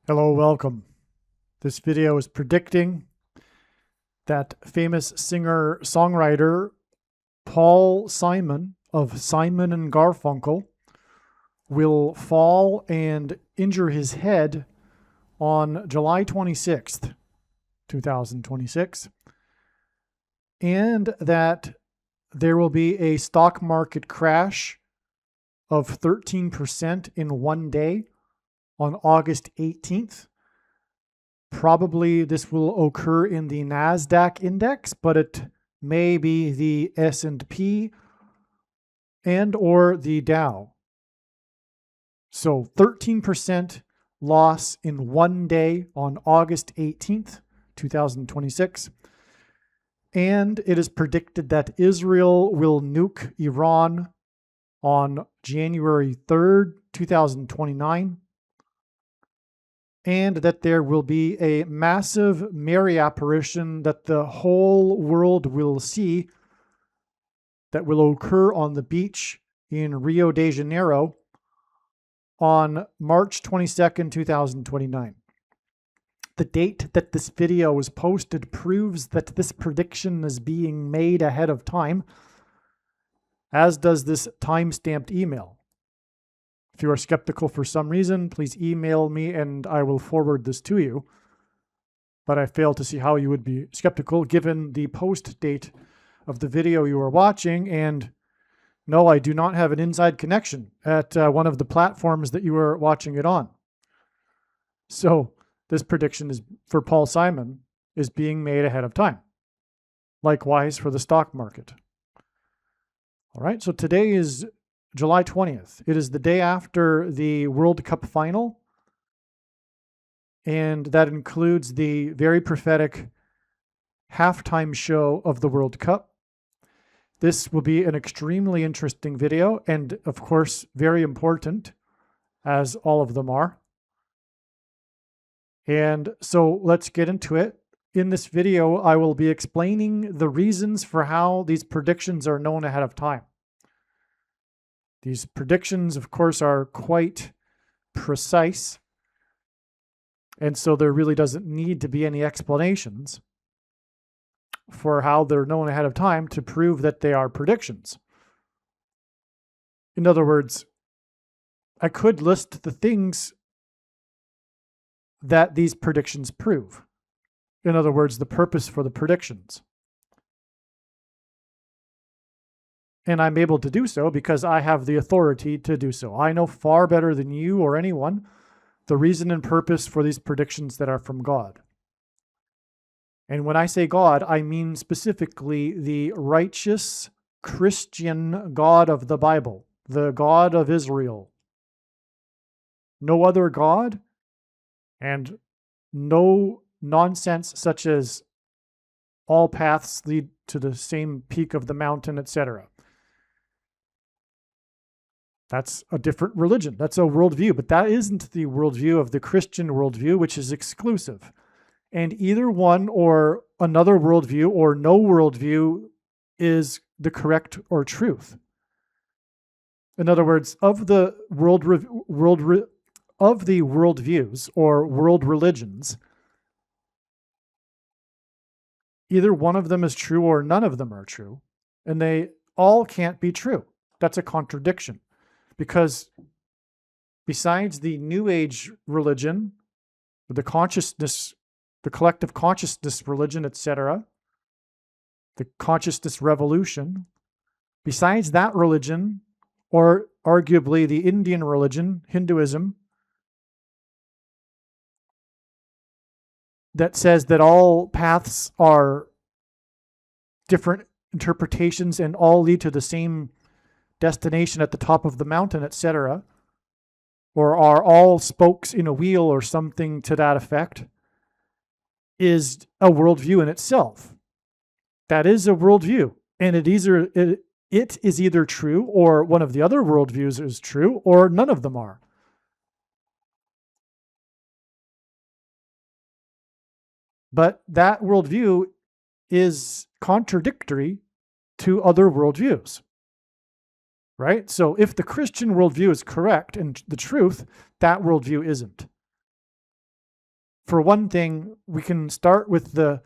Hello, welcome. This video is predicting that famous singer-songwriter Paul Simon of Simon and Garfunkel will fall and injure his head on July 26th, 2026, and that there will be a stock market crash of 13% in one day on August 18th. Probably this will occur in the NASDAQ index, but it may be the S&P and or the Dow. So 13% loss in one day on August 18th, 2026. And it is predicted that Israel will nuke Iran on January 3rd, 2029. And that there will be a massive Mary apparition that the whole world will see that will occur on the beach in Rio de Janeiro on March 22nd, 2029. The date that this video was posted proves that this prediction is being made ahead of time, as does this time-stamped email. If you are skeptical for some reason, please email me and I will forward this to you. But I fail to see how you would be skeptical given the post date of the video you are watching. And no, I do not have an inside connection at one of the platforms that you are watching it on. So this prediction is for Paul Simon is being made ahead of time. Likewise for the stock market. All right, so today is July 20th. It is the day after the World Cup final, and that includes the very prophetic halftime show of the World Cup. This will be an extremely interesting video, and of course, very important, as all of them are. And so let's get into it. In this video, I will be explaining the reasons for how these predictions are known ahead of time. These predictions, of course, are quite precise, and so there really doesn't need to be any explanations for how they're known ahead of time to prove that they are predictions. In other words, I could list the things that these predictions prove. In other words, the purpose for the predictions. And I'm able to do so because I have the authority to do so. I know far better than you or anyone the reason and purpose for these predictions that are from God. And when I say God, I mean specifically the righteous Christian God of the Bible, the God of Israel. No other God, and no nonsense such as all paths lead to the same peak of the mountain, etc. That's a different religion. That's a worldview, but that isn't the worldview of the Christian worldview, which is exclusive. And either one or another worldview or no worldview is the correct or truth. In other words, of the worldviews or world religions, either one of them is true or none of them are true, and they all can't be true. That's a contradiction. Because besides the New Age religion, the consciousness, the collective consciousness religion, etc., the consciousness revolution, besides that religion, or arguably the Indian religion, Hinduism, that says that all paths are different interpretations and all lead to the same destination at the top of the mountain, etc., or are all spokes in a wheel or something to that effect, is a worldview in itself. That is a worldview, and it is either true or one of the other worldviews is true, or none of them are. But that worldview is contradictory to other worldviews. Right? So if the Christian worldview is correct and the truth, that worldview isn't. for one thing, we can start with the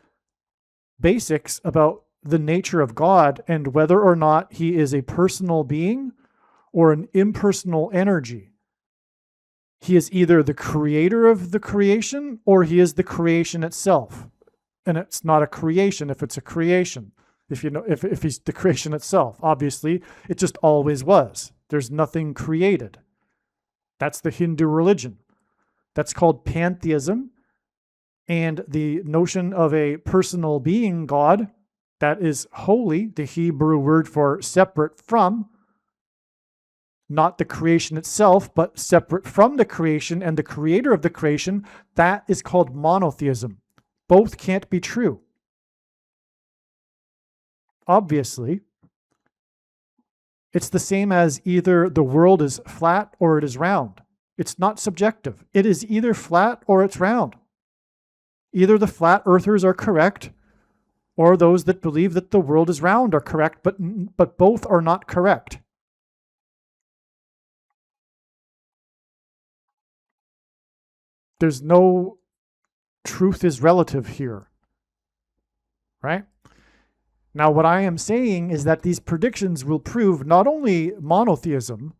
basics about the nature of God and whether or not he is a personal being or an impersonal energy. He is either the creator of the creation or he is the creation itself. And it's not a creation if it's a creation. If he's the creation itself, obviously, it just always was. There's nothing created. That's the Hindu religion. That's called pantheism. And the notion of a personal being God that is holy, the Hebrew word for separate from, not the creation itself, but separate from the creation and the creator of the creation, that is called monotheism. Both can't be true. Obviously, it's the same as either the world is flat or it is round. It's not subjective. It is either flat or it's round. Either the flat earthers are correct or those that believe that the world is round are correct, but both are not correct. There's no truth is relative here, right? Now, what I am saying is that these predictions will prove not only monotheism,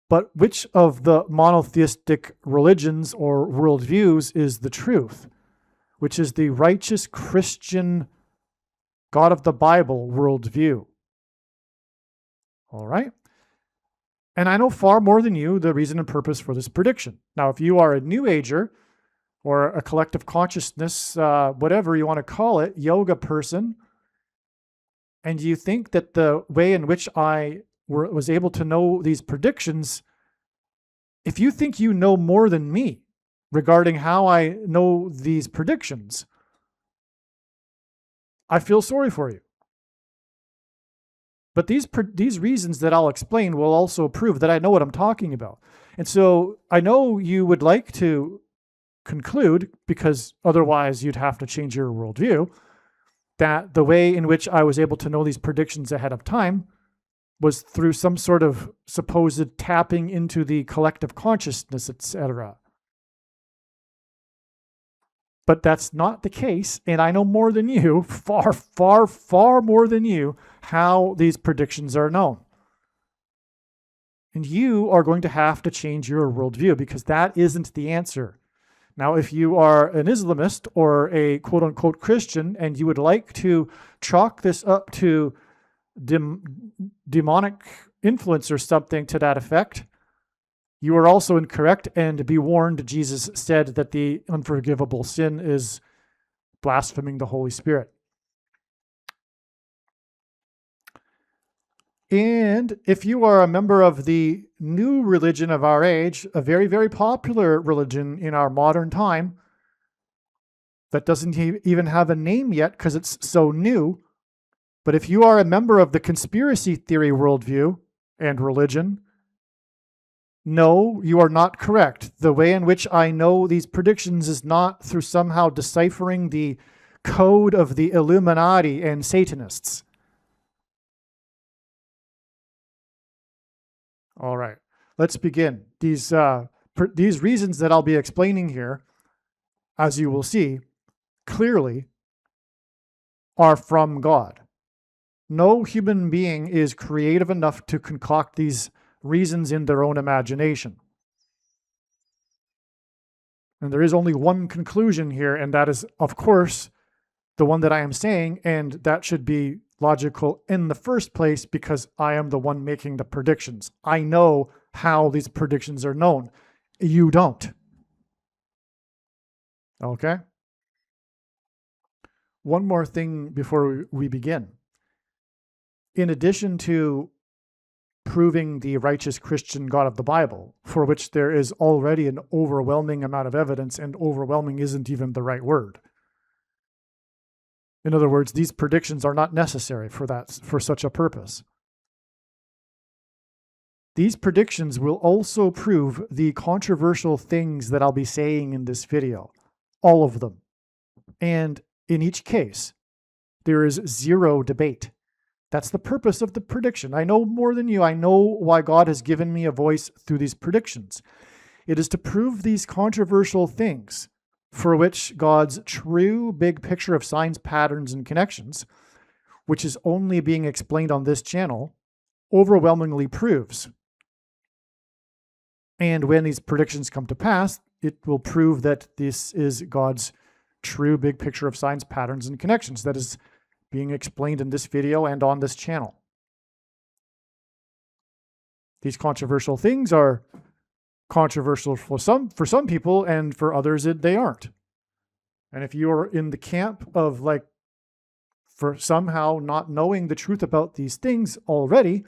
but which of the monotheistic religions or worldviews is the truth, which is the righteous Christian God of the Bible worldview. All right? And I know far more than you the reason and purpose for this prediction. Now, if you are a New Ager or a collective consciousness, whatever you want to call it, yoga person, and you think that the way in which I was able to know these predictions, if you think you know more than me regarding how I know these predictions, I feel sorry for you. But these reasons that I'll explain will also prove that I know what I'm talking about. And so I know you would like to conclude, because otherwise you'd have to change your worldview, that the way in which I was able to know these predictions ahead of time was through some sort of supposed tapping into the collective consciousness, etc. But that's not the case, and I know more than you, far, far, far more than you, how these predictions are known. And you are going to have to change your worldview because that isn't the answer. Now, if you are an Islamist or a quote-unquote Christian and you would like to chalk this up to demonic influence or something to that effect, you are also incorrect, and be warned, Jesus said that the unforgivable sin is blaspheming the Holy Spirit. And if you are a member of the new religion of our age, a very, very popular religion in our modern time, that doesn't even have a name yet because it's so new, but if you are a member of the conspiracy theory worldview and religion, no, you are not correct. The way in which I know these predictions is not through somehow deciphering the code of the Illuminati and Satanists. All right, let's begin. These reasons that I'll be explaining here, as you will see, clearly are from God. No human being is creative enough to concoct these reasons in their own imagination. And there is only one conclusion here, and that is, of course, the one that I am saying, and that should be logical in the first place because I am the one making the predictions. I know how these predictions are known. You don't. Okay? One more thing before we begin. In addition to proving the righteous Christian God of the Bible, for which there is already an overwhelming amount of evidence, and overwhelming isn't even the right word. In other words, these predictions are not necessary for such a purpose. These predictions will also prove the controversial things that I'll be saying in this video, all of them. And in each case, there is zero debate. That's the purpose of the prediction. I know more than you. I know why God has given me a voice through these predictions. It is to prove these controversial things for which God's true big picture of signs, patterns, and connections, which is only being explained on this channel, overwhelmingly proves. And when these predictions come to pass, it will prove that this is God's true big picture of signs, patterns, and connections that is being explained in this video and on this channel. These controversial things are controversial for some people, and for others they aren't. And if you are in the camp of for somehow not knowing the truth about these things already,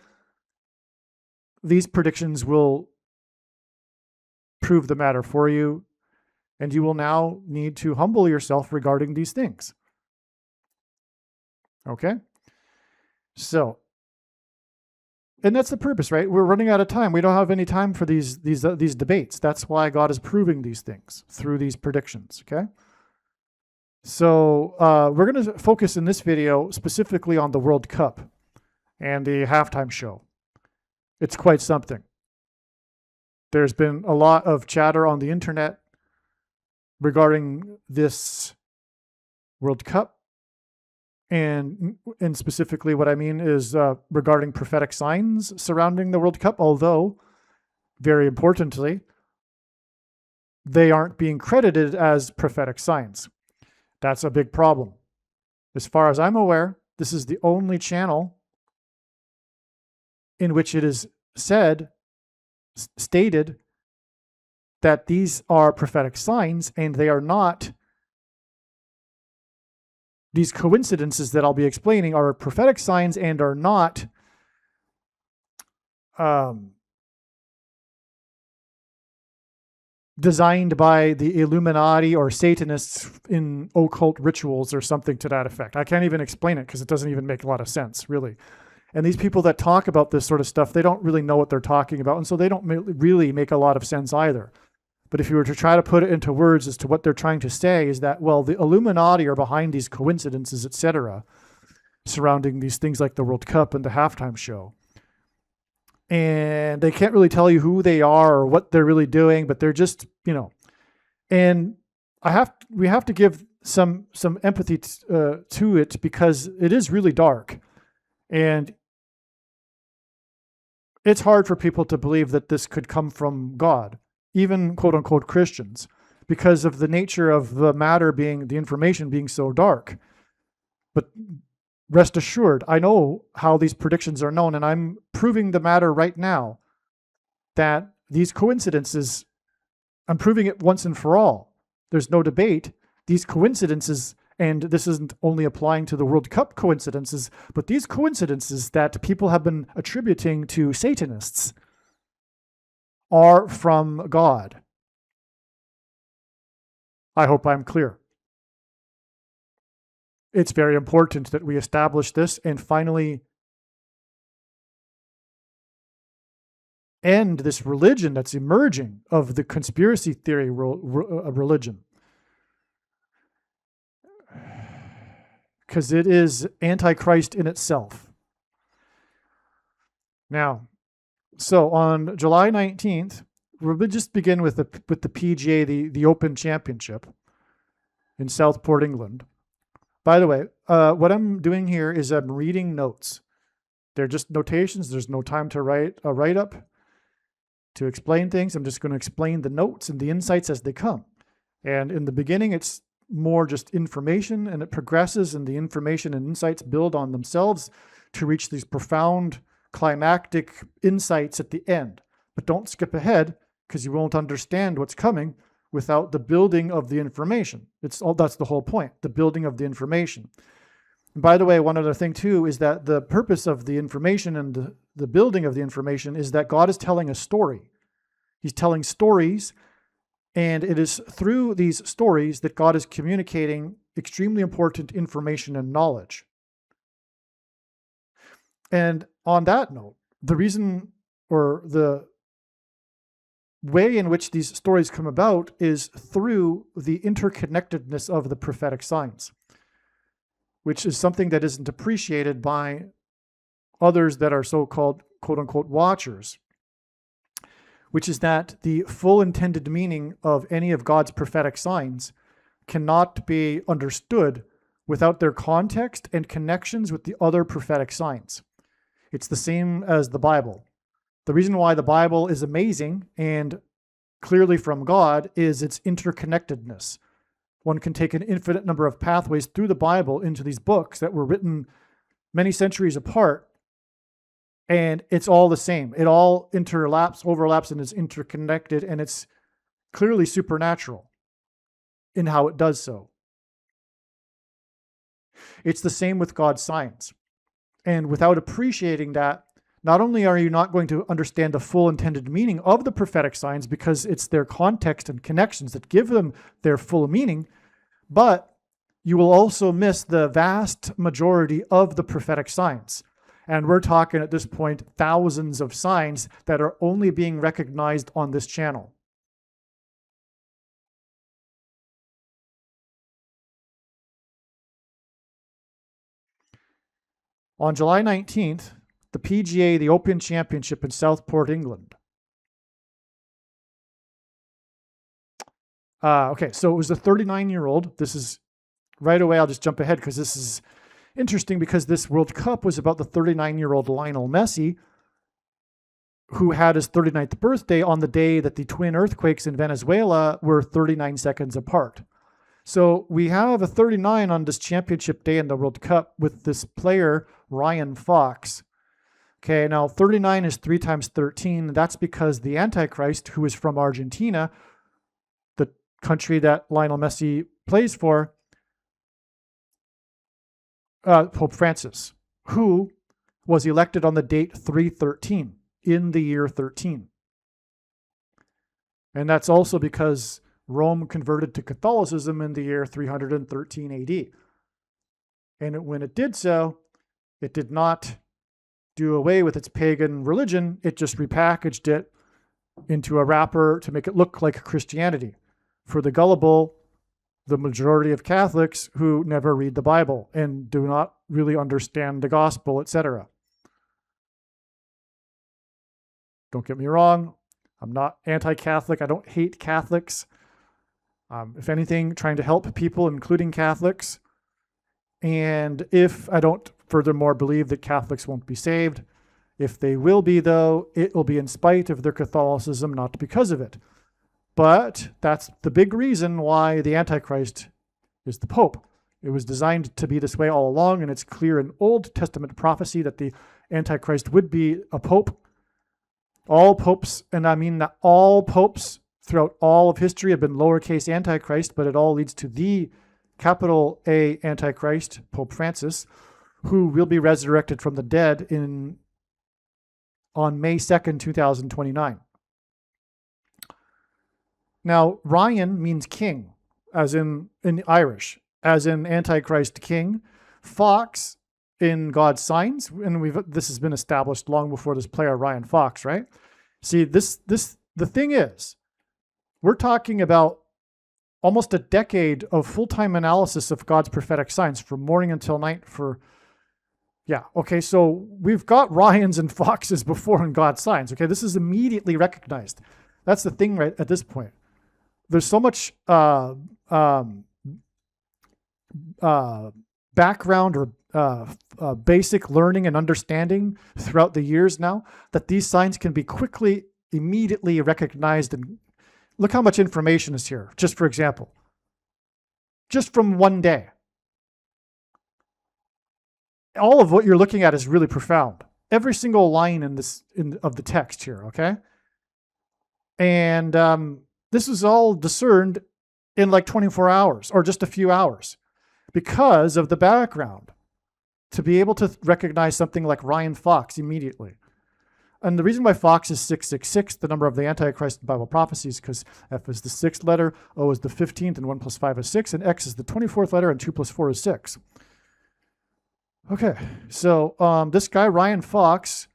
these predictions will prove the matter for you, and you will now need to humble yourself regarding these things. Okay? So, and that's the purpose, right? We're running out of time. We don't have any time for these debates. That's why God is proving these things through these predictions, okay? So we're going to focus in this video specifically on the World Cup and the halftime show. It's quite something. There's been a lot of chatter on the internet regarding this World Cup. And specifically what I mean is regarding prophetic signs surrounding the World Cup, although, very importantly, they aren't being credited as prophetic signs. That's a big problem. As far as I'm aware, this is the only channel in which it is stated that these are prophetic signs, and they are not. These coincidences that I'll be explaining are prophetic signs and are not designed by the Illuminati or Satanists in occult rituals or something to that effect. I can't even explain it because it doesn't even make a lot of sense, really. And these people that talk about this sort of stuff, they don't really know what they're talking about, and so they don't really make a lot of sense either. But if you were to try to put it into words as to what they're trying to say is that, well, the Illuminati are behind these coincidences, etc., surrounding these things like the World Cup and the halftime show. And they can't really tell you who they are or what they're really doing, but they're just, and we have to give some empathy to it, because it is really dark. And it's hard for people to believe that this could come from God, even quote unquote Christians, because of the nature of the matter being, the information being so dark. But rest assured, I know how these predictions are known, and I'm proving the matter right now that these coincidences, I'm proving it once and for all. There's no debate. These coincidences, and this isn't only applying to the World Cup coincidences, but these coincidences that people have been attributing to Satanists are from God. I hope I'm clear. It's very important that we establish this and finally end this religion that's emerging of the conspiracy theory religion. Because it is Antichrist in itself. Now, so on July 19th, we'll just begin with the PGA, the Open Championship in Southport, England. By the way, what I'm doing here is I'm reading notes. They're just notations. There's no time to write a write-up to explain things. I'm just going to explain the notes and the insights as they come. And in the beginning, it's more just information, and it progresses, and the information and insights build on themselves to reach these profound climactic insights at the end. But don't skip ahead, because you won't understand what's coming without the building of the information. That's the whole point, the building of the information. And by the way, one other thing too is that the purpose of the information and the building of the information is that God is telling a story. He's telling stories, and it is through these stories that God is communicating extremely important information and knowledge. And on that note, the reason, or the way in which these stories come about, is through the interconnectedness of the prophetic signs, which is something that isn't appreciated by others that are so-called quote-unquote watchers, which is that the full intended meaning of any of God's prophetic signs cannot be understood without their context and connections with the other prophetic signs. It's the same as the Bible. The reason why the Bible is amazing and clearly from God is its interconnectedness. One can take an infinite number of pathways through the Bible into these books that were written many centuries apart, and it's all the same. It all overlaps, and is interconnected, and it's clearly supernatural in how it does so. It's the same with God's signs. And without appreciating that, not only are you not going to understand the full intended meaning of the prophetic signs because it's their context and connections that give them their full meaning, but you will also miss the vast majority of the prophetic signs. And we're talking at this point thousands of signs that are only being recognized on this channel. On July 19th, the PGA, the Open Championship in Southport, England. Okay, so it was a 39-year-old. This is, right away, I'll just jump ahead because this is interesting because this World Cup was about the 39-year-old Lionel Messi, who had his 39th birthday on the day that the twin earthquakes in Venezuela were 39 seconds apart. So we have a 39 on this championship day in the World Cup with this player, Ryan Fox. Okay, now 39 is 3 times 13. That's because the Antichrist, who is from Argentina, the country that Lionel Messi plays for, Pope Francis, who was elected on the date 313 in the year 13. And that's also because Rome converted to Catholicism in the year 313 AD. And when it did so, it did not do away with its pagan religion. It just repackaged it into a wrapper to make it look like Christianity. For the gullible, the majority of Catholics who never read the Bible and do not really understand the gospel, etc. Don't get me wrong. I'm not anti-Catholic. I don't hate Catholics. If anything, trying to help people, including Catholics. And if I don't furthermore believe that Catholics won't be saved, if they will be, though, it will be in spite of their Catholicism, not because of it. But that's the big reason why the Antichrist is the Pope. It was designed to be this way all along, and it's clear in Old Testament prophecy that the Antichrist would be a Pope. All popes, and I mean that all popes throughout all of history have been lowercase Antichrist, but it all leads to the capital A Antichrist, Pope Francis, who will be resurrected from the dead on May 2nd, 2029. Now, Ryan means king, as in Irish, as in Antichrist king. Fox in God's signs, and this has been established long before this player Ryan Fox, right? See, the thing is, we're talking about almost a decade of full-time analysis of God's prophetic signs from morning until night so we've got Ryans and Foxes before in God's signs. Okay, this is immediately recognized. That's the thing right at this point. There's so much background or basic learning and understanding throughout the years now that these signs can be quickly, immediately recognized. And look how much information is here, just for example, just from one day. All of what you're looking at is really profound. Every single line of the text here, okay? And this is all discerned in like 24 hours or just a few hours because of the background to be able to recognize something like Ryan Fox immediately. And the reason why Fox is 666, the number of the Antichrist in Bible prophecies, because F is the 6th letter, O is the 15th, and 1 plus 5 is 6, and X is the 24th letter, and 2 plus 4 is 6. Okay, so this guy, Ryan Fox,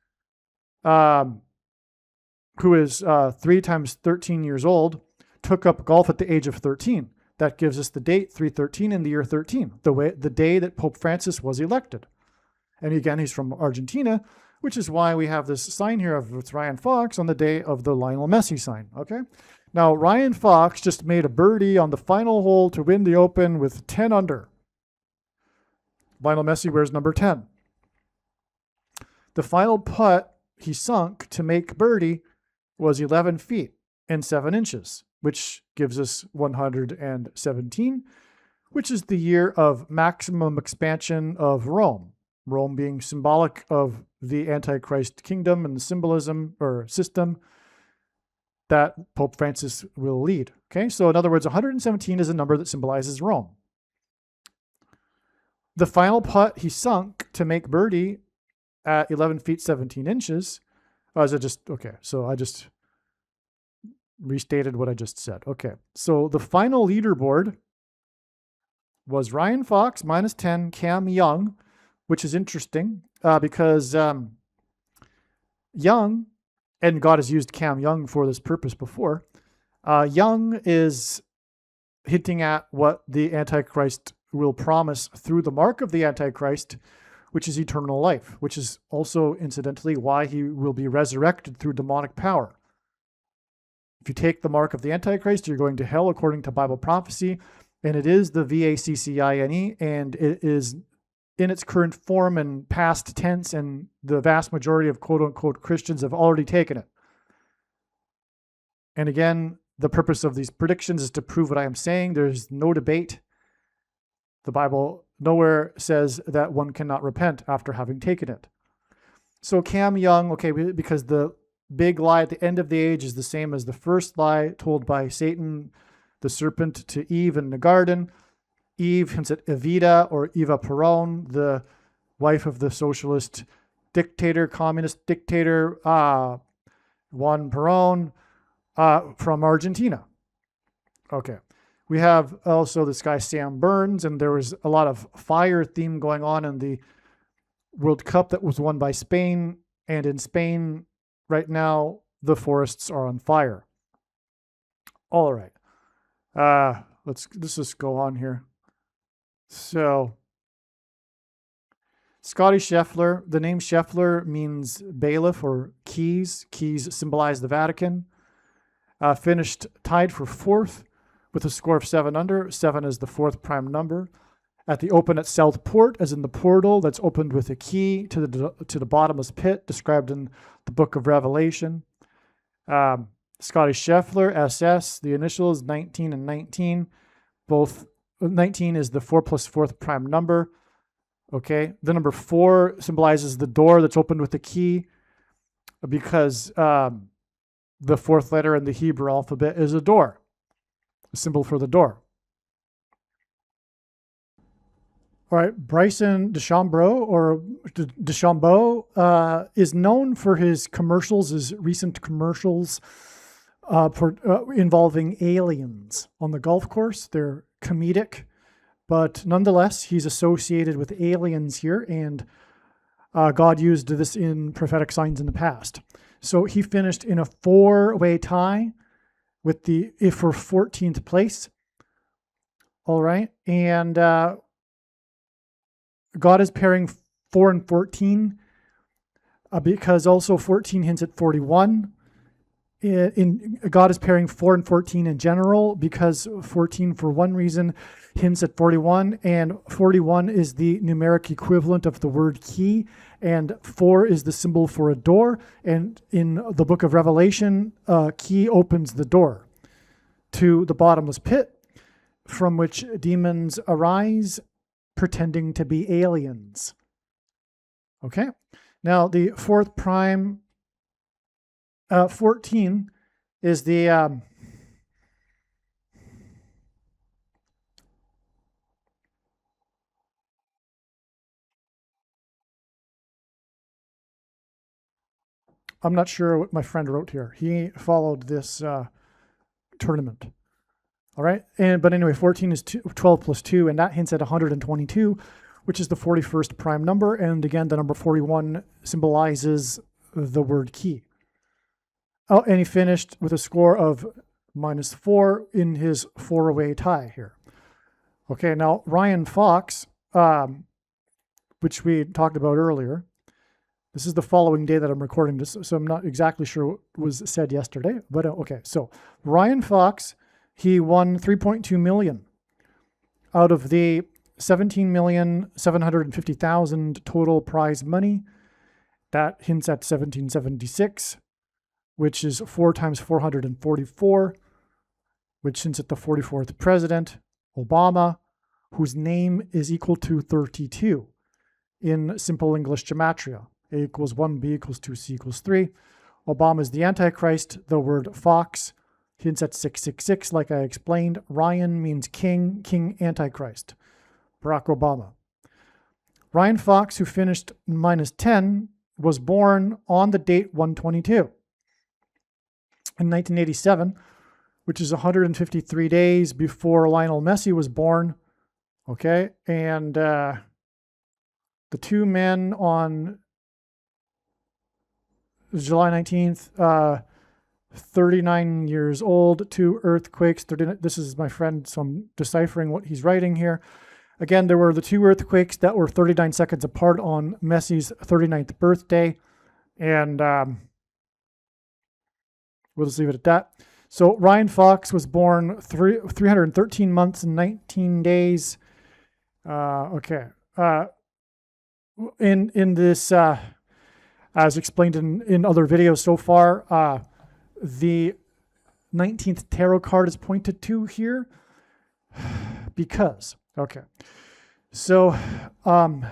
who is 3 times 13 years old, took up golf at the age of 13. That gives us the date 313 in the year 13, the day that Pope Francis was elected. And again, he's from Argentina, which is why we have this sign here of Ryan Fox on the day of the Lionel Messi sign, okay? Now, Ryan Fox just made a birdie on the final hole to win the Open with 10 under. Lionel Messi wears number 10. The final putt he sunk to make birdie was 11 feet and 7 inches, which gives us 117, which is the year of maximum expansion of Rome. Rome being symbolic of the Antichrist kingdom and the symbolism or system that Pope Francis will lead. Okay, so in other words, 117 is a number that symbolizes Rome. The final putt he sunk to make birdie at 11 feet 17 inches. I just restated what I just said. Okay, so the final leaderboard was Ryan Fox minus 10, Cam Young, which is interesting because Young, and God has used Cam Young for this purpose before, Young is hinting at what the Antichrist will promise through the mark of the Antichrist, which is eternal life, which is also, incidentally, why he will be resurrected through demonic power. If you take the mark of the Antichrist, you're going to hell according to Bible prophecy, and it is the VACCINE, and it is in its current form and past tense, and the vast majority of quote-unquote Christians have already taken it. And again, the purpose of these predictions is to prove what I am saying. There's no debate. The Bible nowhere says that one cannot repent after having taken it. So Cam Young, okay, because the big lie at the end of the age is the same as the first lie told by Satan, the serpent, to Eve in the garden. Eve hints at Evita or Eva Peron, the wife of the socialist dictator, communist dictator, Juan Perón from Argentina. Okay. We have also this guy, Sam Burns, and there was a lot of fire theme going on in the World Cup that was won by Spain. And in Spain, right now, the forests are on fire. All right. Let's just go on here. So, Scotty Scheffler, the name Scheffler means bailiff or keys. Keys symbolize the Vatican. Finished tied for fourth with a score of 7 under. 7 is the fourth prime number. At the Open at Southport, as in the portal that's opened with a key to the bottomless pit, described in the book of Revelation. Scotty Scheffler, SS, the initials 19 and 19. Both 19 is the 4 plus fourth prime number. Okay, the number 4 symbolizes the door that's opened with a key, because the fourth letter in the Hebrew alphabet is a door, a symbol for the door. All right, Bryson DeChambeau is known for his commercials, his recent commercials involving aliens on the golf course. They're comedic, but nonetheless, he's associated with aliens here, and God used this in prophetic signs in the past. So he finished in a 4-way tie with for 14th place. All right, and God is pairing 4 and 14 because also 14 hints at 41. God is pairing 4 and 14 in general because 14, for one reason, hints at 41, and 41 is the numeric equivalent of the word key, and 4 is the symbol for a door. And in the book of Revelation, key opens the door to the bottomless pit from which demons arise, pretending to be aliens. Okay, now the fourth prime, 14 is the I'm not sure what my friend wrote here. He followed this tournament. All right. But anyway, 14 is 12 plus 2, and that hints at 122, which is the 41st prime number. And again, the number 41 symbolizes the word key. Oh, and he finished with a score of -4 in his 4-way tie here. Okay, now Ryan Fox, which we talked about earlier, This is the following day that I'm recording this, so I'm not exactly sure what was said yesterday, but okay. So Ryan Fox, he won $3.2 million out of the $17,750,000 total prize money. That hints at 1776, which is 4 times 444, which hints at the 44th president, Obama, whose name is equal to 32 in simple English gematria. A equals 1, B equals 2, C equals 3. Obama is the Antichrist. The word Fox hints at 666, like I explained. Ryan means king, king Antichrist. Barack Obama. Ryan Fox, who finished minus 10, was born on the date 122 in 1987, which is 153 days before Lionel Messi was born. Okay, and the two men on July 19th, 39 years old, 2 earthquakes. This is my friend, so I'm deciphering what he's writing here. Again, there were the 2 earthquakes that were 39 seconds apart on Messi's 39th birthday. And we'll just leave it at that. So Ryan Fox was born 313 months and 19 days. Okay. In this, as explained in other videos so far, the 19th tarot card is pointed to here because, okay. So Lionel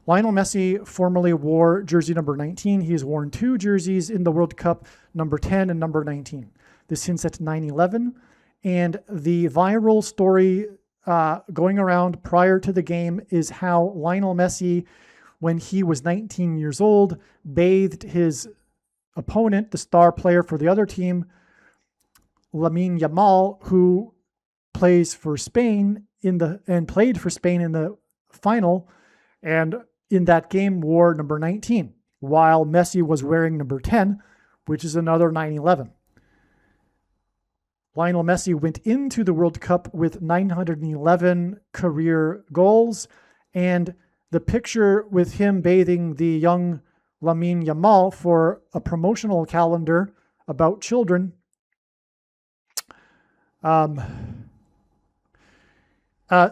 Messi formerly wore jersey number 19. He has worn 2 jerseys in the World Cup, number 10 and number 19. This hints at 9/11. And the viral story going around prior to the game is how Lionel Messi, when he was 19 years old, bathed his opponent, the star player for the other team, Lamine Yamal, who plays for Spain and played for Spain in the final, and in that game wore number 19, while Messi was wearing number 10, which is another 9/11. Lionel Messi went into the World Cup with 911 career goals, and the picture with him bathing the young Lamine Yamal for a promotional calendar about children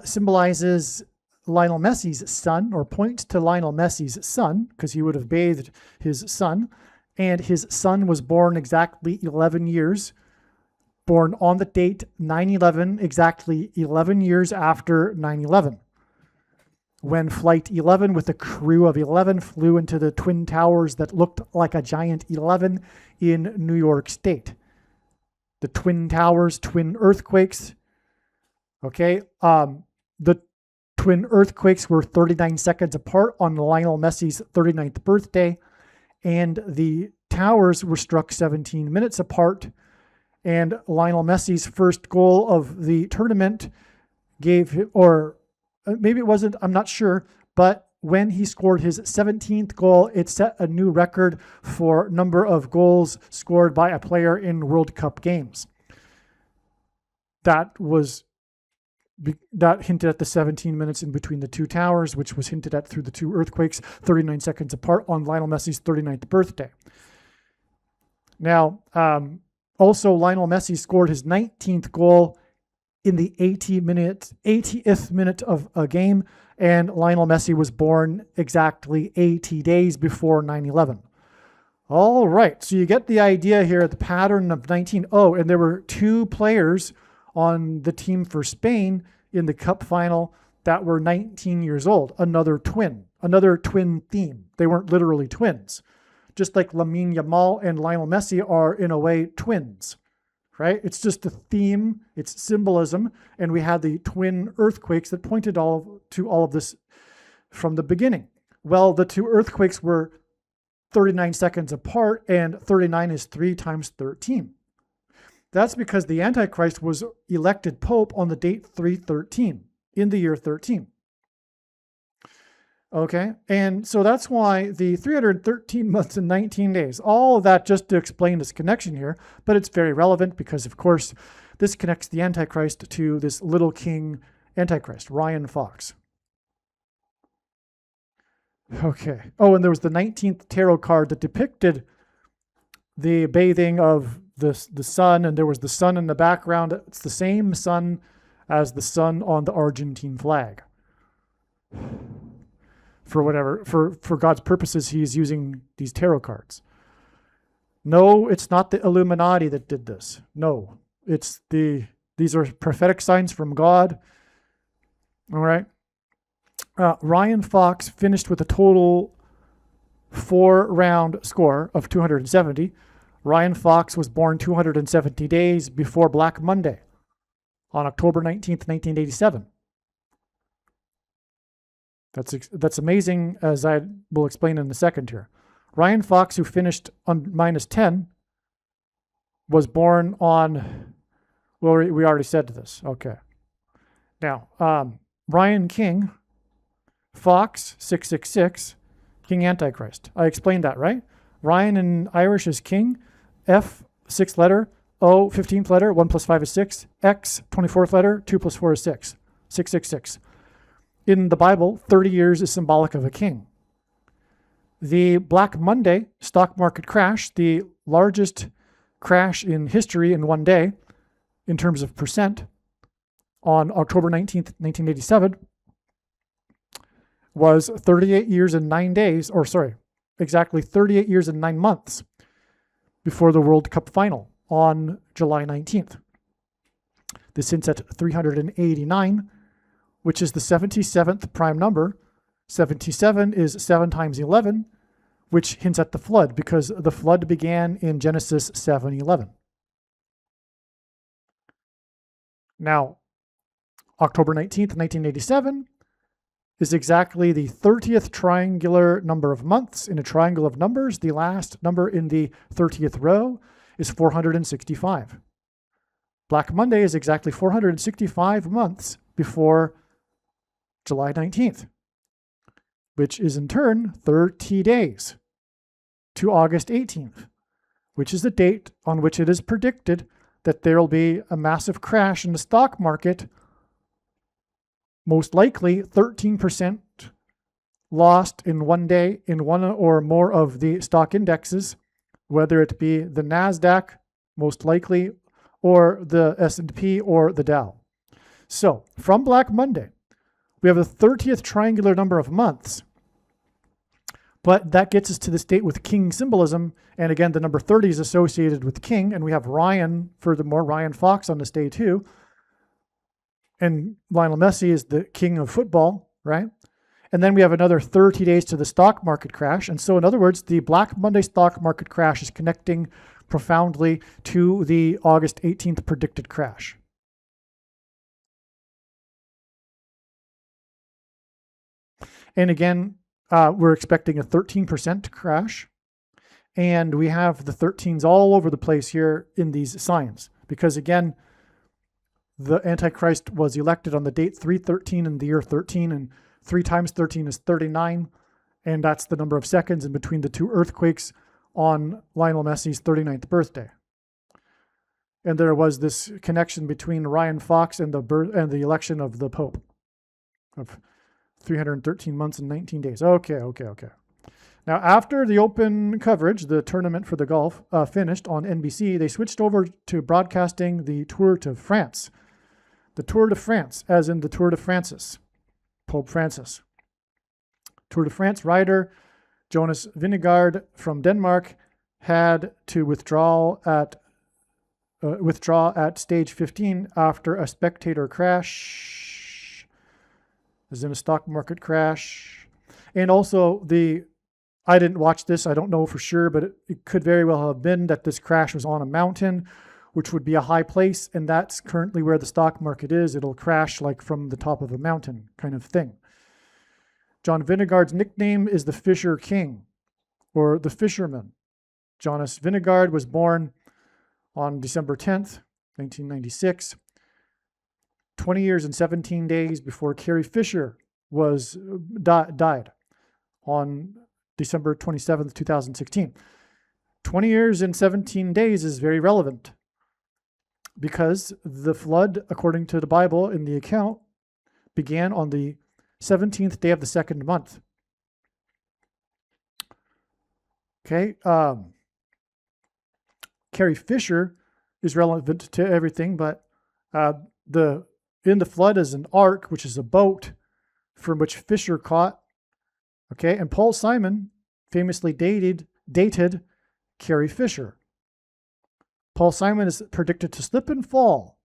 symbolizes Lionel Messi's son, or points to Lionel Messi's son, because he would have bathed his son, and his son was born exactly 11 years, born on the date 9/11, exactly 11 years after 9/11, when Flight 11 with a crew of 11 flew into the Twin Towers that looked like a giant 11 in New York State. The Twin Towers, twin earthquakes. Okay, the twin earthquakes were 39 seconds apart on Lionel Messi's 39th birthday, and the towers were struck 17 minutes apart. And Lionel Messi's first goal of the tournament gave, or maybe it wasn't, I'm not sure, but when he scored his 17th goal, it set a new record for number of goals scored by a player in World Cup games. That hinted at the 17 minutes in between the 2 towers, which was hinted at through the 2 earthquakes, 39 seconds apart on Lionel Messi's 39th birthday. Now, also, Lionel Messi scored his 19th goal in the 80th minute of a game, and Lionel Messi was born exactly 80 days before 9/11. All right, so you get the idea here, the pattern of 19. Oh, and there were 2 players on the team for Spain in the Cup final that were 19 years old, another twin theme. They weren't literally twins. Just like Lamine Yamal and Lionel Messi are, in a way, twins, right? It's just a theme, it's symbolism, and we had the twin earthquakes that pointed to all of this from the beginning. Well, the 2 earthquakes were 39 seconds apart, and 39 is 3 times 13. That's because the Antichrist was elected Pope on the date 313, in the year 13. Okay, and so that's why the 313 months and 19 days, all of that just to explain this connection here, but it's very relevant because, of course, this connects the Antichrist to this little king Antichrist, Ryan Fox. Okay. Oh, and there was the 19th tarot card that depicted the bathing of the sun, and there was the sun in the background. It's the same sun as the sun on the Argentine flag. For whatever, for God's purposes, he's using these tarot cards. No, it's not the Illuminati that did this. No, these are prophetic signs from God. All right. Ryan Fox finished with a total 4-round score of 270. Ryan Fox was born 270 days before Black Monday on October 19th, 1987. That's amazing, as I will explain in a second here. Ryan Fox, who finished on -10, was born on, well, we already said this. Okay. Now, Ryan King, Fox, 666, King Antichrist. I explained that, right? Ryan in Irish is king, F, 6th letter, O, 15th letter, 1 plus 5 is 6, X, 24th letter, 2 plus 4 is 6, 666. In the Bible, 30 years is symbolic of a king. The Black Monday stock market crash, the largest crash in history in one day, in terms of percent, on October 19th, 1987, was 38 years and 9 days, or sorry, exactly 38 years and 9 months before the World Cup final on July 19th. This hints at 389, which is the 77th prime number. 77 is 7 times 11, which hints at the flood, because the flood began in Genesis 7:11. Now, October 19th, 1987 is exactly the 30th triangular number of months in a triangle of numbers. The last number in the 30th row is 465. Black Monday is exactly 465 months before July 19th, which is in turn 30 days to August 18th, which is the date on which it is predicted that there will be a massive crash in the stock market, most likely 13% lost in one day in one or more of the stock indexes, whether it be the NASDAQ, most likely, or the S&P or the Dow. So from Black Monday, we have the 30th triangular number of months, but that gets us to this date with king symbolism. And again, the number 30 is associated with king, and we have Ryan, furthermore, Ryan Fox on this day too. And Lionel Messi is the king of football, right? And then we have another 30 days to the stock market crash. And so in other words, the Black Monday stock market crash is connecting profoundly to the August 18th predicted crash. And again, we're expecting a 13% crash. And we have the 13s all over the place here in these signs. Because again, the Antichrist was elected on the date 313 in the year 13, and 3 times 13 is 39, and that's the number of seconds in between the two earthquakes on Lionel Messi's 39th birthday. And there was this connection between Ryan Fox and the election of the Pope of 313 months and 19 days. Okay. Now, after the Open coverage, the tournament for the golf finished on NBC, they switched over to broadcasting the Tour de France. The Tour de France, as in the Tour de Francis, Pope Francis. Tour de France rider Jonas Vingegaard from Denmark had to withdraw at stage 15 after a spectator crash, as in a stock market crash. And also I didn't watch this, I don't know for sure, but it could very well have been that this crash was on a mountain, which would be a high place, and that's currently where the stock market is. It'll crash like from the top of a mountain kind of thing. John Vingegaard's nickname is the Fisher King, or the Fisherman. Jonas Vingegaard was born on December 10th, 1996, 20 years and 17 days before Carrie Fisher died on December 27th, 2016. 20 years and 17 days is very relevant, because the flood, according to the Bible in the account, began on the 17th day of the second month. Okay. Carrie Fisher is relevant to everything, but in the flood is an ark, which is a boat from which Fisher caught. Okay. And Paul Simon famously dated Carrie Fisher. Paul Simon is predicted to slip and fall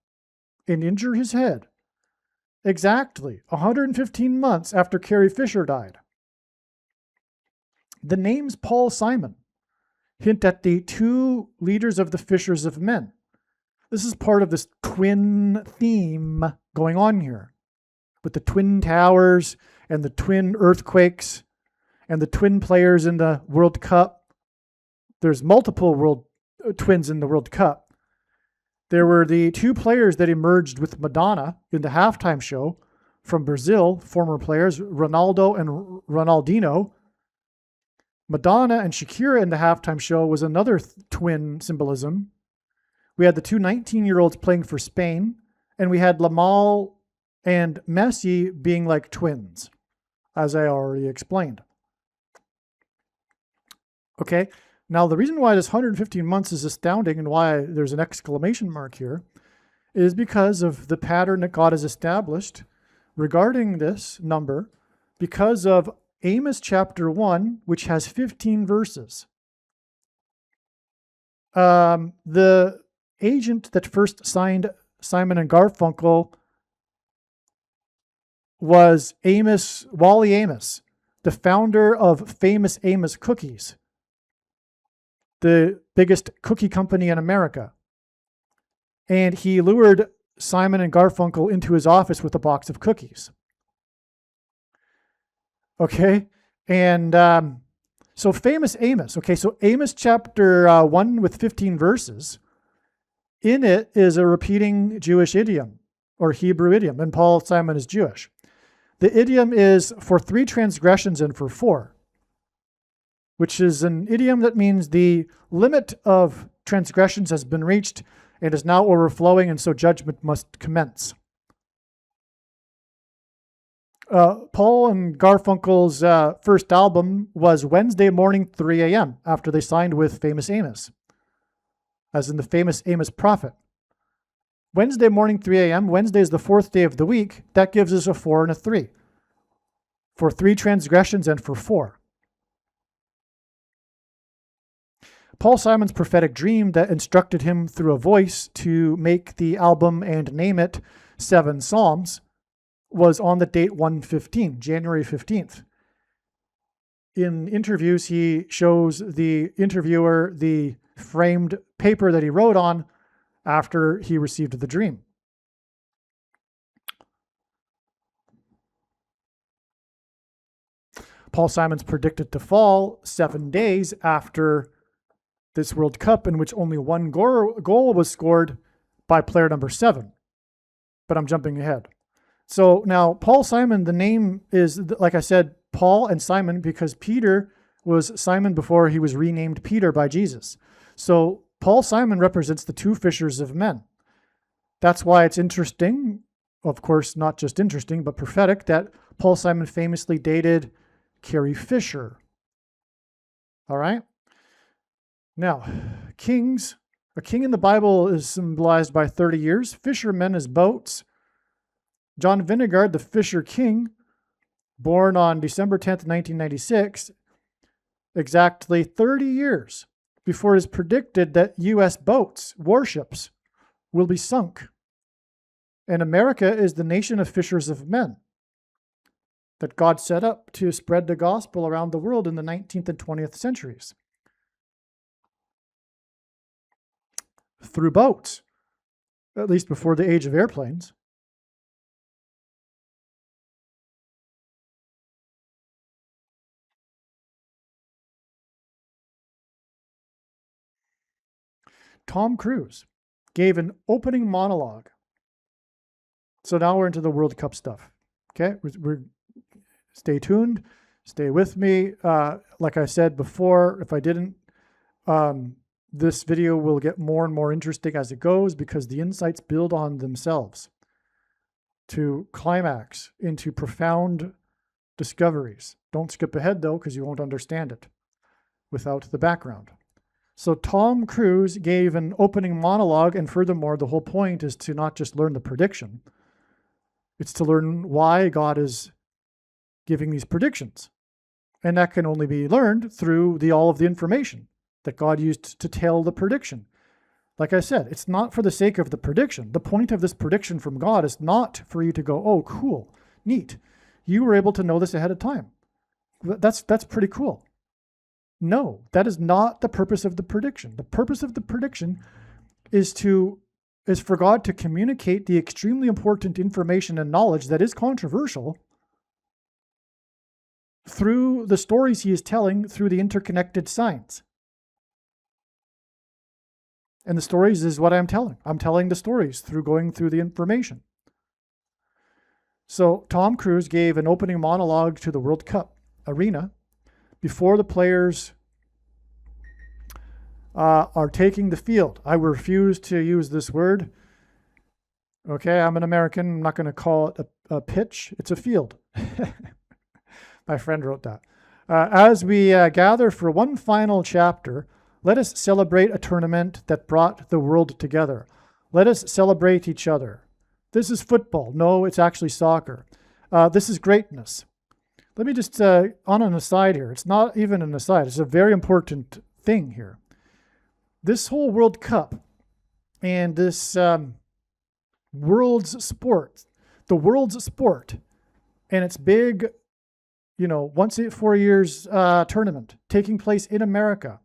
and injure his head exactly 115 months after Carrie Fisher died. The names Paul Simon hint at the two leaders of the fishers of men. This is part of this twin theme going on here, with the twin towers and the twin earthquakes and the twin players in the World Cup. There's multiple twins in the World Cup. There were the two players that emerged with Madonna in the halftime show from Brazil, former players, Ronaldo and Ronaldinho. Madonna and Shakira in the halftime show was another twin symbolism. We had the two 19-year-olds playing for Spain, and we had Lamal and Messi being like twins, as I already explained. Okay, now the reason why this 115 months is astounding and why there's an exclamation mark here is because of the pattern that God has established regarding this number, because of Amos chapter 1, which has 15 verses. The agent that first signed Simon and Garfunkel was Wally Amos, the founder of Famous Amos Cookies, the biggest cookie company in America. And he lured Simon and Garfunkel into his office with a box of cookies. Okay, and so Famous Amos. Okay, so Amos chapter 1 with 15 verses. In it is a repeating Jewish idiom or Hebrew idiom, and Paul Simon is Jewish. The idiom is for 3 transgressions and for 4, which is an idiom that means the limit of transgressions has been reached and is now overflowing, and so judgment must commence. Paul and Garfunkel's first album was Wednesday morning, 3 a.m., after they signed with Famous Amos, as in the Famous Amos Prophet. Wednesday morning, 3 a.m., Wednesday is the 4th day of the week. That gives us a 4 and a 3. For 3 transgressions and for 4. Paul Simon's prophetic dream that instructed him through a voice to make the album and name it 7 Psalms was on the date 1/15, January 15th. In interviews, he shows the interviewer the framed paper that he wrote on after he received the dream. Paul Simon's predicted to fall 7 days after this World Cup, in which only one goal was scored by player number 7. But I'm jumping ahead. So now Paul Simon, the name is, like I said, Paul and Simon, because Peter was Simon before he was renamed Peter by Jesus. So Paul Simon represents the 2 fishers of men. That's why it's interesting, of course, not just interesting, but prophetic, that Paul Simon famously dated Carrie Fisher. All right? Now, kings. A king in the Bible is symbolized by 30 years. Fishermen as boats. John Vinegard, the Fisher King, born on December 10th, 1996, exactly 30 years before it is predicted that U.S. boats, warships, will be sunk. And America is the nation of fishers of men that God set up to spread the gospel around the world in the 19th and 20th centuries. Through boats, at least before the age of airplanes. Tom Cruise gave an opening monologue. So now we're into the World Cup stuff. Okay, stay tuned, stay with me. Like I said before, if I didn't, this video will get more and more interesting as it goes, because the insights build on themselves to climax into profound discoveries. Don't skip ahead though, because you won't understand it without the background. So Tom Cruise gave an opening monologue, and furthermore, the whole point is to not just learn the prediction. It's to learn why God is giving these predictions. And that can only be learned through all of the information that God used to tell the prediction. Like I said, it's not for the sake of the prediction. The point of this prediction from God is not for you to go, oh, cool, neat. You were able to know this ahead of time. That's pretty cool. No, that is not the purpose of the prediction. The purpose of the prediction is for God to communicate the extremely important information and knowledge that is controversial through the stories he is telling through the interconnected signs. And the stories is what I'm telling. I'm telling the stories through going through the information. So Tom Cruise gave an opening monologue to the World Cup arena before the players are taking the field. I refuse to use this word. Okay, I'm an American. I'm not going to call it a pitch. It's a field. My friend wrote that. As we gather for one final chapter, let us celebrate a tournament that brought the world together. Let us celebrate each other. This is football. No, it's actually soccer. This is greatness. Let me just, on an aside here, it's not even an aside, it's a very important thing here. This whole World Cup and this world's sport, the world's sport, and its big, once in 4 years tournament taking place in America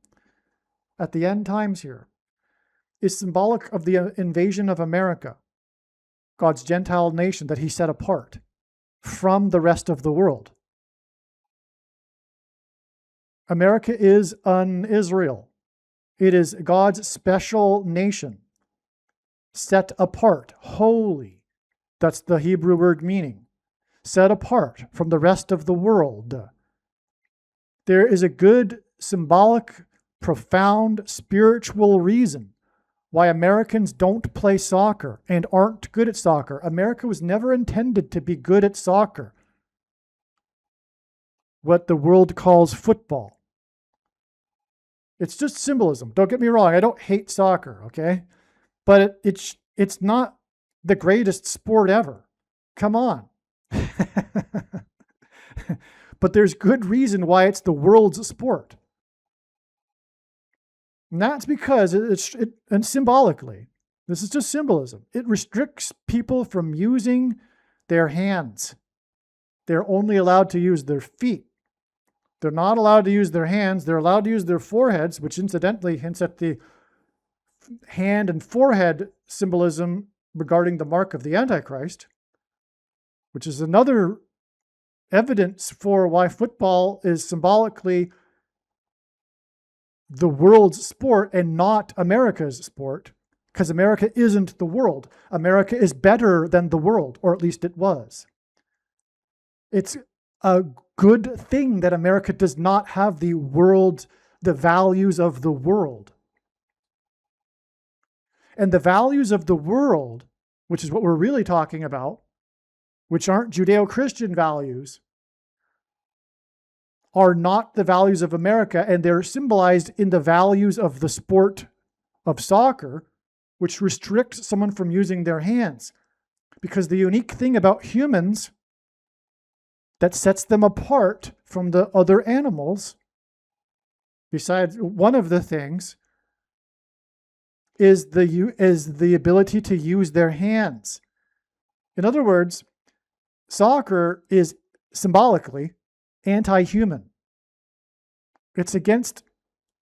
at the end times here is symbolic of the invasion of America, God's Gentile nation that he set apart from the rest of the world. America is an Israel. It is God's special nation, set apart, holy. That's the Hebrew word meaning. Set apart from the rest of the world. There is a good, symbolic, profound, spiritual reason why Americans don't play soccer and aren't good at soccer. America was never intended to be good at soccer, what the world calls football. It's just symbolism. Don't get me wrong. I don't hate soccer, okay? But it's not the greatest sport ever. Come on. But there's good reason why it's the world's sport. And that's because and symbolically, this is just symbolism. It restricts people from using their hands. They're only allowed to use their feet. They're not allowed to use their hands. They're allowed to use their foreheads, which incidentally hints at the hand and forehead symbolism regarding the mark of the Antichrist, which is another evidence for why football is symbolically the world's sport and not America's sport, because America isn't the world. America is better than the world, or at least it was. It's a good thing that America does not have the values of the world. And the values of the world, which is what we're really talking about, which aren't Judeo-Christian values, are not the values of America, and they're symbolized in the values of the sport of soccer, which restricts someone from using their hands. Because the unique thing about humans that sets them apart from the other animals, besides one of the things, is the ability to use their hands. In other words, soccer is symbolically anti-human. It's against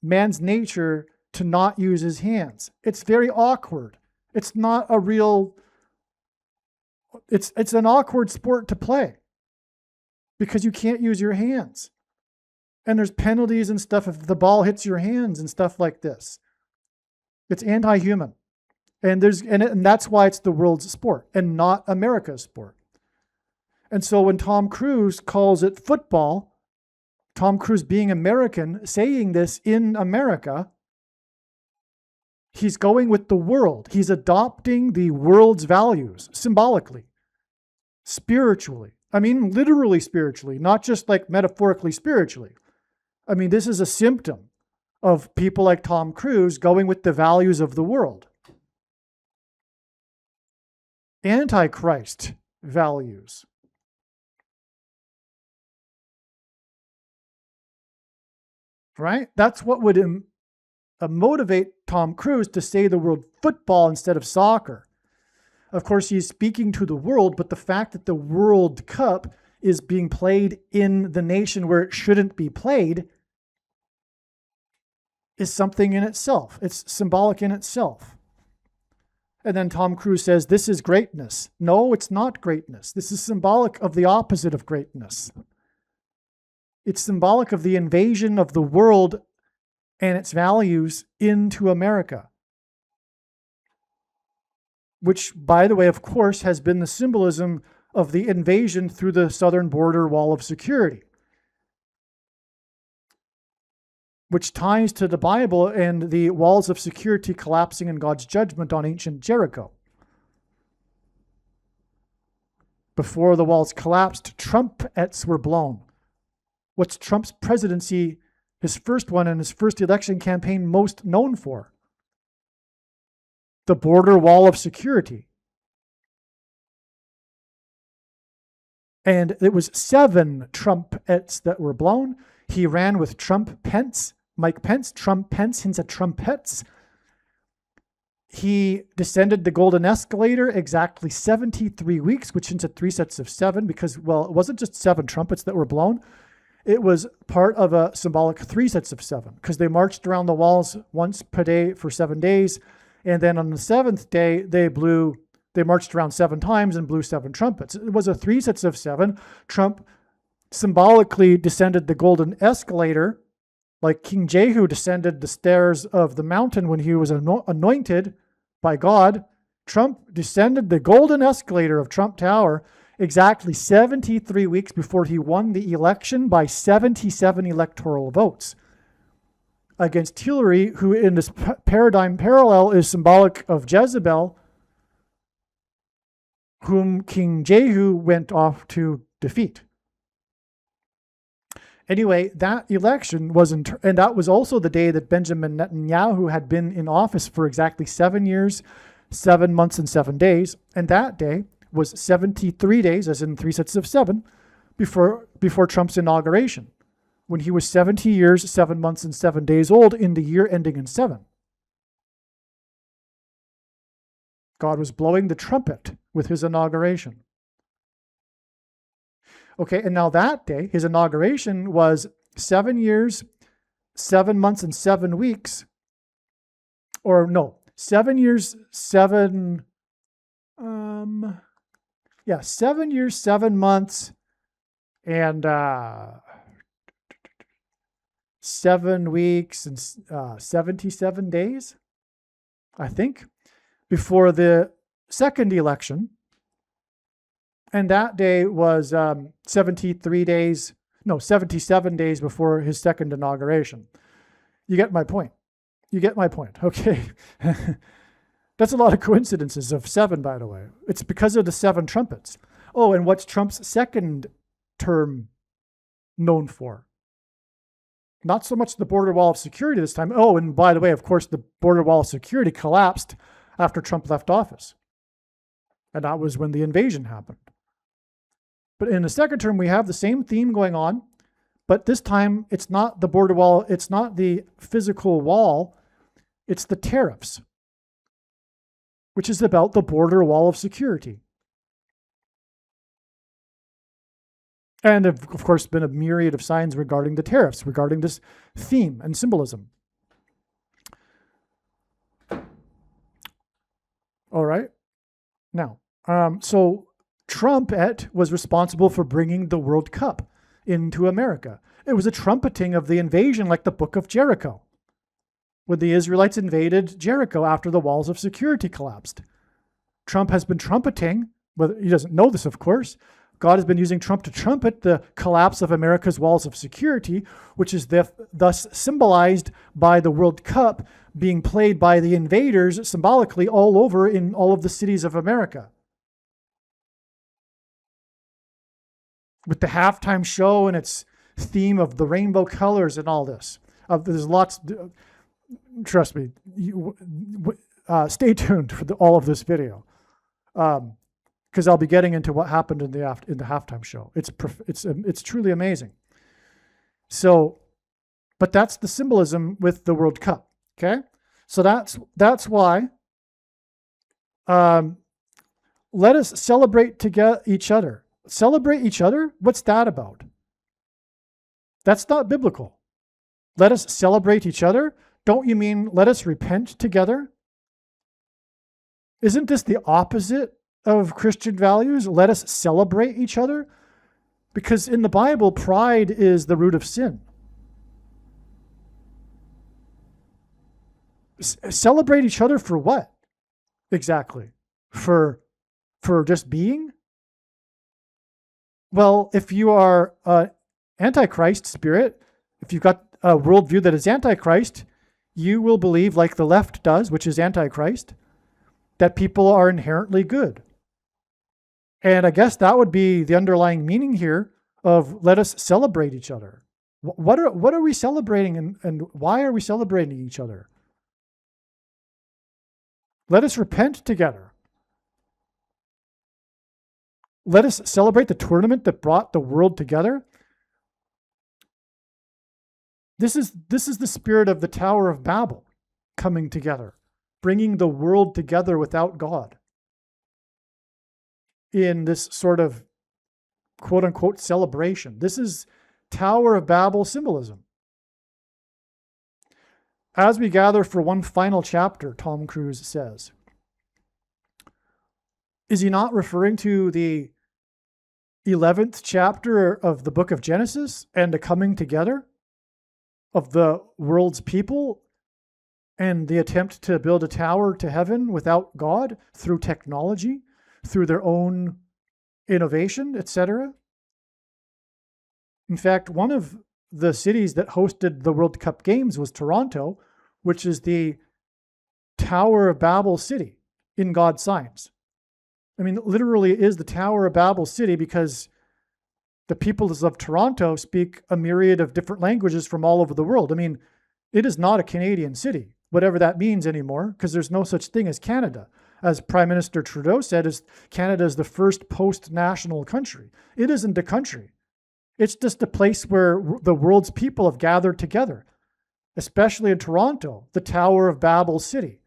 man's nature to not use his hands. It's very awkward. It's not a real... It's an awkward sport to play because you can't use your hands. And there's penalties and stuff if the ball hits your hands and stuff like this. It's anti-human. And that's why it's the world's sport and not America's sport. And so when Tom Cruise calls it football, Tom Cruise being American, saying this in America, he's going with the world. He's adopting the world's values symbolically, spiritually. I mean, literally spiritually, not just like metaphorically spiritually. I mean, this is a symptom of people like Tom Cruise going with the values of the world. Antichrist values. Right? That's what would motivate Tom Cruise to say the word football instead of soccer. Of course, he's speaking to the world, but the fact that the World Cup is being played in the nation where it shouldn't be played is something in itself. It's symbolic in itself. And then Tom Cruise says, this is greatness. No, it's not greatness. This is symbolic of the opposite of greatness. It's symbolic of the invasion of the world and its values into America. Which, by the way, of course, has been the symbolism of the invasion through the southern border wall of security, which ties to the Bible and the walls of security collapsing in God's judgment on ancient Jericho. Before the walls collapsed, trumpets were blown. What's Trump's presidency, his first one and his first election campaign, most known for? The border wall of security. And it was 7 trumpets that were blown. He ran with Trump-Pence, Mike Pence, Trump-Pence, hints at trumpets. He descended the golden escalator exactly 73 weeks, which hints at 3 sets of 7, because, well, it wasn't just 7 trumpets that were blown. It was part of a symbolic 3 sets of 7, because they marched around the walls once per day for 7 days. And then on the 7th day, they marched around 7 times and blew 7 trumpets. It was a 3 sets of 7. Trump symbolically descended the golden escalator, like King Jehu descended the stairs of the mountain when he was anointed by God. Trump descended the golden escalator of Trump Tower exactly 73 weeks before he won the election by 77 electoral votes against Hillary, who in this paradigm parallel is symbolic of Jezebel, whom King Jehu went off to defeat. Anyway, that election was, and that was also the day that Benjamin Netanyahu had been in office for exactly 7 years, 7 months, and 7 days. And that day was 73 days, as in 3 sets of 7, before Trump's inauguration, when he was 70 years, 7 months, and 7 days old in the year ending in 7. God was blowing the trumpet with his inauguration. Okay, and now that day, his inauguration was 7 years, 7 months, and 7 weeks. Or no, 7 years, 7 years, 7 months, and 7 weeks and 77 days, I think, before the second election. And that day was 77 days before his second inauguration. You get my point. Okay. That's a lot of coincidences of 7, by the way. It's because of the 7 trumpets. Oh, and what's Trump's second term known for? Not so much the border wall of security this time. Oh, and by the way, of course, the border wall of security collapsed after Trump left office. And that was when the invasion happened. But in the second term, we have the same theme going on, but this time it's not the border wall, it's not the physical wall, it's the tariffs, which is about the border wall of security. And of course, been a myriad of signs regarding the tariffs, regarding this theme and symbolism. All right. Now, so Trump was responsible for bringing the World Cup into America. It was a trumpeting of the invasion, like the Book of Jericho, when the Israelites invaded Jericho after the walls of security collapsed. Trump has been trumpeting, well, he doesn't know this, of course. God has been using Trump to trumpet the collapse of America's walls of security, which is thus symbolized by the World Cup being played by the invaders symbolically all over in all of the cities of America. With the halftime show and its theme of the rainbow colors and all this. There's lots. Trust me. Stay tuned for all of this video, because I'll be getting into what happened in the halftime show. It's truly amazing. So, but that's the symbolism with the World Cup. Okay, so that's why. Let us celebrate together each other. Celebrate each other? What's that about? That's not biblical. Let us celebrate each other? Don't you mean let us repent together? Isn't this the opposite of Christian values? Let us celebrate each other? Because in the Bible, pride is the root of sin. Celebrate each other for what? Exactly. For just being? Well, if you are an Antichrist spirit, if you've got a worldview that is Antichrist, you will believe, like the left does, which is Antichrist, that people are inherently good. And I guess that would be the underlying meaning here of let us celebrate each other. What are we celebrating, and why are we celebrating each other? Let us repent together. Let us celebrate the tournament that brought the world together. This is the spirit of the Tower of Babel coming together, bringing the world together without God in this sort of quote unquote celebration. This is Tower of Babel symbolism. As we gather for one final chapter, Tom Cruise says, is he not referring to the 11th chapter of the book of Genesis and the coming together of the world's people and the attempt to build a tower to heaven without God through technology, through their own innovation, etc.? In fact, one of the cities that hosted the World Cup games was Toronto, which is the Tower of Babel city in God's signs. I mean, literally it is the Tower of Babel city because the peoples of Toronto speak a myriad of different languages from all over the world. I mean, it is not a Canadian city, whatever that means anymore, because there's no such thing as Canada. As Prime Minister Trudeau said, Canada is the first post-national country. It isn't a country. It's just a place where the world's people have gathered together, especially in Toronto, the Tower of Babel city.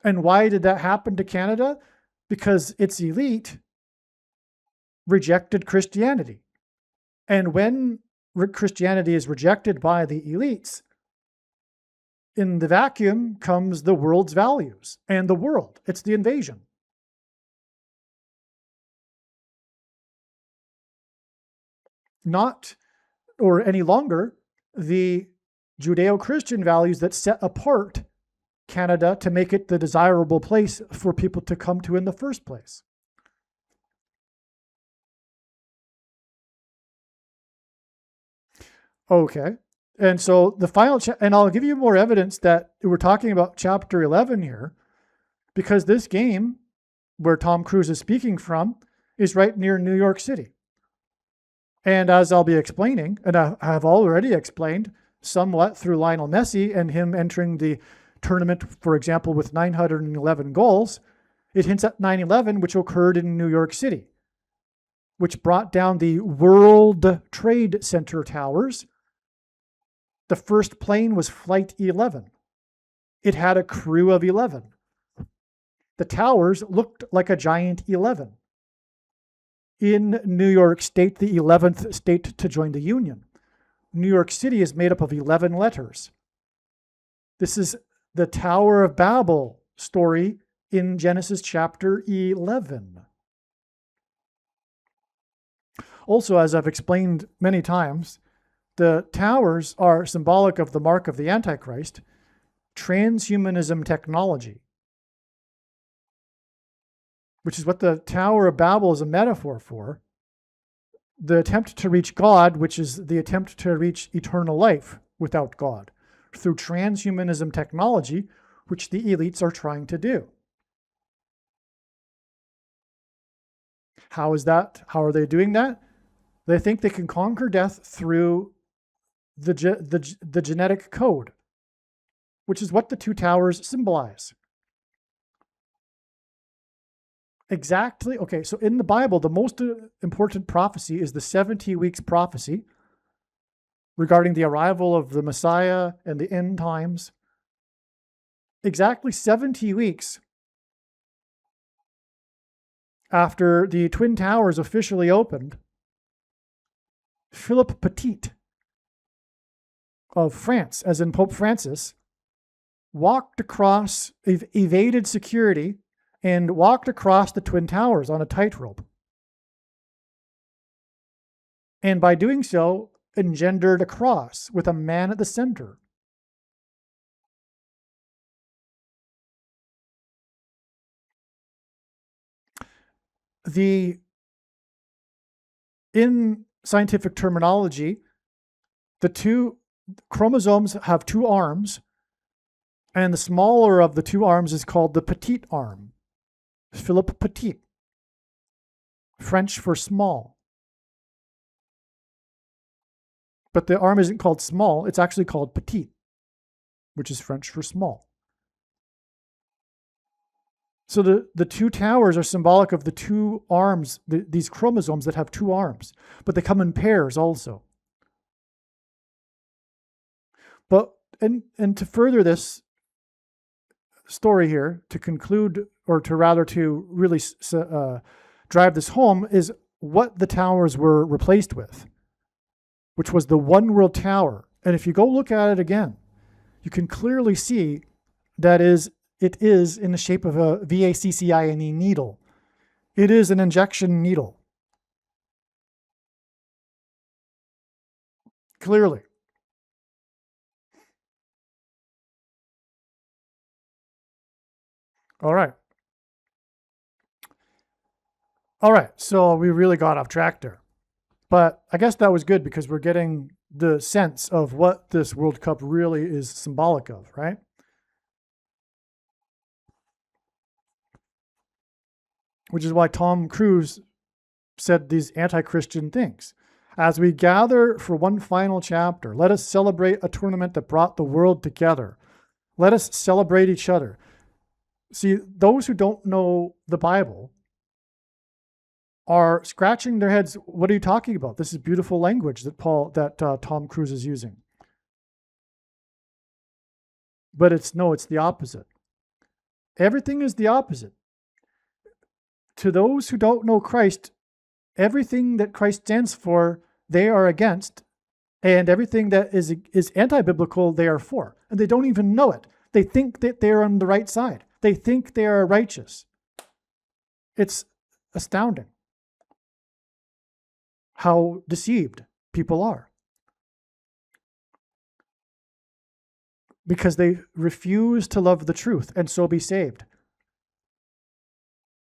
And why did that happen to Canada? Because its elite rejected Christianity. And when Christianity is rejected by the elites, in the vacuum comes the world's values and the world. It's the invasion. Not, or any longer, the Judeo-Christian values that set apart Canada to make it the desirable place for people to come to in the first place. Okay. And so the final, and I'll give you more evidence that we're talking about chapter 11 here, because this game where Tom Cruise is speaking from is right near New York City. And as I'll be explaining, and I have already explained somewhat through Lionel Messi and him entering the tournament, for example, with 911 goals, it hints at 9/11, which occurred in New York City, which brought down the World Trade Center towers. The first plane was Flight 11. It had a crew of 11. The towers looked like a giant 11. In New York State, the 11th state to join the Union, New York City is made up of 11 letters. This is the Tower of Babel story in Genesis chapter 11. Also, as I've explained many times, the towers are symbolic of the mark of the Antichrist, transhumanism technology, which is what the Tower of Babel is a metaphor for. The attempt to reach God, which is the attempt to reach eternal life without God, through transhumanism technology, which the elites are trying to do. How is that? How are they doing that? They think they can conquer death through the genetic code, which is what the two towers symbolize. Exactly. Okay, so in the Bible, the most important prophecy is the 70 weeks prophecy regarding the arrival of the Messiah and the end times. Exactly 70 weeks after the Twin Towers officially opened, Philip Petit of France, as in Pope Francis, walked across, evaded security, and walked across the Twin Towers on a tightrope. And by doing so, engendered a cross with a man at the center. In scientific terminology, the two chromosomes have two arms, and the smaller of the two arms is called the petite arm. Philippe Petit, French for small. But the arm isn't called small, it's actually called petite, which is French for small. So the two towers are symbolic of the two arms, these chromosomes that have two arms, but they come in pairs also. But and to further this story here, to conclude, or to rather to really drive this home, is what the towers were replaced with, which was the One World Tower. And if you go look at it again, you can clearly see that it is in the shape of a VACCINE needle. It is an injection needle. Clearly. All right. So we really got off track there. But I guess that was good because we're getting the sense of what this World Cup really is symbolic of, right? Which is why Tom Cruise said these anti-Christian things. As we gather for one final chapter, let us celebrate a tournament that brought the world together. Let us celebrate each other. See, those who don't know the Bible are scratching their heads. What are you talking about? This is beautiful language that Tom Cruise is using. But it's the opposite. Everything is the opposite. To those who don't know Christ, everything that Christ stands for, they are against, and everything that is anti-biblical, they are for. And they don't even know it. They think that they're on the right side. They think they are righteous. It's astounding how deceived people are, because they refuse to love the truth and so be saved.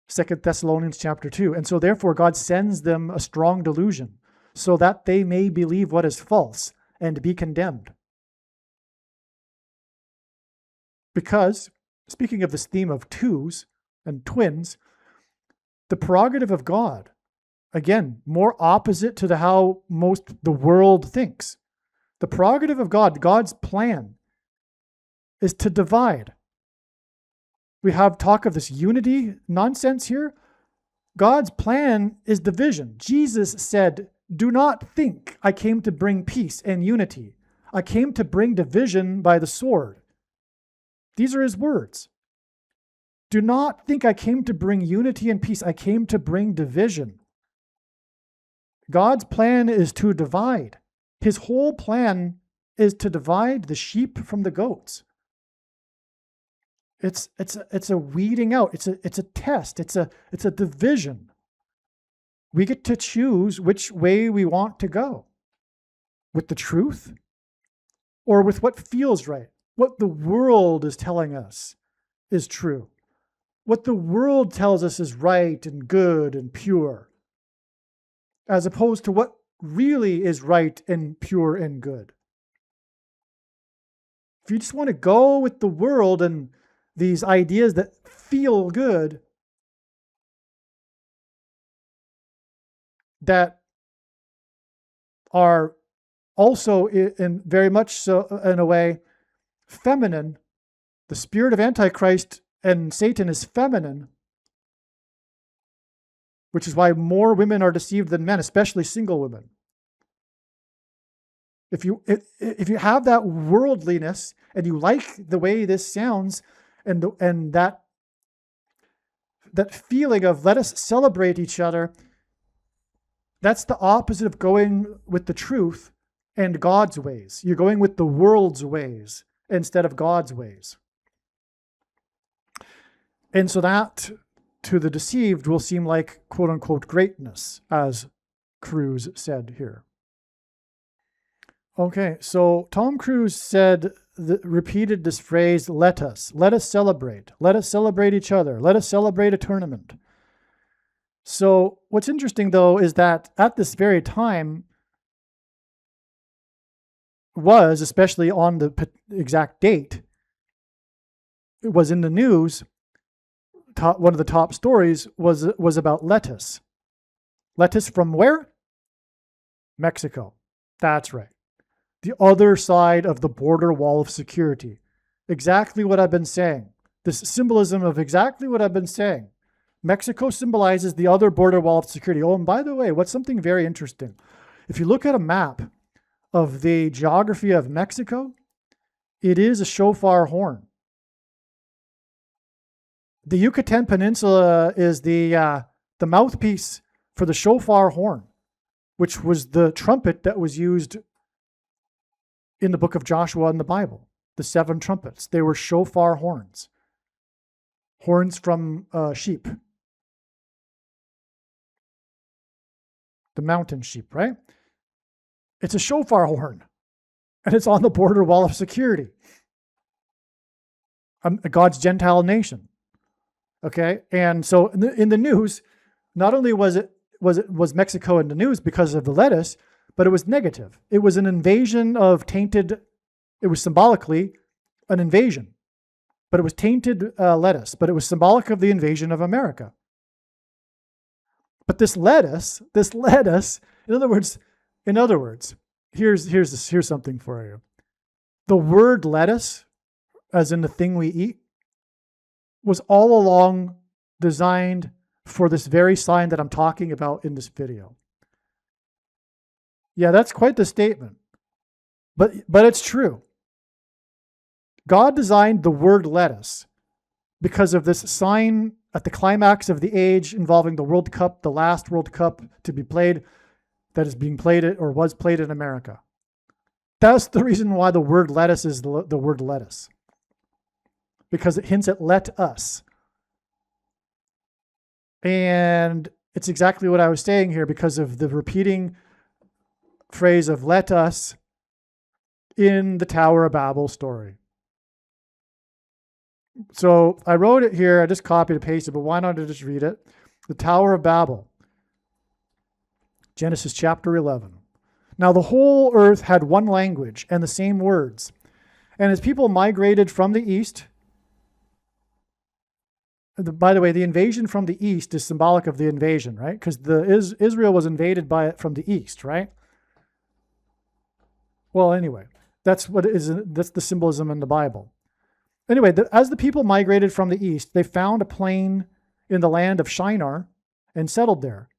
2 Thessalonians chapter 2. And so therefore God sends them a strong delusion so that they may believe what is false and be condemned. Because, speaking of this theme of twos and twins, the prerogative of God, again, more opposite to how most the world thinks. The prerogative of God, God's plan, is to divide. We have talk of this unity nonsense here. God's plan is division. Jesus said, "Do not think I came to bring peace and unity. I came to bring division by the sword." These are his words. Do not think I came to bring unity and peace. I came to bring division. God's plan is to divide. His whole plan is to divide the sheep from the goats. It's a weeding out. It's a test. It's a division. We get to choose which way we want to go. With the truth or with what feels right. What the world is telling us is true. What the world tells us is right and good and pure. As opposed to what really is right and pure and good. If you just want to go with the world and these ideas that feel good, that are also in very much so in a way feminine. The spirit of Antichrist and Satan is feminine, which is why more women are deceived than men, especially single women. If you have that worldliness and you like the way this sounds, and that feeling of let us celebrate each other, that's the opposite of going with the truth and God's ways. You're going with the world's ways instead of God's ways. And so that to the deceived will seem like quote unquote greatness, as Cruise said here. Okay, so Tom Cruise repeated this phrase, let us celebrate each other, let us celebrate a tournament. So what's interesting though is that at this very time was, especially on the exact date, it was in the news, one of the top stories was about lettuce. Lettuce from where? Mexico. That's right. The other side of the border wall of security. Exactly what I've been saying. This symbolism of exactly what I've been saying. Mexico symbolizes the other border wall of security. Oh, and by the way, what's something very interesting? If you look at a map of the geography of Mexico, it is a shofar horn. The Yucatan Peninsula is the mouthpiece for the shofar horn, which was the trumpet that was used in the book of Joshua in the Bible. The 7 trumpets. They were shofar horns. Horns from sheep. The mountain sheep, right? It's a shofar horn. And it's on the border wall of security. God's Gentile nation. Okay? And so in the news, not only was Mexico in the news because of the lettuce, but it was negative. It was an invasion of tainted, it was symbolically an invasion, but it was tainted lettuce, but it was symbolic of the invasion of America. But this lettuce, in other words, here's something for you. The word lettuce, as in the thing we eat, was all along designed for this very sign that I'm talking about in this video. Yeah, that's quite the statement. But it's true. God designed the word lettuce because of this sign at the climax of the age involving the World Cup, the last World Cup to be played, that is being played or was played in America. That's the reason why the word lettuce is the word lettuce. Because it hints at let us. And it's exactly what I was saying here because of the repeating phrase of let us in the Tower of Babel story. So I wrote it here. I just copied and pasted, but why not just read it? The Tower of Babel. Genesis chapter 11. Now the whole earth had one language and the same words. And as people migrated from the east, by the way, the invasion from the east is symbolic of the invasion, right? Because Israel was invaded from the east, right? Well, anyway, that's the symbolism in the Bible. Anyway, as the people migrated from the east, they found a plain in the land of Shinar and settled there.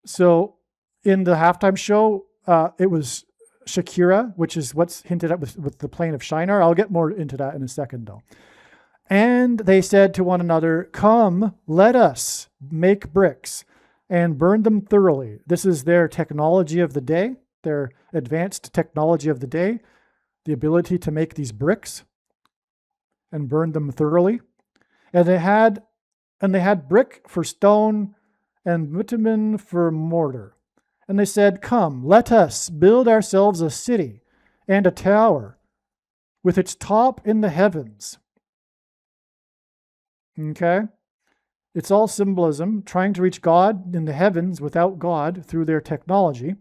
So in the halftime show, it was Shakira, which is what's hinted at with the plain of Shinar. I'll get more into that in a second, though. And they said to one another, "Come, let us make bricks and burn them thoroughly." This is their technology of the day, their advanced technology of the day, the ability to make these bricks and burn them thoroughly. And they had brick for stone and bitumen for mortar. And they said, "Come, let us build ourselves a city and a tower with its top in the heavens." Okay? It's all symbolism, trying to reach God in the heavens without God through their technology.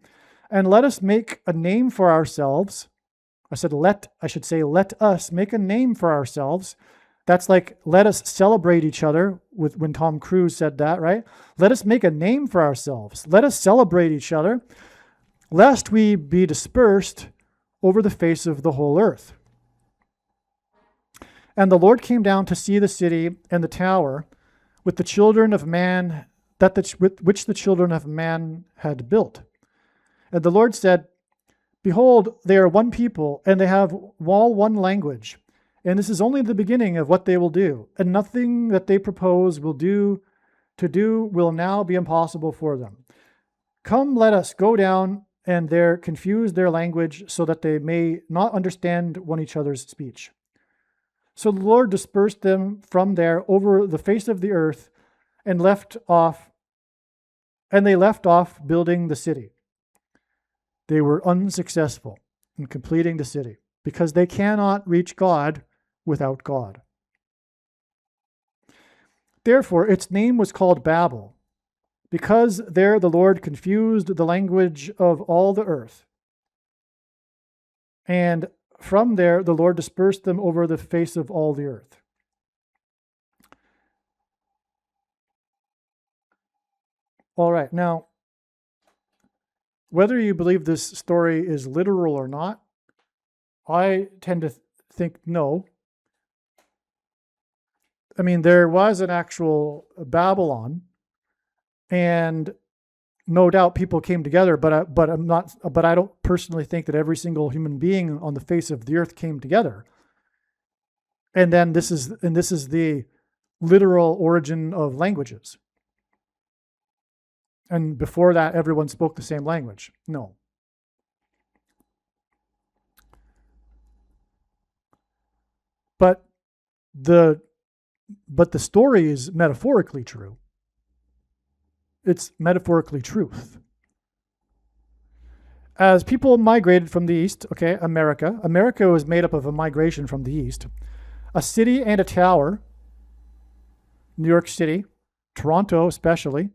And let us make a name for ourselves. Let us make a name for ourselves That's like, let us celebrate each other, with when Tom Cruise said that, right? Let us make a name for ourselves. Let us celebrate each other, lest we be dispersed over the face of the whole earth. And the Lord came down to see the city and the tower with the children of man, which the children of man had built. And the Lord said, behold, they are one people, and they have all one language. And this is only the beginning of what they will do. And nothing that they propose will now be impossible for them. Come, let us go down and there confuse their language, so that they may not understand one each other's speech. So the Lord dispersed them from there over the face of the earth, and they left off building the city. They were unsuccessful in completing the city, because they cannot reach God without God. Therefore, its name was called Babel, because there the Lord confused the language of all the earth. And from there the Lord dispersed them over the face of all the earth. All right, now, whether you believe this story is literal or not, I tend to think no. I mean, there was an actual Babylon, and no doubt people came together, but I don't personally think that every single human being on the face of the earth came together. And then this is the literal origin of languages. And before that, everyone spoke the same language. No. But the story is metaphorically true. It's metaphorically truth. As people migrated from the east, America was made up of a migration from the east. A city and a tower, New York City, Toronto especially,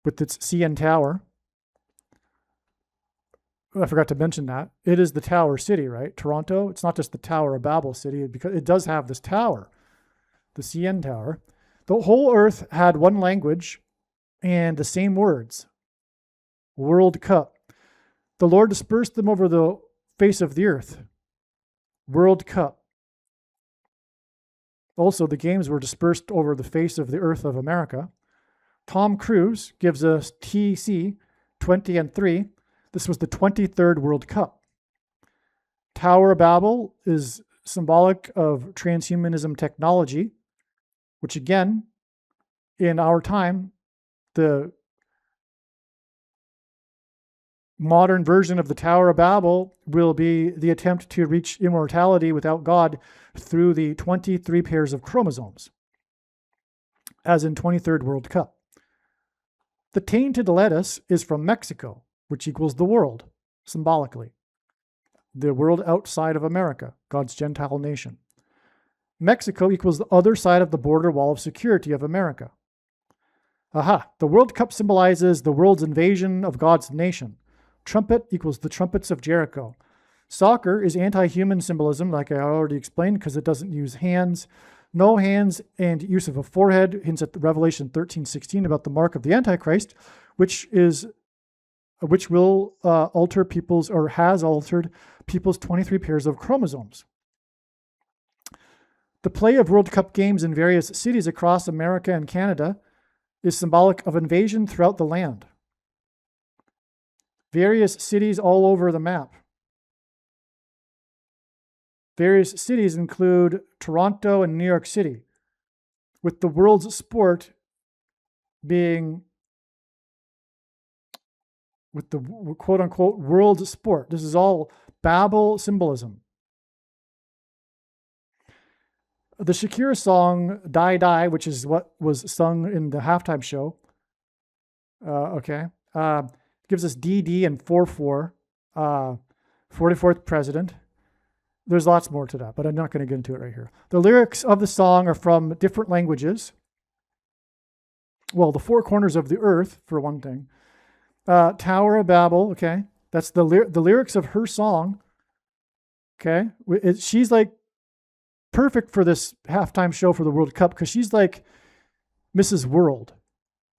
with its CN Tower. I forgot to mention that. It is the Tower City, right? Toronto, it's not just the Tower of Babel City, because it does have this tower, the CN Tower. The whole earth had one language and the same words. World Cup. The Lord dispersed them over the face of the earth. World Cup. Also, the games were dispersed over the face of the earth of America. Tom Cruise gives us TC 20 and 3. This was the 23rd World Cup. Tower of Babel is symbolic of transhumanism technology, which again, in our time, the modern version of the Tower of Babel will be the attempt to reach immortality without God through the 23 pairs of chromosomes, as in 23rd World Cup. The tainted lettuce is from Mexico, which equals the world, symbolically. The world outside of America, God's Gentile nation. Mexico equals the other side of the border wall of security of America. Aha, the World Cup symbolizes the world's invasion of God's nation. Trumpet equals the trumpets of Jericho. Soccer is anti-human symbolism, like I already explained, because it doesn't use hands. No hands and use of a forehead hints at Revelation 13:16 about the mark of the Antichrist, which will alter people's, or has altered people's 23 pairs of chromosomes. The play of World Cup games in various cities across America and Canada is symbolic of invasion throughout the land. Various cities all over the map. Various cities include Toronto and New York City, with the world's sport being, with the quote-unquote world sport. This is all Babel symbolism. The Shakira song Die Die, which is what was sung in the halftime show, gives us DD and 4-4, 44th president. There's lots more to that, but I'm not going to get into it right here. The lyrics of the song are from different languages. Well, the four corners of the earth, for one thing. Tower of Babel, okay? That's the lyrics of her song, okay? She's like perfect for this halftime show for the World Cup because she's like Mrs. World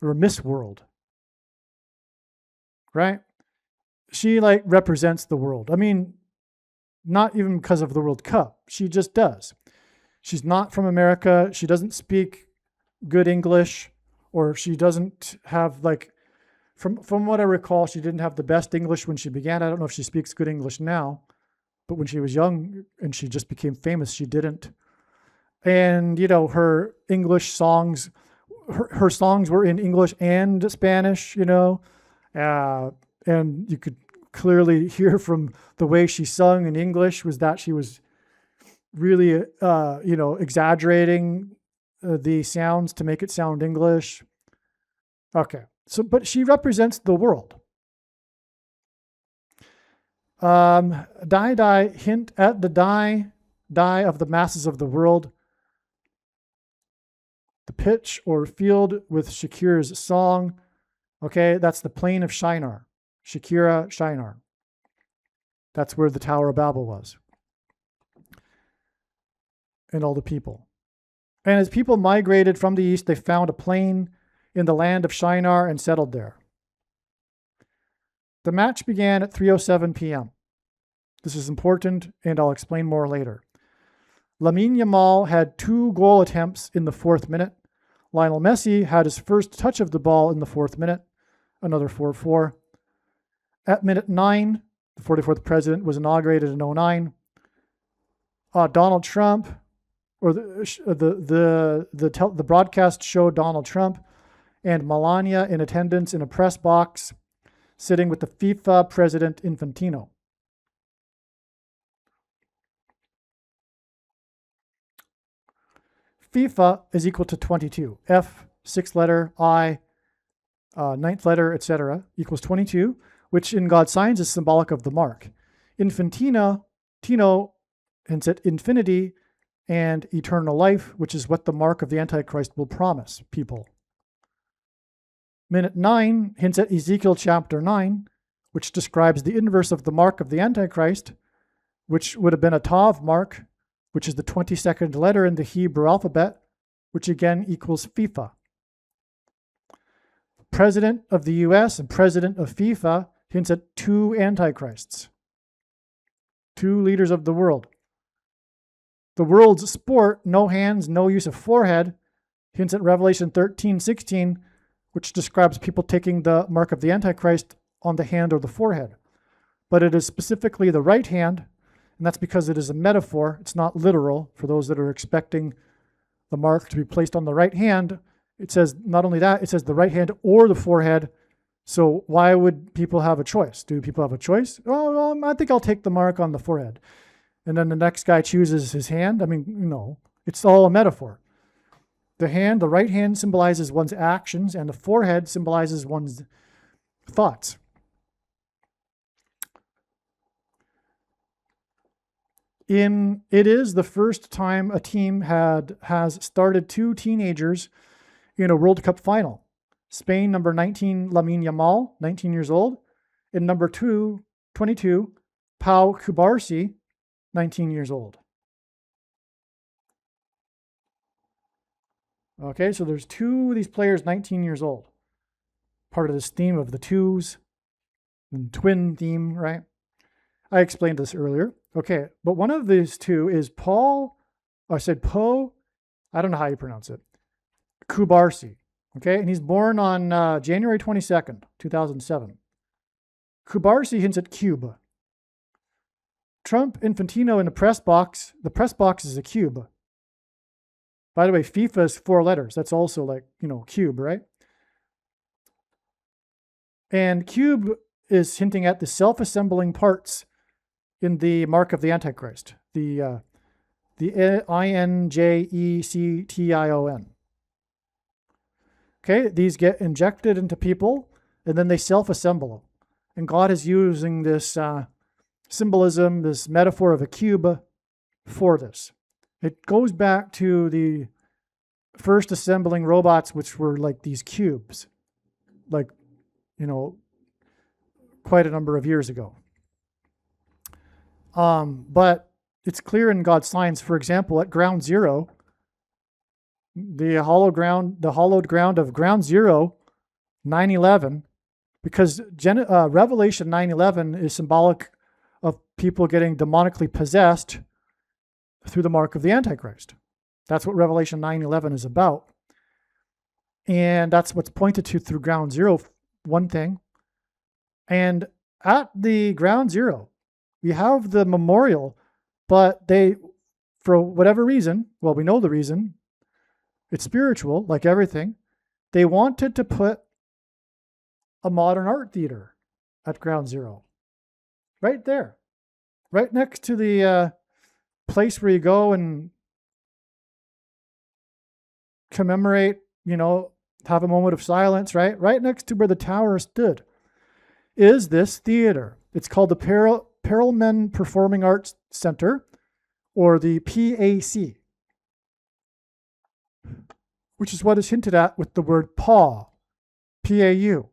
or Miss World, right? She like represents the world. I mean, not even because of the World Cup. She just does. She's not from America. She doesn't speak good English, or she doesn't have like, from what I recall, she didn't have the best English when she began. I don't know if she speaks good English now, but when she was young and she just became famous, she didn't. And, you know, her English songs, her songs were in English and Spanish, you know, and you could clearly hear from the way she sung in English was that she was really, you know, exaggerating the sounds to make it sound English. Okay. So, but she represents the world. Die hint at the die of the masses of the world. The pitch or field with Shakira's song. Okay, that's the plain of Shinar. Shakira, Shinar. That's where the Tower of Babel was. And all the people. And as people migrated from the east, they found a plain in the land of Shinar and settled there. The match began at 3:07 p.m. This is important, and I'll explain more later. Lamine Yamal had 2 goal attempts in the 4th minute. Lionel Messi had his first touch of the ball in the 4th minute, another 4-4. At minute 9, the 44th president was inaugurated in 2009. Donald Trump, or the broadcast showed Donald Trump and Melania in attendance in a press box, sitting with the FIFA president Infantino. FIFA is equal to 22. F, 6th letter, I, 9th letter, etc., equals 22, which in God's signs is symbolic of the mark. Tino hints at infinity and eternal life, which is what the mark of the Antichrist will promise people. Minute 9 hints at Ezekiel chapter 9, which describes the inverse of the mark of the Antichrist, which would have been a Tav mark, which is the 22nd letter in the Hebrew alphabet, which again equals FIFA. President of the US and president of FIFA hints at 2 antichrists, 2 leaders of the world. The world's sport, no hands, no use of forehead, hints at Revelation 13:16, which describes people taking the mark of the Antichrist on the hand or the forehead. But it is specifically the right hand, and that's because it is a metaphor. It's not literal. For those that are expecting the mark to be placed on the right hand, it says not only that, it says the right hand or the forehead. So why would people have a choice? Do people have a choice? Oh, I think I'll take the mark on the forehead. And then the next guy chooses his hand. I mean, no, it's all a metaphor. The right hand symbolizes one's actions, and the forehead symbolizes one's thoughts. It is the first time a team has started 2 teenagers in a World Cup final. Spain, number 19, Lamine Yamal, 19 years old, and number 22, Pau Cubarsí, 19 years old. Okay, so there's 2 of these players 19 years old. Part of this theme of the twos, and twin theme, right? I explained this earlier. Okay, but one of these 2 is Paul, I don't know how you pronounce it, Cubarsí. Okay, and he's born on January 22nd, 2007. Cubarsí hints at cube. Trump, Infantino in the press box is a cube. By the way, FIFA is 4 letters. That's also like, cube, right? And cube is hinting at the self-assembling parts in the mark of the Antichrist, the INJECTION. Okay, these get injected into people, and then they self-assemble. And God is using this symbolism, this metaphor of a cube for this. It goes back to the first assembling robots, which were like these cubes, like, quite a number of years ago. But it's clear in God's signs. For example, at ground zero, the hollowed ground of ground zero, 9/11, because Revelation 9/11 is symbolic of people getting demonically possessed through the mark of the Antichrist. That's what Revelation 9/11 is about. And that's what's pointed to through ground zero, one thing. And at the ground zero, we have the memorial, but they, for whatever reason, well, we know the reason, it's spiritual, like everything, they wanted to put a modern art theater at ground zero. Right there. Right next to the place where you go and commemorate, have a moment of silence, right? Right next to where the tower stood is this theater. It's called the Perelman Performing Arts Center, or the PAC, which is what is hinted at with the word PAU, P-A-U.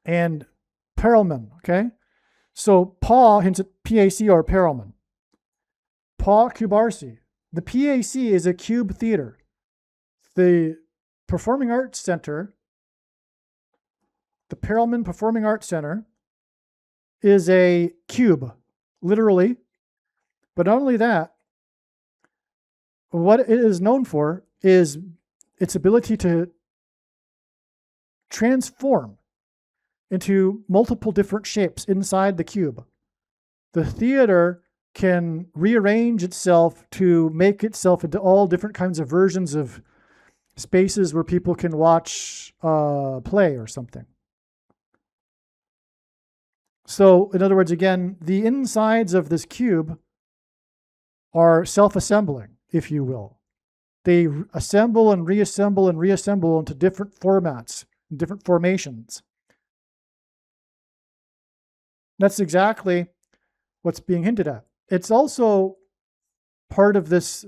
And Perelman, okay? So PAU hints at PAC or Perelman. PAU Kubarsi. The PAC is a cube theater. The Performing Arts Center, the Perelman Performing Arts Center, is a cube, literally. But not only that, what it is known for is its ability to transform into multiple different shapes inside the cube. The theater can rearrange itself to make itself into all different kinds of versions of spaces where people can watch a play or something. So, in other words, again, the insides of this cube are self-assembling, if you will. They assemble and reassemble and reassemble into different formats, different formations. That's exactly what's being hinted at. It's also part of this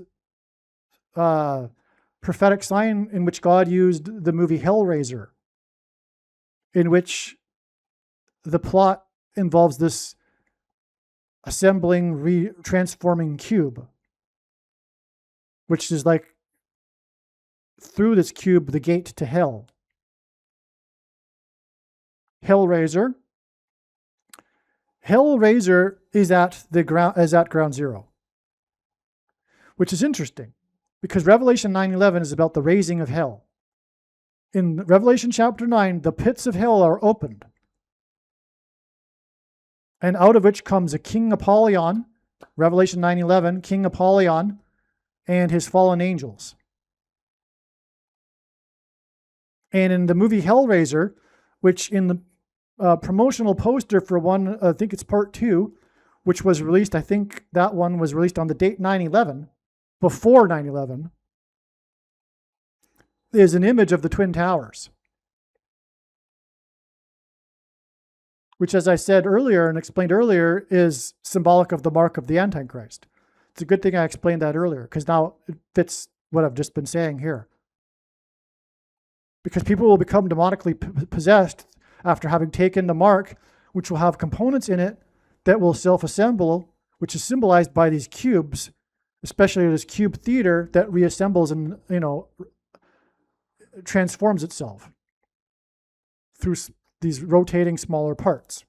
prophetic sign in which God used the movie Hellraiser, in which the plot involves this assembling, transforming cube, which is like, through this cube, the gate to hell. Hellraiser is at ground zero, which is interesting because Revelation 9:11 is about the raising of hell. In Revelation chapter 9, the pits of hell are opened, and out of which comes a King Apollyon, Revelation 9:11, King Apollyon and his fallen angels. And in the movie Hellraiser, which in the promotional poster for one, I think it's part 2, which was released, I think that one was released on the date 9/11, before 9/11, is an image of the Twin Towers, which, as I said earlier and explained earlier, is symbolic of the mark of the Antichrist. It's a good thing I explained that earlier, because now it fits what I've just been saying here. Because people will become demonically possessed after having taken the mark, which will have components in it that will self-assemble, which is symbolized by these cubes, especially this cube theater that reassembles and, transforms itself through these rotating smaller parts.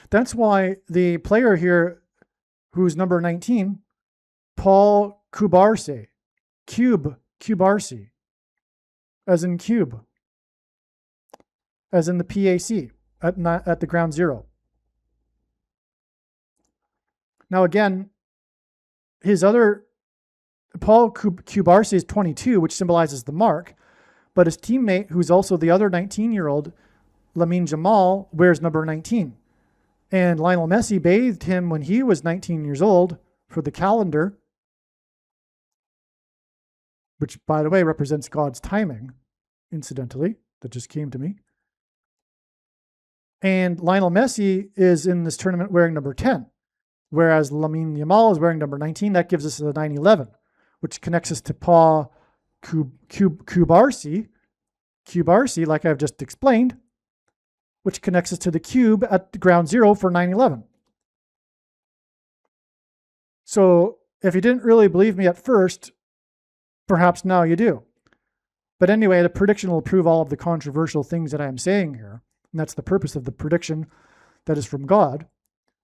That's why the player here, who's number 19, Paul Kubarsi, Kubarsi, as in cube, as in the PAC at the ground zero. Now again, his other, Paul Kubarsi is 22, which symbolizes the mark, but his teammate, who's also the other 19-year-old, Lamine Jamal, wears number 19. And Lionel Messi bathed him when he was 19 years old for the calendar, which, by the way, represents God's timing, incidentally, that just came to me. And Lionel Messi is in this tournament wearing number 10, whereas Lamine Yamal is wearing number 19. That gives us the 9/11, which connects us to Paul Kubarsi, like I've just explained, which connects us to the cube at ground zero for 9/11. So if you didn't really believe me at first, perhaps now you do. But anyway, the prediction will prove all of the controversial things that I am saying here. And that's the purpose of the prediction that is from God.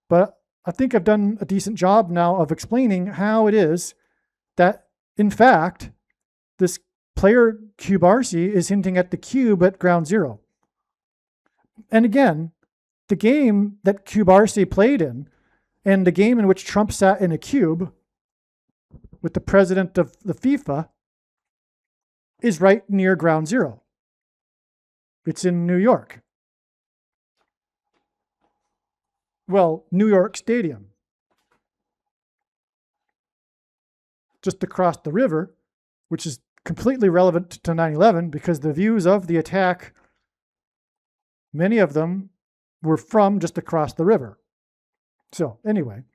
But I think I've done a decent job now of explaining how it is that, in fact, this player Cubarsi is hinting at the cube at ground zero. And again, the game that Cubarsi played in, and the game in which Trump sat in a cube with the president of the FIFA, is right near ground zero. It's in New York. Well, New York Stadium. Just across the river, which is completely relevant to 9/11 because the views of the attack, many of them were from just across the river. So anyway,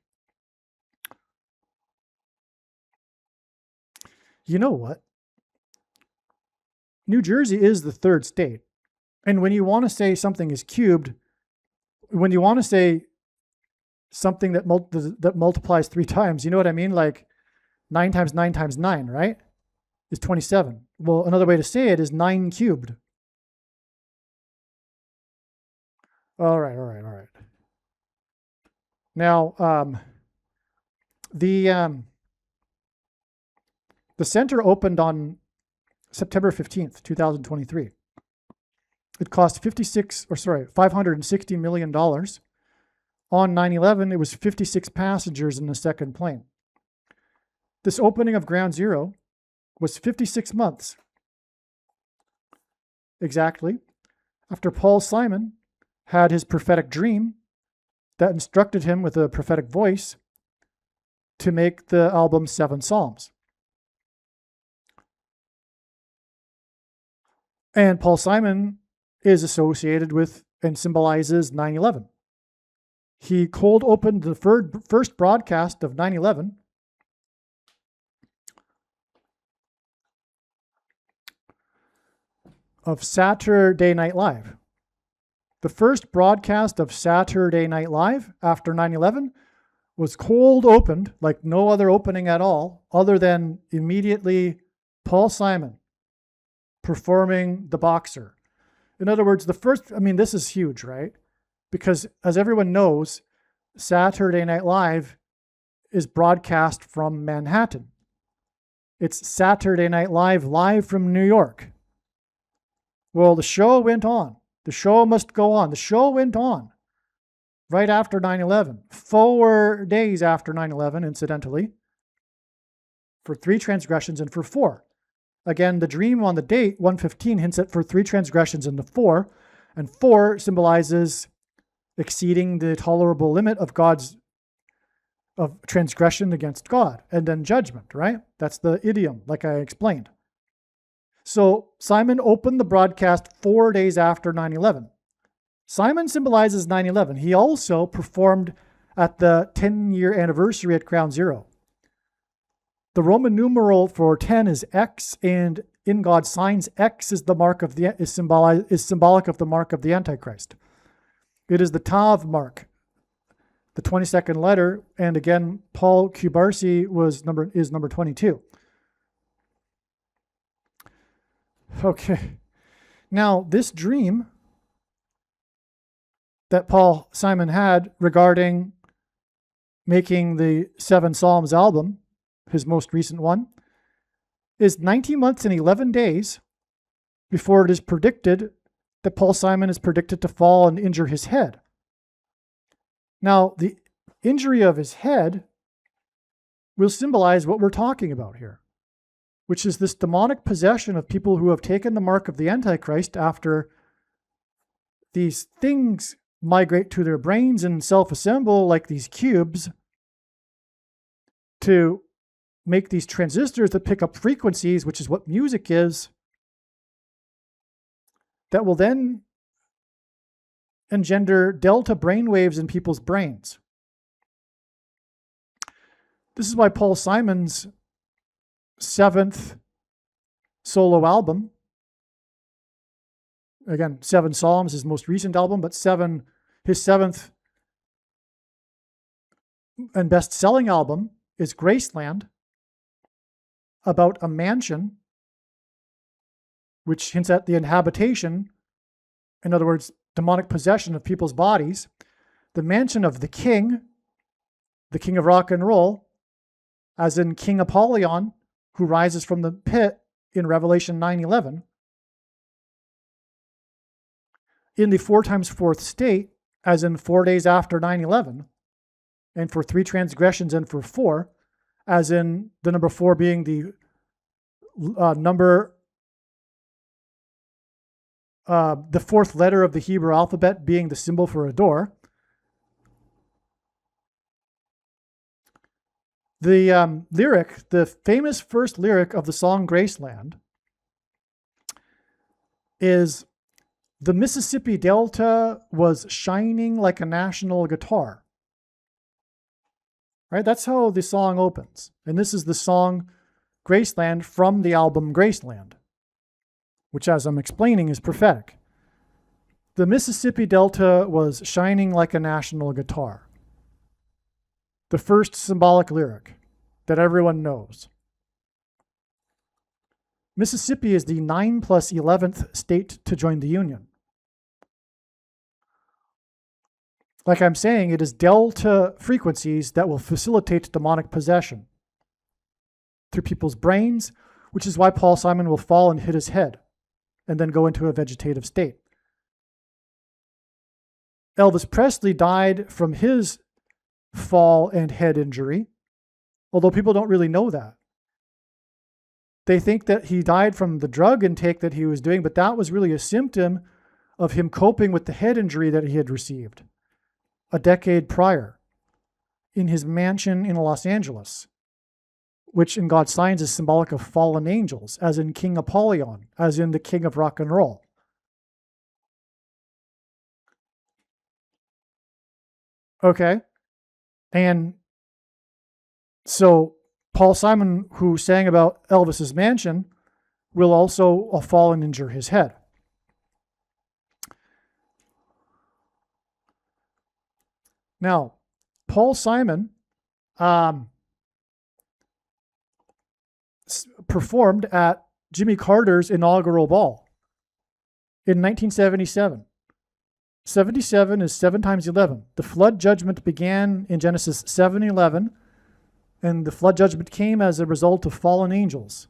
you know what? New Jersey is the third state. And when you want to say something is cubed, when you want to say something that multiplies 3 times, you know what I mean? Like 9 times 9 times 9, right? Is 27. Well, another way to say it is 9 cubed. All right. Now, the center opened on September 15th, 2023. It cost $560 million. On 9/11, it was 56 passengers in the second plane. This opening of Ground Zero was 56 months exactly after Paul Simon had his prophetic dream that instructed him with a prophetic voice to make the album 7 Psalms. And Paul Simon is associated with and symbolizes 9/11. He cold opened the first broadcast of 9/11 of Saturday Night Live. The first broadcast of Saturday Night Live after 9/11 was cold opened, like no other opening at all, other than immediately Paul Simon performing The Boxer. In other words, this is huge, right? Because as everyone knows, Saturday Night Live is broadcast from Manhattan. It's Saturday Night Live, live from New York. Well, the show went on. The show must go on. The show went on right after 9/11, 4 days after 9/11, incidentally, for 3 transgressions and for 4. Again, the dream on the date, 115, hints at for 3 transgressions and the 4, and 4 symbolizes exceeding the tolerable limit of transgression against God, and then judgment, right? That's the idiom, like I explained. So Simon opened the broadcast 4 days after 9/11. Simon symbolizes 9/11. He also performed at the 10-year anniversary at Ground Zero. The Roman numeral for 10 is X, and in God's signs, X is symbolic of the mark of the Antichrist. It is the Tav mark, the 22nd letter, and again, Paul Cubarsi is number 22. Okay, now this dream that Paul Simon had regarding making the 7 Psalms album, his most recent one, is 19 months and 11 days before it is predicted that Paul Simon is predicted to fall and injure his head. Now, the injury of his head will symbolize what we're talking about here, which is this demonic possession of people who have taken the mark of the Antichrist after these things migrate to their brains and self-assemble like these cubes to make these transistors that pick up frequencies, which is what music is, that will then engender delta brainwaves in people's brains. This is why Paul Simon's 7th solo album Again, 7 Psalms, his most recent album, but his 7th and best-selling album is Graceland, about a mansion, which hints at the inhabitation, in other words, demonic possession of people's bodies, the mansion of the king of rock and roll, as in King Apollyon, who rises from the pit in Revelation 9:11. In the 4 times 4th state, as in 4 days after 9/11, and for 3 transgressions and for 4, as in the number 4 being the the 4th letter of the Hebrew alphabet being the symbol for a door. The lyric, the famous first lyric of the song Graceland, is, "The Mississippi Delta was shining like a national guitar." Right? That's how the song opens. And this is the song Graceland from the album Graceland, which, as I'm explaining, is prophetic. The Mississippi Delta was shining like a national guitar. The first symbolic lyric that everyone knows. Mississippi is the 9 plus 11th state to join the Union. Like I'm saying, it is delta frequencies that will facilitate demonic possession through people's brains, which is why Paul Simon will fall and hit his head and then go into a vegetative state. Elvis Presley died from his fall and head injury, although people don't really know that. They think that he died from the drug intake that he was doing, but that was really a symptom of him coping with the head injury that he had received a decade prior in his mansion in Los Angeles, which in God's signs is symbolic of fallen angels, as in King Apollyon, as in the king of rock and roll. Okay? And so Paul Simon, who sang about Elvis's mansion, will also fall and injure his head. Now, Paul Simon performed at Jimmy Carter's inaugural ball in 1977. 77 is 7 times 11. The flood judgment began in Genesis 7:11, and the flood judgment came as a result of fallen angels.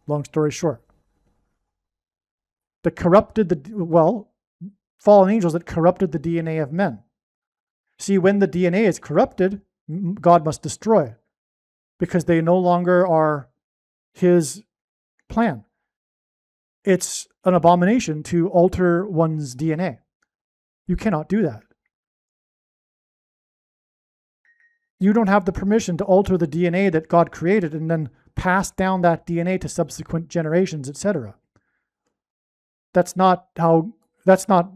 Long story short, fallen angels that corrupted the DNA of men. See, when the DNA is corrupted, God must destroy it because they no longer are his plan. It's an abomination to alter one's DNA. You cannot do that. You don't have the permission to alter the DNA that God created and then pass down that DNA to subsequent generations, etc. That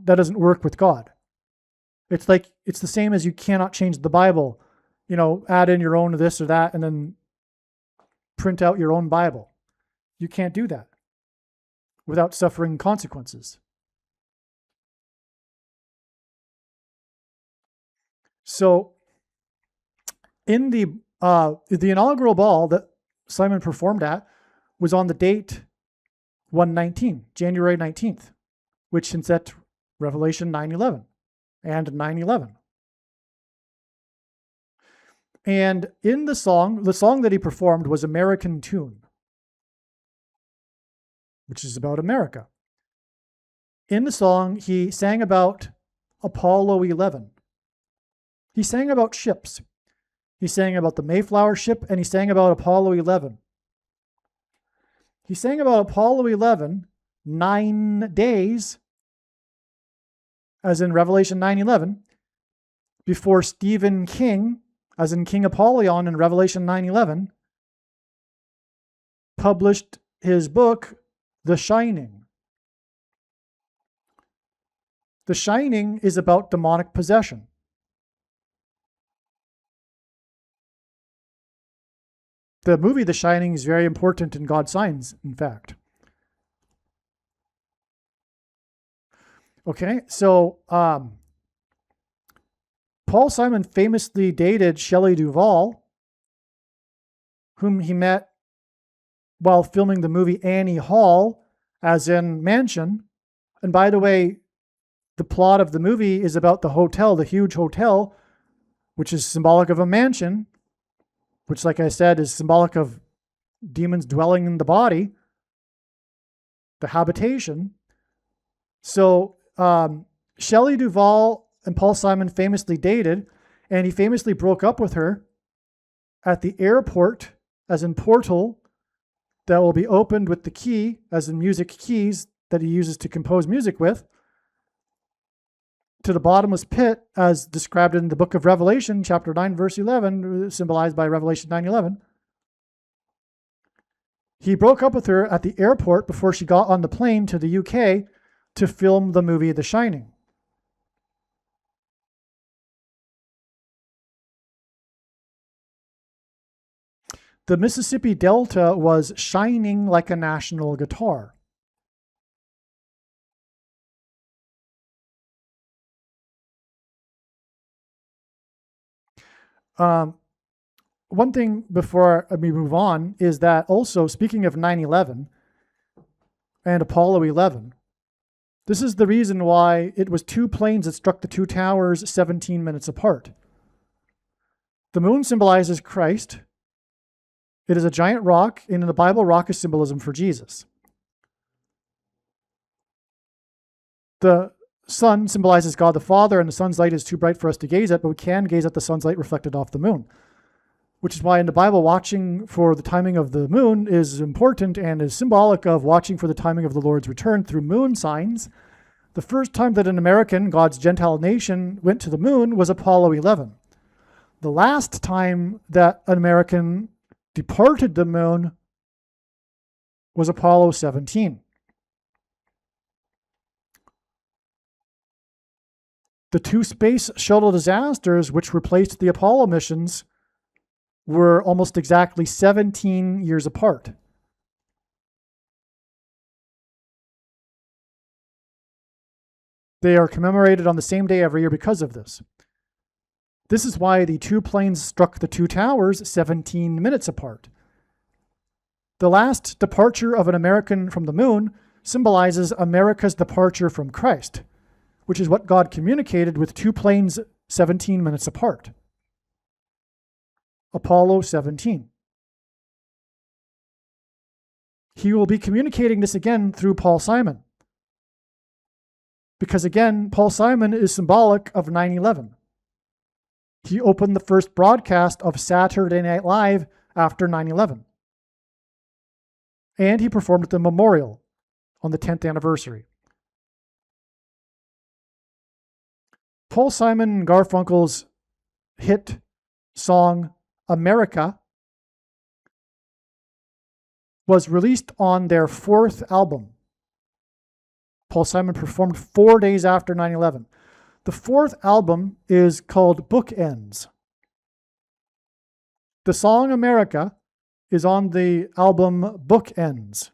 doesn't work with God. It's the same as you cannot change the Bible, add in your own this or that and then print out your own Bible. You can't do that without suffering consequences. So in the inaugural ball that Simon performed at was on the date 1/19, January 19th, which hints at Revelation 9:11 and 9:11. And in the song that he performed was American Tune, which is about America. In the song, he sang about Apollo 11. He sang about ships. He sang about the Mayflower ship, and he sang about Apollo 11. He sang about Apollo 11 9 days, as in Revelation 9:11, before Stephen King, as in King Apollyon in Revelation 9:11, published his book, The Shining. The Shining is about demonic possession. The movie The Shining is very important in God's signs, in fact. Okay, so Paul Simon famously dated Shelley Duvall, whom he met while filming the movie Annie Hall, as in Mansion. And by the way, the plot of the movie is about the hotel, the huge hotel, which is symbolic of a mansion, which, like I said, is symbolic of demons dwelling in the body, the habitation. So Shelley Duvall and Paul Simon famously dated, and he famously broke up with her at the airport, as in portal, that will be opened with the key, as in music keys that he uses to compose music with, to the bottomless pit, as described in the book of Revelation, chapter 9, verse 11, symbolized by Revelation 9:11. He broke up with her at the airport before she got on the plane to the UK to film the movie The Shining. The Mississippi Delta was shining like a national guitar. One thing before we move on is that also, speaking of 9/11 and Apollo 11, this is the reason why it was two planes that struck the two towers 17 minutes apart. The moon symbolizes Christ. It is a giant rock, and in the Bible, rock is symbolism for Jesus. The sun symbolizes God the Father, and the sun's light is too bright for us to gaze at, but we can gaze at the sun's light reflected off the moon, which is why in the Bible, watching for the timing of the moon is important and is symbolic of watching for the timing of the Lord's return through moon signs. The first time that an American, God's Gentile nation, went to the moon was Apollo 11. The last time that an American departed the moon was Apollo 17. The two space shuttle disasters, which replaced the Apollo missions, were almost exactly 17 years apart. They are commemorated on the same day every year because of this. This is why the two planes struck the two towers 17 minutes apart. The last departure of an American from the moon symbolizes America's departure from Christ, which is what God communicated with two planes 17 minutes apart. Apollo 17. He will be communicating this again through Paul Simon. Because again, Paul Simon is symbolic of 9/11. He opened the first broadcast of Saturday Night Live after 9/11. And he performed at the memorial on the 10th anniversary. Paul Simon and Garfunkel's hit song America was released on their fourth album. Paul Simon performed 4 days after 9/11. The fourth album is called Bookends. The song America is on the album Bookends.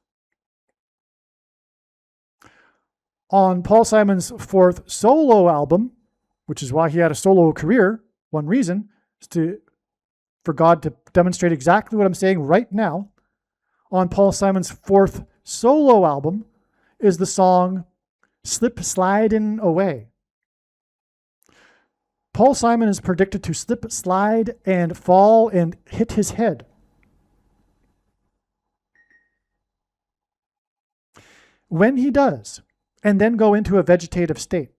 On Paul Simon's fourth solo album, which is why he had a solo career, one reason is for God to demonstrate exactly what I'm saying right now. On Paul Simon's fourth solo album is the song Slip Slidin' Away. Paul Simon is predicted to slip, slide, and fall and hit his head. When he does, and then go into a vegetative state,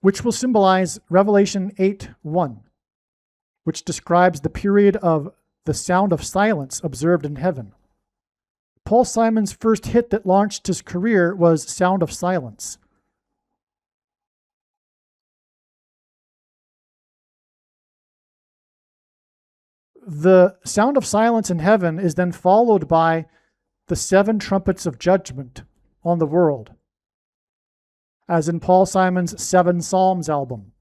which will symbolize Revelation 8:1, which describes the period of the sound of silence observed in heaven. Paul Simon's first hit that launched his career was Sound of Silence. The sound of silence in heaven is then followed by the 7 trumpets of judgment on the world, as in Paul Simon's 7 Psalms album.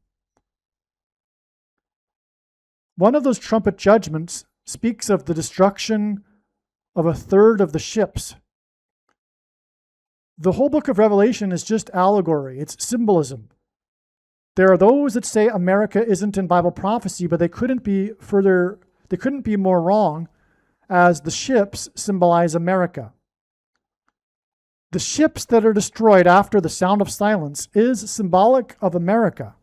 One of those trumpet judgments speaks of the destruction of a third of the ships The whole book of Revelation is just allegory. It's symbolism. There are those that say America isn't in Bible prophecy, but they couldn't be more wrong, as the ships symbolize America. The ships that are destroyed after the sound of silence is symbolic of America.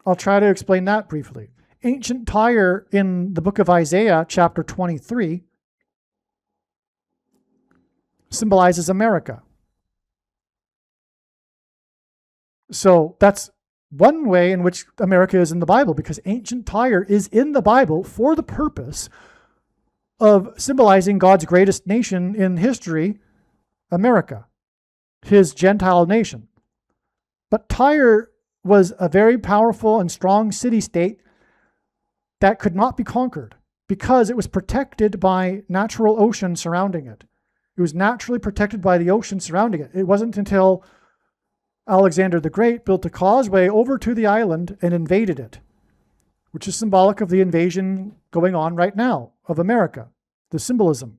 I'll try to explain that briefly. Ancient Tyre in the book of Isaiah, chapter 23, symbolizes America. So that's one way in which America is in the Bible, because ancient Tyre is in the Bible for the purpose of symbolizing God's greatest nation in history, America, his Gentile nation. But Tyre was a very powerful and strong city-state that could not be conquered because it was protected by natural ocean surrounding it. It was naturally protected by the ocean surrounding it. It wasn't until Alexander the Great built a causeway over to the island and invaded it, which is symbolic of the invasion going on right now of America, the symbolism.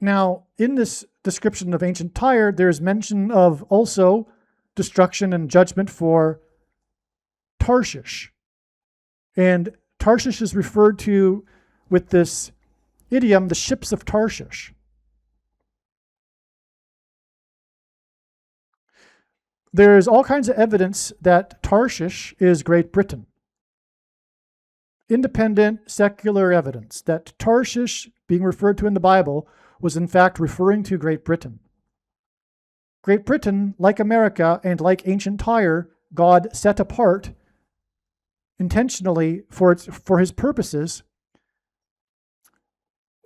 Now, in this description of ancient Tyre, there's mention of also destruction and judgment for Tarshish. And Tarshish is referred to with this idiom, the ships of Tarshish. There's all kinds of evidence that Tarshish is Great Britain. Independent, secular evidence that Tarshish, being referred to in the Bible, was in fact referring to Great Britain. Great Britain, like America and like ancient Tyre, God set apart intentionally for his purposes,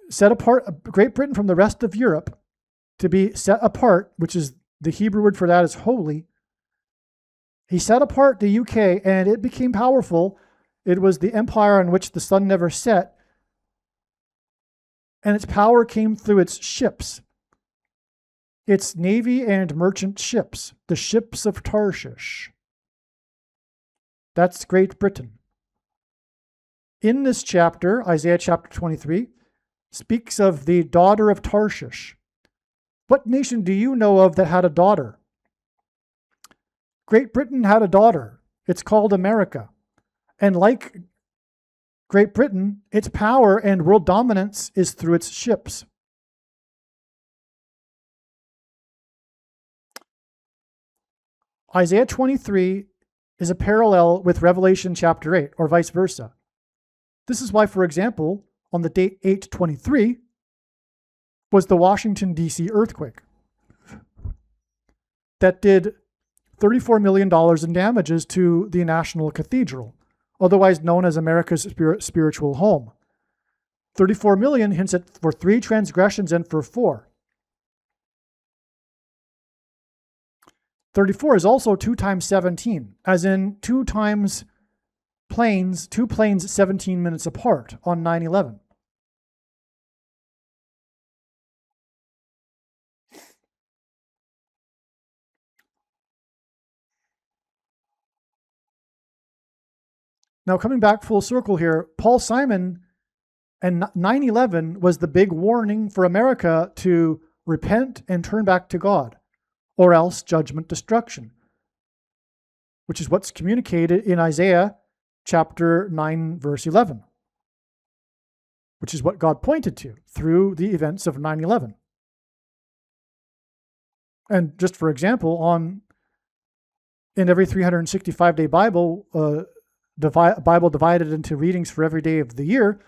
set apart Great Britain from the rest of Europe to be set apart, which is the Hebrew word for that is holy. He set apart the UK and it became powerful. It was the empire on which the sun never set, and its power came through its ships, its navy and merchant ships, the ships of Tarshish. That's Great Britain. In this chapter, Isaiah chapter 23, speaks of the daughter of Tarshish. What nation do you know of that had a daughter? Great Britain had a daughter. It's called America. And like Great Britain, its power and world dominance is through its ships. Isaiah 23 is a parallel with Revelation chapter 8, or vice versa. This is why, for example, on the date 8/23 was the Washington, D.C. earthquake that did $34 million in damages to the National Cathedral, otherwise known as America's spiritual home. 34 million hints at for 3 transgressions and for 4. 34 is also 2 times 17, as in 2 planes 17 minutes apart on 9/11. Now, coming back full circle here, Paul Simon and 9/11 was the big warning for America to repent and turn back to God, or else judgment, destruction, which is what's communicated in Isaiah chapter 9, verse 11, which is what God pointed to through the events of 9/11. And just for example, in every 365-day Bible, Bible divided into readings for every day of the year,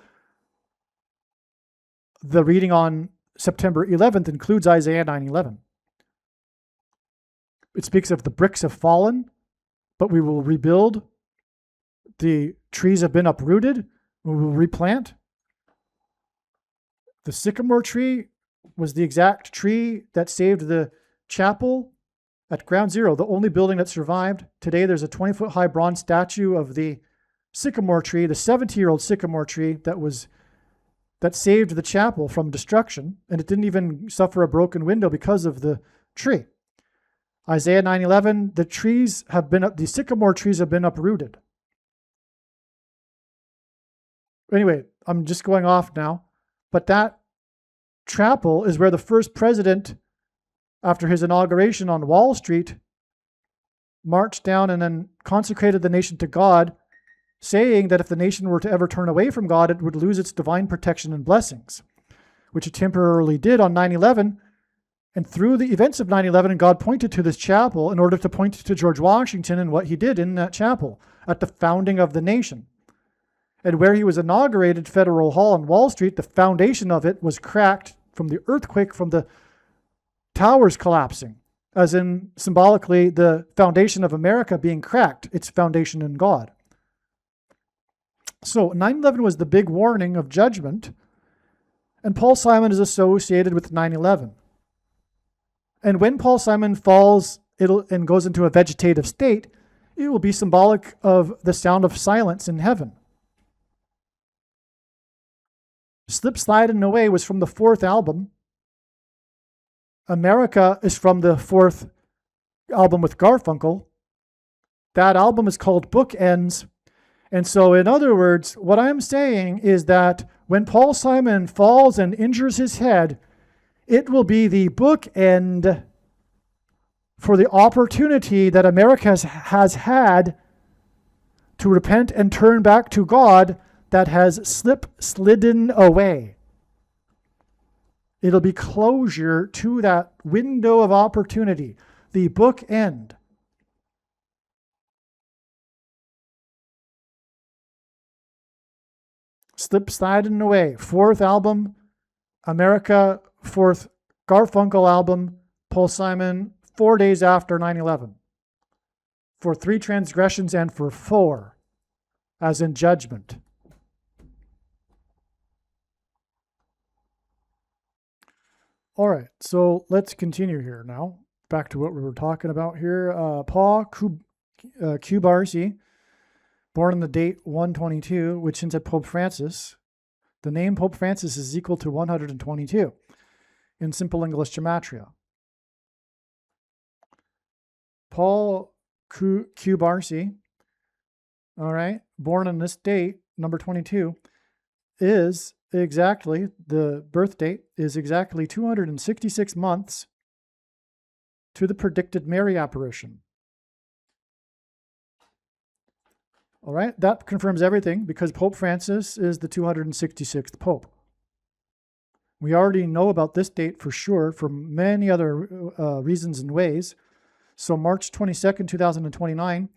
the reading on September 11th includes Isaiah 9:11. It speaks of the bricks have fallen, but we will rebuild. The trees have been uprooted, we will replant. The sycamore tree was the exact tree that saved the chapel at Ground Zero, the only building that survived. Today there's a 20-foot high bronze statue of the sycamore tree, the 70-year-old sycamore tree that saved the chapel from destruction, and it didn't even suffer a broken window because of the tree. Isaiah 9:11, the sycamore trees have been uprooted. Anyway, I'm just going off now, but that chapel is where the first president, after his inauguration on Wall Street, marched down and then consecrated the nation to God, saying that if the nation were to ever turn away from God, it would lose its divine protection and blessings, which it temporarily did on 9/11. And through the events of 9/11, God pointed to this chapel in order to point to George Washington and what he did in that chapel at the founding of the nation. And where he was inaugurated, Federal Hall on Wall Street, the foundation of it was cracked from the earthquake, from the towers collapsing, as in symbolically the foundation of America being cracked, its foundation in God. So 9/11 was the big warning of judgment, and Paul Simon is associated with 9/11. And when Paul Simon falls and goes into a vegetative state, it will be symbolic of the sound of silence in heaven. Slip, Slide, and Away was from the fourth album. America is from the fourth album with Garfunkel. That album is called Bookends. And so, in other words, what I'm saying is that when Paul Simon falls and injures his head, it will be the bookend for the opportunity that America has had to repent and turn back to God that has slidden away. It'll be closure to that window of opportunity, the bookend. Slip, Slide, and Away. Fourth album, America. Fourth Garfunkel album, Paul Simon, 4 days after 9/11. For 3 transgressions and for 4, as in judgment. All right, so let's continue here now. Back to what we were talking about here. Paul Kubarsi, born on the date 122, which hints at Pope Francis. The name Pope Francis is equal to 122 in Simple English Gematria. Paul Kubarsi, all right, born on this date, number 22, is exactly, the birth date is exactly 266 months to the predicted Mary apparition. All right, that confirms everything because Pope Francis is the 266th Pope. We already know about this date for sure from many other reasons and ways. So March 22nd, 2029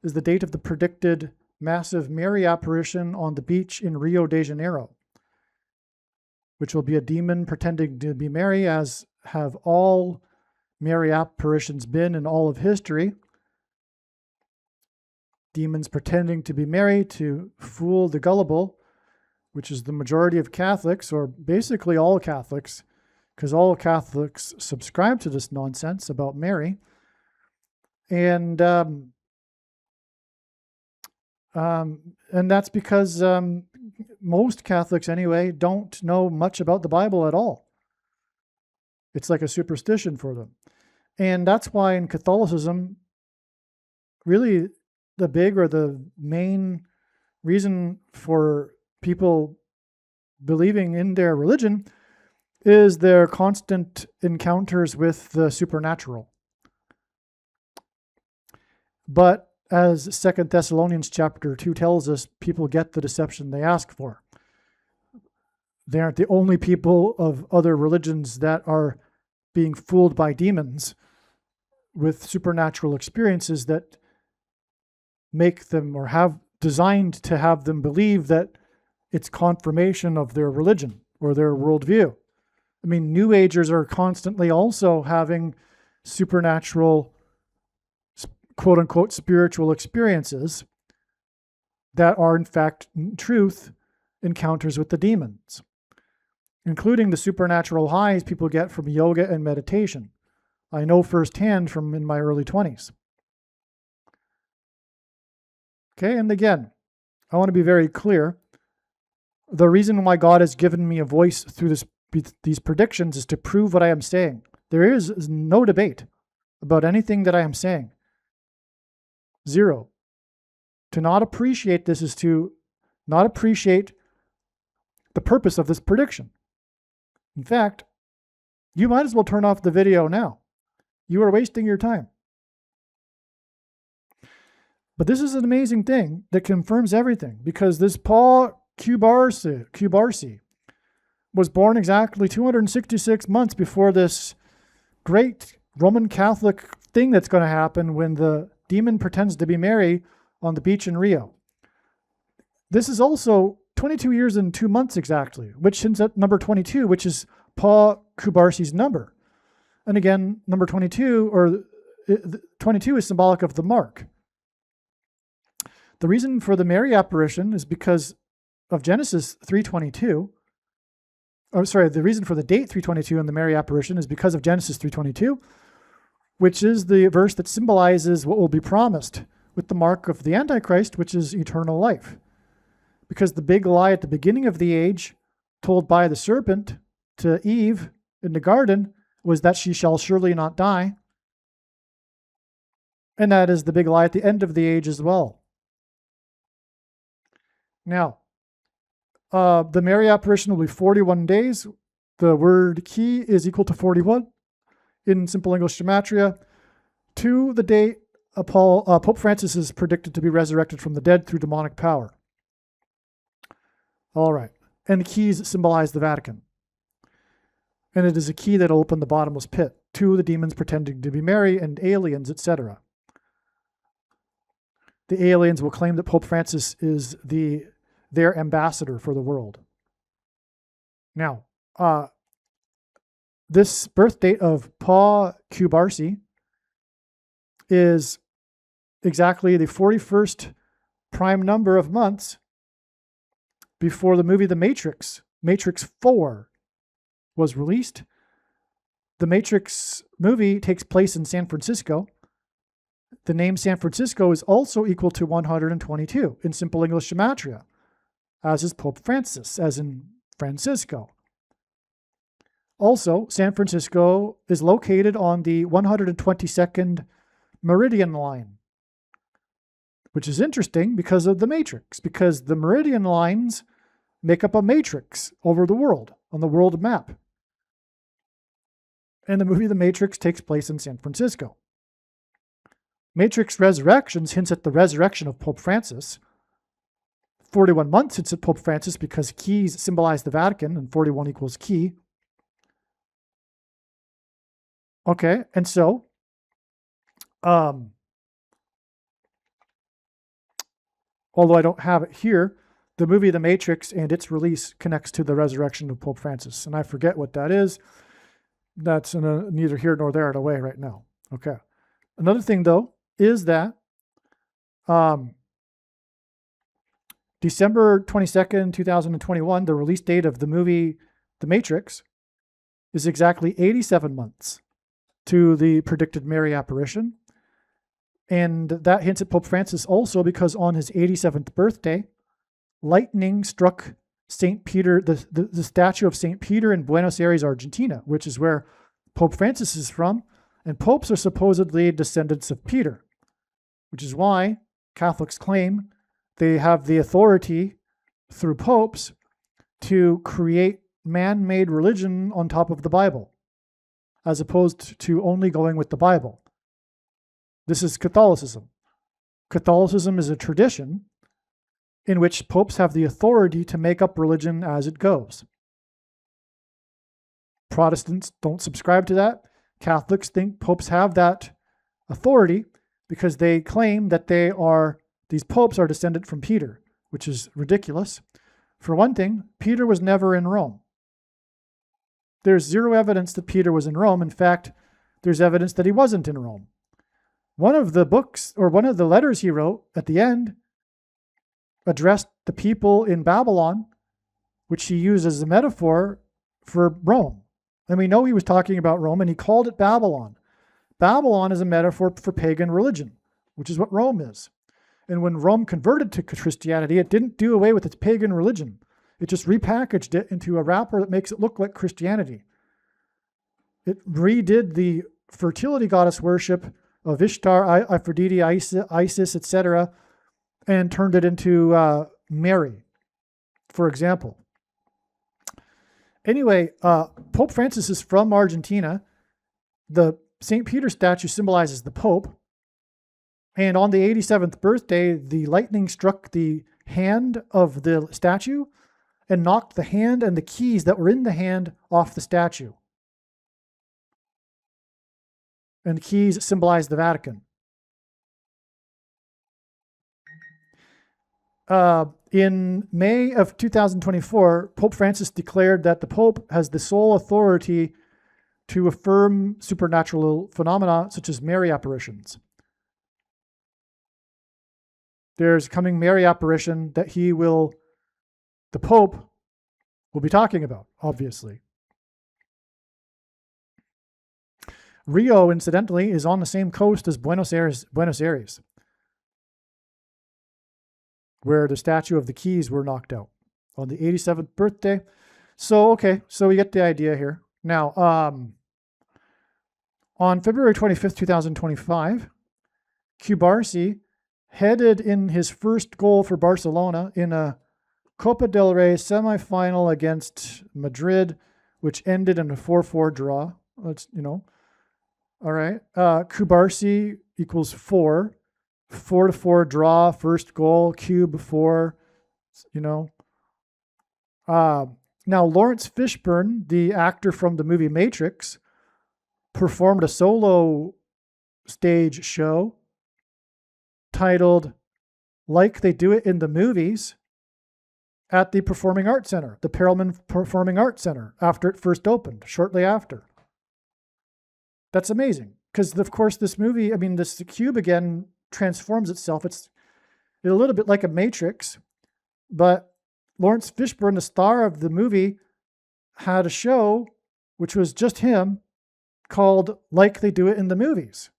is the date of the predicted massive Mary apparition on the beach in Rio de Janeiro, which will be a demon pretending to be Mary, as have all Mary apparitions been in all of history. Demons pretending to be Mary to fool the gullible, which is the majority of Catholics, or basically all Catholics, because all Catholics subscribe to this nonsense about Mary. And that's because most Catholics, anyway, don't know much about the Bible at all. It's like a superstition for them. And that's why in Catholicism, really the big or the main reason for people believing in their religion is their constant encounters with the supernatural. But as 2 Thessalonians chapter 2 tells us, people get the deception they ask for. They aren't the only people of other religions that are being fooled by demons with supernatural experiences that make them, or have designed to have them believe that it's confirmation of their religion or their worldview. I mean, New Agers are constantly also having supernatural, quote unquote, spiritual experiences that are in fact, in truth, encounters with the demons, including the supernatural highs people get from yoga and meditation. I know firsthand from in my early 20s. Okay, and again, I want to be very clear. The reason why God has given me a voice through these predictions is to prove what I am saying. There is no debate about anything that I am saying. Zero. To not appreciate this is to not appreciate the purpose of this prediction. In fact, you might as well turn off the video now. You are wasting your time. But this is an amazing thing that confirms everything, because this Paul Kubarsi was born exactly 266 months before this great Roman Catholic thing that's going to happen when the demon pretends to be Mary on the beach in Rio. This is also 22 years and 2 months exactly, which ends at number 22, which is Paul Kubarsi's number. And again, number 22, or 22 is symbolic of the mark. The reason for the Mary apparition is because of Genesis 3:22. The reason for the date 3:22 in the Mary apparition is because of Genesis 3:22, which is the verse that symbolizes what will be promised with the mark of the Antichrist, which is eternal life. Because the big lie at the beginning of the age, told by the serpent to Eve in the garden, was that she shall surely not die. And that is the big lie at the end of the age as well. Now, the Mary apparition will be 41 days. The word key is equal to 41 in Simple English Gematria, to the date Pope Francis is predicted to be resurrected from the dead through demonic power. All right. And the keys symbolize the Vatican. And it is a key that will open the bottomless pit to the demons pretending to be Mary and aliens, etc. The aliens will claim that Pope Francis is their ambassador for the world. Now, this birth date of Paul Kubarsi is exactly the 41st prime number of months before the movie The Matrix, Matrix 4, was released. The Matrix movie takes place in San Francisco. The name San Francisco is also equal to 122 in Simple English Gematria, as is Pope Francis, as in Francisco. Also, San Francisco is located on the 122nd meridian line, which is interesting because of the matrix, because the meridian lines make up a matrix over the world, on the world map. And the movie The Matrix takes place in San Francisco. Matrix Resurrections hints at the resurrection of Pope Francis. 41 months hints at Pope Francis because keys symbolize the Vatican, and 41 equals key. Okay, and so, although I don't have it here, the movie The Matrix and its release connects to the resurrection of Pope Francis. And I forget what that is. That's neither here nor there in a way right now. Okay. Another thing, though, is that December 22nd, 2021, the release date of the movie The Matrix, is exactly 87 months to the predicted Mary apparition. And that hints at Pope Francis also because on his 87th birthday, lightning struck St. Peter, the statue of St. Peter in Buenos Aires, Argentina, which is where Pope Francis is from. And popes are supposedly descendants of Peter, which is why Catholics claim they have the authority through popes to create man-made religion on top of the Bible, as opposed to only going with the Bible. This is Catholicism. Catholicism is a tradition in which popes have the authority to make up religion as it goes. Protestants don't subscribe to that. Catholics think popes have that authority because they claim that these popes are descended from Peter, which is ridiculous. For one thing, Peter was never in Rome. There's zero evidence that Peter was in Rome. In fact, there's evidence that he wasn't in Rome. One of the books, or one of the letters he wrote at the end, addressed the people in Babylon, which he used as a metaphor for Rome. And we know he was talking about Rome, and he called it Babylon. Babylon is a metaphor for pagan religion, which is what Rome is. And when Rome converted to Christianity, it didn't do away with its pagan religion. It just repackaged it into a wrapper that makes it look like Christianity. It redid the fertility goddess worship of Ishtar, Aphrodite, Isis, etc., and turned it into Mary, for example. Anyway, Pope Francis is from Argentina. The St. Peter statue symbolizes the Pope. And on the 87th birthday, the lightning struck the hand of the statue and knocked the hand and the keys that were in the hand off the statue. And the keys symbolize the Vatican. In May of 2024, Pope Francis declared that the Pope has the sole authority to affirm supernatural phenomena such as Mary apparitions. There's coming Mary apparition that the Pope will be talking about, obviously. Rio, incidentally, is on the same coast as Buenos Aires, where the statue of the keys were knocked out on the 87th birthday. So, okay, so we get the idea here. Now, on February 25th, 2025, Cubarsí headed in his first goal for Barcelona in a Copa del Rey semifinal against Madrid, which ended in a 4-4 draw. That's, all right. Cubarsí equals 4. 4-4 draw, first goal, Cube 4, Now, Lawrence Fishburne, the actor from the movie Matrix, performed a solo stage show titled Like They Do It in the Movies at the Performing Arts Center, the Perelman Performing Arts Center, after it first opened, shortly after. That's amazing. Because, of course, this movie, this Cube again transforms itself. It's a little bit like a Matrix, but Lawrence Fishburne, the star of the movie, had a show which was just him called Like They Do It in the Movies.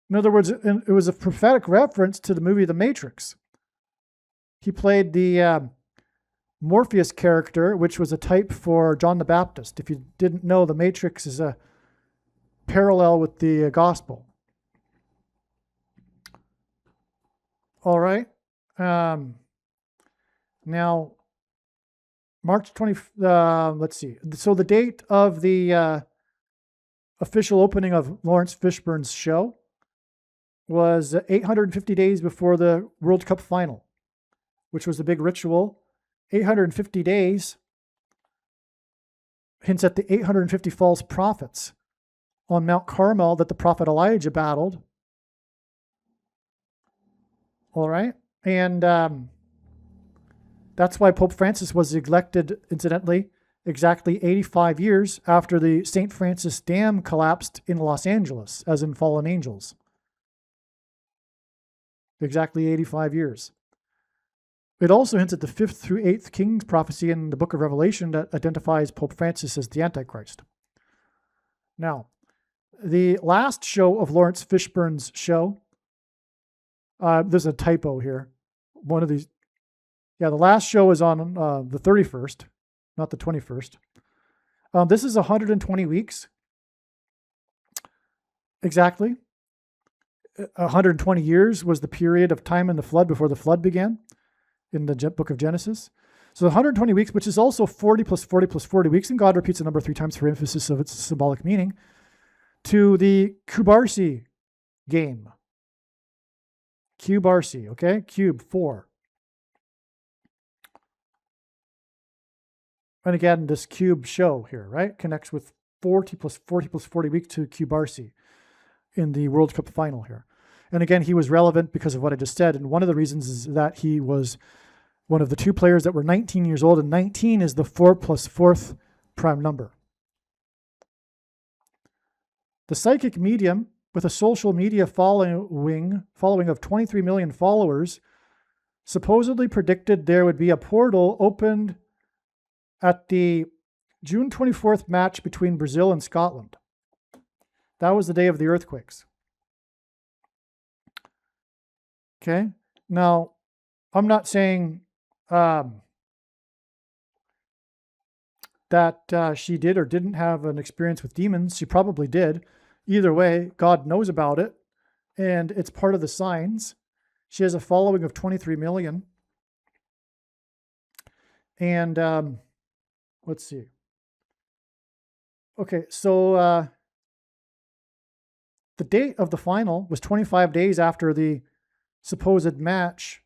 In other words, it was a prophetic reference to the movie The Matrix. He played the Morpheus character, which was a type for John the Baptist. If you didn't know, The Matrix is a parallel with the gospel. All right. Now, March 20, let's see. So the date of the official opening of Lawrence Fishburne's show was 850 days before the World Cup final, which was the big ritual. 850 days hints at the 850 false prophets on Mount Carmel that the prophet Elijah battled. All right. And that's why Pope Francis was elected, incidentally, exactly 85 years after the St. Francis Dam collapsed in Los Angeles, as in Fallen Angels. Exactly 85 years. It also hints at the 5th through 8th Kings prophecy in the book of Revelation that identifies Pope Francis as the Antichrist. Now, the last show of Lawrence Fishburne's show, there's a typo here. One of these, the last show is on the 31st, not the 21st. This is 120 weeks. Exactly. 120 years was the period of time in the flood before the flood began in the book of Genesis. So 120 weeks, which is also 40 plus 40 plus 40 weeks, and God repeats the number 3 times for emphasis of its symbolic meaning, to the Cubarsí game. Cubarsí, okay? Cube 4. And again, this cube show here, right, connects with 40 plus 40 plus 40 weeks to Cubarsí in the World Cup final here. And again, he was relevant because of what I just said. And one of the reasons is that he was one of the 2 players that were 19 years old, and 19 is the 4 plus 4th prime number. The psychic medium, with a social media following of 23 million followers, supposedly predicted there would be a portal opened at the June 24th match between Brazil and Scotland. That was the day of the earthquakes. Okay. Now, I'm not saying that she did or didn't have an experience with demons. She probably did. Either way, God knows about it, and it's part of the signs. She has a following of 23 million. And let's see. Okay, so the date of the final was 25 days after the supposed match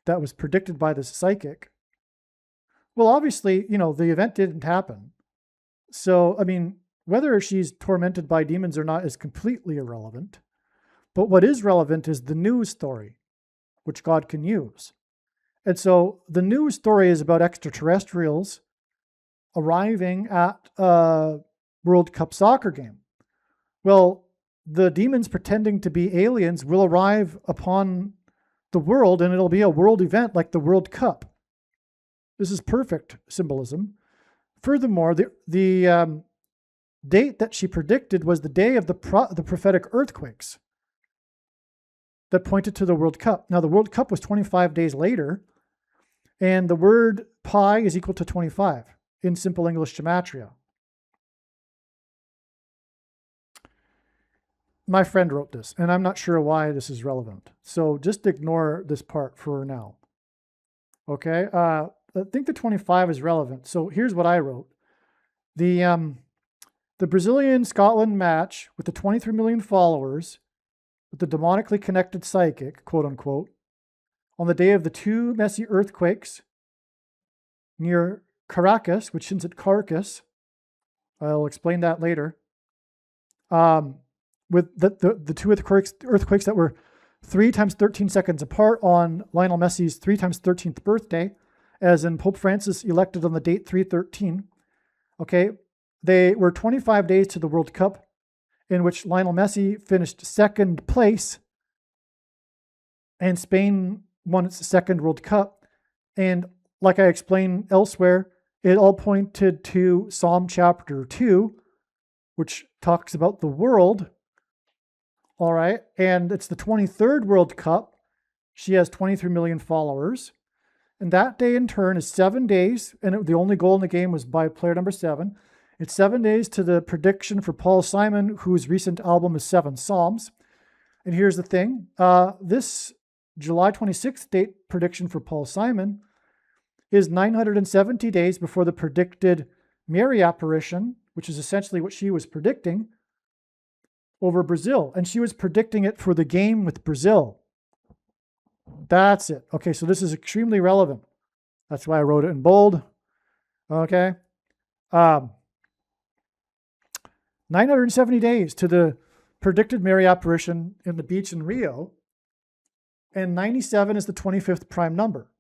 that was predicted by the psychic. Well, obviously, the event didn't happen. So, I mean, whether she's tormented by demons or not is completely irrelevant. But what is relevant is the news story, which God can use. And so the news story is about extraterrestrials arriving at a World Cup soccer game. Well, the demons pretending to be aliens will arrive upon the world, and it'll be a world event like the World Cup. This is perfect symbolism. Furthermore, the date that she predicted was the day of the prophetic earthquakes that pointed to the World Cup. Now, the World Cup was 25 days later, and the word pi is equal to 25 in simple English gematria. My friend wrote this, and I'm not sure why this is relevant. So just ignore this part for now. Okay, I think the 25 is relevant. So here's what I wrote. The Brazilian-Scotland match with the 23 million followers, with the demonically connected psychic, quote unquote, on the day of the two messy earthquakes near Caracas, which hints at Carcass. I'll explain that later. With the two earthquakes that were 3 times 13 seconds apart on Lionel Messi's 3 times 13th birthday, as in Pope Francis elected on the date 3/13. Okay, they were 25 days to the World Cup, in which Lionel Messi finished second place, and Spain won its second World Cup. And like I explained elsewhere, it all pointed to Psalm chapter 2, which talks about the world. All right, and it's the 23rd World Cup. She has 23 million followers. And that day in turn is 7 days, and the only goal in the game was by player number 7. It's 7 days to the prediction for Paul Simon, whose recent album is 7 Psalms. And here's the thing. This July 26th date prediction for Paul Simon is 970 days before the predicted Mary apparition, which is essentially what she was predicting, over Brazil. And she was predicting it for the game with Brazil. That's it. Okay, so this is extremely relevant. That's why I wrote it in bold. Okay. 970 days to the predicted Mary apparition in the beach in Rio. And 97 is the 25th prime number.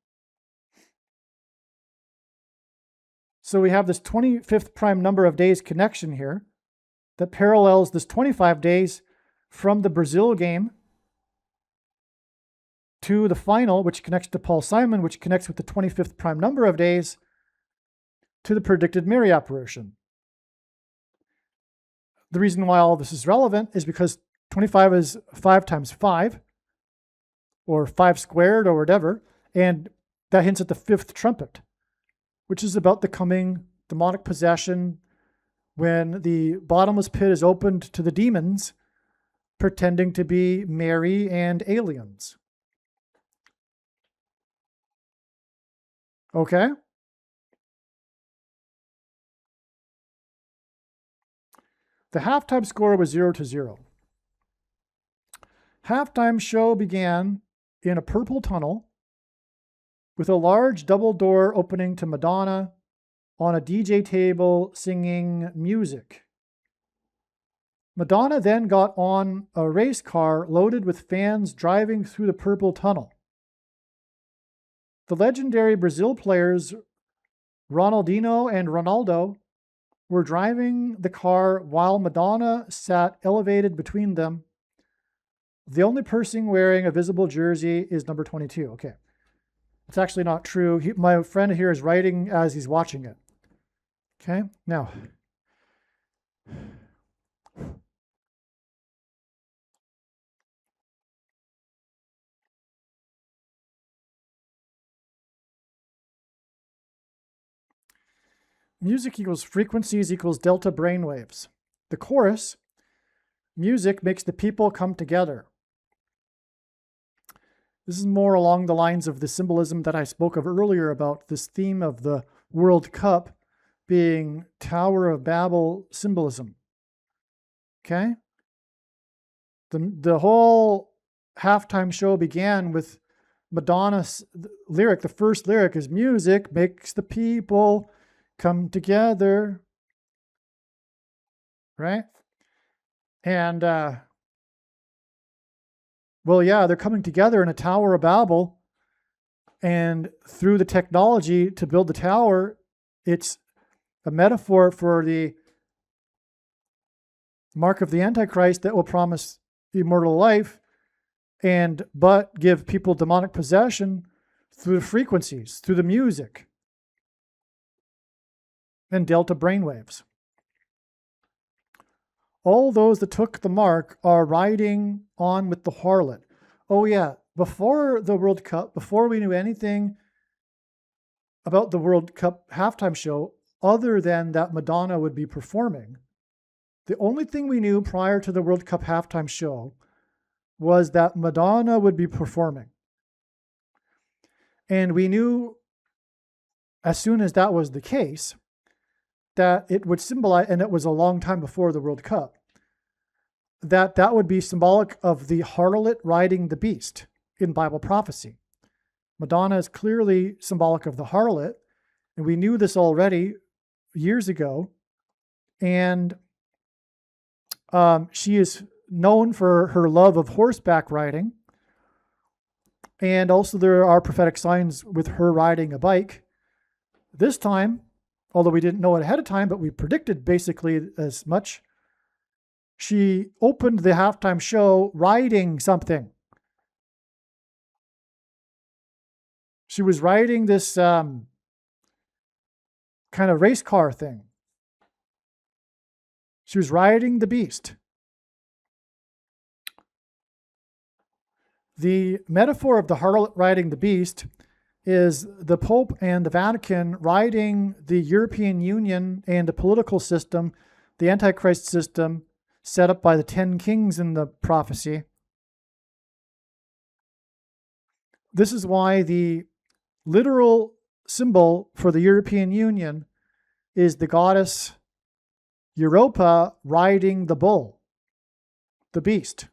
So we have this 25th prime number of days connection here that parallels this 25 days from the Brazil game to the final, which connects to Paul Simon, which connects with the 25th prime number of days to the predicted Mary apparition. The reason why all this is relevant is because 25 is 5 times 5, or 5 squared, or whatever, and that hints at the 5th trumpet, which is about the coming demonic possession when the bottomless pit is opened to the demons pretending to be Mary and aliens. Okay? The halftime score was 0-0. Halftime show began in a purple tunnel with a large double door opening to Madonna on a DJ table singing music. Madonna then got on a race car loaded with fans driving through the purple tunnel. The legendary Brazil players Ronaldinho and Ronaldo were driving the car while Madonna sat elevated between them. The only person wearing a visible jersey is number 22. Okay. It's actually not true. My friend here is writing as he's watching it. Okay. Now, music equals frequencies equals delta brainwaves. The chorus, music makes the people come together. This is more along the lines of the symbolism that I spoke of earlier about this theme of the World Cup being Tower of Babel symbolism. Okay? The whole halftime show began with Madonna's lyric. The first lyric is, music makes the people come together. Right? And, well, yeah, they're coming together in a Tower of Babel. And through the technology to build the tower, it's a metaphor for the mark of the Antichrist that will promise immortal life but give people demonic possession through the frequencies, through the music and delta brainwaves. All those that took the mark are riding on with the harlot. Oh yeah, before the World Cup, before we knew anything about the World Cup halftime show, other than that Madonna would be performing, the only thing we knew prior to the World Cup halftime show was that Madonna would be performing. And we knew as soon as that was the case, that it would symbolize, and it was a long time before the World Cup, that would be symbolic of the harlot riding the beast in Bible prophecy. Madonna is clearly symbolic of the harlot, and we knew this already years ago. And she is known for her love of horseback riding. And also there are prophetic signs with her riding a bike. This time, although we didn't know it ahead of time, but we predicted basically as much, she opened the halftime show riding something. She was riding this kind of race car thing. She was riding the beast. The metaphor of the harlot riding the beast is the Pope and the Vatican riding the European Union and the political system, the Antichrist system set up by the 10 kings in the prophecy. This is why the literal symbol for the European Union is the goddess Europa riding the bull, the beast.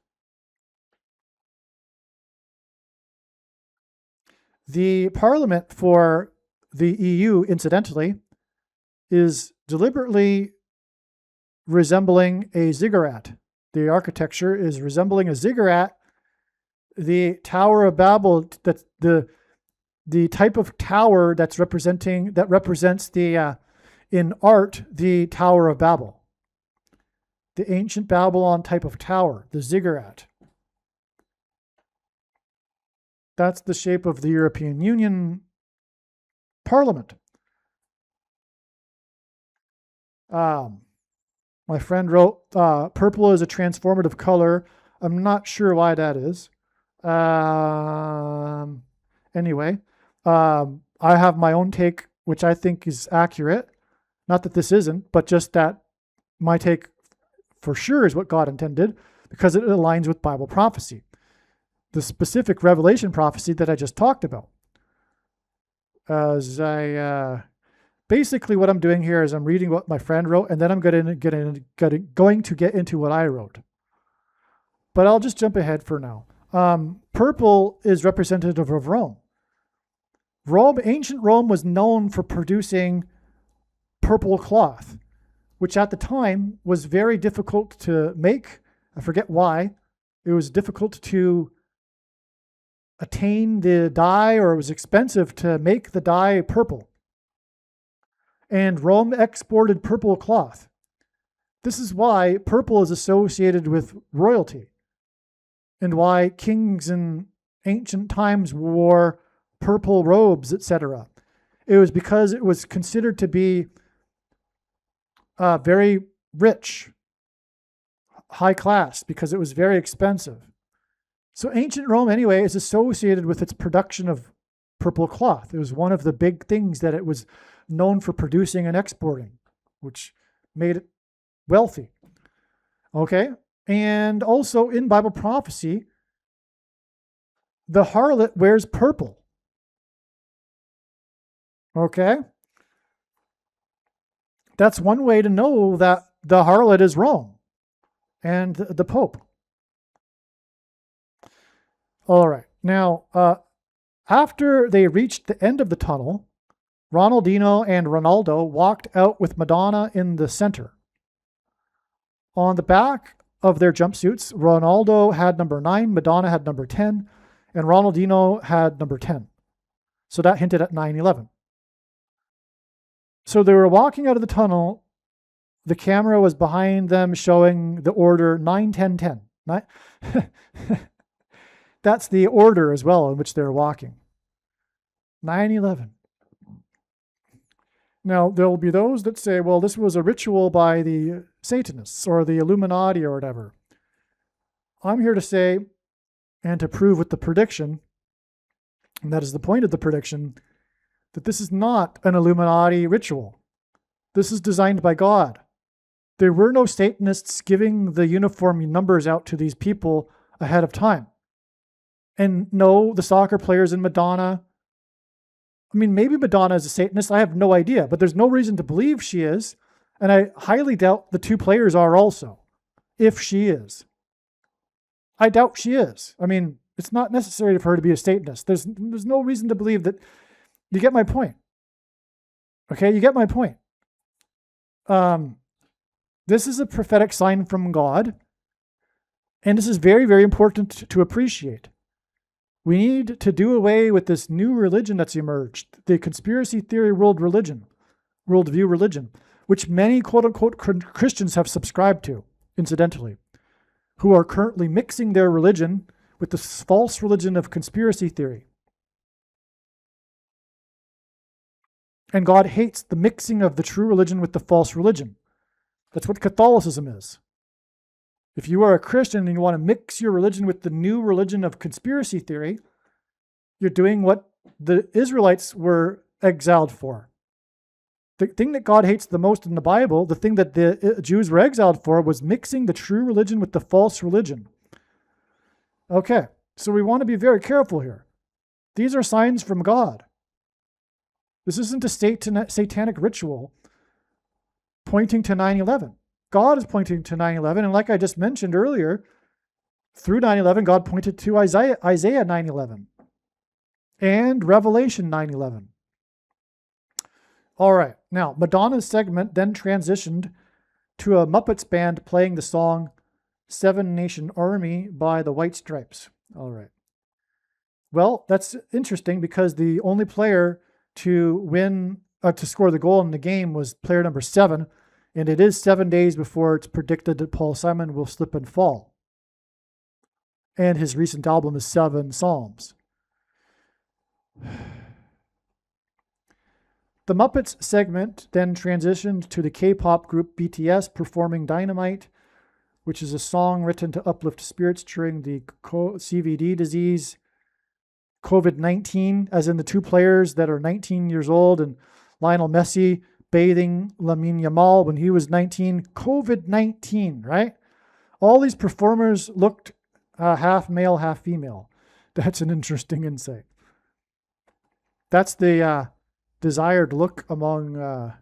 The parliament for the EU, incidentally, is deliberately resembling a ziggurat. The architecture is resembling a ziggurat. The Tower of Babel, that the type of tower that represents the in art the Tower of Babel, the ancient Babylon type of tower, the ziggurat. That's the shape of the European Union Parliament. My friend wrote, purple is a transformative color. I'm not sure why that is. Anyway, I have my own take, which I think is accurate. Not that this isn't, but just that my take for sure is what God intended, because it aligns with Bible prophecy. The specific Revelation prophecy that I just talked about. As I basically what I'm doing here is I'm reading what my friend wrote, and then I'm going to get into what I wrote. But I'll just jump ahead for now. Purple is representative of Rome. Ancient Rome was known for producing purple cloth, which at the time was very difficult to make. I forget why. It was difficult to attain the dye, or it was expensive to make the dye purple. And Rome exported purple cloth. This is why purple is associated with royalty, and why kings in ancient times wore purple robes, etc. It was because it was considered to be very rich, high class, because it was very expensive. So ancient Rome, anyway, is associated with its production of purple cloth. It was one of the big things that it was known for producing and exporting, which made it wealthy. Okay? And also in Bible prophecy, the harlot wears purple. Okay? That's one way to know that the harlot is Rome and the Pope. All right. Now, after they reached the end of the tunnel, Ronaldinho and Ronaldo walked out with Madonna in the center. On the back of their jumpsuits, Ronaldo had number 9, Madonna had number 10, and Ronaldinho had number 10. So that hinted at 9/11. So they were walking out of the tunnel. The camera was behind them showing the order 9-10-10. That's the order as well in which they're walking. 9/11. Now, there will be those that say, well, this was a ritual by the Satanists or the Illuminati or whatever. I'm here to say, and to prove with the prediction, and that is the point of the prediction, that this is not an Illuminati ritual. This is designed by God. There were no Satanists giving the uniform numbers out to these people ahead of time. And no, the soccer players in Madonna, I mean, maybe Madonna is a Satanist. I have no idea, but there's no reason to believe she is. And I highly doubt the two players are also, if she is. I doubt she is. I mean, it's not necessary for her to be a Satanist. There's no reason to believe that. You get my point. Okay, you get my point. This is a prophetic sign from God. And this is very, very important to appreciate. We need to do away with this new religion that's emerged, the conspiracy theory worldview religion, which many quote-unquote Christians have subscribed to, incidentally, who are currently mixing their religion with the false religion of conspiracy theory. And God hates the mixing of the true religion with the false religion. That's what Catholicism is. If you are a Christian and you want to mix your religion with the new religion of conspiracy theory, you're doing what the Israelites were exiled for. The thing that God hates the most in the Bible, the thing that the Jews were exiled for, was mixing the true religion with the false religion. Okay, so we want to be very careful here. These are signs from God. This isn't a satanic ritual pointing to 9/11. God is pointing to 9/11, and like I just mentioned earlier, through 9/11, God pointed to Isaiah 9/11 and Revelation 9/11. All right, now Madonna's segment then transitioned to a Muppets band playing the song Seven Nation Army by the White Stripes. All right. Well, that's interesting because the only player to score the goal in the game was player number 7. And it is 7 days before it's predicted that Paul Simon will slip and fall. And his recent album is 7 Psalms. The Muppets segment then transitioned to the K-pop group BTS performing Dynamite, which is a song written to uplift spirits during the CVD disease, COVID-19, as in the two players that are 19 years old, and Lionel Messi bathing Lamine Yamal when he was 19. COVID-19, right? All these performers looked half male, half female. That's an interesting insight. That's the desired look among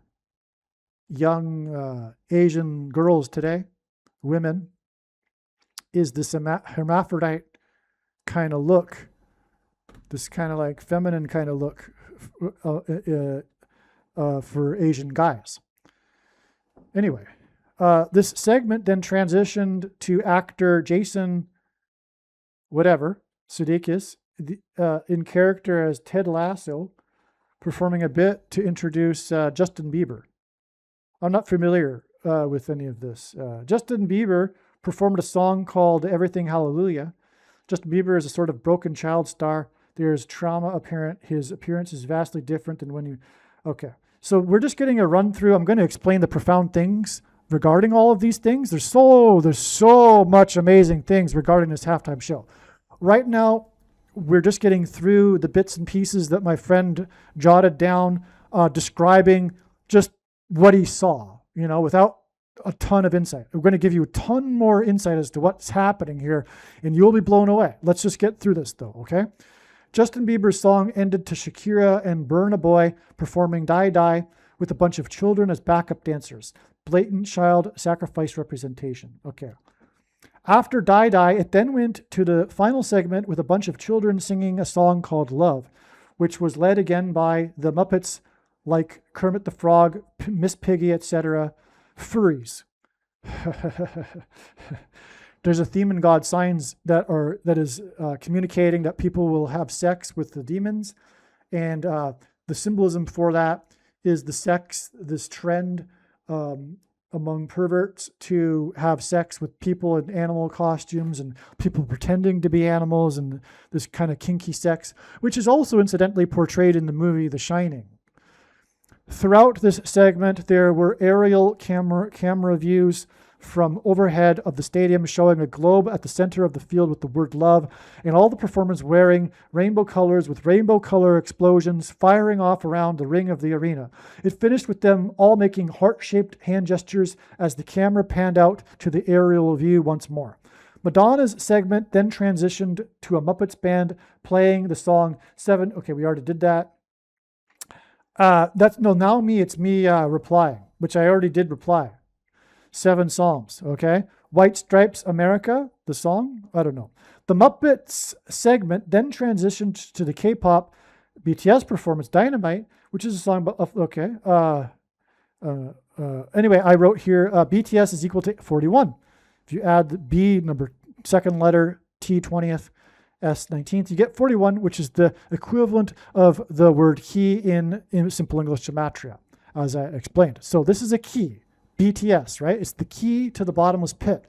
young Asian girls today, women, is this hermaphrodite kind of look, this kind of like feminine kind of look for Asian guys. Anyway, this segment then transitioned to actor Jason Sudeikis in character as Ted Lasso, performing a bit to introduce Justin Bieber. I'm not familiar with any of this. Justin Bieber performed a song called Everything Hallelujah. Justin Bieber is a sort of broken child star. There's trauma apparent. His appearance is vastly different than when you... Okay, so we're just getting a run through. I'm going to explain the profound things regarding all of these things. There's so much amazing things regarding this halftime show. Right now, we're just getting through the bits and pieces that my friend jotted down, describing just what he saw, without a ton of insight. We're going to give you a ton more insight as to what's happening here, and you'll be blown away. Let's just get through this, though, okay? Justin Bieber's song ended to Shakira and Burna Boy performing Die Die, with a bunch of children as backup dancers. Blatant child sacrifice representation. Okay. After Die Die, it then went to the final segment with a bunch of children singing a song called Love, which was led again by the Muppets like Kermit the Frog, Miss Piggy, etc. Furries. There's a theme in God's Signs that is communicating that people will have sex with the demons, and the symbolism for that is the sex, this trend among perverts to have sex with people in animal costumes and people pretending to be animals, and this kind of kinky sex, which is also incidentally portrayed in the movie The Shining. Throughout this segment, there were aerial camera views from overhead of the stadium showing a globe at the center of the field with the word love, and all the performers wearing rainbow colors with rainbow color explosions firing off around the ring of the arena. It finished with them all making heart-shaped hand gestures as the camera panned out to the aerial view once more. Madonna's segment then transitioned to a Muppets band playing the song Seven. Okay, we already did that. It's me replying, which I already did reply. 7 Psalms, okay? White Stripes America, the song? I don't know. The Muppets segment then transitioned to the K-pop BTS performance Dynamite, which is a song about, okay. Anyway, I wrote here, BTS is equal to 41. If you add the B, second letter, T 20th, S 19th, you get 41, which is the equivalent of the word key in Simple English Gematria, as I explained. So this is a key. BTS, right? It's the key to the bottomless pit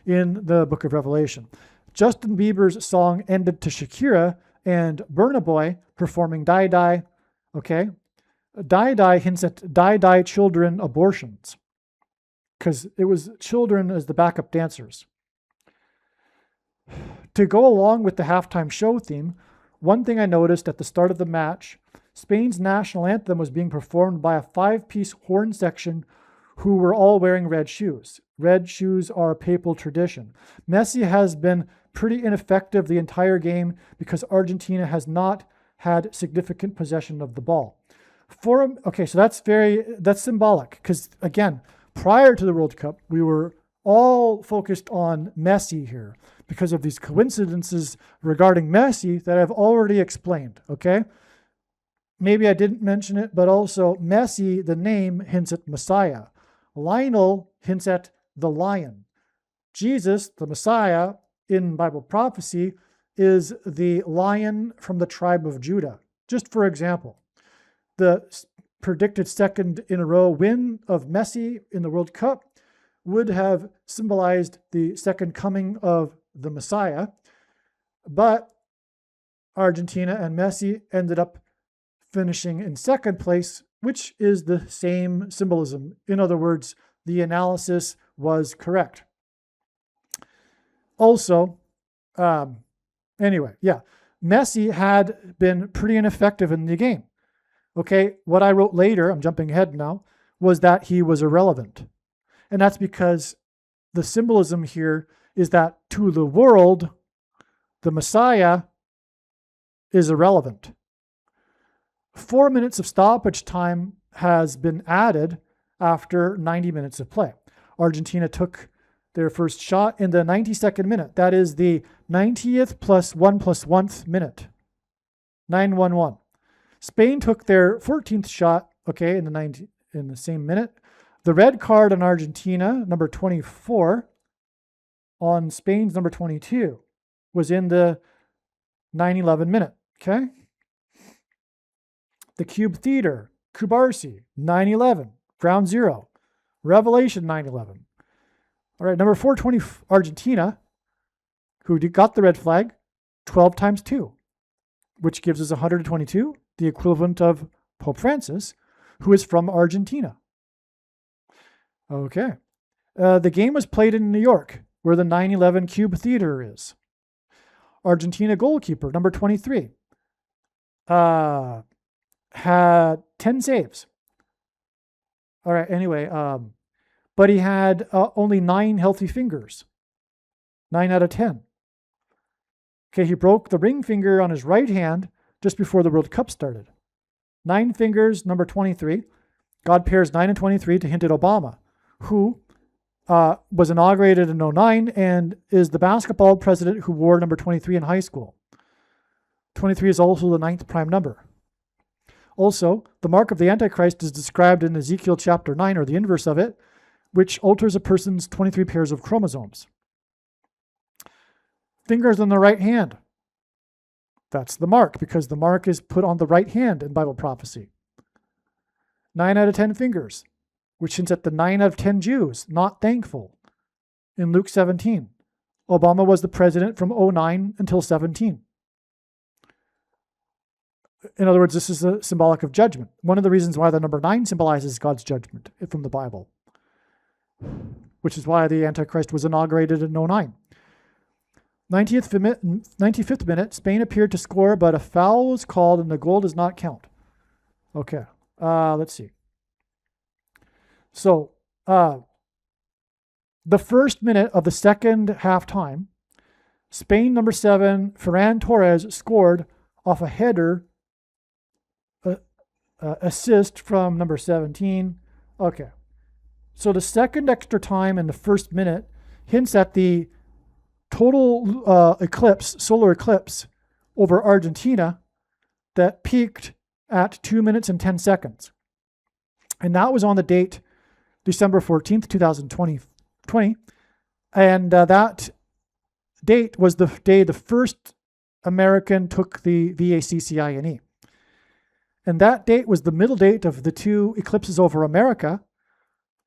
in the book of Revelation. Justin Bieber's song ended to Shakira and Burna Boy performing Die Die, okay? Die Die hints at Die Die children abortions because it was children as the backup dancers. To go along with the halftime show theme, one thing I noticed at the start of the match, Spain's national anthem was being performed by a 5-piece horn section who were all wearing red shoes. Red shoes are a papal tradition. Messi has been pretty ineffective the entire game because Argentina has not had significant possession of the ball. Okay, so that's symbolic because, again, prior to the World Cup, we were all focused on Messi here because of these coincidences regarding Messi that I've already explained, okay? Maybe I didn't mention it, but also Messi, the name, hints at Messiah. Lionel hints at the lion. Jesus, the Messiah, in Bible prophecy, is the lion from the tribe of Judah. Just for example, the predicted second in a row win of Messi in the World Cup would have symbolized the second coming of the Messiah, but Argentina and Messi ended up finishing in second place, which is the same symbolism. In other words, the analysis was correct. Also, Messi had been pretty ineffective in the game. Okay, what I wrote later, I'm jumping ahead now, was that he was irrelevant. And that's because the symbolism here is that to the world, the Messiah is irrelevant. 4 minutes of stoppage time has been added after 90 minutes of play. Argentina took their first shot in the 92nd minute. That is the 90th plus 1th minute. 9-1-1. Spain took their 14th shot, okay, in the same minute. The red card on Argentina, number 24, on Spain's number 22, was in the 9-11 minute, okay? The Cube Theater, Kubarsi, 9-11, Ground Zero, Revelation 9-11. All right, number 420, Argentina, who got the red flag, 12 times 2, which gives us 122, the equivalent of Pope Francis, who is from Argentina. Okay. The game was played in New York, where the 9/11 Cube Theater is. Argentina goalkeeper, number 23, had 10 saves. All right, anyway, but he had only 9 healthy fingers. 9 out of 10. Okay, he broke the ring finger on his right hand just before the World Cup started. 9 fingers, number 23. God pairs 9 and 23 to hint at Obama, who was inaugurated in 09 and is the basketball president who wore number 23 in high school. 23 is also the 9th prime number. Also, the mark of the Antichrist is described in Ezekiel chapter 9, or the inverse of it, which alters a person's 23 pairs of chromosomes. Fingers on the right hand. That's the mark, because the mark is put on the right hand in Bible prophecy. 9 out of 10 fingers, which hints at the 9 out of 10 Jews, not thankful. In Luke 17, Obama was the president from 09 until 17. In other words, this is a symbolic of judgment. One of the reasons why the number 9 symbolizes God's judgment from the Bible, which is why the Antichrist was inaugurated in 09. 95th minute, Spain appeared to score, but a foul was called and the goal does not count. Okay, let's see. So, the first minute of the second halftime, Spain number 7, Ferran Torres, scored off a header assist from number 17. Okay. So the second extra time in the first minute hints at the total solar eclipse over Argentina that peaked at 2 minutes and 10 seconds. And that was on the date December 14th, 2020. And that date was the day the first American took the VACCINE. And that date was the middle date of the 2 eclipses over America,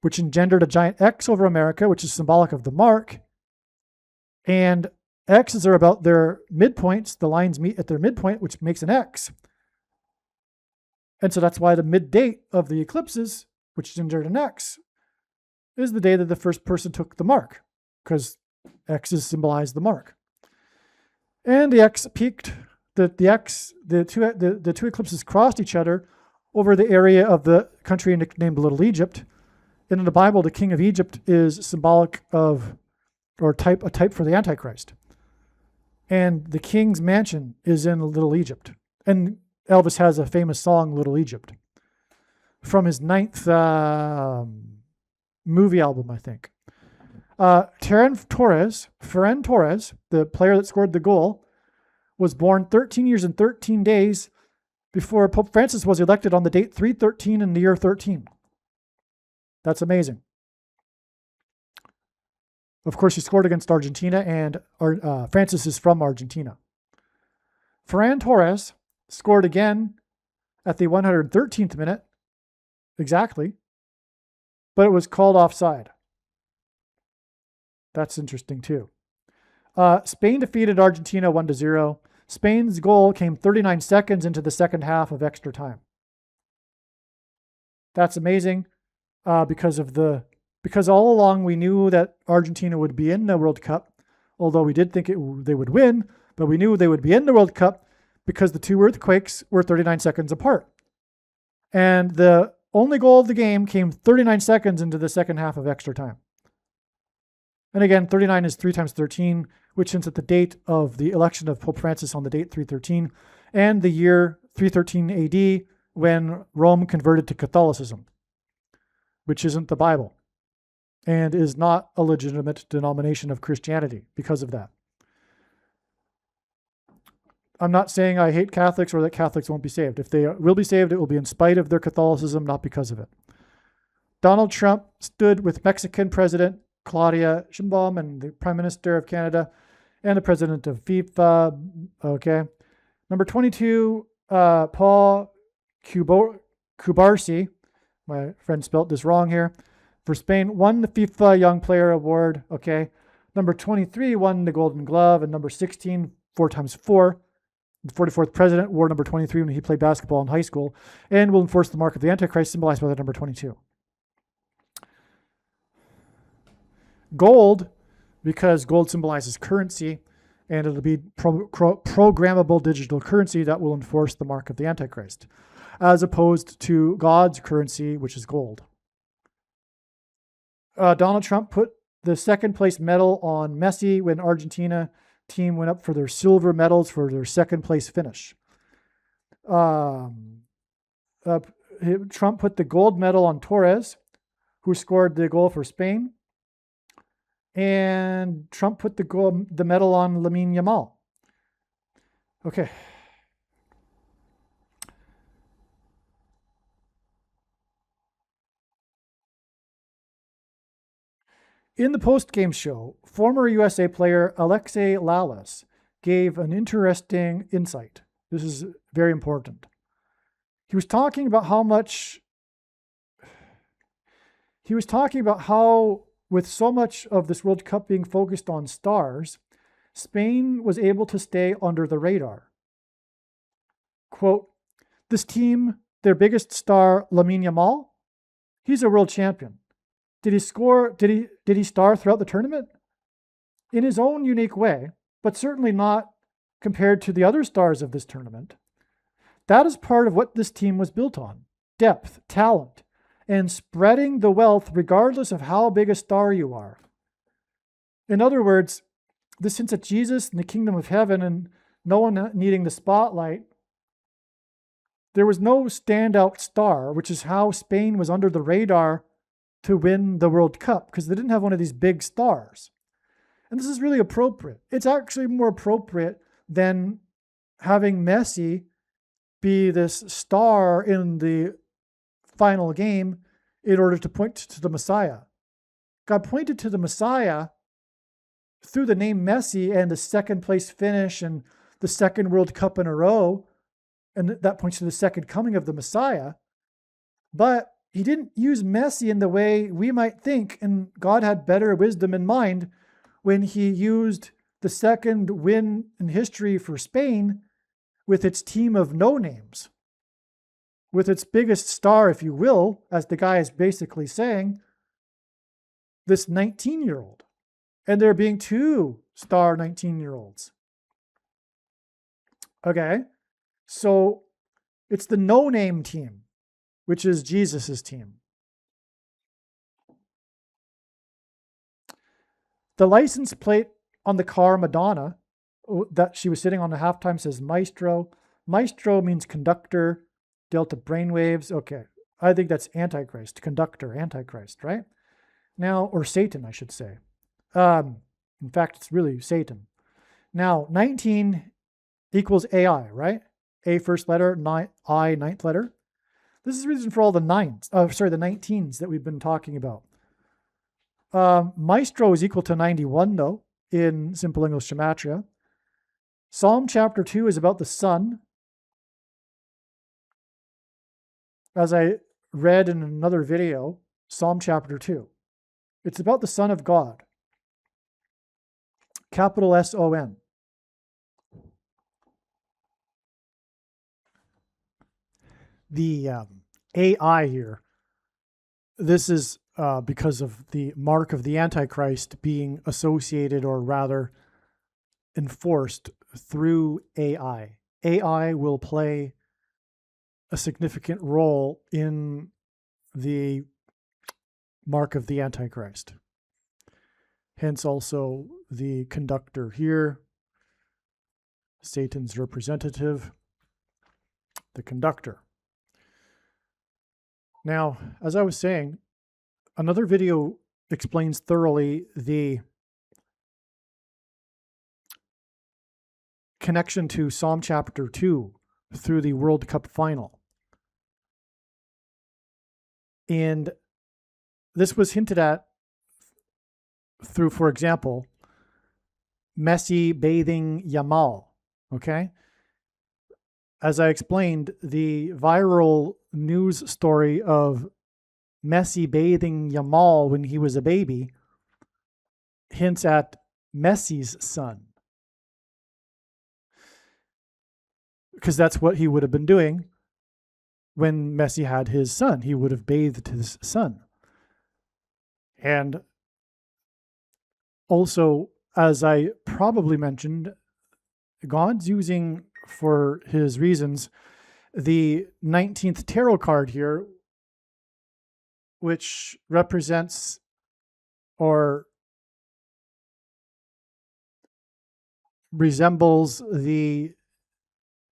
which engendered a giant X over America, which is symbolic of the mark. And X's are about their midpoints. The lines meet at their midpoint, which makes an X. And so that's why the mid date of the eclipses, which engendered an X, is the day that the first person took the mark, because X's symbolize the mark. And the X peaked. The two eclipses crossed each other over the area of the country nicknamed Little Egypt. And in the Bible, the king of Egypt is symbolic of, or a type for the Antichrist. And the king's mansion is in Little Egypt. And Elvis has a famous song, Little Egypt, from his 9th movie album, I think. Ferran Torres, the player that scored the goal, was born 13 years and 13 days before Pope Francis was elected on the date 313 in the year 13. That's amazing. Of course, he scored against Argentina, and Francis is from Argentina. Ferran Torres scored again at the 113th minute, exactly, but it was called offside. That's interesting too. Spain defeated Argentina 1-0. Spain's goal came 39 seconds into the second half of extra time. That's amazing because all along we knew that Argentina would be in the World Cup, although we did think they would win, but we knew they would be in the World Cup because the 2 earthquakes were 39 seconds apart. And the only goal of the game came 39 seconds into the second half of extra time. And again, 39 is 3 times 13, which hints at the date of the election of Pope Francis on the date 313, and the year 313 AD when Rome converted to Catholicism, which isn't the Bible, and is not a legitimate denomination of Christianity because of that. I'm not saying I hate Catholics or that Catholics won't be saved. If they will be saved, it will be in spite of their Catholicism, not because of it. Donald Trump stood with Mexican President Claudia Sheinbaum and the Prime Minister of Canada and the President of FIFA. Okay. Number 22, Paul Cubarsí, my friend spelt this wrong here, for Spain, won the FIFA Young Player Award. Okay. Number 23 won the Golden Glove, and number 16, 4x4, the 44th president wore number 23 when he played basketball in high school, and will enforce the mark of the Antichrist symbolized by the number 22. Gold, because gold symbolizes currency, and it'll be programmable digital currency that will enforce the mark of the Antichrist, as opposed to God's currency, which is gold. Donald Trump put the second place medal on Messi when Argentina team went up for their silver medals for their second place finish. Trump put the gold medal on Torres, who scored the goal for Spain. And Trump put the medal on Lamine Yamal. Okay. In the post-game show, former USA player Alexei Lalas gave an interesting insight. This is very important. He was talking about how with so much of this World Cup being focused on stars, Spain was able to stay under the radar. Quote, this team, their biggest star, Lamine Yamal, he's a world champion. Did he score? Did he star throughout the tournament? In his own unique way, but certainly not compared to the other stars of this tournament. That is part of what this team was built on. Depth, talent, and spreading the wealth regardless of how big a star you are. In other words, this hints at Jesus and the kingdom of heaven and no one needing the spotlight. There was no standout star, which is how Spain was under the radar to win the World Cup, because they didn't have one of these big stars. And this is really appropriate. It's actually more appropriate than having Messi be this star in the final game in order to point to the Messiah. God pointed to the Messiah through the name Messi and the second place finish and the second World Cup in a row. And that points to the second coming of the Messiah. But he didn't use Messi in the way we might think, and God had better wisdom in mind when he used the second win in history for Spain with its team of no-names, with its biggest star, if you will, as the guy is basically saying, this 19-year-old. And there being two star 19-year-olds. Okay, so it's the no-name team, which is Jesus's team. The license plate on the car Madonna that she was sitting on the halftime says Maestro. Maestro means conductor, delta brainwaves. Okay, I think that's Antichrist, conductor, Antichrist, right? Now, or Satan, I should say. In fact, it's really Satan. Now, 19 equals AI, right? A first letter, I ninth letter. This is the reason for all the the 19s that we've been talking about. Maestro is equal to 91, though, in Simple English Gematria. Psalm chapter 2 is about the Son. As I read in another video, Psalm chapter 2. It's about the Son of God. Capital S-O-N. The AI here, this is because of the mark of the Antichrist being associated, or rather enforced, through AI. AI will play a significant role in the mark of the Antichrist. Hence also the conductor here, Satan's representative, the conductor. Now, as I was saying, another video explains thoroughly the connection to Psalm chapter 2 through the World Cup final. And this was hinted at through, for example, Messi bathing Yamal, okay? As I explained, the viral news story of Messi bathing Yamal when he was a baby hints at Messi's son. Because that's what he would have been doing when Messi had his son. He would have bathed his son. And also, as I probably mentioned, God's using, for his reasons, the 19th tarot card here, which represents or resembles the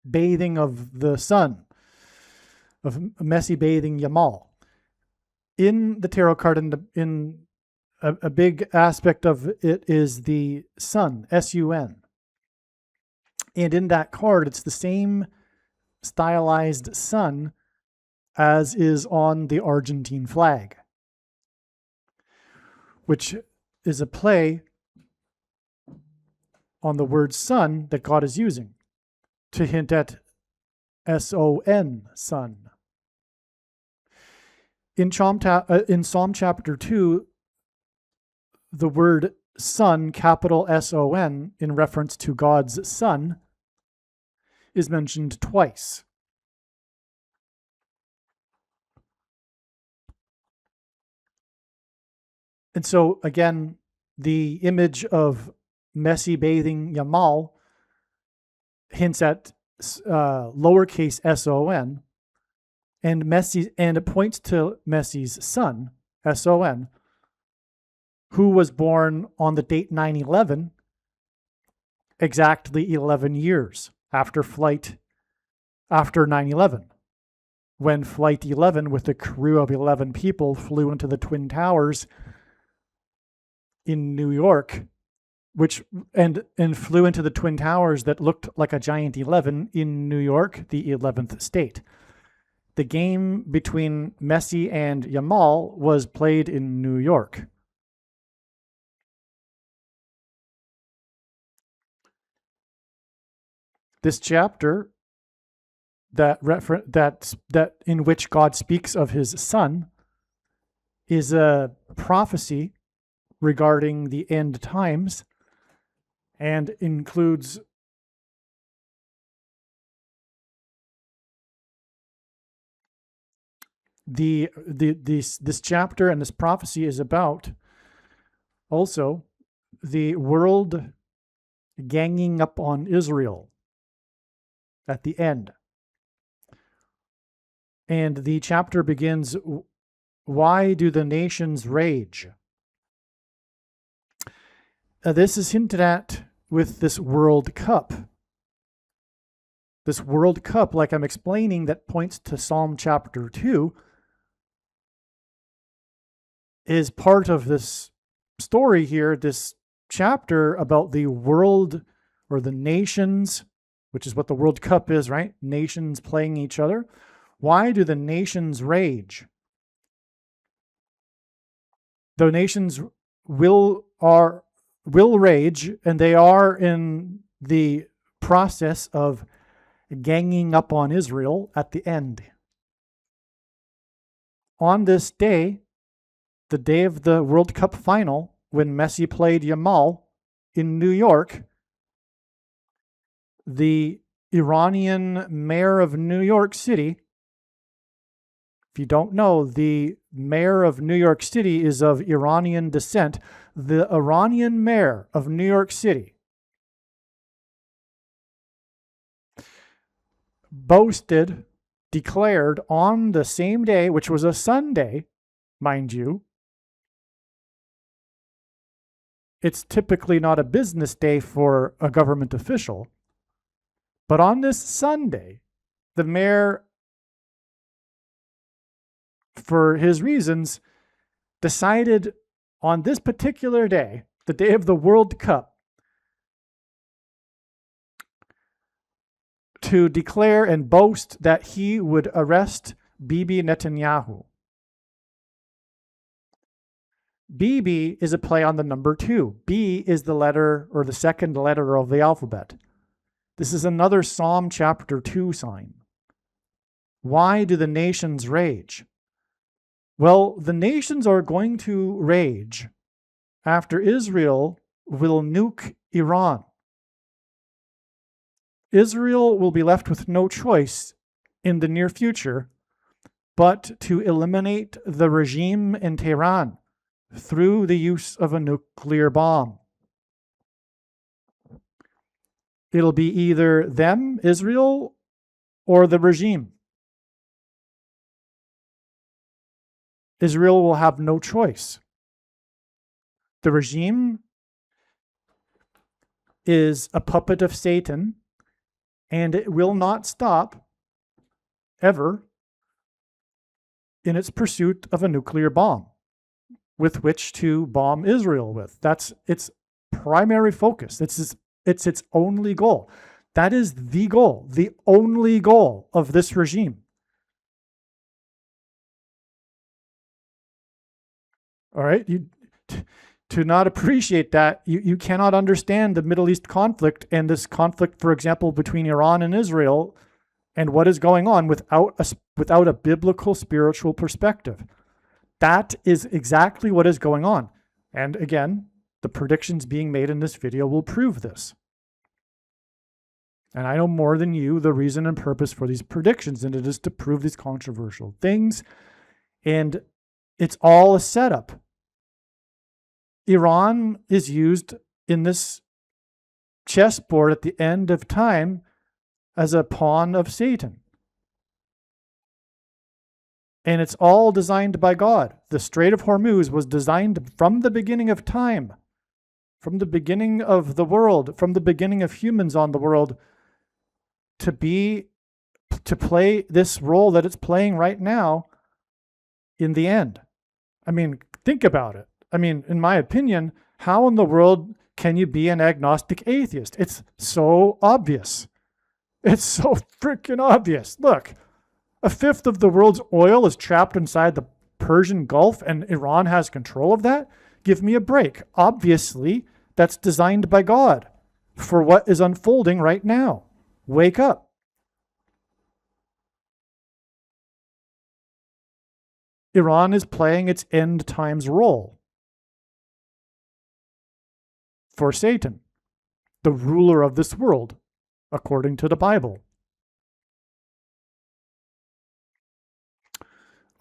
bathing of the sun. of Messi bathing Yamal. In the tarot card, in a big aspect of it is the sun, S-U-N. And in that card, it's the same stylized sun as is on the Argentine flag, which is a play on the word sun that God is using to hint at S-O-N, sun. In Psalm chapter 2, the word son, capital S-O-N, in reference to God's son, is mentioned twice. And so, again, the image of Messi bathing Yamal hints at lowercase s-o-n, and it points to Messi's son, S-O-N, who was born on the date 9/11, exactly 11 years after 9/11, when Flight 11 with a crew of 11 people flew into the Twin Towers in New York, and flew into the Twin Towers that looked like a giant 11 in New York, the 11th state. The game between Messi and Yamal was played in New York. This chapter that in which God speaks of his son is a prophecy regarding the end times, and includes this chapter, and this prophecy is about also the world ganging up on Israel at the end. And the chapter begins, why do the nations rage? This is hinted at with this World Cup. This World Cup, like I'm explaining, that points to Psalm chapter 2, is part of this story here, this chapter about the world, or the nations, which is what the World Cup is, right? Nations playing each other. Why do the nations rage? The nations will rage, and they are in the process of ganging up on Israel at the end. On this day, the day of the World Cup final, when Messi played Yamal in New York, the Iranian mayor of New York City, if you don't know, the mayor of New York City is of Iranian descent. The Iranian mayor of New York City declared on the same day, which was a Sunday, mind you. It's typically not a business day for a government official. But on this Sunday, the mayor, for his reasons, decided on this particular day, the day of the World Cup, to declare and boast that he would arrest Bibi Netanyahu. Bibi is a play on the number 2. B is the letter, or the second letter of the alphabet. This is another Psalm chapter 2 sign. Why do the nations rage? Well, the nations are going to rage after Israel will nuke Iran. Israel will be left with no choice in the near future but to eliminate the regime in Tehran through the use of a nuclear bomb. It'll be either them, Israel, or the regime. Israel will have no choice. The regime is a puppet of Satan, and it will not stop ever in its pursuit of a nuclear bomb with which to bomb Israel with. That's its primary focus. It's its only goal. That is the goal, the only goal of this regime. All right? To not appreciate that, you cannot understand the Middle East conflict and this conflict, for example, between Iran and Israel and what is going on without a biblical spiritual perspective. That is exactly what is going on. And again, the predictions being made in this video will prove this. And I know more than you the reason and purpose for these predictions, and it is to prove these controversial things. And it's all a setup. Iran is used in this chessboard at the end of time as a pawn of Satan. And it's all designed by God. The Strait of Hormuz was designed from the beginning of time, from the beginning of the world, from the beginning of humans on the world, to play this role that it's playing right now in the end. I mean, think about it. I mean, in my opinion, how in the world can you be an agnostic atheist? It's so obvious. It's so freaking obvious. Look, a fifth of the world's oil is trapped inside the Persian Gulf and Iran has control of that? Give me a break. Obviously, that's designed by God for what is unfolding right now. Wake up. Iran is playing its end times role for Satan, the ruler of this world, according to the Bible.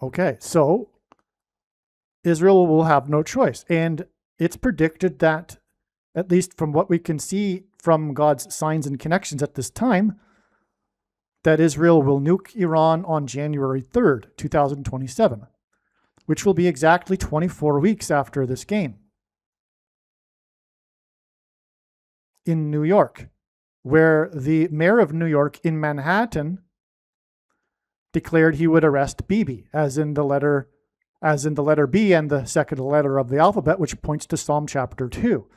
Okay, so Israel will have no choice. And it's predicted that, at least from what we can see from God's signs and connections at this time, that Israel will nuke Iran on January 3rd, 2027, which will be exactly 24 weeks after this game. In New York, where the mayor of New York in Manhattan declared he would arrest Bibi, as in the letter B and the second letter of the alphabet, which points to Psalm chapter 2,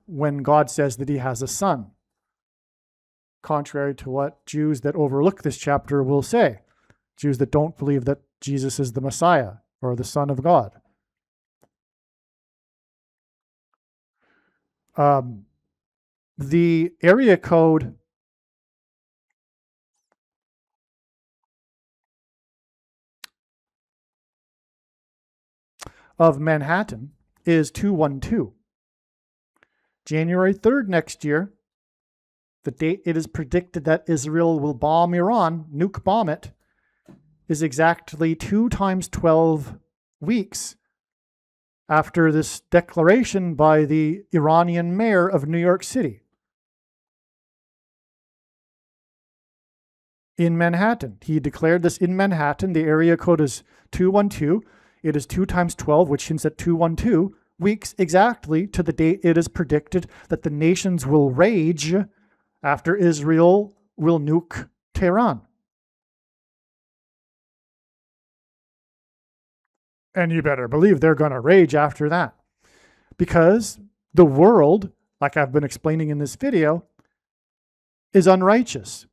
when God says that he has a son. Contrary to what Jews that overlook this chapter will say, Jews that don't believe that Jesus is the Messiah or the Son of God. The area code of Manhattan is 212. January 3rd next year, the date it is predicted that Israel will bomb Iran, nuke bomb it, is exactly 2 times 12 weeks after this declaration by the Iranian mayor of New York City. In Manhattan. He declared this in Manhattan. The area code is 212. It is 2 times 12, which hints at 212 weeks exactly to the date it is predicted that the nations will rage after Israel will nuke Tehran. And you better believe they're going to rage after that. Because the world, like I've been explaining in this video, is unrighteous.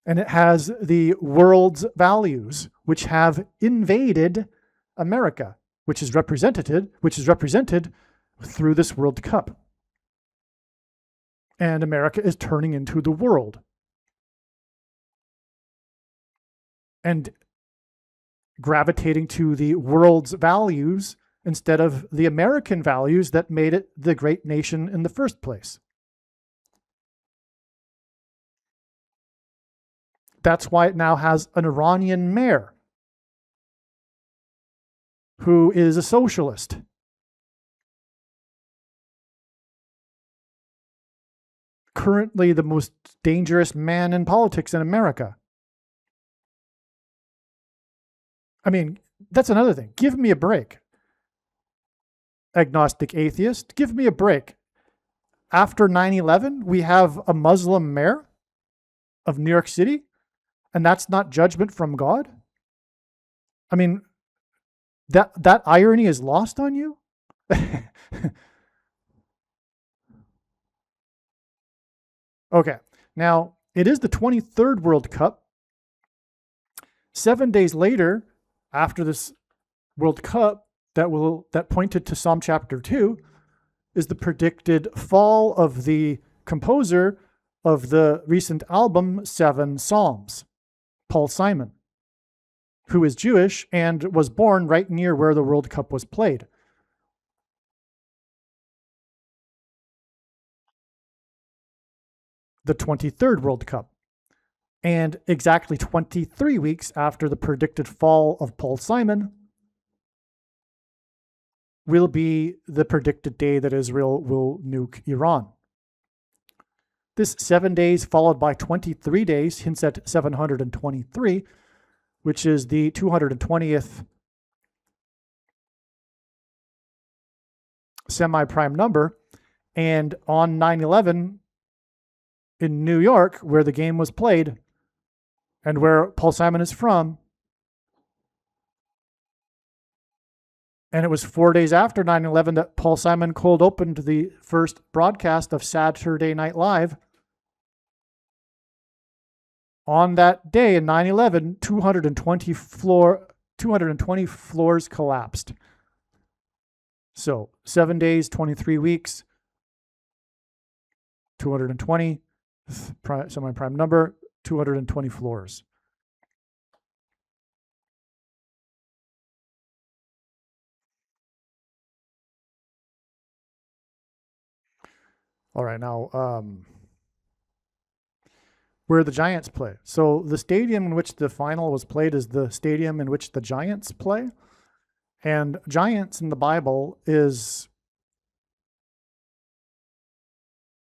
And it has the world's values, which have invaded America, which is represented through this World Cup. And America is turning into the world. And gravitating to the world's values instead of the American values that made it the great nation in the first place. That's why it now has an Iranian mayor who is a socialist. Currently the most dangerous man in politics in America. I mean, that's another thing. Give me a break. Agnostic atheist, give me a break. After 9/11, we have a Muslim mayor of New York City, and that's not judgment from God? I mean, That irony is lost on you? Okay. Now, it is the 23rd World Cup. 7 days later, after this World Cup that pointed to Psalm chapter 2, is the predicted fall of the composer of the recent album, Seven Psalms, Paul Simon, who is Jewish and was born right near where the World Cup was played. The 23rd World Cup. And exactly 23 weeks after the predicted fall of Paul Simon will be the predicted day that Israel will nuke Iran. This 7 days followed by 23 days hints at 723, which is the 220th semi-prime number. And on 9/11 in New York, where the game was played and where Paul Simon is from, and it was 4 days after 9/11 that Paul Simon cold opened the first broadcast of Saturday Night Live. On that day in 9/11, 220 floors collapsed. So 7 days, 23 weeks, 220, semi-prime number, 220 floors. All right, now where the Giants play. So the stadium in which the final was played is the stadium in which the Giants play. And giants in the Bible is,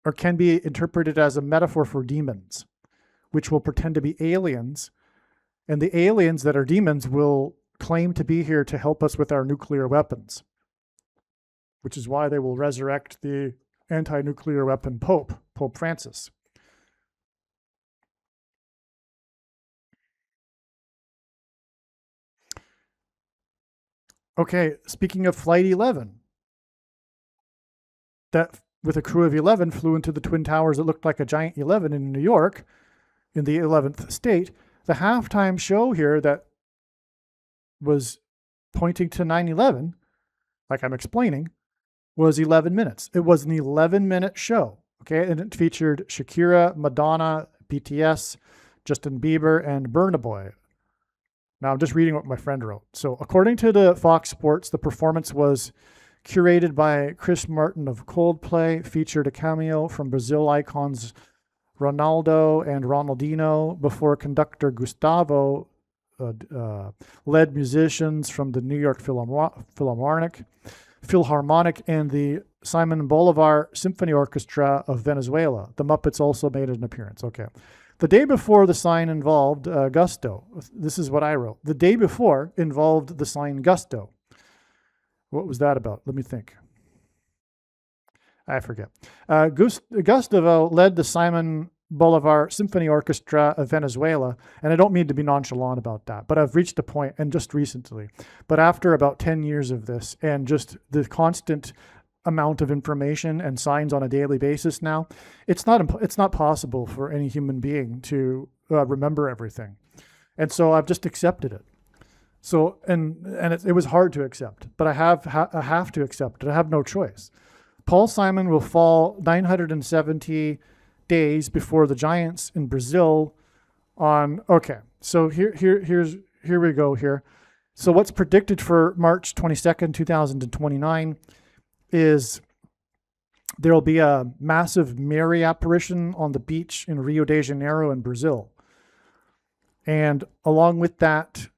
or can be interpreted as a metaphor for demons, which will pretend to be aliens. And the aliens that are demons will claim to be here to help us with our nuclear weapons, which is why they will resurrect the anti-nuclear weapon Pope Francis. Okay, speaking of Flight 11, that with a crew of 11 flew into the Twin Towers that looked like a giant 11 in New York, in the 11th state. The halftime show here that was pointing to 9/11, like I'm explaining, was 11 minutes. It was an 11-minute show, okay? And it featured Shakira, Madonna, BTS, Justin Bieber, and Burna Boy. Now I'm just reading what my friend wrote. So according to the Fox Sports, the performance was curated by Chris Martin of Coldplay, featured a cameo from Brazil icons Ronaldo and Ronaldinho, before conductor Gustavo led musicians from the New York Philharmonic and the Simon Bolivar Symphony Orchestra of Venezuela. The Muppets also made an appearance. Okay. The day before, the sign involved Gusto. This is what I wrote. The day before involved the sign Gusto. What was that about? Let me think. I forget. Gustavo led the Simon Bolivar Symphony Orchestra of Venezuela, and I don't mean to be nonchalant about that, but I've reached a point, and just recently, but after about 10 years of this, and just the constant amount of information and signs on a daily basis now, it's not possible for any human being to remember everything, and so I've just accepted it. So and it was hard to accept, but I have to accept it. I have no choice. Paul Simon will fall 970 days before the Giants in Brazil on, okay, so here we go here. So what's predicted for March 22nd, 2029 is there will be a massive Mary apparition on the beach in Rio de Janeiro in Brazil. And along with that,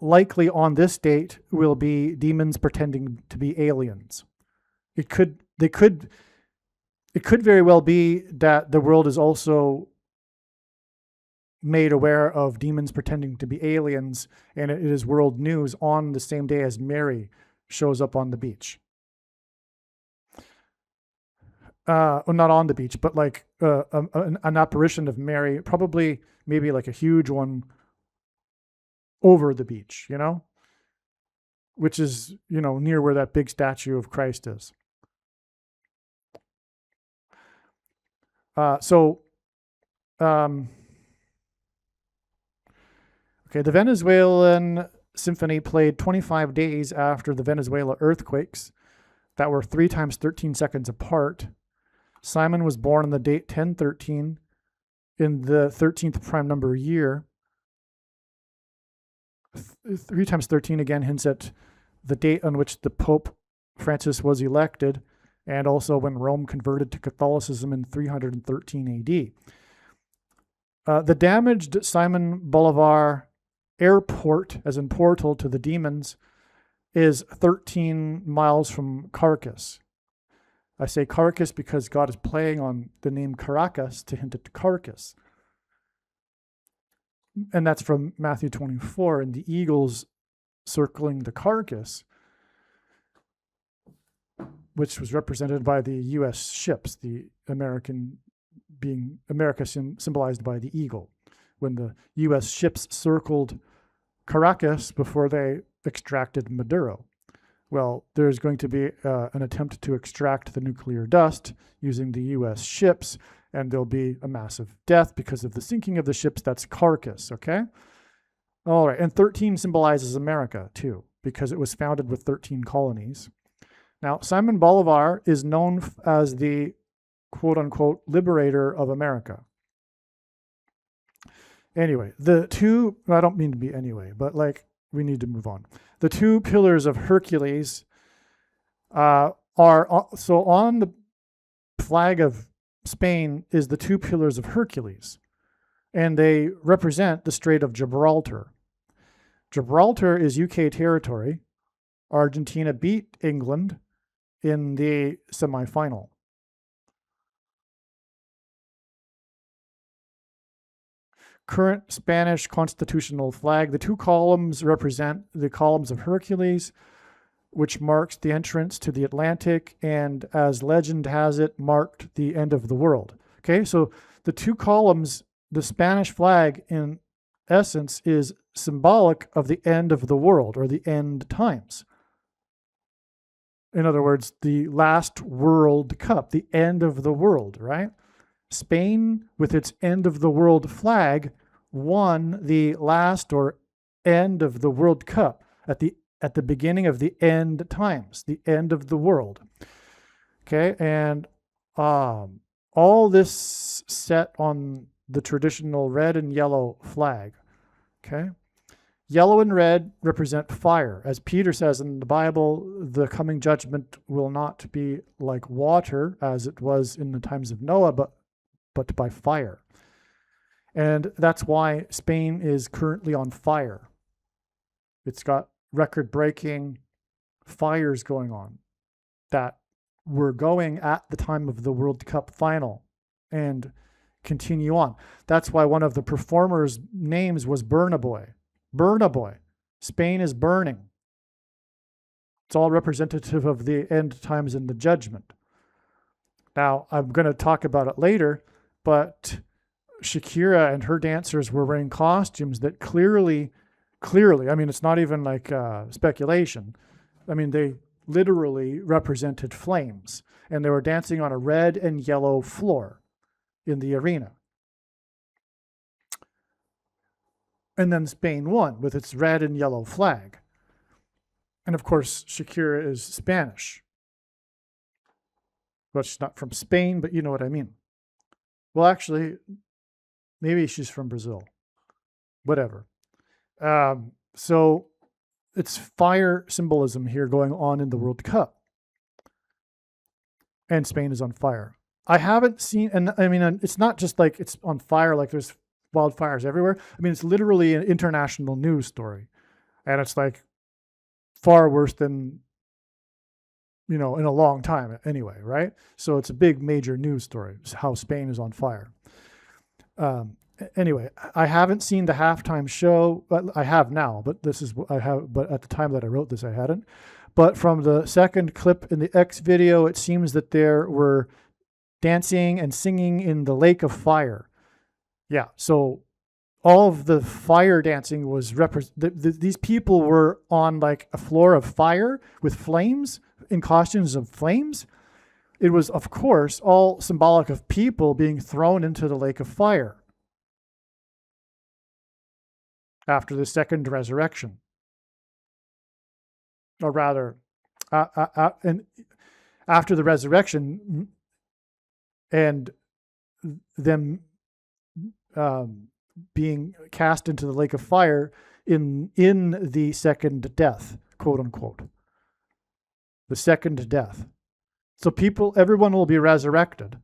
likely on this date will be demons pretending to be aliens. It could very well be that the world is also made aware of demons pretending to be aliens, and it is world news on the same day as Mary shows up on the beach. Well, not on the beach, but like an apparition of Mary, probably maybe like a huge one over the beach, which is, near where that big statue of Christ is. Okay, the Venezuelan symphony played 25 days after the Venezuela earthquakes that were 3 times 13 seconds apart. Simon was born on the date 1013 in the 13th prime number year. 3 times 13 again hints at the date on which the Pope Francis was elected, and also when Rome converted to Catholicism in 313 AD. The damaged Simon Bolivar airport, as in portal to the demons, is 13 miles from Caracas. I say Caracas because God is playing on the name Caracas to hint at Caracas. And that's from Matthew 24, and the eagles circling the carcass, which was represented by the U.S. ships, the America symbolized by the eagle. When the U.S. ships circled Caracas before they extracted Maduro. Well, there's going to be an attempt to extract the nuclear dust using the U.S. ships, and there'll be a massive death because of the sinking of the ships. That's Caracas, okay? All right, and 13 symbolizes America, too, because it was founded with 13 colonies. Now, Simon Bolivar is known as the quote-unquote liberator of America. Anyway, I don't mean to be anyway, but we need to move on. The 2 pillars of Hercules on the flag of Spain is the 2 pillars of Hercules, and they represent the Strait of Gibraltar. Gibraltar is UK territory. Argentina beat England in the semifinal. Current Spanish constitutional flag. The 2 columns represent the columns of Hercules, which marks the entrance to the Atlantic, and as legend has it, marked the end of the world. Okay, so the 2 columns, the Spanish flag in essence is symbolic of the end of the world, or the end times. In other words, the last World Cup, the end of the world, right? Spain, with its end of the world flag, won the last or end of the World Cup at the beginning of the end times, the end of the world. Okay, and all this set on the traditional red and yellow flag. Okay, yellow and red represent fire. As Peter says in the Bible, the coming judgment will not be like water as it was in the times of Noah, but by fire. And that's why Spain is currently on fire. It's got record-breaking fires going on that were going at the time of the World Cup final and continue on. That's why one of the performers' names was Burna Boy. Burna Boy. Spain is burning. It's all representative of the end times and the judgment. Now, I'm going to talk about it later, but Shakira and her dancers were wearing costumes that clearly, I mean, it's not even like speculation. I mean, they literally represented flames, and they were dancing on a red and yellow floor in the arena. And then Spain won with its red and yellow flag. And of course, Shakira is Spanish. Well, she's not from Spain, but you know what I mean. Well, actually, maybe she's from Brazil. Whatever. So it's fire symbolism here going on in the World Cup. And Spain is on fire. I haven't seen, and I mean, it's not just like it's on fire, like there's wildfires everywhere. I mean, it's literally an international news story. And it's like far worse than, in a long time anyway, right? So it's a big major news story, how Spain is on fire. Anyway, I haven't seen the halftime show. I have now, but but at the time that I wrote this, I hadn't. But from the second clip in the X video, it seems that there were dancing and singing in the lake of fire. Yeah, so all of the fire dancing was these people were on like a floor of fire with flames, in costumes of flames. It was, of course, all symbolic of people being thrown into the lake of fire after the second resurrection. Or rather, and after the resurrection and them being cast into the lake of fire in the second death, quote unquote. The second death. So everyone will be resurrected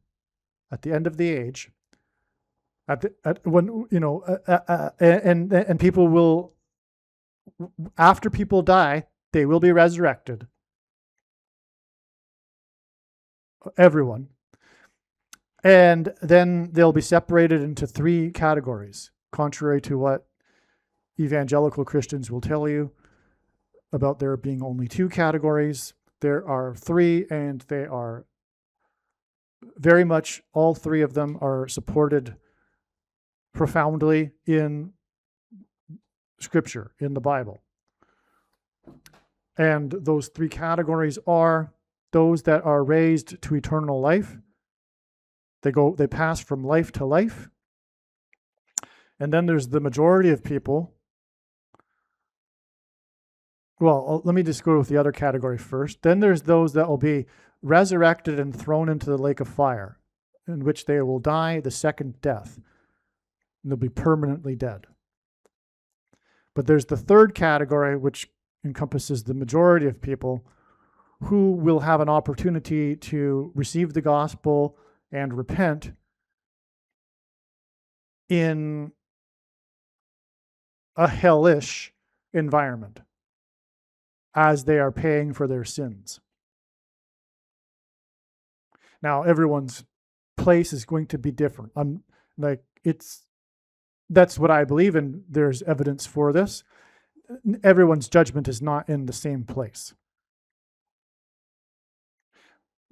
at the end of the age. And people will, after people die, they will be resurrected. Everyone. And then they'll be separated into 3 categories, contrary to what evangelical Christians will tell you about there being only 2 categories. There are 3, and they are very much, all 3 of them are supported profoundly in Scripture, in the Bible. And those 3 categories are those that are raised to eternal life. They pass from life to life. And then there's the majority of people. Well, let me just go with the other category first. Then there's those that will be resurrected and thrown into the lake of fire, in which they will die the second death. And they'll be permanently dead. But there's the third category, which encompasses the majority of people who will have an opportunity to receive the gospel and repent in a hellish environment as they are paying for their sins. Now, everyone's place is going to be different. That's what I believe, and there's evidence for this. Everyone's judgment is not in the same place.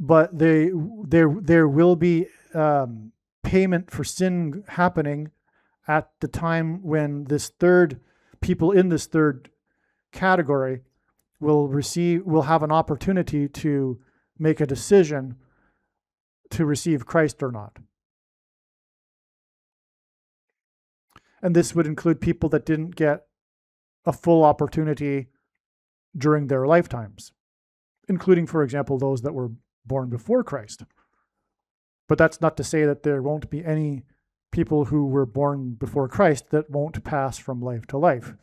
But there will be payment for sin happening at the time when people in this third category will have an opportunity to make a decision to receive Christ or not. And this would include people that didn't get a full opportunity during their lifetimes, including, for example, those that were born before Christ. But that's not to say that there won't be any people who were born before Christ that won't pass from life to life.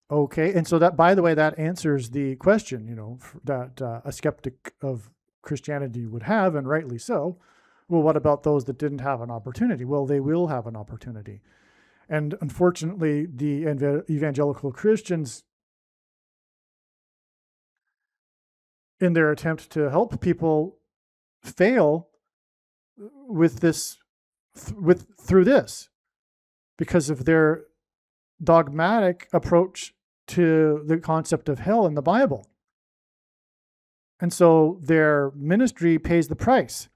Okay, and so that, by the way, that answers the question, that a skeptic of Christianity would have, and rightly so. Well, what about those that didn't have an opportunity? Well, they will have an opportunity. And unfortunately, the evangelical Christians, in their attempt to help people, fail with this, through this, because of their dogmatic approach to the concept of hell in the Bible. And so their ministry pays the price.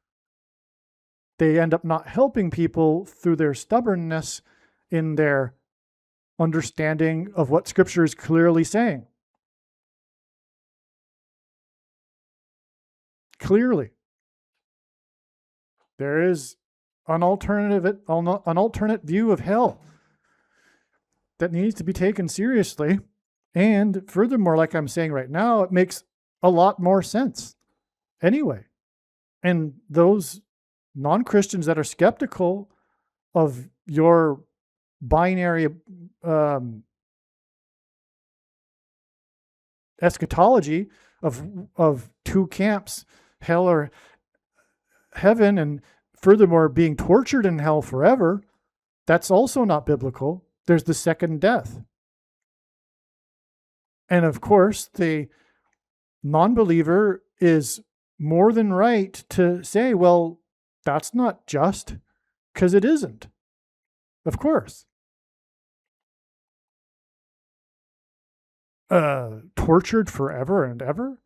They end up not helping people through their stubbornness in their understanding of what Scripture is clearly saying. Clearly. There is an alternate view of hell that needs to be taken seriously. And furthermore, like I'm saying right now, it makes a lot more sense anyway. And those non-Christians that are skeptical of your binary eschatology of 2 camps, hell or heaven, and furthermore being tortured in hell forever, that's also not biblical. There's the second death. And of course, the non-believer is more than right to say, well, that's not just, because it isn't. Of course. Tortured forever and ever?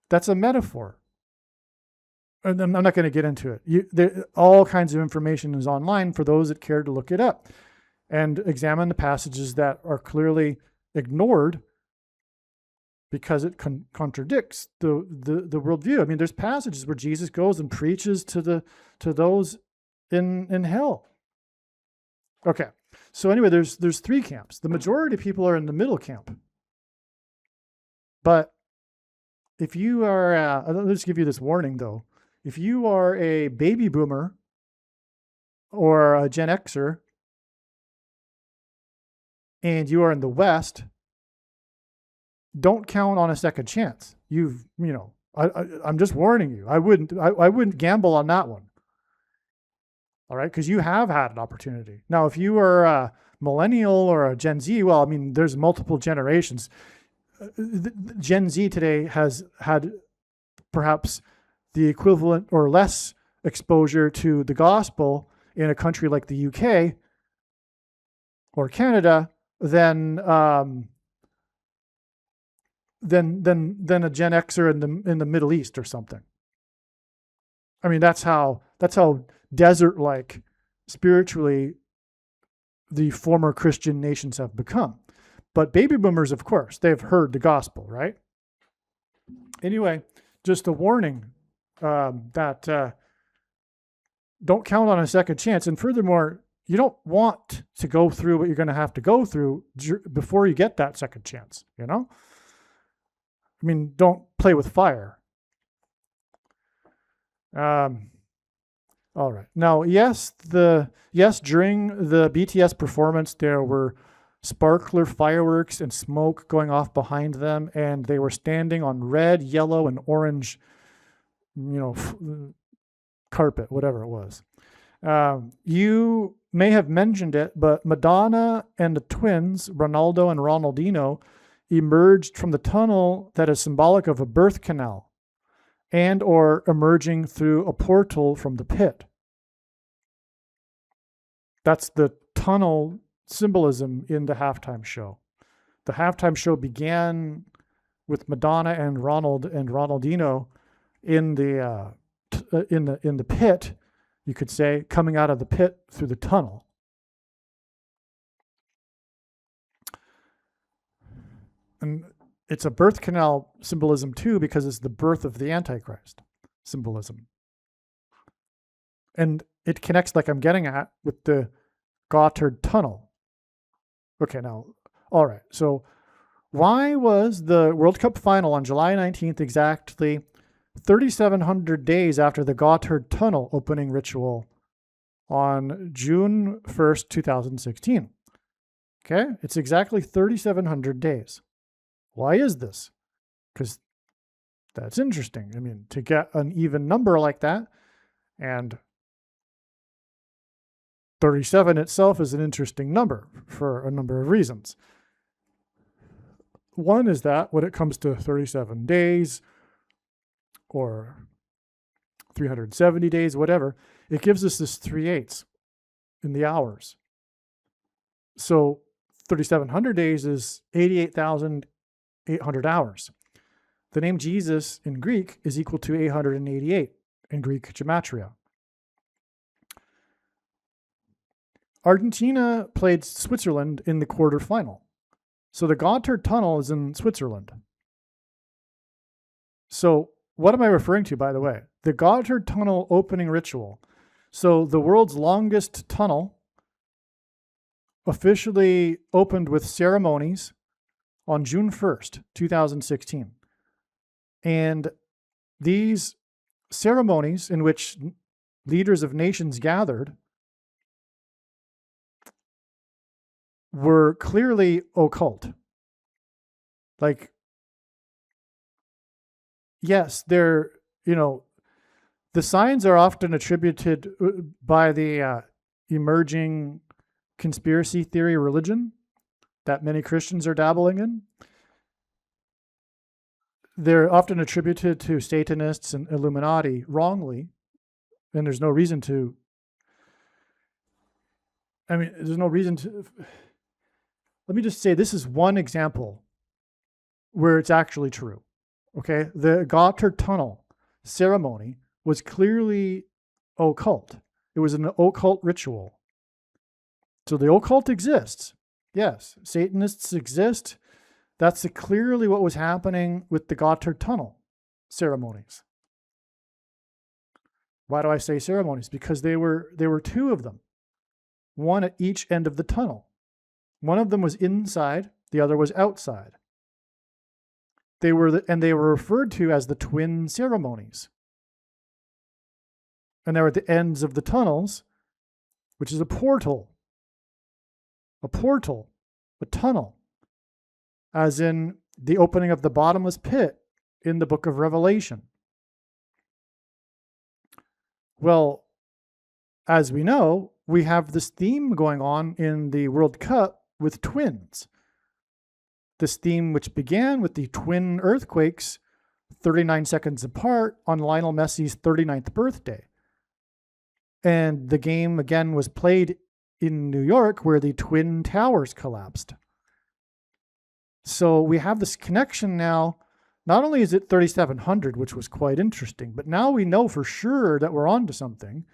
That's a metaphor. and I'm not going to get into it. All kinds of information is online for those that care to look it up and examine the passages that are clearly ignored because it contradicts the worldview. I mean, there's passages where Jesus goes and preaches to those in hell. Okay, so anyway, there's three camps. The majority of people are in the middle camp. But if you are, let's give you this warning though. If you are a baby boomer or a Gen Xer and you are in the West, don't count on a second chance. I'm just warning you. I wouldn't gamble on that one. All right, because you have had an opportunity. Now, if you are a millennial or a Gen Z, well, I mean, there's multiple generations. Gen Z today has had perhaps the equivalent or less exposure to the gospel in a country like the UK or Canada than a Gen Xer in the Middle East or something. I mean, that's how desert-like spiritually the former Christian nations have become. But baby boomers, of course, they've heard the gospel, right? Anyway, just a warning that don't count on a second chance. And furthermore, you don't want to go through what you're going to have to go through before you get that second chance, you know? I mean, don't play with fire. All right. Now, yes, during the BTS performance, there were sparkler fireworks and smoke going off behind them, and they were standing on red, yellow, and orange, carpet, whatever it was. You may have mentioned it, but Madonna and the twins, Ronaldo and Ronaldinho, emerged from the tunnel that is symbolic of a birth canal and or emerging through a portal from the pit. That's the tunnel symbolism in the halftime show. The halftime show began with Madonna and Ronaldinho in the pit, you could say, coming out of the pit through the tunnel. And it's a birth canal symbolism too, because it's the birth of the Antichrist symbolism. And it connects, like I'm getting at, with the Gotthard Tunnel. Okay, now, all right. So why was the World Cup final on July 19th exactly 3,700 days after the Gotthard Tunnel opening ritual on June 1st, 2016? Okay, it's exactly 3,700 days. Why is this? Because that's interesting. I mean, to get an even number like that, and 37 itself is an interesting number for a number of reasons. One is that when it comes to 37 days or 370 days, whatever, it gives us this 3/8 in the hours. So 3,700 days is 88,800 hours. The name Jesus in Greek is equal to 888 in Greek gematria. Argentina played Switzerland in the quarterfinal. So the Gotthard Tunnel is in Switzerland. So what am I referring to, by the way? The Gotthard Tunnel opening ritual. So the world's longest tunnel officially opened with ceremonies on June 1st, 2016. And these ceremonies in which leaders of nations gathered were clearly occult. Like, yes, the signs are often attributed by the emerging conspiracy theory religion that many Christians are dabbling in. They're often attributed to Satanists and Illuminati wrongly, and there's no reason to. There's no reason to. Let me just say, this is one example where it's actually true. Okay, the Gotthard Tunnel ceremony was clearly occult. It was an occult ritual. So the occult exists. Yes, Satanists exist. That's clearly what was happening with the Gotthard Tunnel ceremonies. Why do I say ceremonies? Because there were two of them, one at each end of the tunnel. One of them was inside, the other was outside. They were referred to as the twin ceremonies. And they were at the ends of the tunnels, which is a portal. A portal, a tunnel, as in the opening of the bottomless pit in the book of Revelation. Well, as we know, we have this theme going on in the World Cup with twins. This theme, which began with the twin earthquakes 39 seconds apart on Lionel Messi's 39th birthday. And the game again was played in New York where the Twin Towers collapsed. So we have this connection now. Not only is it 3700, which was quite interesting, but now we know for sure that we're onto something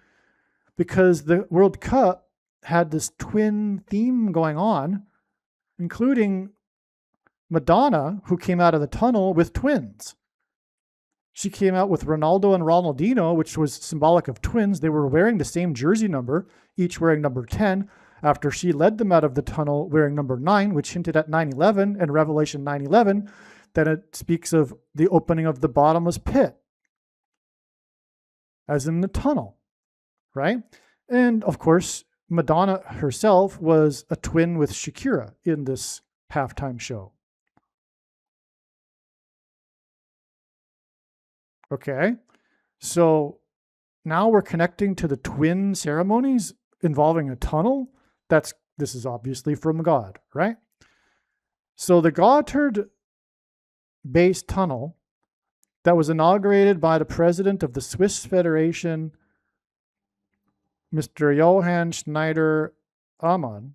because the World Cup had this twin theme going on, including Madonna, who came out of the tunnel with twins. She came out with Ronaldo and Ronaldinho, which was symbolic of twins. They were wearing the same jersey number, each wearing number 10, after she led them out of the tunnel wearing number 9, which hinted at 9/11 and Revelation 9/11. Then it speaks of the opening of the bottomless pit, as in the tunnel, right? And of course, Madonna herself was a twin with Shakira in this halftime show. Okay, so now we're connecting to the twin ceremonies involving a tunnel. This is obviously from God, right? So the Gotthard-based tunnel that was inaugurated by the president of the Swiss Federation, Mr. Johann Schneider-Ammann,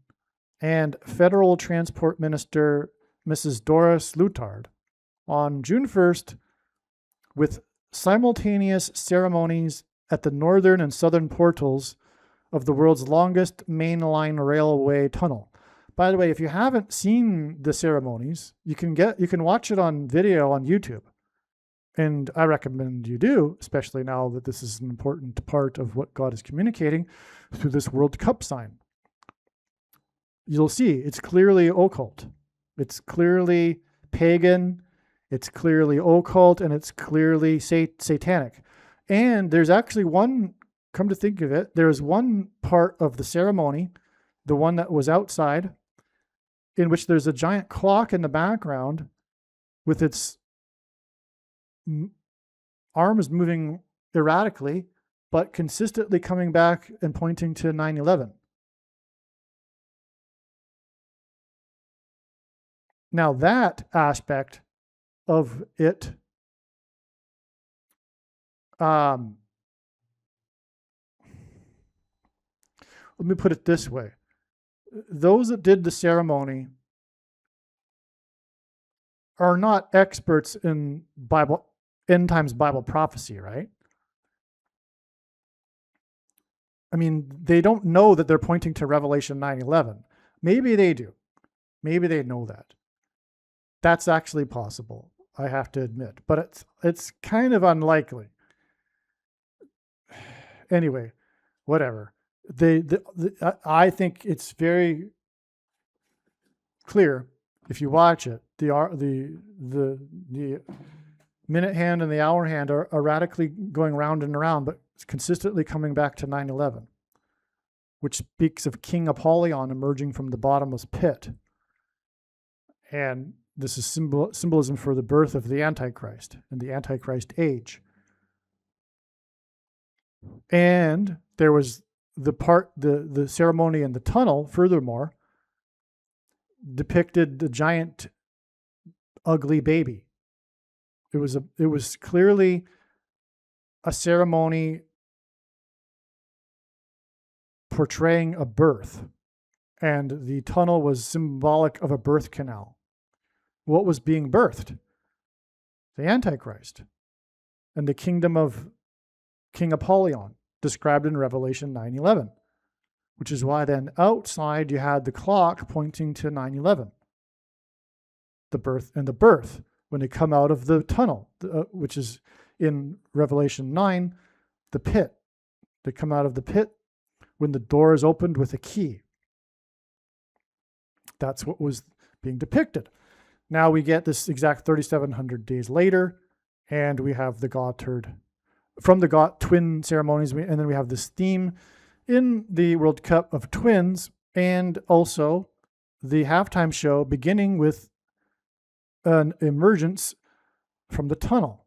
and Federal Transport Minister Mrs. Doris Leuthard on June 1st with simultaneous ceremonies at the northern and southern portals of the world's longest mainline railway tunnel. By the way, if you haven't seen the ceremonies, you can watch it on video on YouTube. And I recommend you do, especially now that this is an important part of what God is communicating through this World Cup sign. You'll see it's clearly occult. It's clearly pagan. It's clearly occult, and it's clearly satanic. And there's actually one, come to think of it, there's one part of the ceremony, the one that was outside, in which there's a giant clock in the background with its arms moving erratically, but consistently coming back and pointing to 9/11. Now that aspect of it, let me put it this way. Those that did the ceremony are not experts in end times Bible prophecy, right? I mean, they don't know that they're pointing to Revelation 9/11. Maybe they do. Maybe they know that. That's actually possible, I have to admit, but it's kind of unlikely. Anyway, whatever. I think it's very clear if you watch it. The minute hand and the hour hand are erratically going round and around, but consistently coming back to 9/11, which speaks of King Apollyon emerging from the bottomless pit. And this is symbolism for the birth of the Antichrist and the Antichrist age. And there was the ceremony in the tunnel, furthermore, depicted the giant ugly baby. It was clearly a ceremony portraying a birth, and the tunnel was symbolic of a birth canal. What was being birthed? The Antichrist and the kingdom of King Apollyon, described in Revelation 9:11, which is why then outside you had the clock pointing to 9:11, the birth, when they come out of the tunnel, which is in Revelation 9, the pit. They come out of the pit when the door is opened with a key. That's what was being depicted. Now we get this exact 3,700 days later, and we have the Gotthard, from the twin ceremonies, and then we have this theme in the World Cup of Twins, and also the halftime show beginning with an emergence from the tunnel.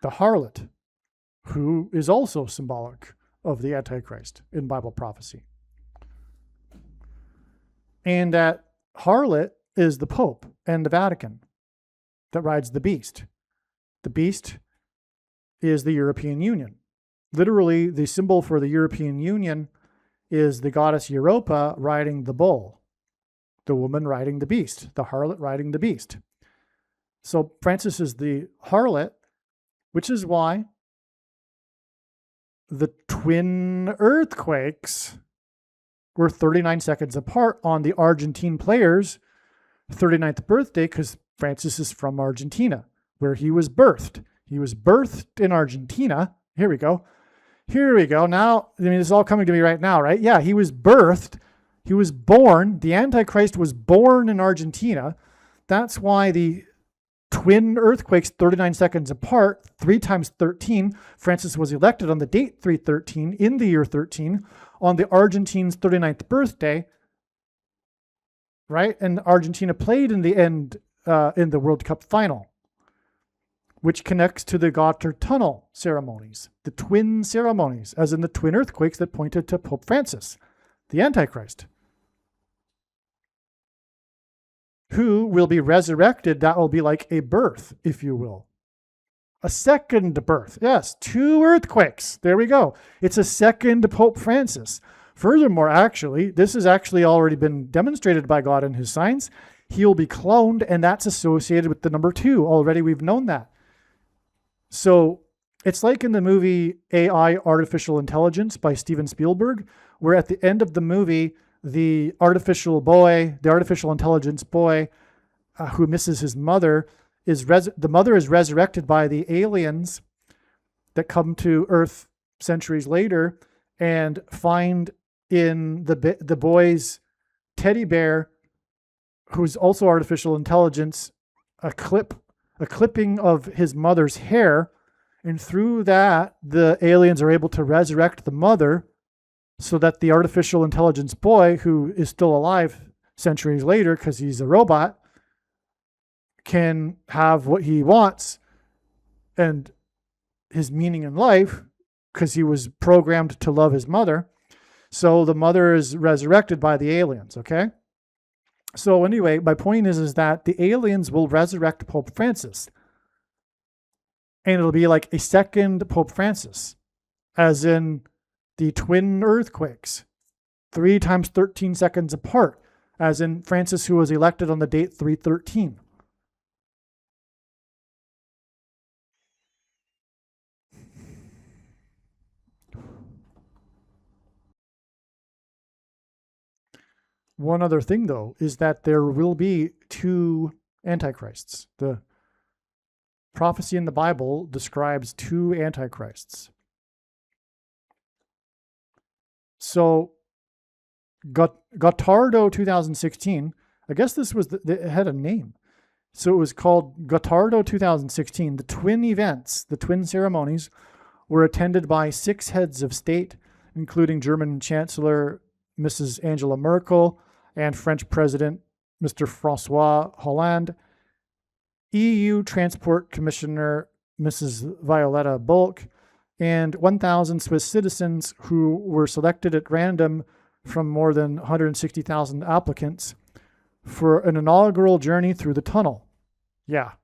The harlot, who is also symbolic of the Antichrist in Bible prophecy. And that harlot is the Pope and the Vatican that rides the beast. The beast is the European Union. Literally, the symbol for the European Union is the goddess Europa riding the bull, the woman riding the beast, the harlot riding the beast. So Francis is the harlot, which is why the twin earthquakes were 39 seconds apart on the Argentine player's 39th birthday, because Francis is from Argentina, where he was birthed. He was birthed in Argentina. Here we go. Now, I mean, this is all coming to me right now, right? Yeah, he was birthed. He was born. The Antichrist was born in Argentina. That's why the twin earthquakes 39 seconds apart, 3 times 13. Francis was elected on the date 313 in the year 13 on the Argentine's 39th birthday, right? And Argentina played in the end in the World Cup final, which connects to the Gotthard Tunnel ceremonies, the twin ceremonies, as in the twin earthquakes that pointed to Pope Francis, the Antichrist, who will be resurrected. That will be like a birth, if you will. A second birth. Yes, 2 earthquakes. There we go. It's a second Pope Francis. Furthermore, actually, this has actually already been demonstrated by God in his signs. He'll be cloned, and that's associated with the number 2. Already we've known that. So it's like in the movie AI, Artificial Intelligence by Steven Spielberg, where at the end of the movie, the artificial intelligence boy who misses his mother, the mother is resurrected by the aliens that come to Earth centuries later and find in the boy's teddy bear, who's also artificial intelligence, a clipping of his mother's hair, and through that the aliens are able to resurrect the mother so that the artificial intelligence boy, who is still alive centuries later because he's a robot, can have what he wants and his meaning in life because he was programmed to love his mother. So the mother is resurrected by the aliens, okay? So anyway, my point is that the aliens will resurrect Pope Francis. And it'll be like a second Pope Francis, as in the twin earthquakes, 3 times 13 seconds apart, as in Francis, who was elected on the date 313. One other thing, though, is that there will be 2 antichrists. The prophecy in the Bible describes 2 antichrists. So Gottardo 2016, I guess this was, it had a name. So it was called Gottardo 2016. The twin events, the twin ceremonies, were attended by 6 heads of state, including German Chancellor Mrs. Angela Merkel and French President Mr. Francois Hollande, EU Transport Commissioner Mrs. Violetta Bulc, and 1,000 Swiss citizens who were selected at random from more than 160,000 applicants for an inaugural journey through the tunnel. Yeah,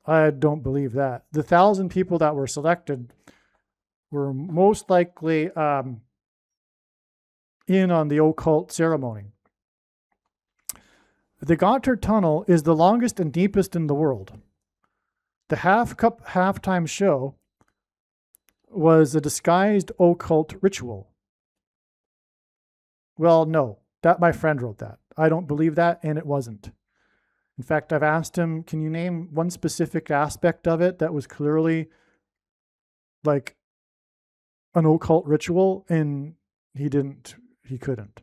I don't believe that. The 1,000 people that were selected were most likely in on the occult ceremony. The Gotthard Tunnel is the longest and deepest in the world. The Half Cup halftime show was a disguised occult ritual. Well, no, that my friend wrote that. I don't believe that, and it wasn't. In fact, I've asked him, can you name one specific aspect of it that was clearly like an occult ritual? And he couldn't.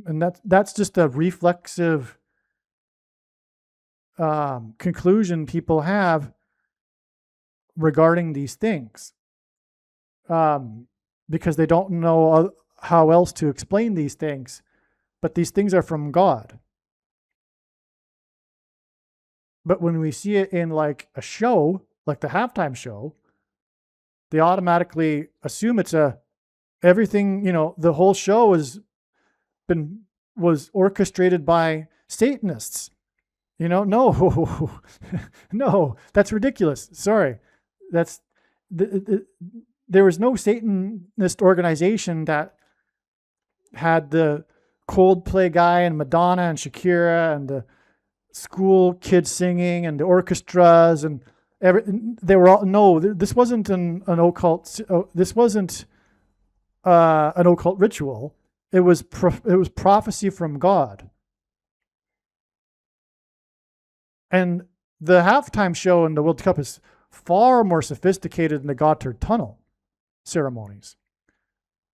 And that's just a reflexive conclusion people have regarding these things, because they don't know how else to explain these things. But these things are from God. But when we see it in like a show, like the halftime show, they automatically assume it's everything, the whole show was orchestrated by Satanists. No, no, that's ridiculous. Sorry. There was no Satanist organization that had the Coldplay guy and Madonna and Shakira and the school kids singing and the orchestras and they were all, no, this wasn't an occult. This wasn't an occult ritual. It was prophecy from God. And the halftime show in the World Cup is far more sophisticated than the Gotthard Tunnel ceremonies.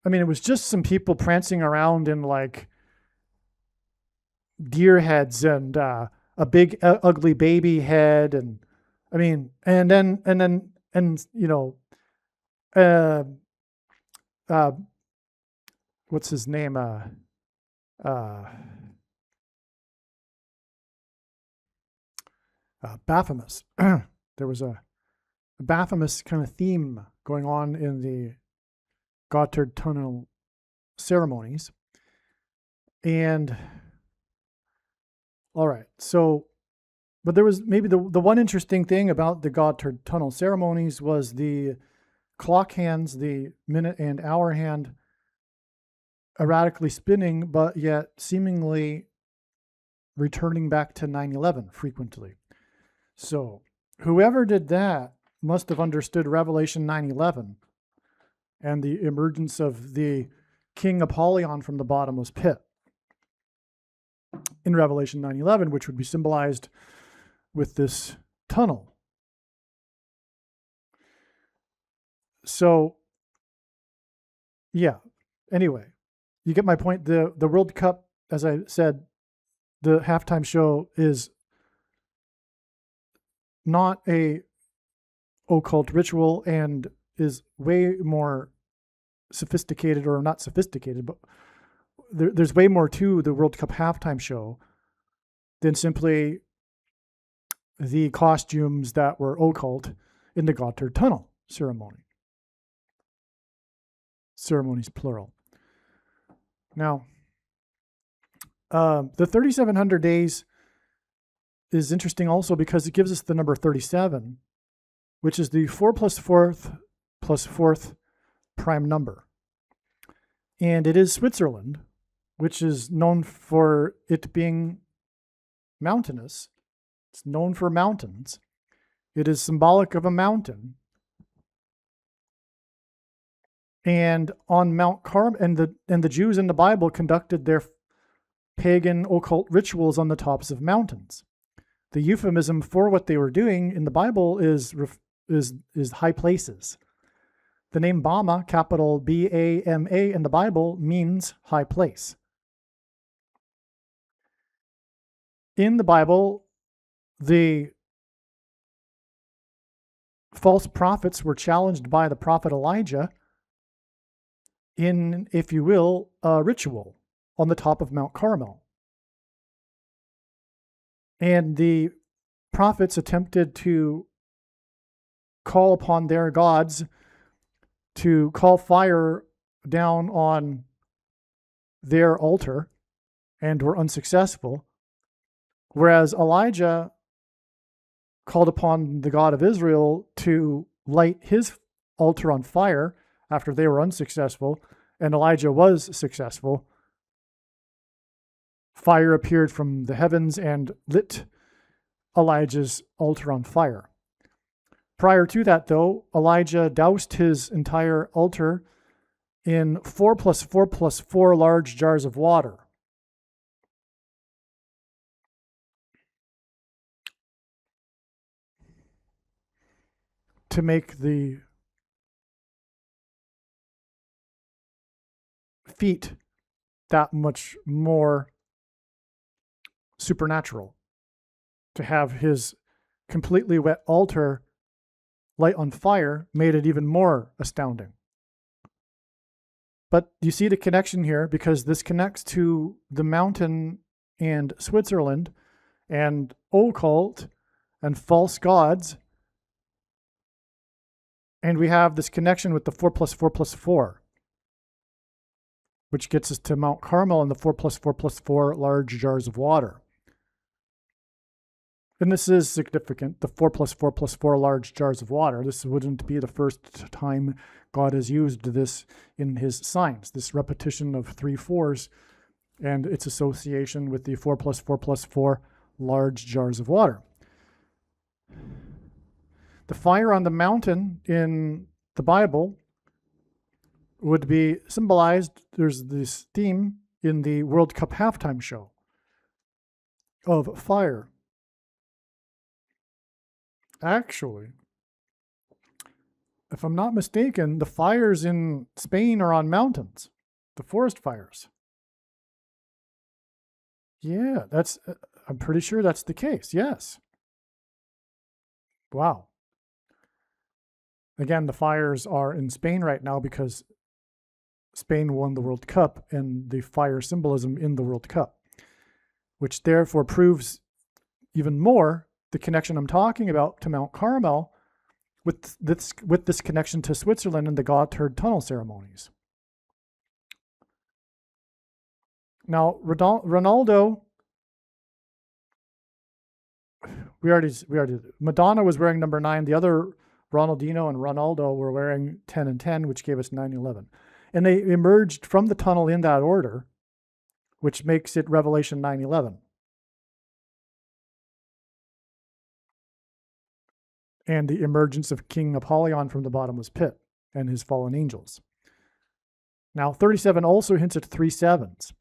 I mean, it was just some people prancing around in like deer heads and a big ugly baby head, and I mean, and then what's his name? Baphomet. There was a Baphomet kind of theme going on in the Gotthard Tunnel ceremonies. And all right, so, but there was maybe the one interesting thing about the Gotthard Tunnel ceremonies was the clock hands, the minute and hour hand, erratically spinning, but yet seemingly returning back to 9/11 frequently. So whoever did that must have understood Revelation 9/11 and the emergence of the King Apollyon from the bottomless pit in Revelation 9/11, which would be symbolized with this tunnel. So, yeah, anyway, you get my point. The World Cup, as I said, the halftime show is not a occult ritual and is way more sophisticated, or not sophisticated, but there's way more to the World Cup halftime show than simply the costumes that were occult in the Gotthard Tunnel ceremony. Ceremonies, plural. Now, the 3,700 days is interesting also because it gives us the number 37, which is the 4 plus 4th plus 4th prime number. And it is Switzerland, which is known for it being mountainous. It's known for mountains. It is symbolic of a mountain. And on Mount Carmel, and the Jews in the Bible conducted their pagan occult rituals on the tops of mountains. The euphemism for what they were doing in the Bible is high places. The name Bama, capital B-A-M-A, in the Bible means high place. In the Bible, the false prophets were challenged by the prophet Elijah in, if you will, a ritual on the top of Mount Carmel. And the prophets attempted to call upon their gods to call fire down on their altar and were unsuccessful. Whereas Elijah called upon the God of Israel to light his altar on fire after they were unsuccessful, and Elijah was successful. Fire appeared from the heavens and lit Elijah's altar on fire. Prior to that, though, Elijah doused his entire altar in 4 plus 4 plus 4 large jars of water. To make the feat that much more supernatural. To have his completely wet altar light on fire made it even more astounding. But you see the connection here, because this connects to the mountain and Switzerland and occult and false gods. And we have this connection with the 4 plus 4 plus 4, which gets us to Mount Carmel and the 4 plus 4 plus 4 large jars of water. And this is significant, the 4 plus 4 plus 4 large jars of water. This wouldn't be the first time God has used this in his signs, this repetition of 3 4s and its association with the 4 plus 4 plus 4 large jars of water. The fire on the mountain in the Bible would be symbolized, there's this theme in the World Cup halftime show of fire. Actually, if I'm not mistaken, the fires in Spain are on mountains, the forest fires. Yeah, I'm pretty sure that's the case, yes. Wow. Again, the fires are in Spain right now because Spain won the World Cup and the fire symbolism in the World Cup, which therefore proves even more the connection I'm talking about to Mount Carmel with this connection to Switzerland and the Gotthard tunnel ceremonies. Now, Ronaldo, we already, Madonna was wearing number 9. The other Ronaldinho and Ronaldo were wearing 10 and 10, which gave us 9-11. And they emerged from the tunnel in that order, which makes it Revelation 9:11. And the emergence of King Apollyon from the bottomless pit and his fallen angels. Now, 37 also hints at 3 7s,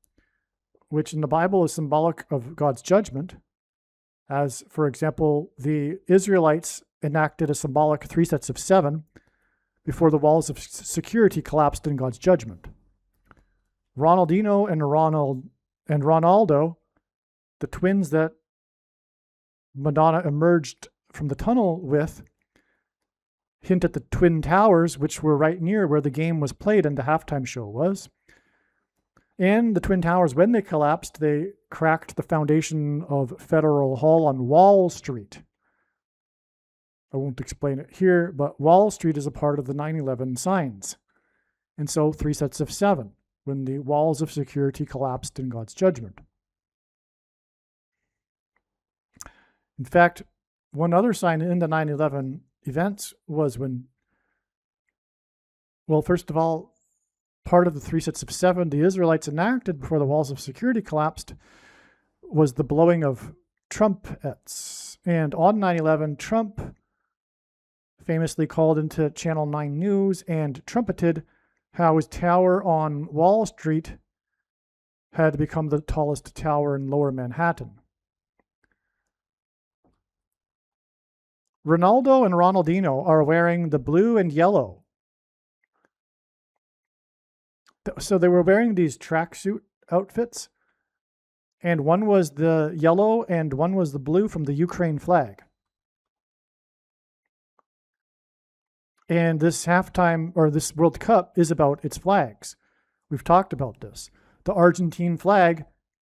which in the Bible is symbolic of God's judgment. As, for example, the Israelites enacted a symbolic 3 sets of 7 before the walls of security collapsed in God's judgment. Ronaldinho and Ronaldo, the twins that Madonna emerged from the tunnel with, hint at the Twin Towers, which were right near where the game was played and the halftime show was. And the Twin Towers, when they collapsed, they cracked the foundation of Federal Hall on Wall Street. I won't explain it here, but Wall Street is a part of the 9/11 signs. And so 3 sets of 7, when the walls of security collapsed in God's judgment. In fact, one other sign in the 9/11 events was when, well, first of all, part of the 3 sets of 7 the Israelites enacted before the walls of security collapsed was the blowing of trumpets. And on 9/11, Trump famously called into Channel 9 News and trumpeted how his tower on Wall Street had become the tallest tower in Lower Manhattan. Ronaldo and Ronaldinho are wearing the blue and yellow. So they were wearing these tracksuit outfits, and one was the yellow and one was the blue from the Ukraine flag. And this halftime, or this World Cup, is about its flags. We've talked about this. The Argentine flag,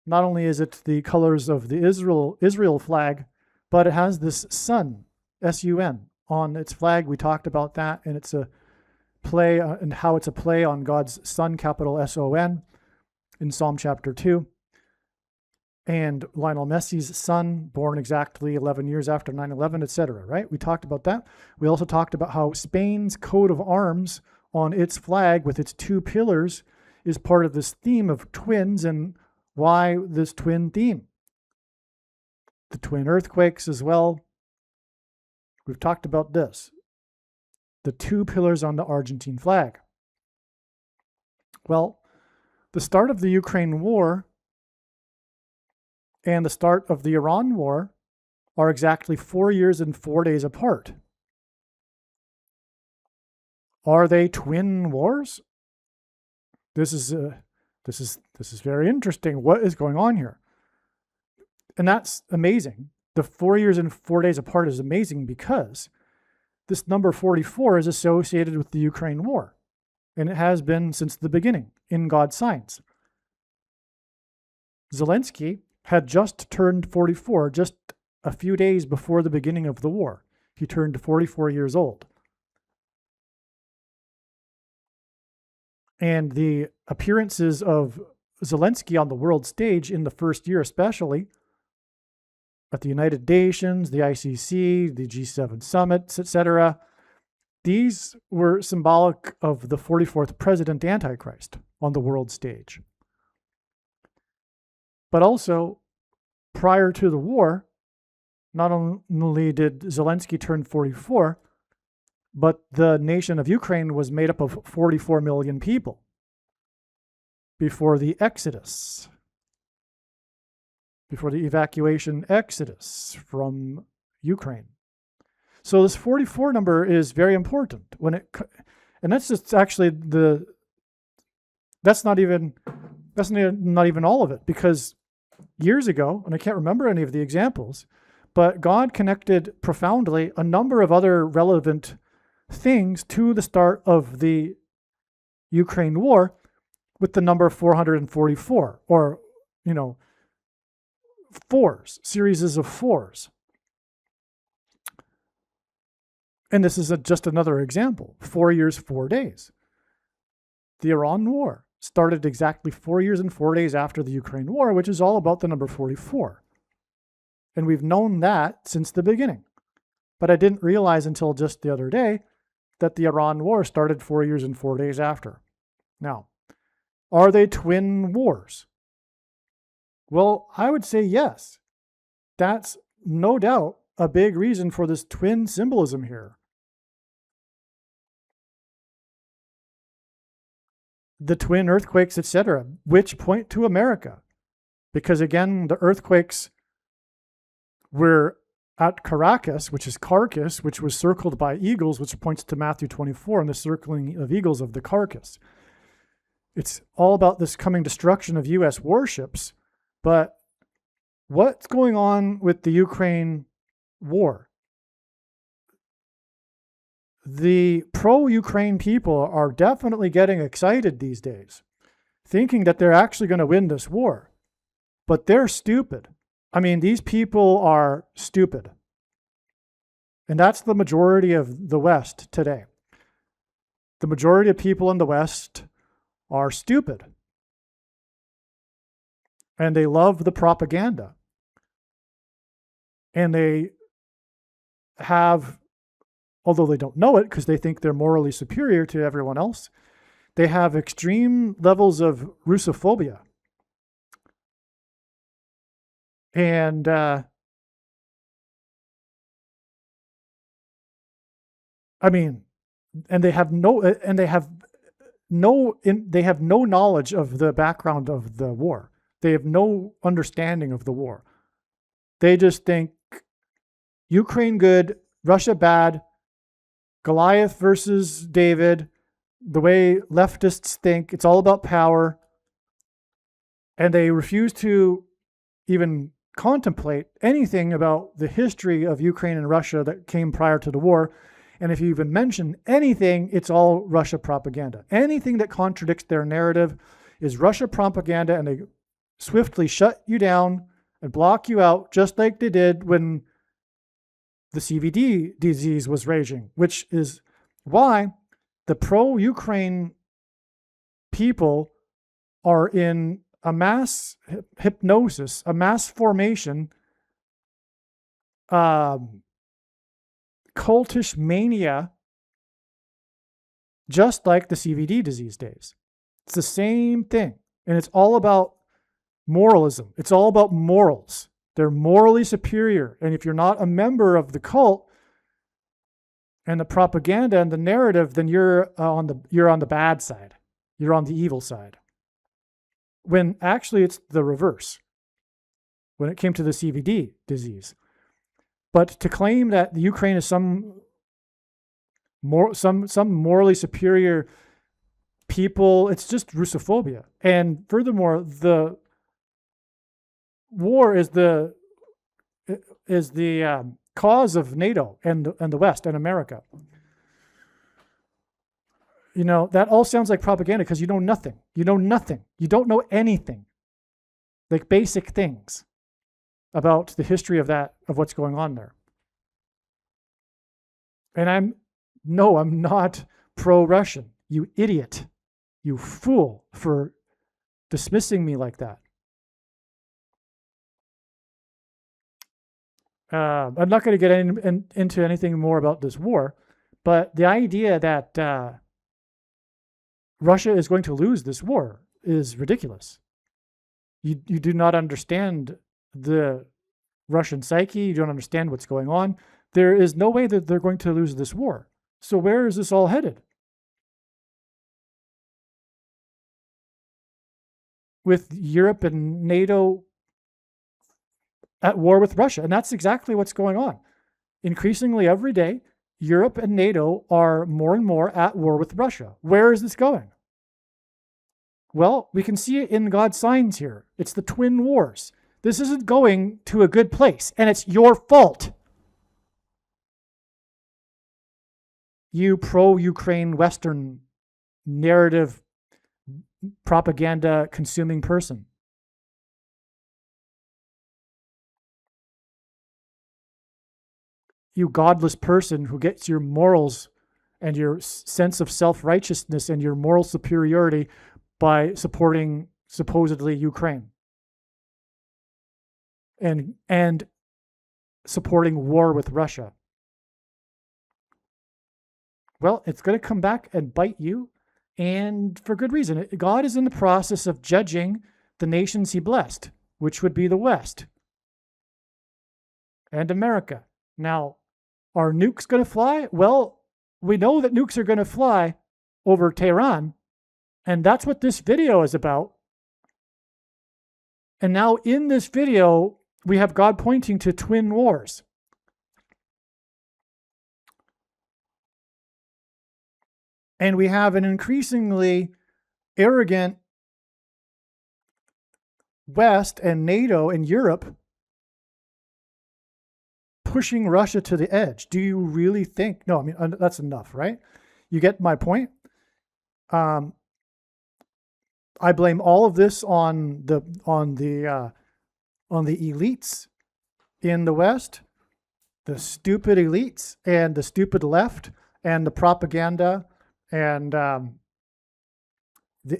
not only is it the colors of the Israel flag, but it has this sun, S-U-N, on its flag. We talked about that, and it's a play, and how it's a play on God's Son, capital S-O-N, in Psalm chapter 2. And Lionel Messi's son, born exactly 11 years after 9/11, etc., right? We talked about that. We also talked about how Spain's coat of arms on its flag with its 2 pillars is part of this theme of twins, and why this twin theme. the twin earthquakes as well. We've talked about this. The two pillars on the Argentine flag. Well, the start of the Ukraine war and the start of the Iran war are exactly 4 years and 4 days apart. Are they twin wars? This is very interesting. What is going on here? And that's amazing. The 4 years and 4 days apart is amazing because this number 44 is associated with the Ukraine war. And it has been since the beginning in God's signs. Zelensky had just turned 44 just a few days before the beginning of the war. He turned 44 years old. And the appearances of Zelensky on the world stage in the first year especially, at the United Nations, the ICC, the G7 summits, etc., these were symbolic of the 44th president Antichrist on the world stage. But also, prior to the war, not only did Zelensky turn 44, but the nation of Ukraine was made up of 44 million people before the Exodus, before the evacuation exodus from Ukraine. So this 44 number is very important and that's just actually that's not even all of it, because years ago, and I can't remember any of the examples, but God connected profoundly a number of other relevant things to the start of the Ukraine war with the number 444, or, fours, series of fours. And this is just another example. 4 years, 4 days. The Iran war started exactly 4 years and 4 days after the Ukraine war, which is all about the number 44. And we've known that since the beginning. But I didn't realize until just the other day that the Iran war started 4 years and 4 days after. Now, are they twin wars? Well, I would say yes. That's no doubt a big reason for this twin symbolism here. The twin earthquakes, etc., which point to America. Because again, the earthquakes were at Caracas, which is Carcass, which was circled by eagles, which points to Matthew 24 and the circling of eagles of the carcass. It's all about this coming destruction of U.S. warships. But what's going on with the Ukraine war? The pro-Ukraine people are definitely getting excited these days, thinking that they're actually going to win this war. But they're stupid. I mean, these people are stupid. And that's the majority of the West today. The majority of people in the West are stupid. And they love the propaganda. And they have, although they don't know it because they think they're morally superior to everyone else, they have extreme levels of Russophobia. And they have no knowledge of the background of the war. They have no understanding of the war. They just think Ukraine good, Russia bad, Goliath versus David, the way leftists think. It's all about power. And they refuse to even contemplate anything about the history of Ukraine and Russia that came prior to the war. And if you even mention anything, it's all Russia propaganda. Anything that contradicts their narrative is Russia propaganda, and they swiftly shut you down and block you out, just like they did when the CVD disease was raging, which is why the pro-Ukraine people are in a mass hypnosis, a mass formation, cultish mania, just like the CVD disease days. It's the same thing. And it's all about moralism. It's all about morals. They're morally superior. And if you're not a member of the cult and the propaganda and the narrative, then you're on the bad side. You're on the evil side. When actually it's the reverse when it came to the CVD disease. But to claim that the Ukraine is some morally superior people, it's just Russophobia. And furthermore, the war is the cause of NATO and the West and America. You know, that all sounds like propaganda because you know nothing. You know nothing. You don't know anything. Like basic things about the history of what's going on there. And I'm not pro-Russian. You idiot. You fool for dismissing me like that. I'm not going to get into anything more about this war, but the idea that Russia is going to lose this war is ridiculous. You do not understand the Russian psyche. You don't understand what's going on. There is no way that they're going to lose this war. So where is this all headed? With Europe and NATO at war with Russia. And that's exactly what's going on. Increasingly every day, Europe and NATO are more and more at war with Russia. Where is this going? Well, we can see it in God's signs here. It's the twin wars. This isn't going to a good place, and it's your fault. You pro-Ukraine Western narrative propaganda consuming person. You godless person who gets your morals and your sense of self-righteousness and your moral superiority by supporting supposedly Ukraine and supporting war with Russia. Well, it's going to come back and bite you, and for good reason. God is in the process of judging the nations he blessed, which would be the West and America. Now, are nukes going to fly? Well, we know that nukes are going to fly over Tehran, and that's what this video is about. And now in this video, we have God pointing to twin wars. And we have an increasingly arrogant West and NATO and Europe pushing Russia to the edge. Do you really think? No, I mean, that's enough, right? You get my point? I blame all of this on the elites in the West, the stupid elites and the stupid left and the propaganda and the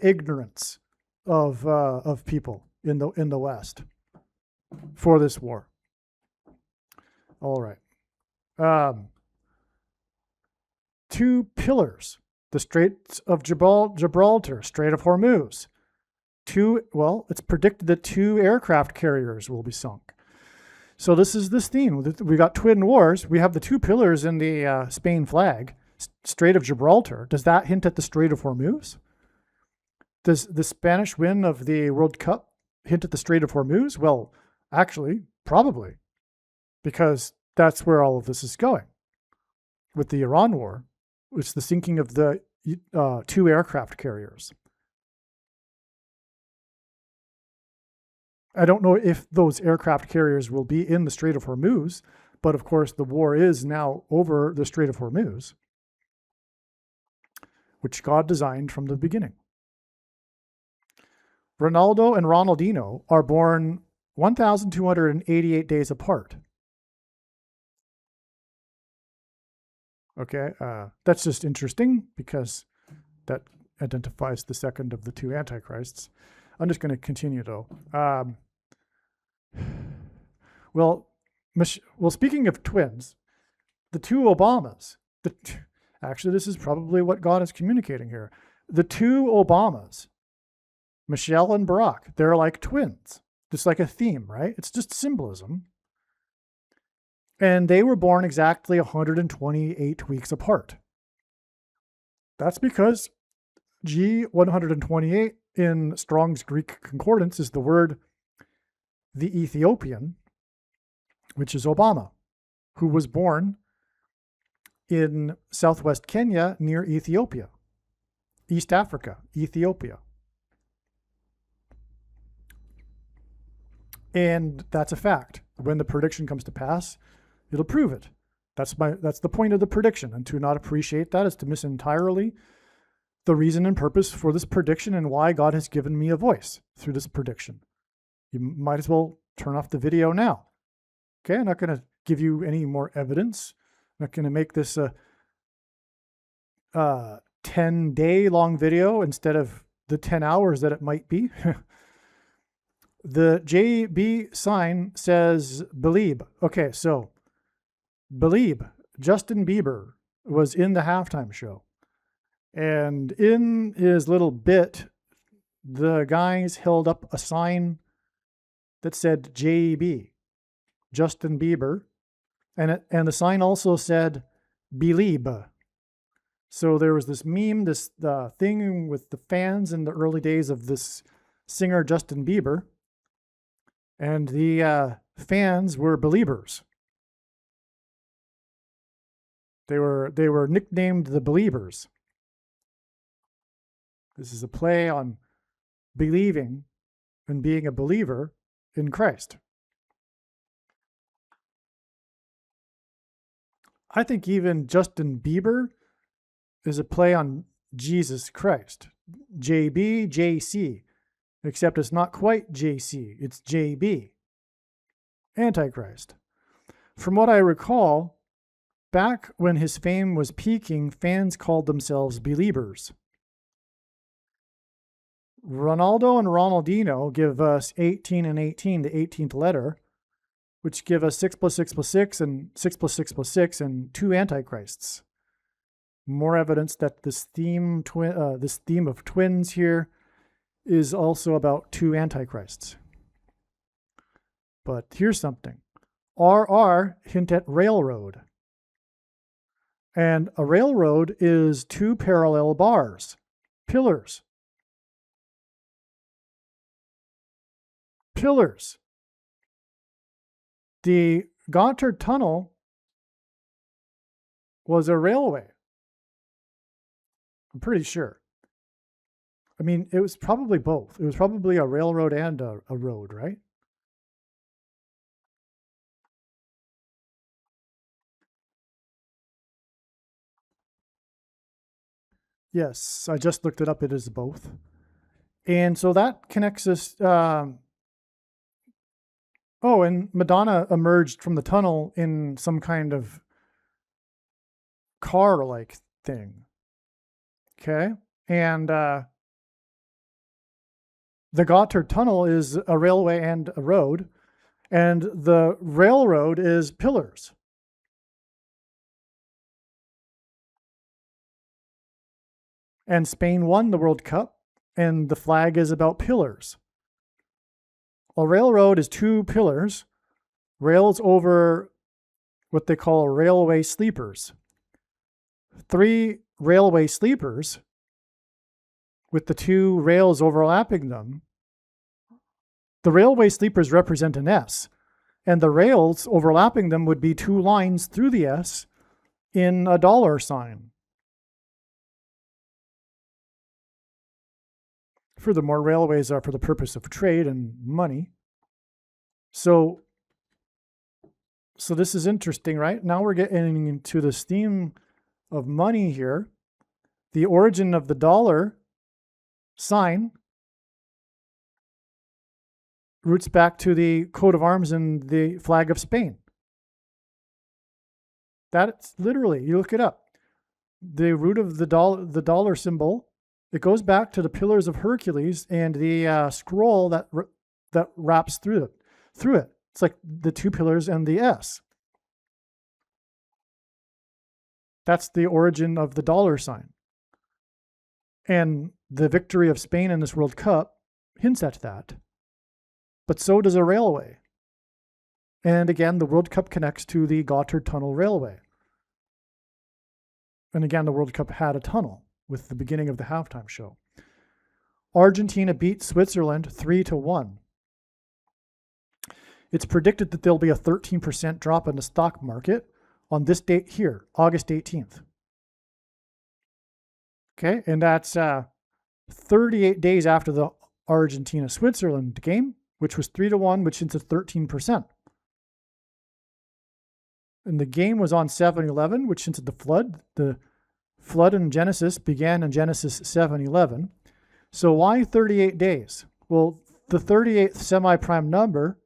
ignorance of people in the West for this war. All right. Two pillars: the Straits of Gibraltar, Strait of Hormuz. It's predicted that 2 aircraft carriers will be sunk. So this is this theme. We got twin wars. We have the 2 pillars in the Spain flag. Strait of Gibraltar. Does that hint at the Strait of Hormuz? Does the Spanish win of the World Cup hint at the Strait of Hormuz? Well, actually, probably, because that's where all of this is going. With the Iran war, it's the sinking of the 2 aircraft carriers. I don't know if those aircraft carriers will be in the Strait of Hormuz, but of course the war is now over the Strait of Hormuz, which God designed from the beginning. Ronaldo and Ronaldinho are born 1,288 days apart. Okay, that's just interesting because that identifies the second of the 2 antichrists. I'm just going to continue though. Well, speaking of twins, the 2 Obamas, actually this is probably what God is communicating here. The 2 Obamas, Michelle and Barack, they're like twins. It's like a theme, right? It's just symbolism. And they were born exactly 128 weeks apart. That's because G128 in Strong's Greek Concordance is the word the Ethiopian, which is Obama, who was born in southwest Kenya near Ethiopia, East Africa, Ethiopia. And that's a fact. When the prediction comes to pass, it'll prove it. That's the point of the prediction. And to not appreciate that is to miss entirely the reason and purpose for this prediction and why God has given me a voice through this prediction. You might as well turn off the video now. Okay, I'm not going to give you any more evidence. I'm not going to make this a 10-day long video instead of the 10 hours that it might be. The JB sign says Believe. Okay, so Believe, Justin Bieber was in the halftime show. And in his little bit, the guys held up a sign that said JB, Justin Bieber. And the sign also said Believe. So there was this meme, this thing with the fans in the early days of this singer Justin Bieber. And the fans were believers. They were nicknamed the Believers. This is a play on believing and being a believer in Christ. I think even Justin Bieber is a play on Jesus Christ. JB, JC. Except it's not quite JC, it's JB. Antichrist. From what I recall, back when his fame was peaking, fans called themselves Beliebers. Ronaldo and Ronaldinho give us 18 and 18, the 18th letter, which give us 6 plus 6 plus 6 and 6 plus 6 plus 6 and 2 antichrists. More evidence that this theme of twins here is also about 2 antichrists. But here's something. RR hint at railroad. And a railroad is 2 parallel bars, pillars. Pillars. The Gotthard Tunnel was a railway. I'm pretty sure. I mean, it was probably both. It was probably a railroad and a road, right? Yes, I just looked it up. It is both. And so that connects us. Oh, and Madonna emerged from the tunnel in some kind of car-like thing. Okay? And the Gotthard Tunnel is a railway and a road, and the railroad is pillars. And Spain won the World Cup, and the flag is about pillars. A railroad is 2 pillars, rails over what they call railway sleepers. 3 railway sleepers with the 2 rails overlapping them. The railway sleepers represent an S, and the rails overlapping them would be 2 lines through the S in a dollar sign. Furthermore, railways are for the purpose of trade and money. So this is interesting, right? Now we're getting into this theme of money here. The origin of the dollar sign roots back to the coat of arms and the flag of Spain. That's literally, you look it up. The root of the dollar symbol, it goes back to the Pillars of Hercules and the scroll that wraps through it. It's like the 2 pillars and the S. That's the origin of the dollar sign. And the victory of Spain in this World Cup hints at that. but so does a railway. And again, the World Cup connects to the Gotthard Tunnel Railway. And again, the World Cup had a tunnel with the beginning of the halftime show. Argentina beat Switzerland 3-1. It's predicted that there'll be a 13% drop in the stock market on this date here, August 18th. Okay, and that's 38 days after the Argentina-Switzerland game, which was 3-1, which is 13%. And the game was on 7/11, which hinted the flood in Genesis began in Genesis 7:11. So why 38 days? Well, the 38th semi-prime number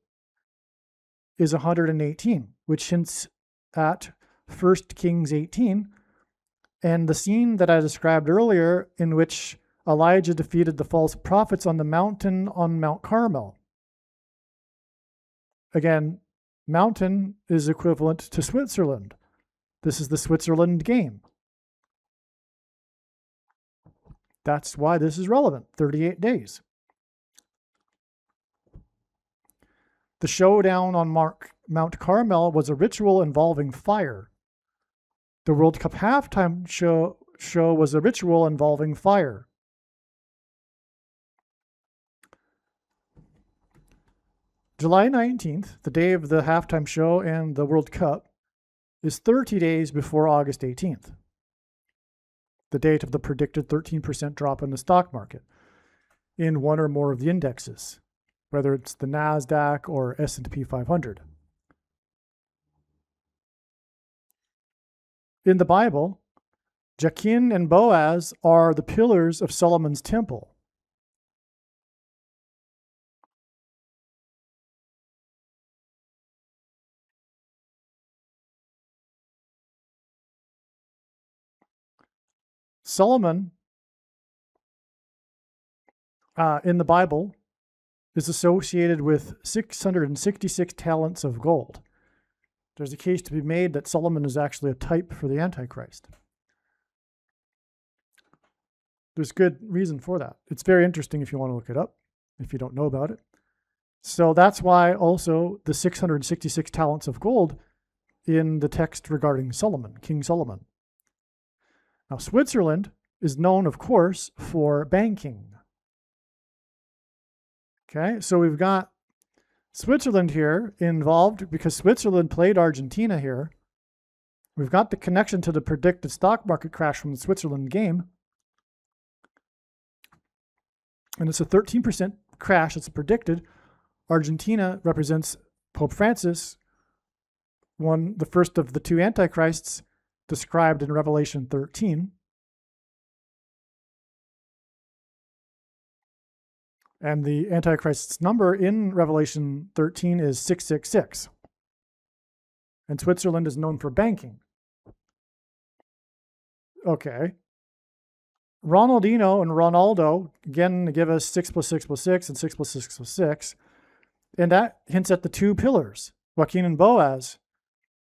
is 118, which hints at 1 Kings 18, and the scene that I described earlier in which Elijah defeated the false prophets on the mountain on Mount Carmel. Again, mountain is equivalent to Switzerland. This is the Switzerland game. That's why this is relevant, 38 days. The showdown on Mount Carmel was a ritual involving fire. The World Cup halftime show was a ritual involving fire. July 19th, the day of the halftime show and the World Cup, is 30 days before August 18th, the date of the predicted 13% drop in the stock market in one or more of the indexes, whether it's the NASDAQ or S&P 500. In the Bible, Jachin and Boaz are the pillars of Solomon's temple. Solomon, in the Bible, is associated with 666 talents of gold. There's a case to be made that Solomon is actually a type for the Antichrist. There's good reason for that. It's very interesting if you want to look it up, if you don't know about it. So that's why also the 666 talents of gold in the text regarding Solomon, King Solomon. Now, Switzerland is known, of course, for banking. Okay, so we've got Switzerland here involved because Switzerland played Argentina here. We've got the connection to the predicted stock market crash from the Switzerland game. And it's a 13% crash that's predicted. Argentina represents Pope Francis, the first of the two antichrists described in Revelation 13. And the Antichrist's number in Revelation 13 is 666. And Switzerland is known for banking. Okay. Ronaldinho and Ronaldo, again, give us 6 + 6 + 6 and 6 + 6 + 6. And that hints at the two pillars, Joachim and Boaz,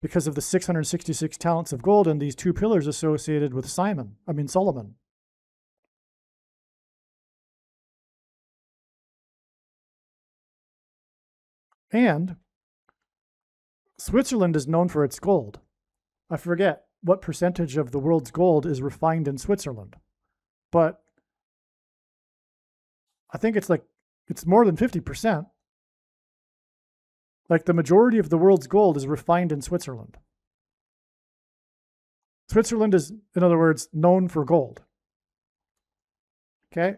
because of the 666 talents of gold and these two pillars associated with Solomon. And Switzerland is known for its gold. I forget what percentage of the world's gold is refined in Switzerland, but I think it's more than 50%. Like the majority of the world's gold is refined in Switzerland. Switzerland is, in other words, known for gold. Okay?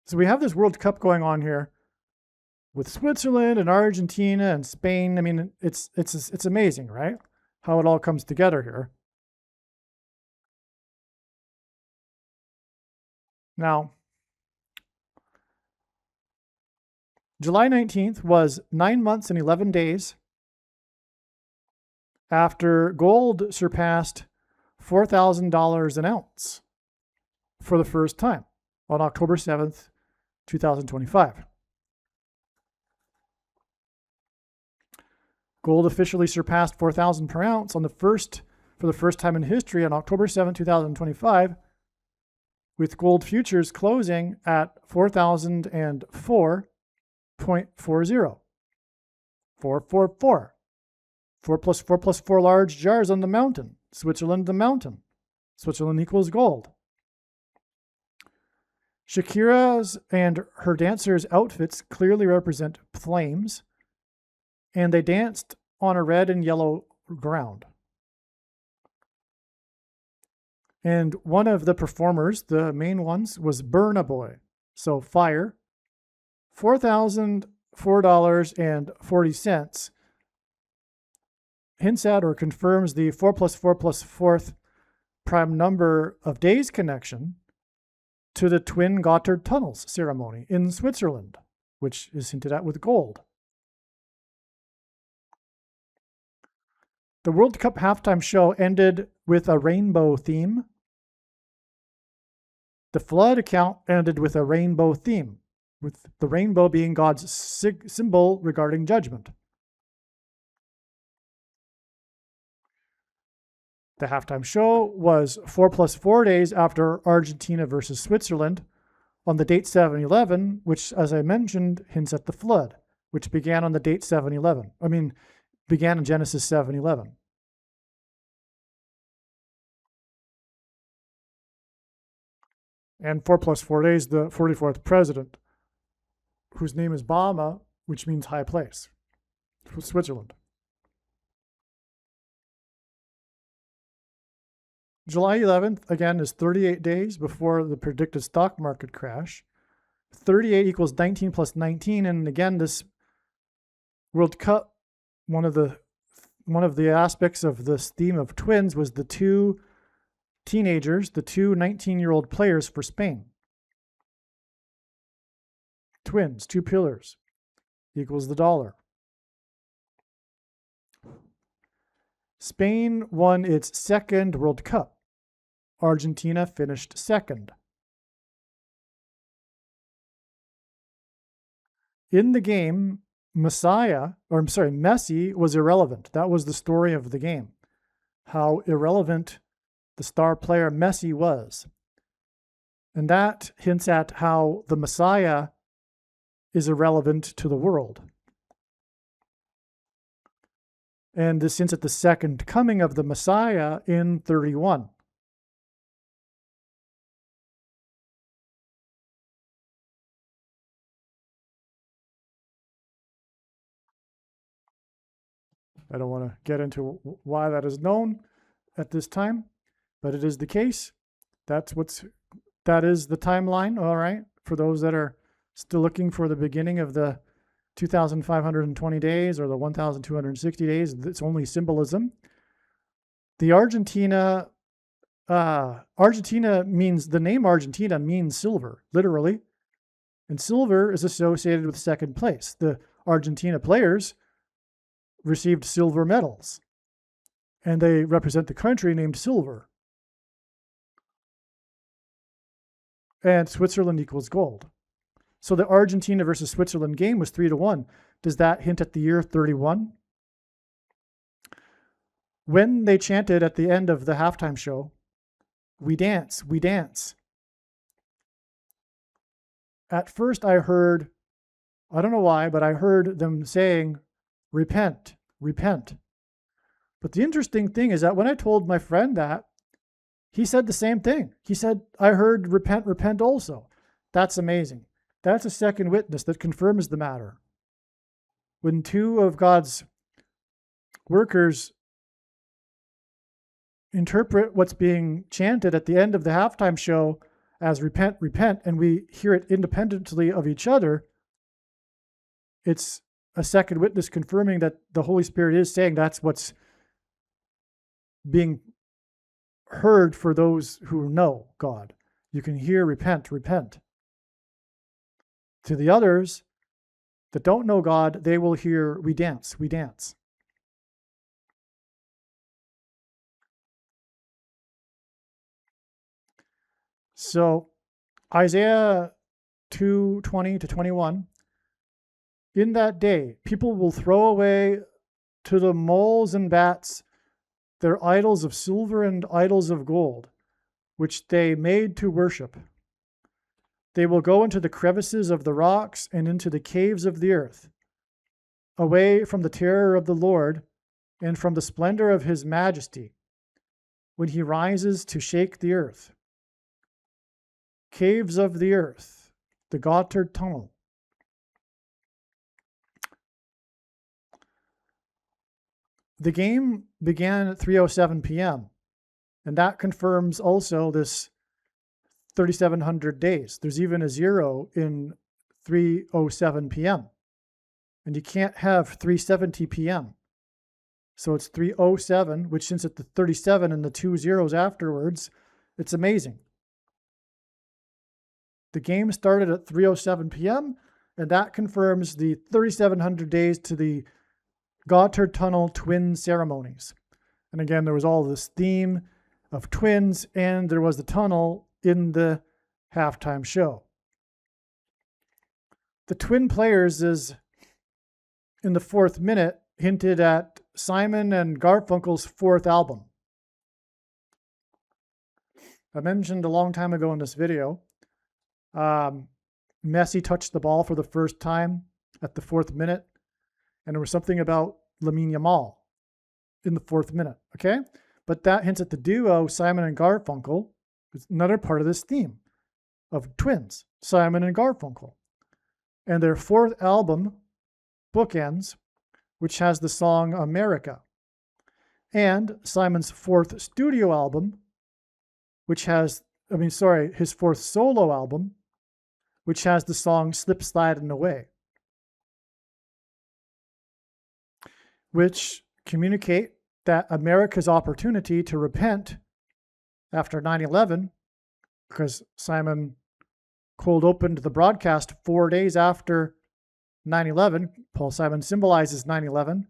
So we have this World Cup going on here with Switzerland and Argentina and Spain. I mean, it's amazing, right? How it all comes together here. Now, July 19th was 9 months and 11 days after gold surpassed $4,000 an ounce for the first time on October 7th, 2025. Gold officially surpassed 4,000 per ounce for the first time in history on October 7, 2025, with gold futures closing at 4,004 0.40. 444. 4 plus 4 plus 4 large jars on the mountain. Switzerland, the mountain. Switzerland equals gold. Shakira's and her dancers' outfits clearly represent flames, and they danced on a red and yellow ground. And one of the performers, the main ones, was Burna Boy. So fire, $4,004.40 hints at or confirms the 4 plus 4 plus 4th prime number of days connection to the Twin Gotthard Tunnels ceremony in Switzerland, which is hinted at with gold. The World Cup halftime show ended with a rainbow theme. The flood account ended with a rainbow theme, with the rainbow being God's symbol regarding judgment. The halftime show was 4 plus 4 days after Argentina versus Switzerland on the date 7/11, which, as I mentioned, hints at the flood, which began on the date 7/11. Began in Genesis 7:11. And 4 plus 4 days, the 44th president, whose name is Bama, which means high place, Switzerland. July 11th, again, is 38 days before the predicted stock market crash. 38 equals 19 plus 19, and again, this World Cup, one of the aspects of this theme of twins was the two teenagers, the two 19-year-old players for Spain. Twins, two pillars, equals the dollar. Spain won its second World Cup. Argentina finished second. In the game, Messi was irrelevant. That was the story of the game. How irrelevant the star player Messi was. And that hints at how the Messiah is irrelevant to the world. And this hints at the second coming of the Messiah in 31. I don't want to get into why that is known at this time, but it is the case. That is the timeline, all right, for those that are still looking for the beginning of the 2,520 days or the 1,260 days. It's only symbolism. The Argentina means, the name Argentina means silver, literally. And silver is associated with second place. The Argentina players received silver medals, and they represent the country named silver. And Switzerland equals gold. So the Argentina versus Switzerland game was 3-1. Does that hint at the year 31? When they chanted at the end of the halftime show, "We dance, we dance." At first I heard, I don't know why, but I heard them saying, "Repent, repent." But the interesting thing is that when I told my friend that, he said the same thing. He said, "I heard repent, repent also." That's amazing. That's a second witness that confirms the matter. When two of God's workers interpret what's being chanted at the end of the halftime show as repent, repent, and we hear it independently of each other, it's a second witness confirming that the Holy Spirit is saying that's what's being heard for those who know God. You can hear repent, repent. To the others that don't know God, they will hear we dance, we dance. So Isaiah 2:20-21, in that day, people will throw away to the moles and bats their idols of silver and idols of gold, which they made to worship. They will go into the crevices of the rocks and into the caves of the earth, away from the terror of the Lord and from the splendor of his majesty, when he rises to shake the earth. Caves of the earth, the Gotthard Tunnel. The game began at 3:07 p.m., and that confirms also this 3,700 days. There's even a 0 in 3:07 p.m., and you can't have 3:70 p.m. So it's 3:07, which since it's the 37 and the 2 zeros afterwards, it's amazing. The game started at 3:07 p.m., and that confirms the 3,700 days to the Gotthard Tunnel twin ceremonies. And again, there was all this theme of twins, and there was the tunnel in the halftime show. The twin players is in the 4th minute hinted at Simon and Garfunkel's 4th album. I mentioned a long time ago in this video, Messi touched the ball for the first time at the 4th minute, and there was something about Lamine Yamal in the 4th minute, okay? But that hints at the duo Simon and Garfunkel. It's another part of this theme of twins, Simon and Garfunkel. And their 4th album, Bookends, which has the song America. And Simon's 4th studio album, which has, his 4th solo album, which has the song Slip Sliding Away, which communicate that America's opportunity to repent after 9/11, because Simon cold opened the broadcast 4 days after 9/11. Paul Simon symbolizes 9/11.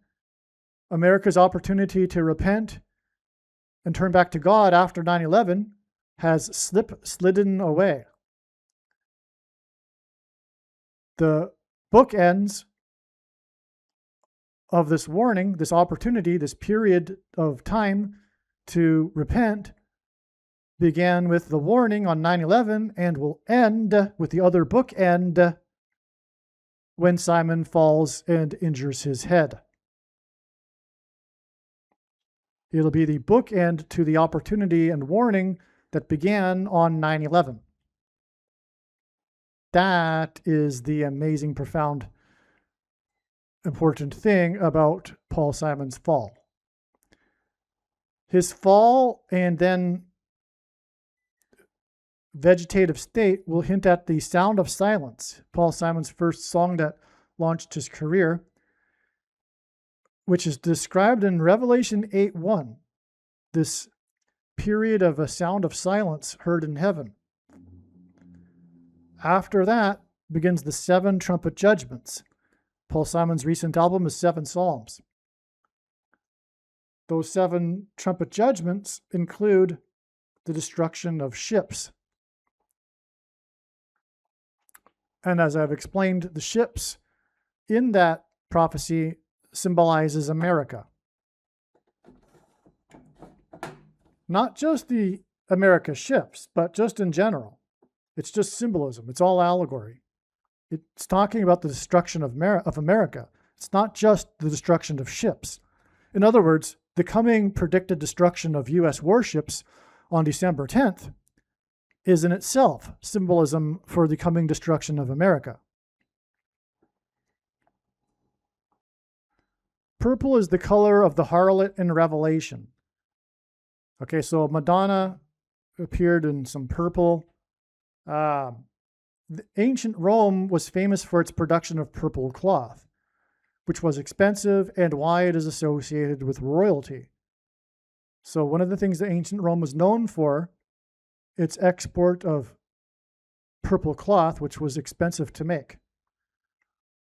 America's opportunity to repent and turn back to God after 9/11 has slidden away. The bookends of this warning, this opportunity, this period of time to repent began with the warning on 9/11 and will end with the other bookend when Simon falls and injures his head. It'll be the bookend to the opportunity and warning that began on 9/11. That is the amazing, profound, important thing about Paul Simon's fall. His fall and then vegetative state will hint at the Sound of Silence, Paul Simon's first song that launched his career, which is described in Revelation 8:1, this period of a sound of silence heard in heaven. After that begins the 7 trumpet judgments. Paul Simon's recent album is 7 Psalms. Those 7 trumpet judgments include the destruction of ships. And as I've explained, the ships in that prophecy symbolizes America. Not just the America ships, but just in general. It's just symbolism. It's all allegory. It's talking about the destruction of America. It's not just the destruction of ships. In other words, the coming predicted destruction of U.S. warships on December 10th is in itself symbolism for the coming destruction of America. Purple is the color of the harlot in Revelation. Okay, so Madonna appeared in some purple. Ancient Rome was famous for its production of purple cloth, which was expensive and why it is associated with royalty. So one of the things that ancient Rome was known for, its export of purple cloth, which was expensive to make.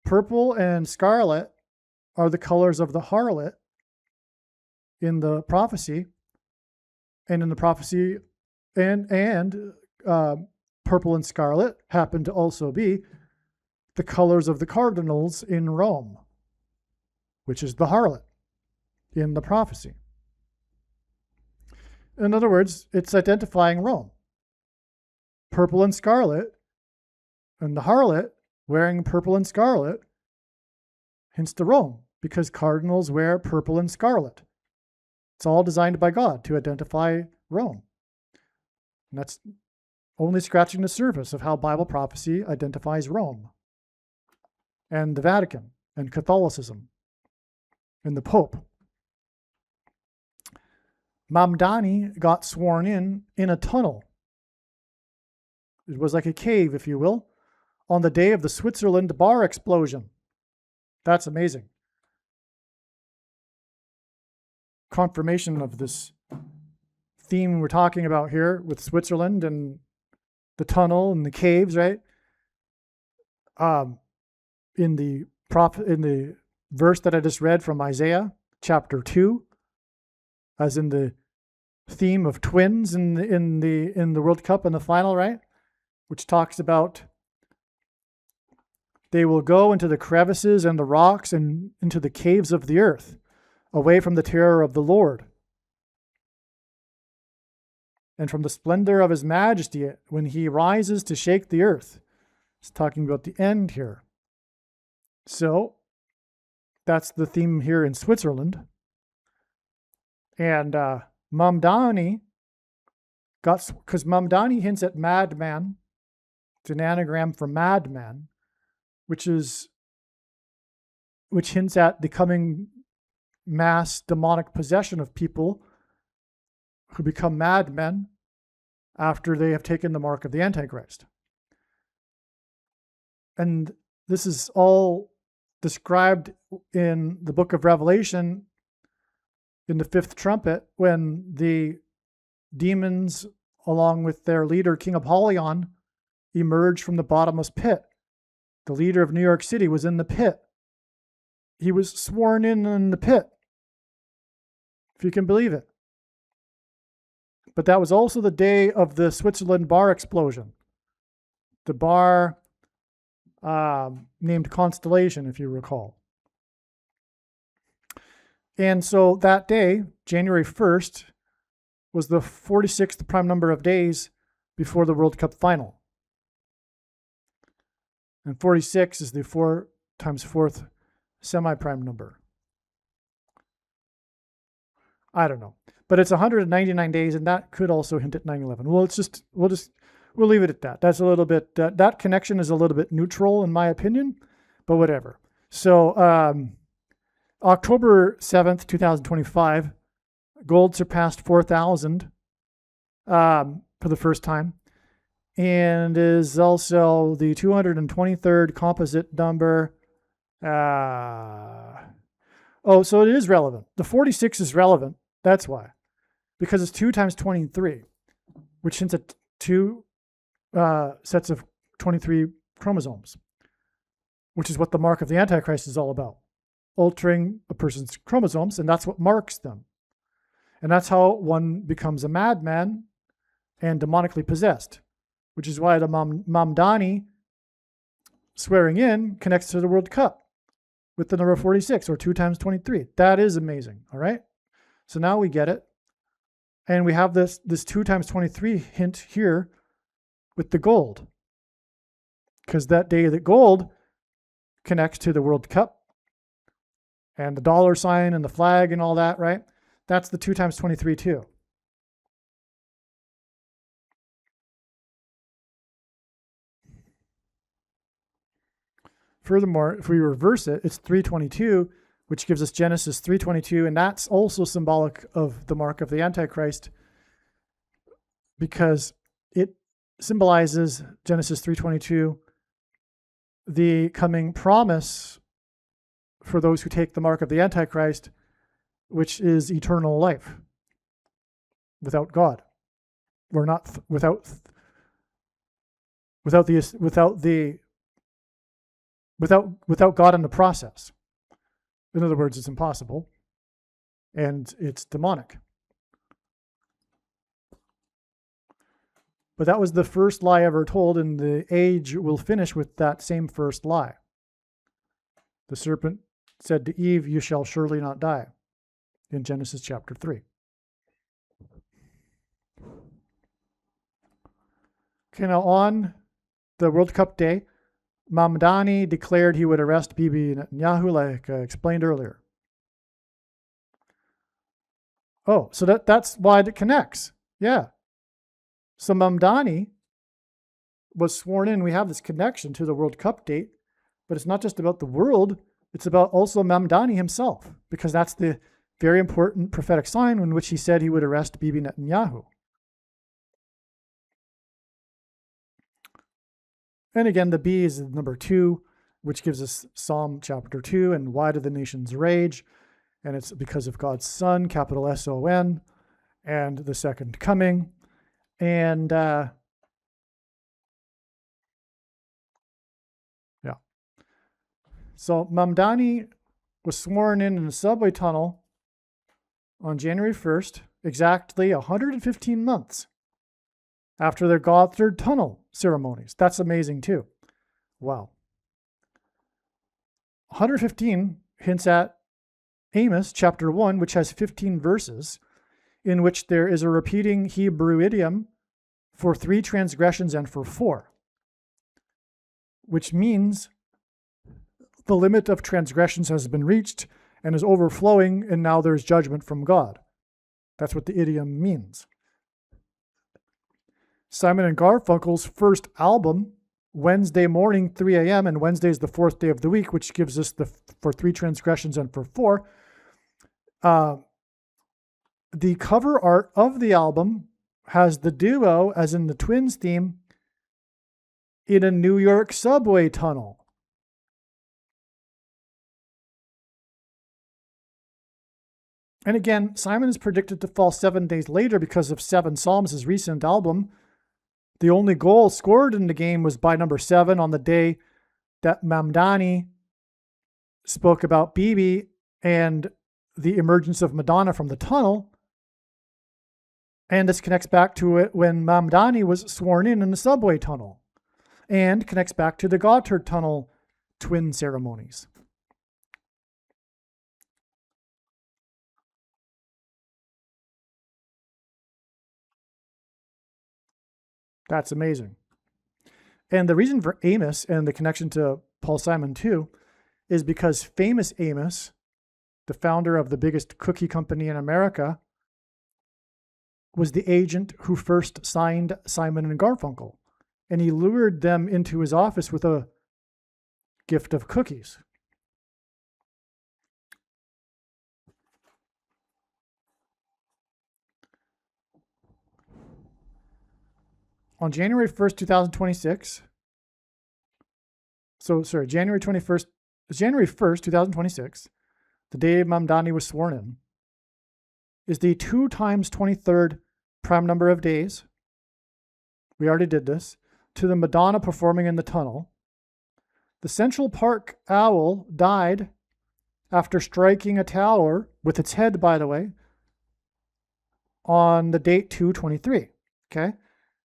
Purple and scarlet are the colors of the harlot in the prophecy, and in the prophecy, and purple and scarlet happen to also be the colors of the cardinals in Rome, which is the harlot in the prophecy. In other words, it's identifying Rome. Purple and scarlet And the harlot wearing purple and scarlet hints to Rome, because cardinals wear purple and scarlet. It's all designed by God to identify Rome. And that's only scratching the surface of how Bible prophecy identifies Rome and the Vatican and Catholicism and the Pope. Mamdani got sworn in a tunnel. It was like a cave, if you will, on the day of the Switzerland bar explosion. That's amazing. Confirmation of this theme we're talking about here with Switzerland and the tunnel and the caves, right? In the verse that I just read from Isaiah chapter 2, as in the theme of twins in the World Cup in the final, right? Which talks about they will go into the crevices and the rocks and into the caves of the earth, away from the terror of the Lord and from the splendor of his majesty when he rises to shake the earth. It's talking about the end here. So that's the theme here in Switzerland. And Mamdani because Mamdani hints at madman. It's an anagram for madman, which hints at the coming mass demonic possession of people who become madmen after they have taken the mark of the Antichrist. And this is all described in the book of Revelation in the fifth trumpet, when the demons, along with their leader, King Apollyon, emerged from the bottomless pit. The leader of New York City was in the pit. He was sworn in the pit, if you can believe it. But that was also the day of the Switzerland bar explosion. The bar named Constellation, if you recall. And so that day, January 1st, was the 46th prime number of days before the World Cup final. And 46 is the 4 times 4th semi-prime number. I don't know. But it's 199 days, and that could also hint at 9/11. Well, we'll leave it at that. That's a little bit, that connection is a little bit neutral in my opinion, but whatever. So October 7th, 2025, gold surpassed 4,000 for the first time, and is also the 223rd composite number. So it is relevant. The 46 is relevant. That's why. Because it's 2 times 23, which hints at 2 sets of 23 chromosomes, which is what the mark of the Antichrist is all about. Altering a person's chromosomes, and that's what marks them. And that's how one becomes a madman and demonically possessed, which is why the Mamdani swearing in connects to the World Cup with the number 46, or 2 times 23. That is amazing, all right? So now we get it. And we have this 2 times 23 hint here with the gold, because that day that gold connects to the World Cup and the dollar sign and the flag and all that, right? That's the 2 times 23 too. Furthermore, if we reverse it, it's 322, which gives us Genesis 3:22, and that's also symbolic of the mark of the Antichrist, because it symbolizes Genesis 3:22, the coming promise for those who take the mark of the Antichrist, which is eternal life without God. We're not without God in the process. In other words, it's impossible, and it's demonic. But that was the first lie ever told, and the age will finish with that same first lie. The serpent said to Eve, "You shall surely not die," in Genesis chapter 3. Okay, now on the World Cup day, Mamdani declared he would arrest Bibi Netanyahu, like I explained earlier. Oh, so that's why it connects. Yeah. So Mamdani was sworn in. We have this connection to the World Cup date, but it's not just about the world. It's about also Mamdani himself, because that's the very important prophetic sign in which he said he would arrest Bibi Netanyahu. And again, the B is number 2, which gives us Psalm chapter 2, and why do the nations rage? And it's because of God's Son, capital S-O-N, and the second coming. And yeah. So Mamdani was sworn in the subway tunnel on January 1st, exactly 115 months after their Gotthard tunnel ceremonies. That's amazing too. Wow. 115 hints at Amos chapter 1, which has 15 verses, in which there is a repeating Hebrew idiom for 3 transgressions and for 4, which means the limit of transgressions has been reached and is overflowing, and now there's judgment from God. That's what the idiom means. Simon and Garfunkel's first album, Wednesday morning, 3 a.m., and Wednesday is the 4th day of the week, which gives us for 3 transgressions and for 4. The cover art of the album has the duo, as in the Twins theme, in a New York subway tunnel. And again, Simon is predicted to fall 7 days later because of 7 Psalms, his recent album. The only goal scored in the game was by number 7 on the day that Mamdani spoke about Bibi and the emergence of Madonna from the tunnel. And this connects back to it when Mamdani was sworn in the subway tunnel, and connects back to the Gotthard tunnel twin ceremonies. That's amazing. And the reason for Amos and the connection to Paul Simon too is because famous Amos, the founder of the biggest cookie company in America, was the agent who first signed Simon and Garfunkel. And he lured them into his office with a gift of cookies. On January 1st, 2026, January 1st, 2026, the day Mamdani was sworn in, is the 2 times 23rd prime number of days. We already did this. To the Madonna performing in the tunnel. The Central Park owl died after striking a tower with its head, by the way, on the date 2/23. Okay?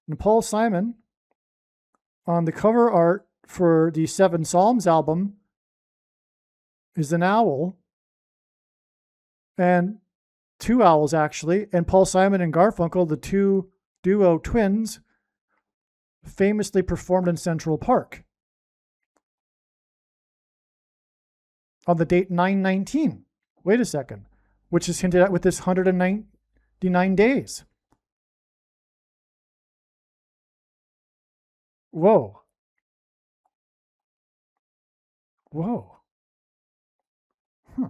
And Paul Simon, on the cover art for the 7 Psalms album, is an owl, and 2 owls actually, and Paul Simon and Garfunkel, the 2 duo twins, famously performed in Central Park on the date 9/19. Wait a second, which is hinted at with this 199 days. Whoa. Huh.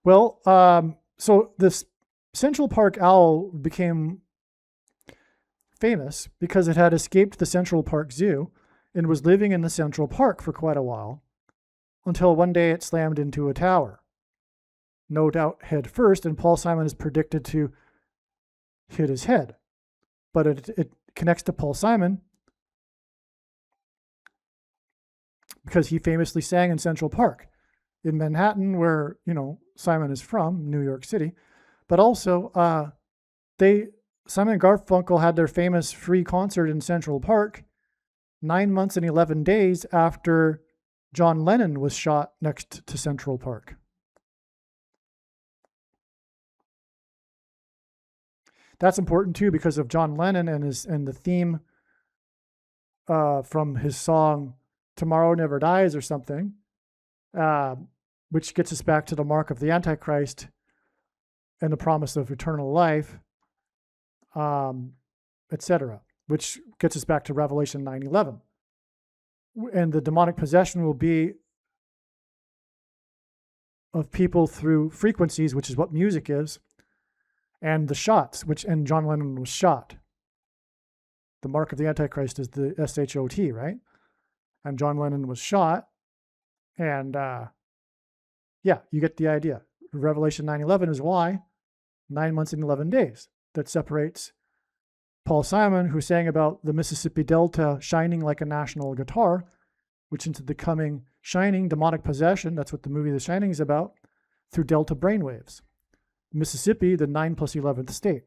Well, so this Central Park owl became famous because it had escaped the Central Park Zoo and was living in the Central Park for quite a while, until one day it slammed into a tower. No doubt head first, and Paul Simon is predicted to hit his head. But it connects to Paul Simon because he famously sang in Central Park in Manhattan, where, Simon is from, New York City. But also, Simon and Garfunkel had their famous free concert in Central Park 9 months and 11 days after John Lennon was shot next to Central Park. That's important too because of John Lennon and the theme from his song Tomorrow Never Dies or something, which gets us back to the mark of the Antichrist and the promise of eternal life, etc., which gets us back to Revelation 9:11. And the demonic possession will be of people through frequencies, which is what music is, and the shots, and John Lennon was shot. The mark of the Antichrist is the SHOT, right? And John Lennon was shot, and yeah, you get the idea. Revelation 9:11 is why 9 months and 11 days. That separates Paul Simon, who sang about the Mississippi Delta shining like a national guitar, which into the coming shining, demonic possession, that's what the movie The Shining is about, through delta brainwaves. Mississippi, the 9 plus 11th state.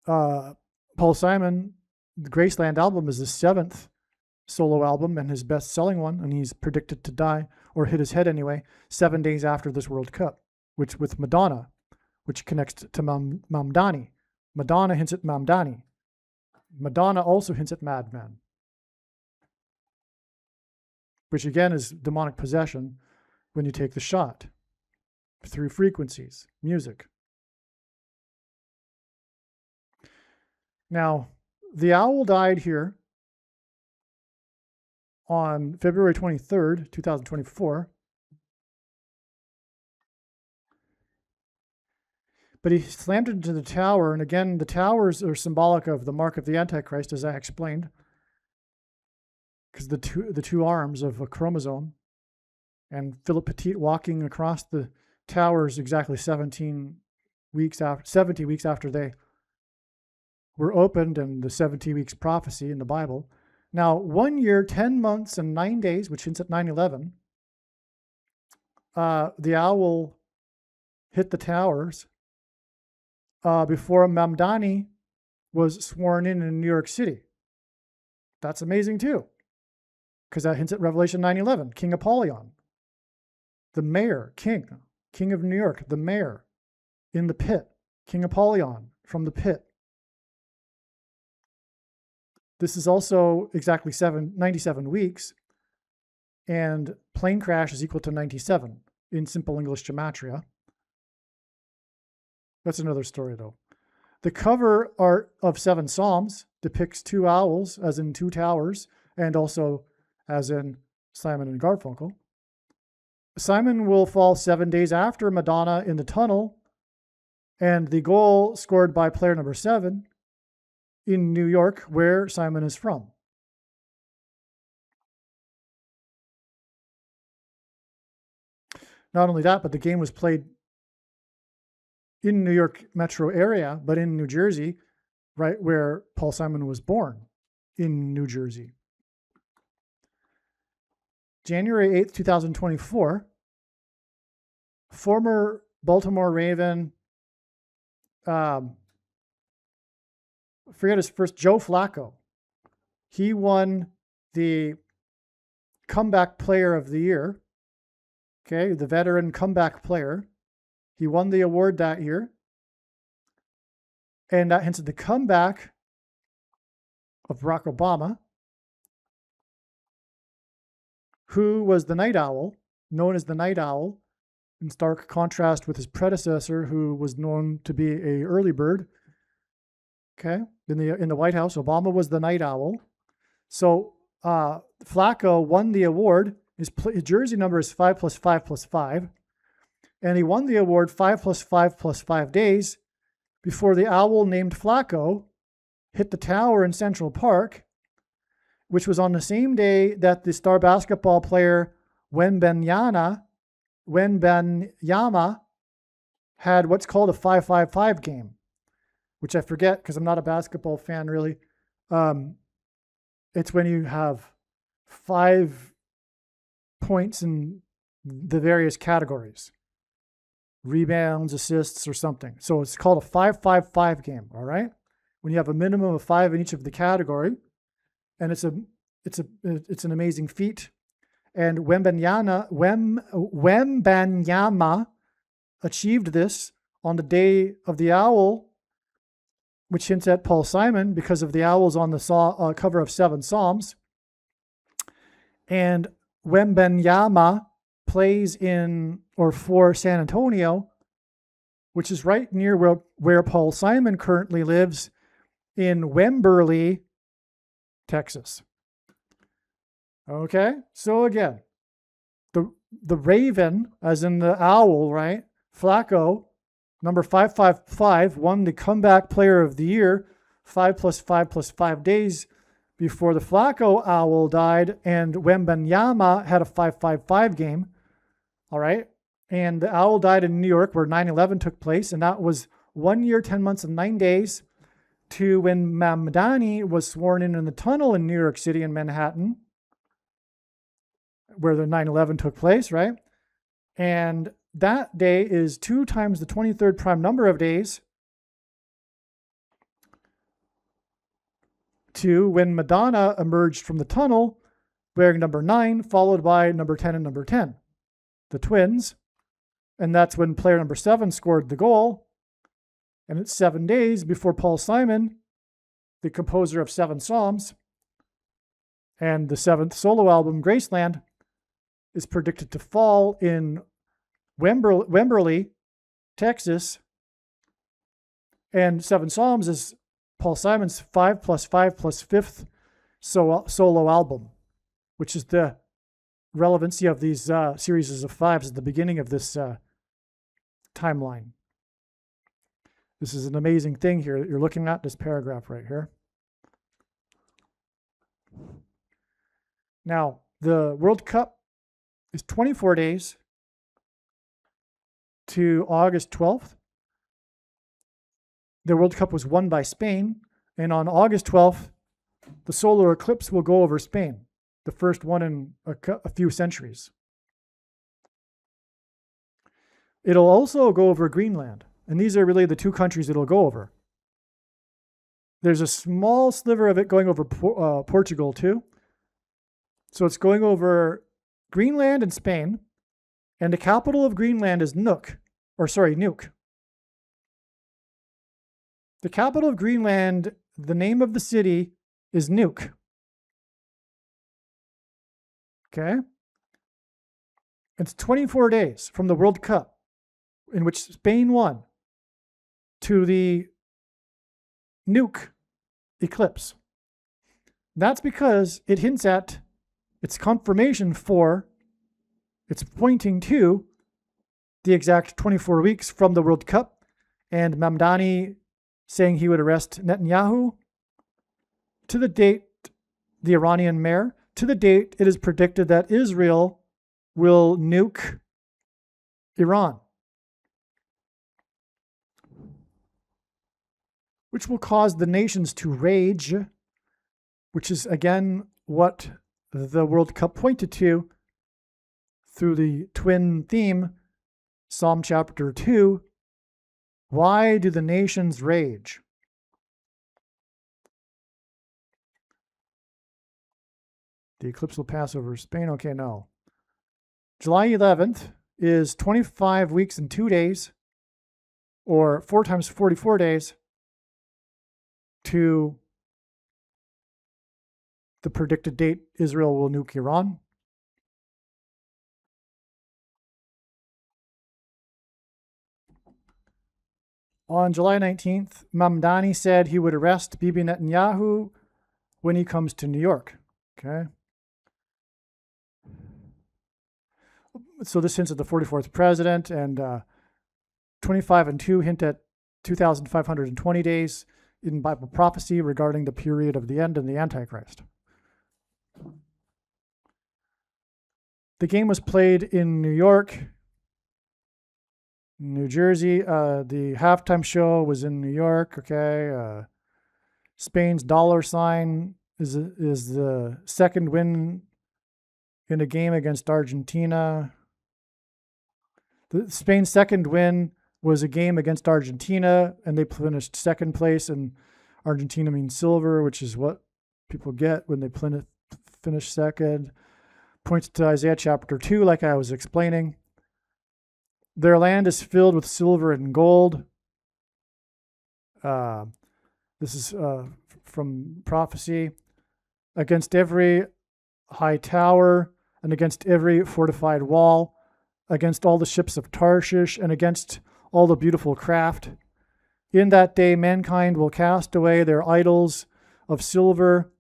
Paul Simon, the Graceland album is his 7th solo album and his best-selling one, and he's predicted to die, or hit his head anyway, 7 days after this World Cup, which with Madonna, which connects to Mamdani. Madonna hints at Mamdani. Madonna also hints at Madman, which again is demonic possession when you take the shot through frequencies, music. Now, the owl died here on February 23rd, 2024. But he slammed it into the tower, and again, the towers are symbolic of the mark of the Antichrist, as I explained, because the two arms of a chromosome, and Philip Petit walking across the towers exactly 70 weeks after they were opened, and the 70 weeks prophecy in the Bible. Now, 1 year, 10 months, and 9 days, which hints at 9/11, the owl hit the towers before Mamdani was sworn in New York City. That's amazing too, because that hints at Revelation 9:11, King Apollyon, the mayor, king of New York, the mayor in the pit, King Apollyon from the pit. This is also exactly 97 weeks, and plane crash is equal to 97 in simple English gematria. That's another story, though. The cover art of 7 Psalms depicts 2 owls, as in 2 towers, and also as in Simon and Garfunkel. Simon will fall 7 days after Madonna in the tunnel, and the goal scored by player number 7 in New York, where Simon is from. Not only that, but the game was played in New York metro area, but in New Jersey, right where Paul Simon was born, in New Jersey. January 8th, 2024, former Baltimore Raven, forget his first, Joe Flacco. He won the comeback player of the year. Okay, the veteran comeback player. He won the award that year. And that hints at the comeback of Barack Obama, who was the night owl, known as the night owl, in stark contrast with his predecessor, who was known to be an early bird. Okay, in the White House, Obama was the night owl. So Flacco won the award. His jersey number is 5 + 5 + 5. And he won the award 5 + 5 + 5 days before the owl named Flacco hit the tower in Central Park, which was on the same day that the star basketball player Wembanyama had what's called a 5-5-5 game, which I forget because I'm not a basketball fan really. It's when you have 5 points in the various categories, rebounds, assists, or something. So it's called a 5-5-5 game, all right? When you have a minimum of 5 in each of the category, and it's an amazing feat. And Wembanyama achieved this on the day of the owl, which hints at Paul Simon because of the owls on the cover of 7 Psalms. And Wembanyama plays in or for San Antonio, which is right near where Paul Simon currently lives in Wimberley, Texas. Okay, so again, the Raven, as in the owl, right? Flacco, number 555, won the Comeback Player of the Year 5 + 5 + 5 days before the Flacco owl died, and Wembanyama had a 555 game. All right, and the owl died in New York where 9/11 took place, and that was 1 year, 10 months, and 9 days to when Mamdani was sworn in the tunnel in New York City and Manhattan, where the 9/11 took place, right? And that day is 2 times the 23rd prime number of days to when Madonna emerged from the tunnel wearing number 9, followed by number 10 and number 10, the twins. And that's when player number 7 scored the goal. And it's 7 days before Paul Simon, the composer of 7 Psalms and the 7th solo album, Graceland, is predicted to fall in Wimberley, Texas. And 7 Psalms is Paul Simon's 5 + 5 + 5th solo album, which is the relevancy of these series of 5s at the beginning of this timeline. This is an amazing thing here that you're looking at, this paragraph right here. Now, the World Cup is 24 days to August 12th. The World Cup was won by Spain, and on August 12th, the solar eclipse will go over Spain, the first one in a few centuries. It'll also go over Greenland, and these are really the 2 countries it'll go over. There's a small sliver of it going over Portugal too. So it's going over Greenland and Spain, and the capital of Greenland is Nuuk. The capital of Greenland, the name of the city is Nuuk. Okay? It's 24 days from the World Cup, in which Spain won, to the Nuuk eclipse. That's because it hints at, it's confirmation for, it's pointing to the exact 24 weeks from the World Cup, and Mamdani saying he would arrest Netanyahu to the date, the Iranian mayor, to the date it is predicted that Israel will nuke Iran, which will cause the nations to rage, which is again what the World Cup pointed to through the twin theme, Psalm chapter 2. Why do the nations rage? The eclipse will pass over Spain. Okay, no. July 11th is 25 weeks and 2 days, or 4 times 44 days, to the predicted date Israel will nuke Iran. On July 19th, Mamdani said he would arrest Bibi Netanyahu when he comes to New York. Okay. So this hints at the 44th president, and 25 and 2 hint at 2,520 days in Bible prophecy regarding the period of the end and the Antichrist. The game was played in New York, New Jersey. The halftime show was in New York. Okay. Spain's dollar sign is the second win in a game against Argentina. Spain's second win was a game against Argentina, and they finished second place, and Argentina means silver, which is what people get when they finish second. Points to Isaiah chapter 2, like I was explaining. Their land is filled with silver and gold. This is from prophecy. Against every high tower and against every fortified wall, against all the ships of Tarshish and against all the beautiful craft. In that day, mankind will cast away their idols of silver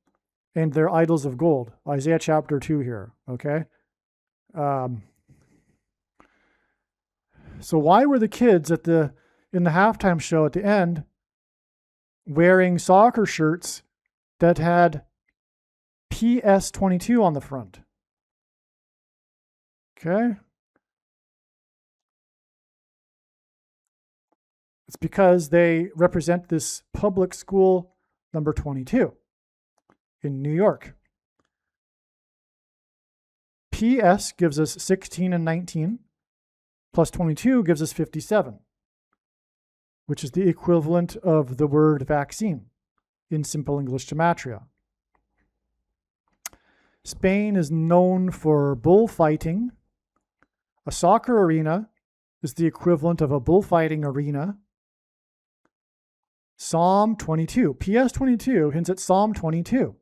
and their idols of gold. Isaiah chapter 2 here, okay? So why were the kids in the halftime show at the end wearing soccer shirts that had PS22 on the front? Okay. It's because they represent this public school number 22 in New York. PS gives us 16 and 19, plus 22 gives us 57, which is the equivalent of the word vaccine in Simple English Gematria. Spain is known for bullfighting. A soccer arena is the equivalent of a bullfighting arena. Psalm 22. PS 22 hints at Psalm 22.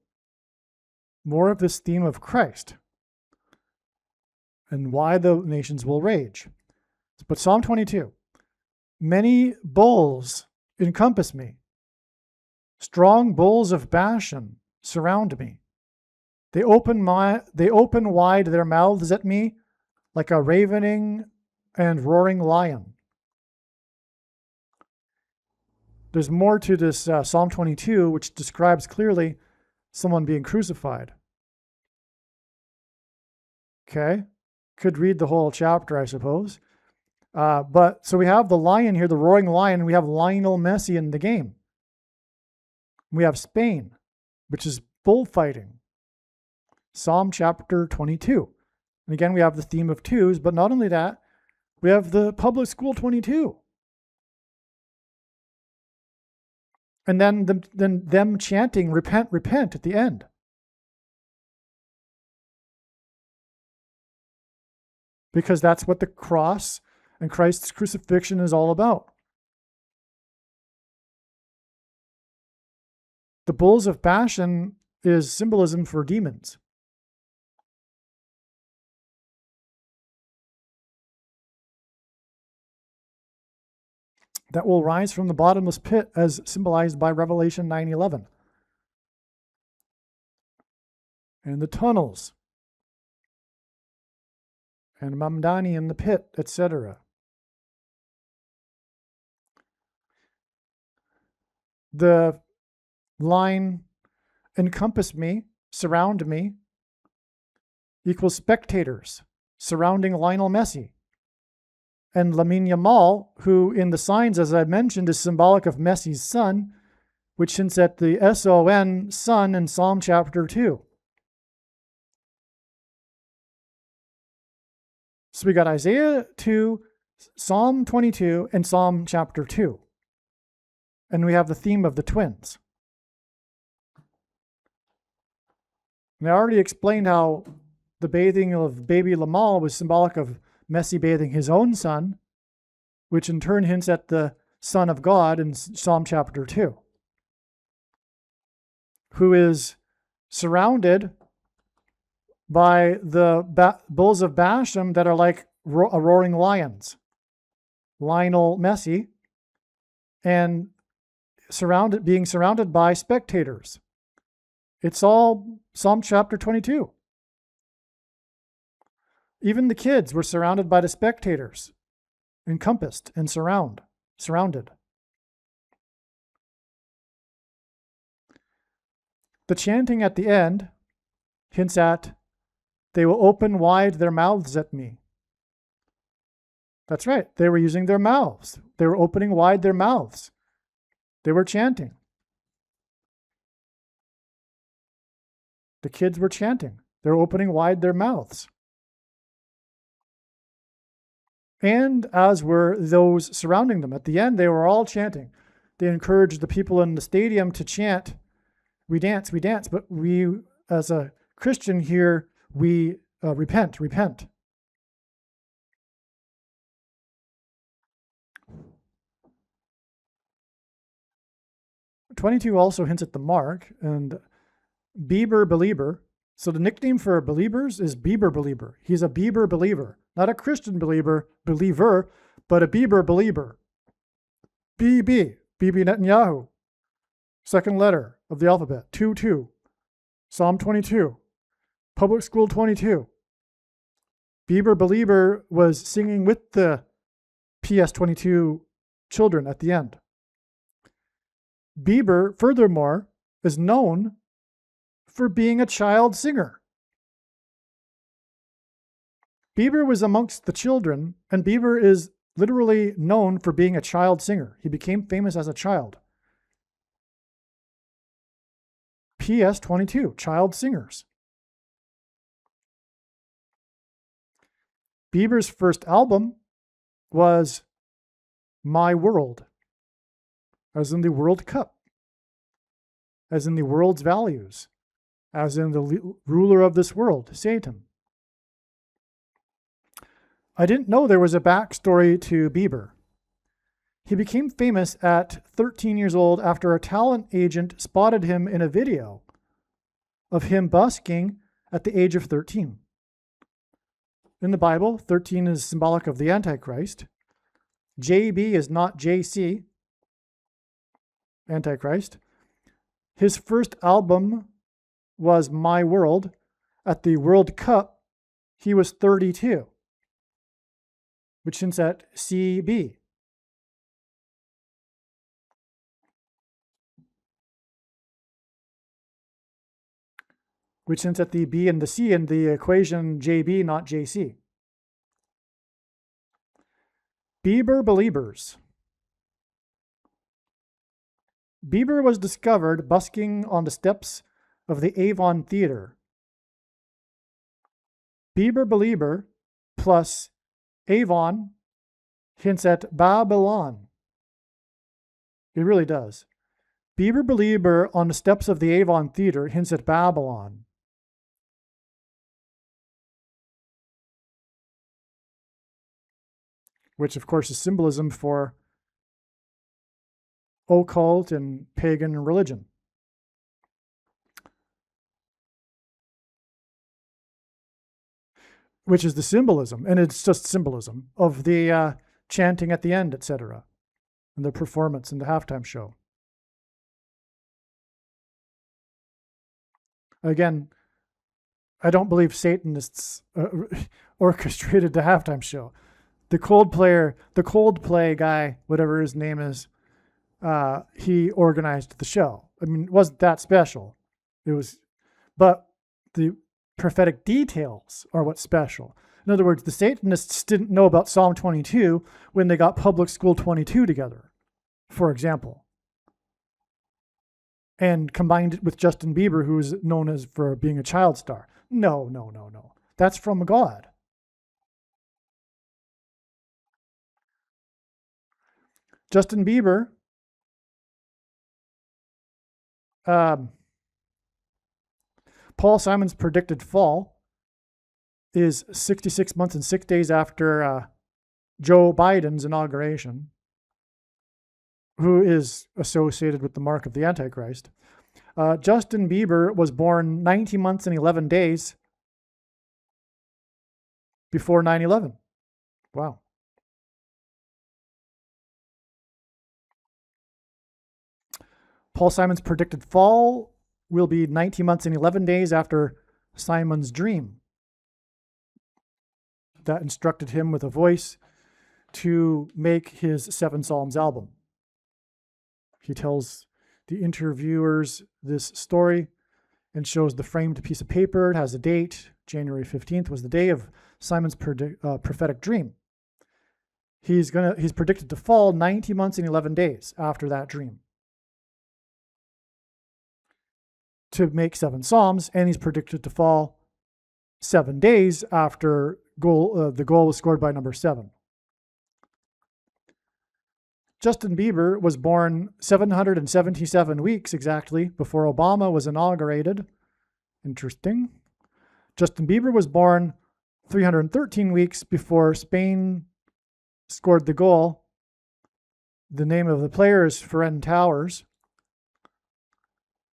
More of this theme of Christ and why the nations will rage. But Psalm 22. Many bulls encompass me. Strong bulls of Bashan surround me. They open wide their mouths at me like a ravening and roaring lion. There's more to this Psalm 22, which describes clearly someone being crucified. Okay, could read the whole chapter, I suppose. But so we have the lion here, the roaring lion, and we have Lionel Messi in the game. We have Spain, which is bullfighting. Psalm chapter 22. And again, we have the theme of twos, but not only that, we have the public school 22. And then them chanting, repent, repent at the end. Because that's what the cross and Christ's crucifixion is all about. The bulls of Bashan is symbolism for demons. That will rise from the bottomless pit as symbolized by Revelation 9:11. And the tunnels. And Mamdani in the pit, etc. The line encompass me, surround me, equals spectators surrounding Lionel Messi. And Lamine Yamal, who in the signs, as I mentioned, is symbolic of Messi's son, which hints at the S-O-N, son, in Psalm chapter 2. So we got Isaiah 2, Psalm 22, and Psalm chapter 2. And we have the theme of the twins. And I already explained how the bathing of baby Lamal was symbolic of Messi bathing his own son, which in turn hints at the Son of God in Psalm chapter 2, who is surrounded by the bulls of Bashan that are like roaring lions, Lionel Messi, and being surrounded by spectators. It's all Psalm chapter 22. Even the kids were surrounded by the spectators, encompassed and surrounded. The chanting at the end hints at, they will open wide their mouths at me. That's right, they were using their mouths. They were opening wide their mouths. They were chanting. The kids were chanting. They were opening wide their mouths. And as were those surrounding them. At the end, they were all chanting. They encouraged the people in the stadium to chant, we dance, but we, as a Christian here, we repent. 22 also hints at the mark, and Bieber believer. So the nickname for believers is Bieber believer. He's a Bieber believer, not a Christian believer, but a Bieber believer. Bibi Netanyahu. Second letter of the alphabet, 2-2. Psalm 22. Public School 22. Bieber believer was singing with the PS22 children at the end. Bieber, furthermore, is known for being a child singer. Bieber was amongst the children, and Bieber is literally known for being a child singer. He became famous as a child. PS22, child singers. Bieber's first album was My World, as in the World Cup, as in the world's values, as in the ruler of this world, Satan. I didn't know there was a backstory to Bieber. He became famous at 13 years old after a talent agent spotted him in a video of him busking at the age of 13. In the Bible, 13 is symbolic of the Antichrist. JB is not JC, Antichrist. His first album was My World. At the World Cup, he was 32, which hints at CB. Which hints at the B and the C in the equation JB, not JC. Bieber believers. Bieber was discovered busking on the steps of the Avon Theater. Bieber believer plus Avon hints at Babylon. It really does. Bieber believer on the steps of the Avon Theater hints at Babylon. Which, of course, is symbolism for occult and pagan religion. Which is the symbolism, and it's just symbolism, of the chanting at the end, etc., and the performance in the halftime show. Again, I don't believe Satanists orchestrated the halftime show. The Coldplay guy, whatever his name is, he organized the show. I mean, it wasn't that special. But the prophetic details are what's special. In other words, the Satanists didn't know about Psalm 22 when they got Public School 22 together, for example, and combined it with Justin Bieber, who is known as for being a child star. No. That's from God. Justin Bieber Paul Simon's predicted fall is 66 months and 6 days after Joe Biden's inauguration, who is associated with the mark of the Antichrist. Justin Bieber was born 90 months and 11 days before 9/11. Wow. Paul Simon's predicted fall will be 90 months and 11 days after Simon's dream that instructed him with a voice to make his Seven Psalms album. He tells the interviewers this story and shows the framed piece of paper. It has a date. January 15th was the day of Simon's prophetic dream. He's predicted to fall 90 months and 11 days after that dream to make seven Psalms, and he's predicted to fall 7 days after the goal was scored by number 7. Justin Bieber was born 777 weeks exactly before Obama was inaugurated. Interesting. Justin Bieber was born 313 weeks before Spain scored the goal. The name of the player is Ferran Towers.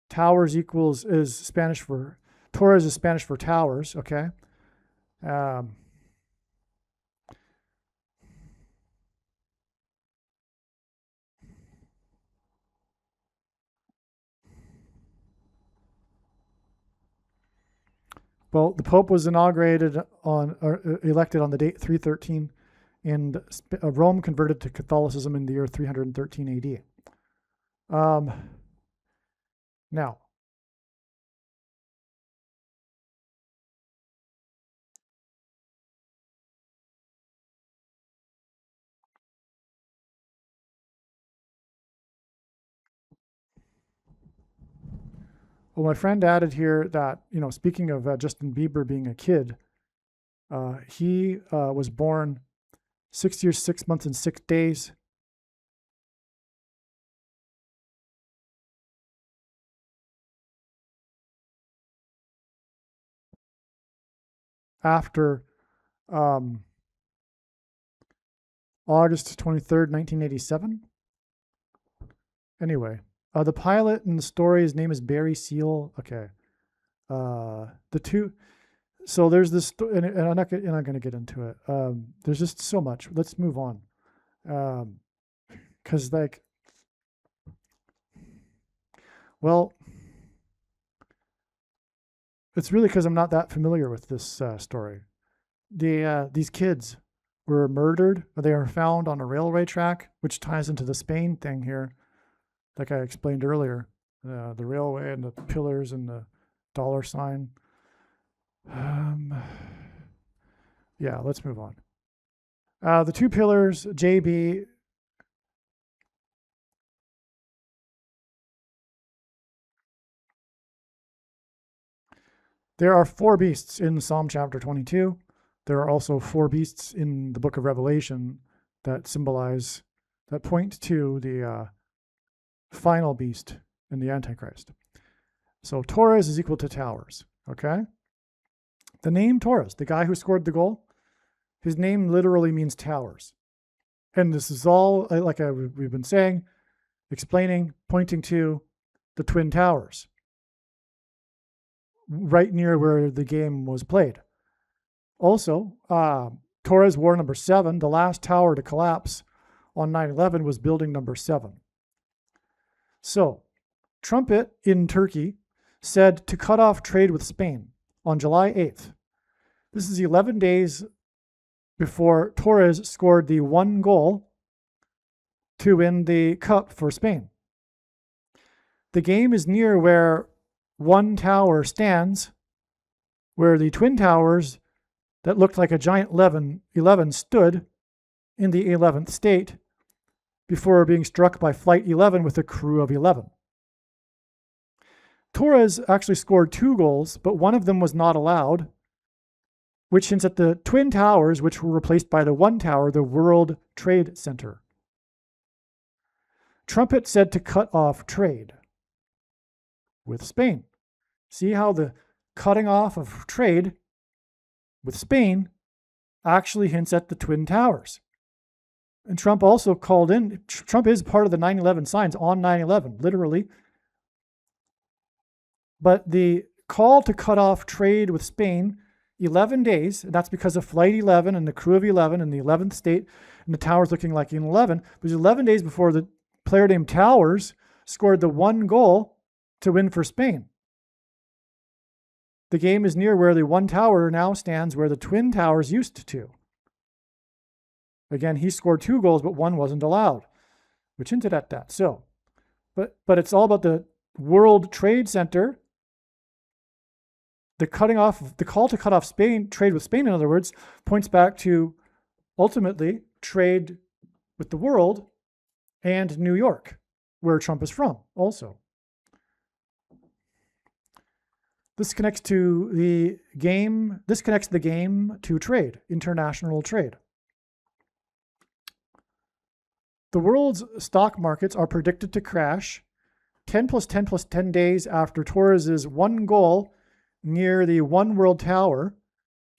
Towers is Spanish for, Torres is Spanish for towers, okay? Um, well, the Pope was elected on the date 313, and Rome converted to Catholicism in the year 313 AD. Now, well, my friend added here that, speaking of Justin Bieber being a kid, he was born 6 years, 6 months, and 6 days after August 23rd, 1987. Anyway, the pilot in the story, his name is Barry Seal. Okay. The two, so there's this, and I'm not going to get into it. There's just so much. Let's move on. Because, well, it's really because I'm not that familiar with this story. These kids were murdered. They are found on a railway track, which ties into the Spain thing here, like I explained earlier. The railway and the pillars and the dollar sign. Yeah, let's move on. The two pillars, JB. There are 4 beasts in Psalm chapter 22. There are also 4 beasts in the book of Revelation that point to the final beast in the Antichrist. So Torres is equal to towers, okay? The name Torres, the guy who scored the goal, his name literally means towers. And this is all, like we've been saying, explaining, pointing to the Twin Towers, right near where the game was played. Also, Torres wore number 7. The last tower to collapse on 9/11 was building number 7. So, Trumpet in Turkey said to cut off trade with Spain on July 8th. This is 11 days before Torres scored the 1 goal to win the cup for Spain. The game is near where one tower stands, where the Twin Towers that looked like a giant 11 stood in the 11th state before being struck by Flight 11 with a crew of 11. Torres actually scored 2 goals, but one of them was not allowed, which hints at the Twin Towers, which were replaced by the one tower, the World Trade Center. Trumpet said to cut off trade with Spain. See how the cutting off of trade with Spain actually hints at the Twin Towers. And Trump also called in, Trump is part of the 9/11 signs on 9/11, literally. But the call to cut off trade with Spain, 11 days, and that's because of Flight 11 and the crew of 11 in the 11th state, and the towers looking like in 11, it was 11 days before the player named Towers scored the 1 goal to win for Spain. The game is near where the one tower now stands where the Twin Towers used to. Again, he scored 2 goals, but 1 wasn't allowed, which hinted at that. So, but it's all about the World Trade Center. The call to cut off trade with Spain, in other words, points back to ultimately trade with the world and New York, where Trump is from also. This connects the game to trade, international trade. The world's stock markets are predicted to crash 10 plus 10 plus 10 days after Torres' 1 goal near the One World Tower,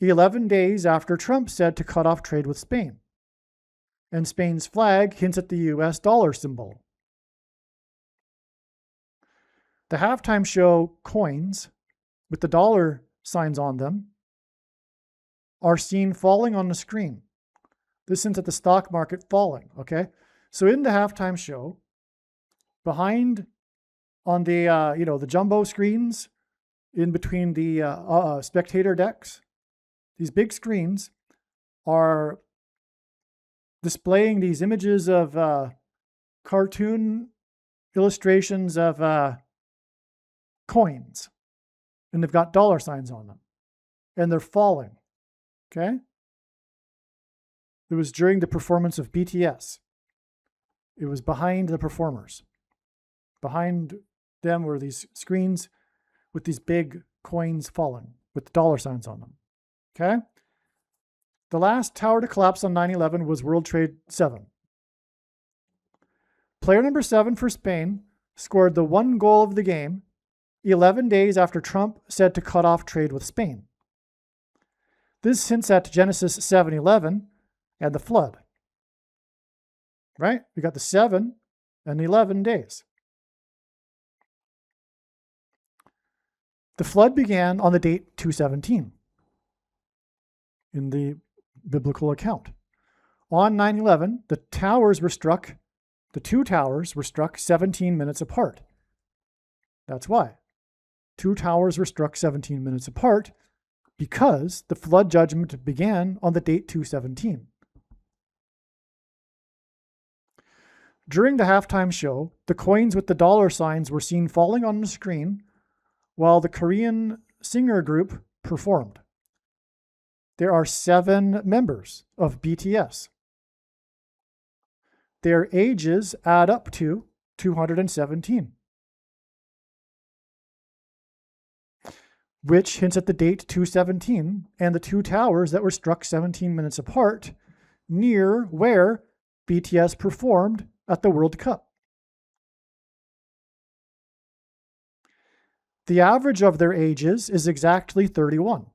11 days after Trump said to cut off trade with Spain. And Spain's flag hints at the US dollar symbol. The halftime show coins with the dollar signs on them are seen falling on the screen. This hints at the stock market falling, okay? So in the halftime show, behind on the, the jumbo screens in between the spectator decks, these big screens are displaying these images of cartoon illustrations of coins, and they've got dollar signs on them, and they're falling, okay? It was during the performance of BTS. It was behind the performers. Behind them were these screens with these big coins falling with dollar signs on them, okay? The last tower to collapse on 9/11 was World Trade 7. Player number 7 for Spain scored the one goal of the game 11 days after Trump said to cut off trade with Spain. This hints at Genesis 7:11 and the flood. Right? We got the 7 and the 11 days. The flood began on the date 217 in the biblical account. On 9/11, the two towers were struck 17 minutes apart. That's why. 2 towers were struck 17 minutes apart because the flood judgment began on the date 217. During the halftime show, the coins with the dollar signs were seen falling on the screen while the Korean singer group performed. There are 7 members of BTS. Their ages add up to 217, which hints at the date 217 and the 2 towers that were struck 17 minutes apart near where BTS performed at the World Cup. The average of their ages is exactly 31.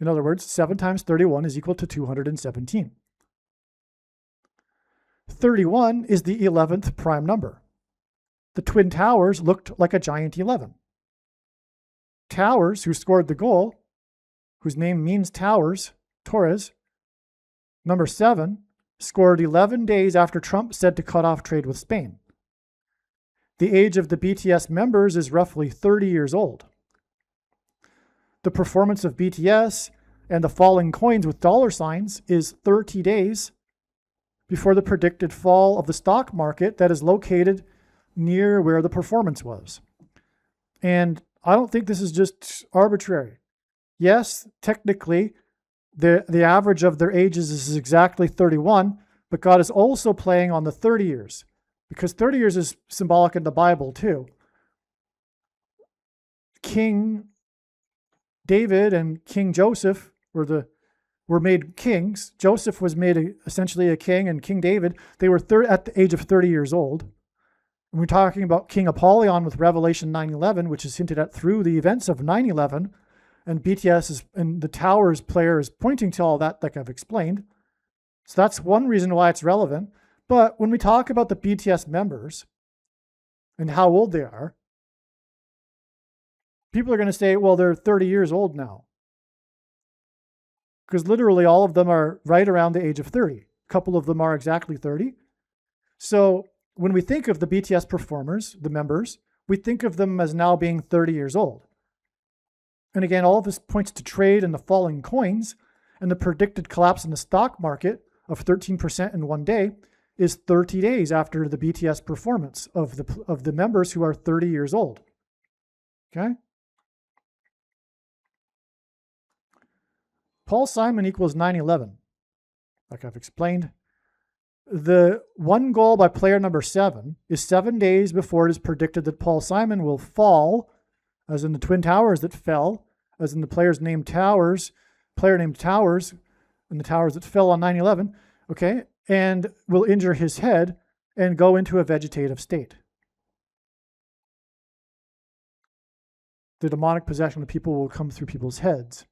In other words, 7 times 31 is equal to 217. 31 is the 11th prime number. The Twin Towers looked like a giant 11. Towers, who scored the goal, whose name means towers, Torres, number 7, scored 11 days after Trump said to cut off trade with Spain. The age of the BTS members is roughly 30 years old. The performance of BTS and the falling coins with dollar signs is 30 days before the predicted fall of the stock market that is located near where the performance was. And I don't think this is just arbitrary. Yes, technically, the average of their ages is exactly 31, but God is also playing on the 30 years, because 30 years is symbolic in the Bible too. King David and King Joseph were made kings. Joseph was made essentially a king, and King David, they were at the age of 30 years old. And we're talking about King Apollyon with Revelation 9:11, which is hinted at through the events of 9/11, and BTS and the Towers player is pointing to all that, like I've explained. So that's one reason why it's relevant. But when we talk about the BTS members and how old they are, people are going to say, well, they're 30 years old now. Because literally all of them are right around the age of 30. A couple of them are exactly 30. So when we think of the BTS performers, the members, we think of them as now being 30 years old. And again, all of this points to trade and the falling coins, and the predicted collapse in the stock market of 13% in one day is 30 days after the BTS performance of the members who are 30 years old. Okay? Paul Simon equals 9/11, like I've explained. The one goal by player number 7 is 7 days before it is predicted that Paul Simon will fall, as in the Twin Towers that fell, as in the player named Towers, and the towers that fell on 9/11, okay, and will injure his head and go into a vegetative state. The demonic possession of people will come through people's heads.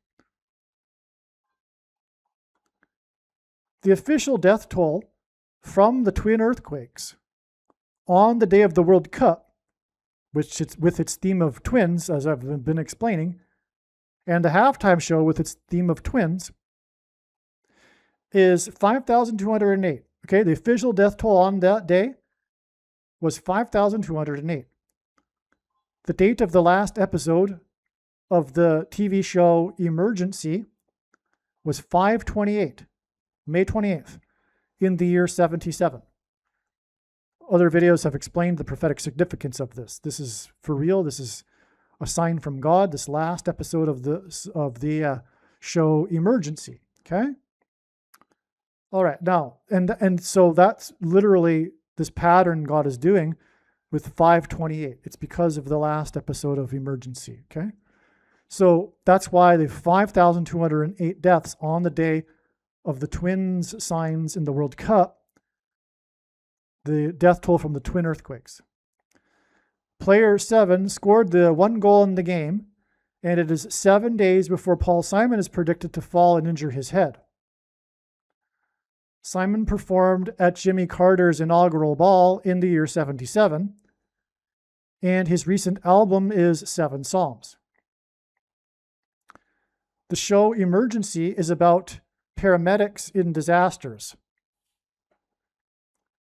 The official death toll from the twin earthquakes on the day of the World Cup which it's with its theme of twins, as I've been explaining, and the halftime show with its theme of twins, is 5,208. Okay, the official death toll on that day was 5,208. The date of the last episode of the TV show Emergency was 5/28, May 28th, in the year 77. Other videos have explained the prophetic significance of this. This is for real. This is a sign from God. This last episode of the show Emergency. Okay. All right. Now, and so that's literally this pattern God is doing with 5/28. It's because of the last episode of Emergency. Okay. So that's why the 5,208 deaths on the day of the Twins signs in the World Cup, the death toll from the twin earthquakes. Player 7 scored the one goal in the game, and it is 7 days before Paul Simon is predicted to fall and injure his head. Simon performed at Jimmy Carter's inaugural ball in the year 77, and his recent album is 7 Psalms. The show Emergency is about paramedics in disasters.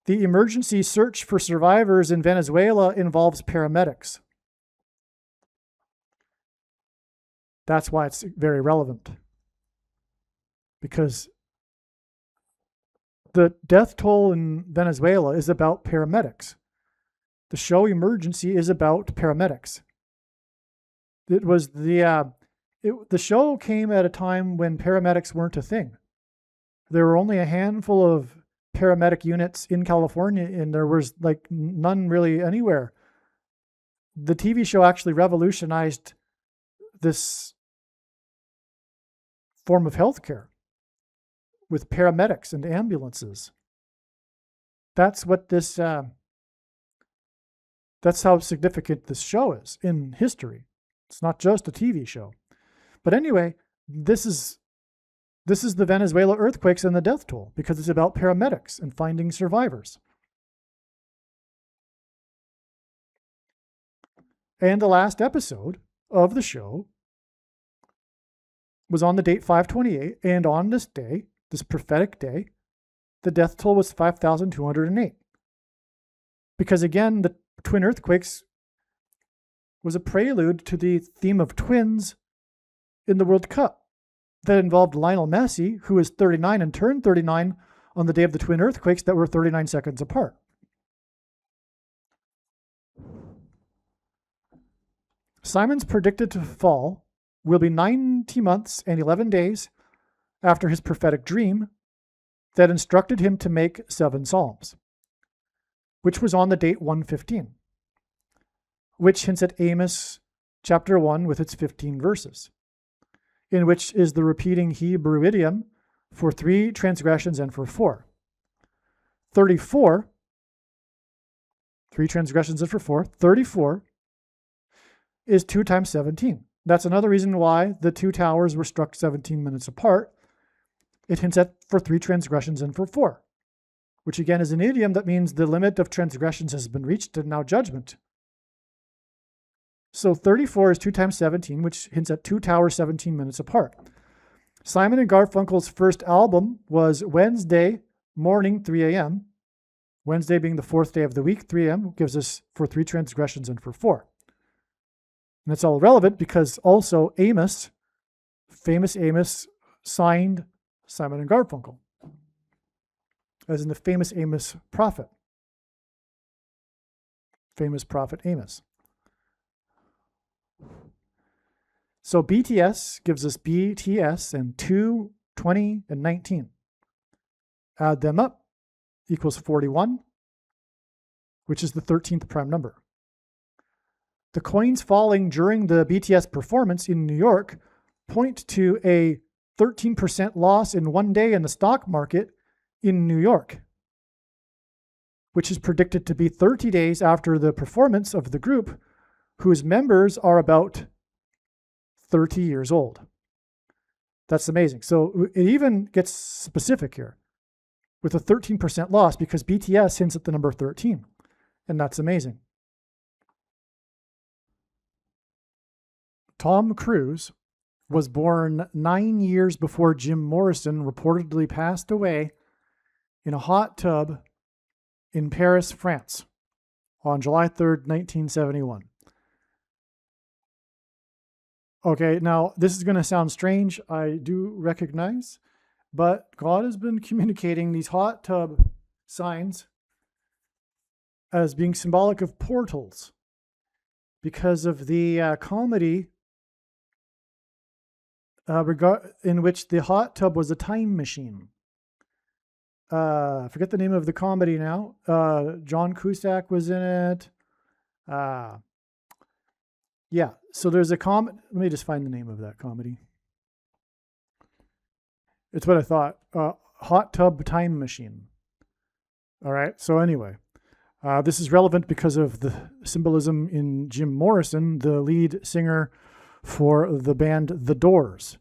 The emergency search for survivors in Venezuela involves paramedics. That's why it's very relevant. Because the death toll in Venezuela is about paramedics. The show Emergency is about paramedics. It was the show came at a time when paramedics weren't a thing. There were only a handful of paramedic units in California, and there was like none really anywhere. The TV show actually revolutionized this form of healthcare with paramedics and ambulances. That's what this, that's how significant this show is in history. It's not just a TV show. But anyway, this is the Venezuela earthquakes and the death toll, because it's about paramedics and finding survivors. And the last episode of the show was on the date 5/28, and on this day, this prophetic day, the death toll was 5,208. Because again, the twin earthquakes was a prelude to the theme of twins in the World Cup that involved Lionel Messi, who is 39 and turned 39 on the day of the twin earthquakes that were 39 seconds apart. Simon's predicted to fall will be 90 months and 11 days after his prophetic dream that instructed him to make 7 Psalms, which was on the date 115, which hints at Amos chapter 1 with its 15 verses, in which is the repeating Hebrew idiom for 3 transgressions and for 4. 34, 3 transgressions and for 4, 34 is 2 times 17. That's another reason why the 2 towers were struck 17 minutes apart. It hints at for 3 transgressions and for 4, which again is an idiom that means the limit of transgressions has been reached and now judgment. So 34 is 2 times 17, which hints at 2 towers 17 minutes apart. Simon and Garfunkel's first album was Wednesday morning, 3 a.m. Wednesday being the 4th day of the week, 3 a.m. gives us for 3 transgressions and for 4. And it's all relevant because also Amos, famous Amos, signed Simon and Garfunkel, as in the famous Amos prophet. Famous prophet Amos. So BTS gives us BTS and 2, 20, and 19. Add them up, equals 41, which is the 13th prime number. The coins falling during the BTS performance in New York point to a 13% loss in one day in the stock market in New York, which is predicted to be 30 days after the performance of the group, whose members are about 30 years old. That's amazing. So it even gets specific here with a 13% loss because BTS hints at the number 13, and that's amazing. Tom Cruise was born 9 years before Jim Morrison reportedly passed away in a hot tub in Paris, France, on July 3rd, 1971. Okay, now this is going to sound strange, I do recognize, but God has been communicating these hot tub signs as being symbolic of portals because of the comedy in which the hot tub was a time machine. I forget the name of the comedy now. John Cusack was in it. Yeah, so there's a let me just find the name of that comedy. It's what I thought. Hot Tub Time Machine. All right, so anyway, this is relevant because of the symbolism in Jim Morrison, the lead singer for the band The Doors.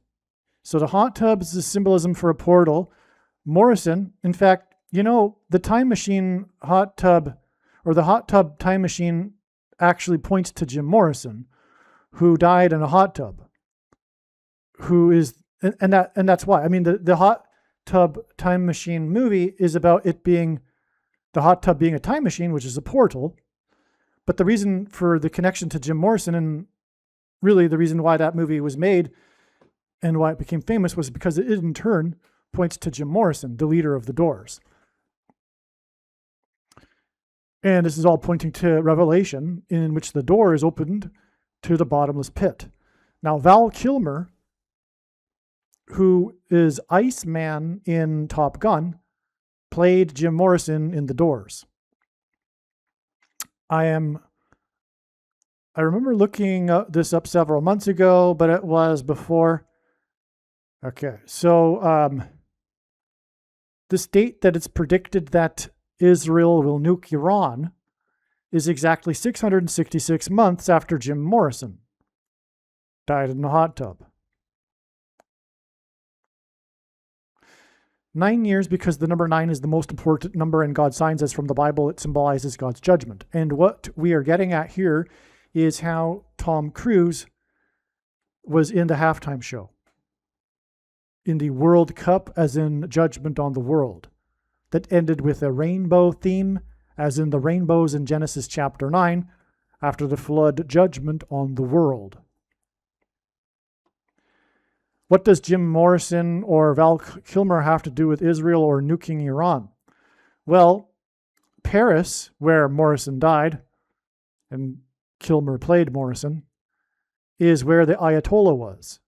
So the hot tub is the symbolism for a portal. Morrison, in fact, the time machine hot tub, or the hot tub time machine, actually points to Jim Morrison, who died in a hot tub. And that's why. I mean, the hot tub time machine movie is about it being the hot tub being a time machine, which is a portal. But the reason for the connection to Jim Morrison, and really the reason why that movie was made and why it became famous, was because it in turn points to Jim Morrison, the leader of the Doors. And this is all pointing to Revelation, in which the door is opened to the bottomless pit. Now, Val Kilmer, who is Iceman in Top Gun, played Jim Morrison in The Doors. I remember looking this up several months ago, but it was before. Okay, so this date that it's predicted that Israel will nuke Iran is exactly 666 months after Jim Morrison died in the hot tub. 9 years because the number 9 is the most important number in God's signs, as from the Bible it symbolizes God's judgment. And what we are getting at here is how Tom Cruise was in the halftime show in the World Cup, as in Judgment on the World, that ended with a rainbow theme, as in the rainbows in Genesis chapter 9, after the flood, judgment on the world. What does Jim Morrison or Val Kilmer have to do with Israel or nuking Iran? Well, Paris, where Morrison died, and Kilmer played Morrison, is where the Ayatollah was.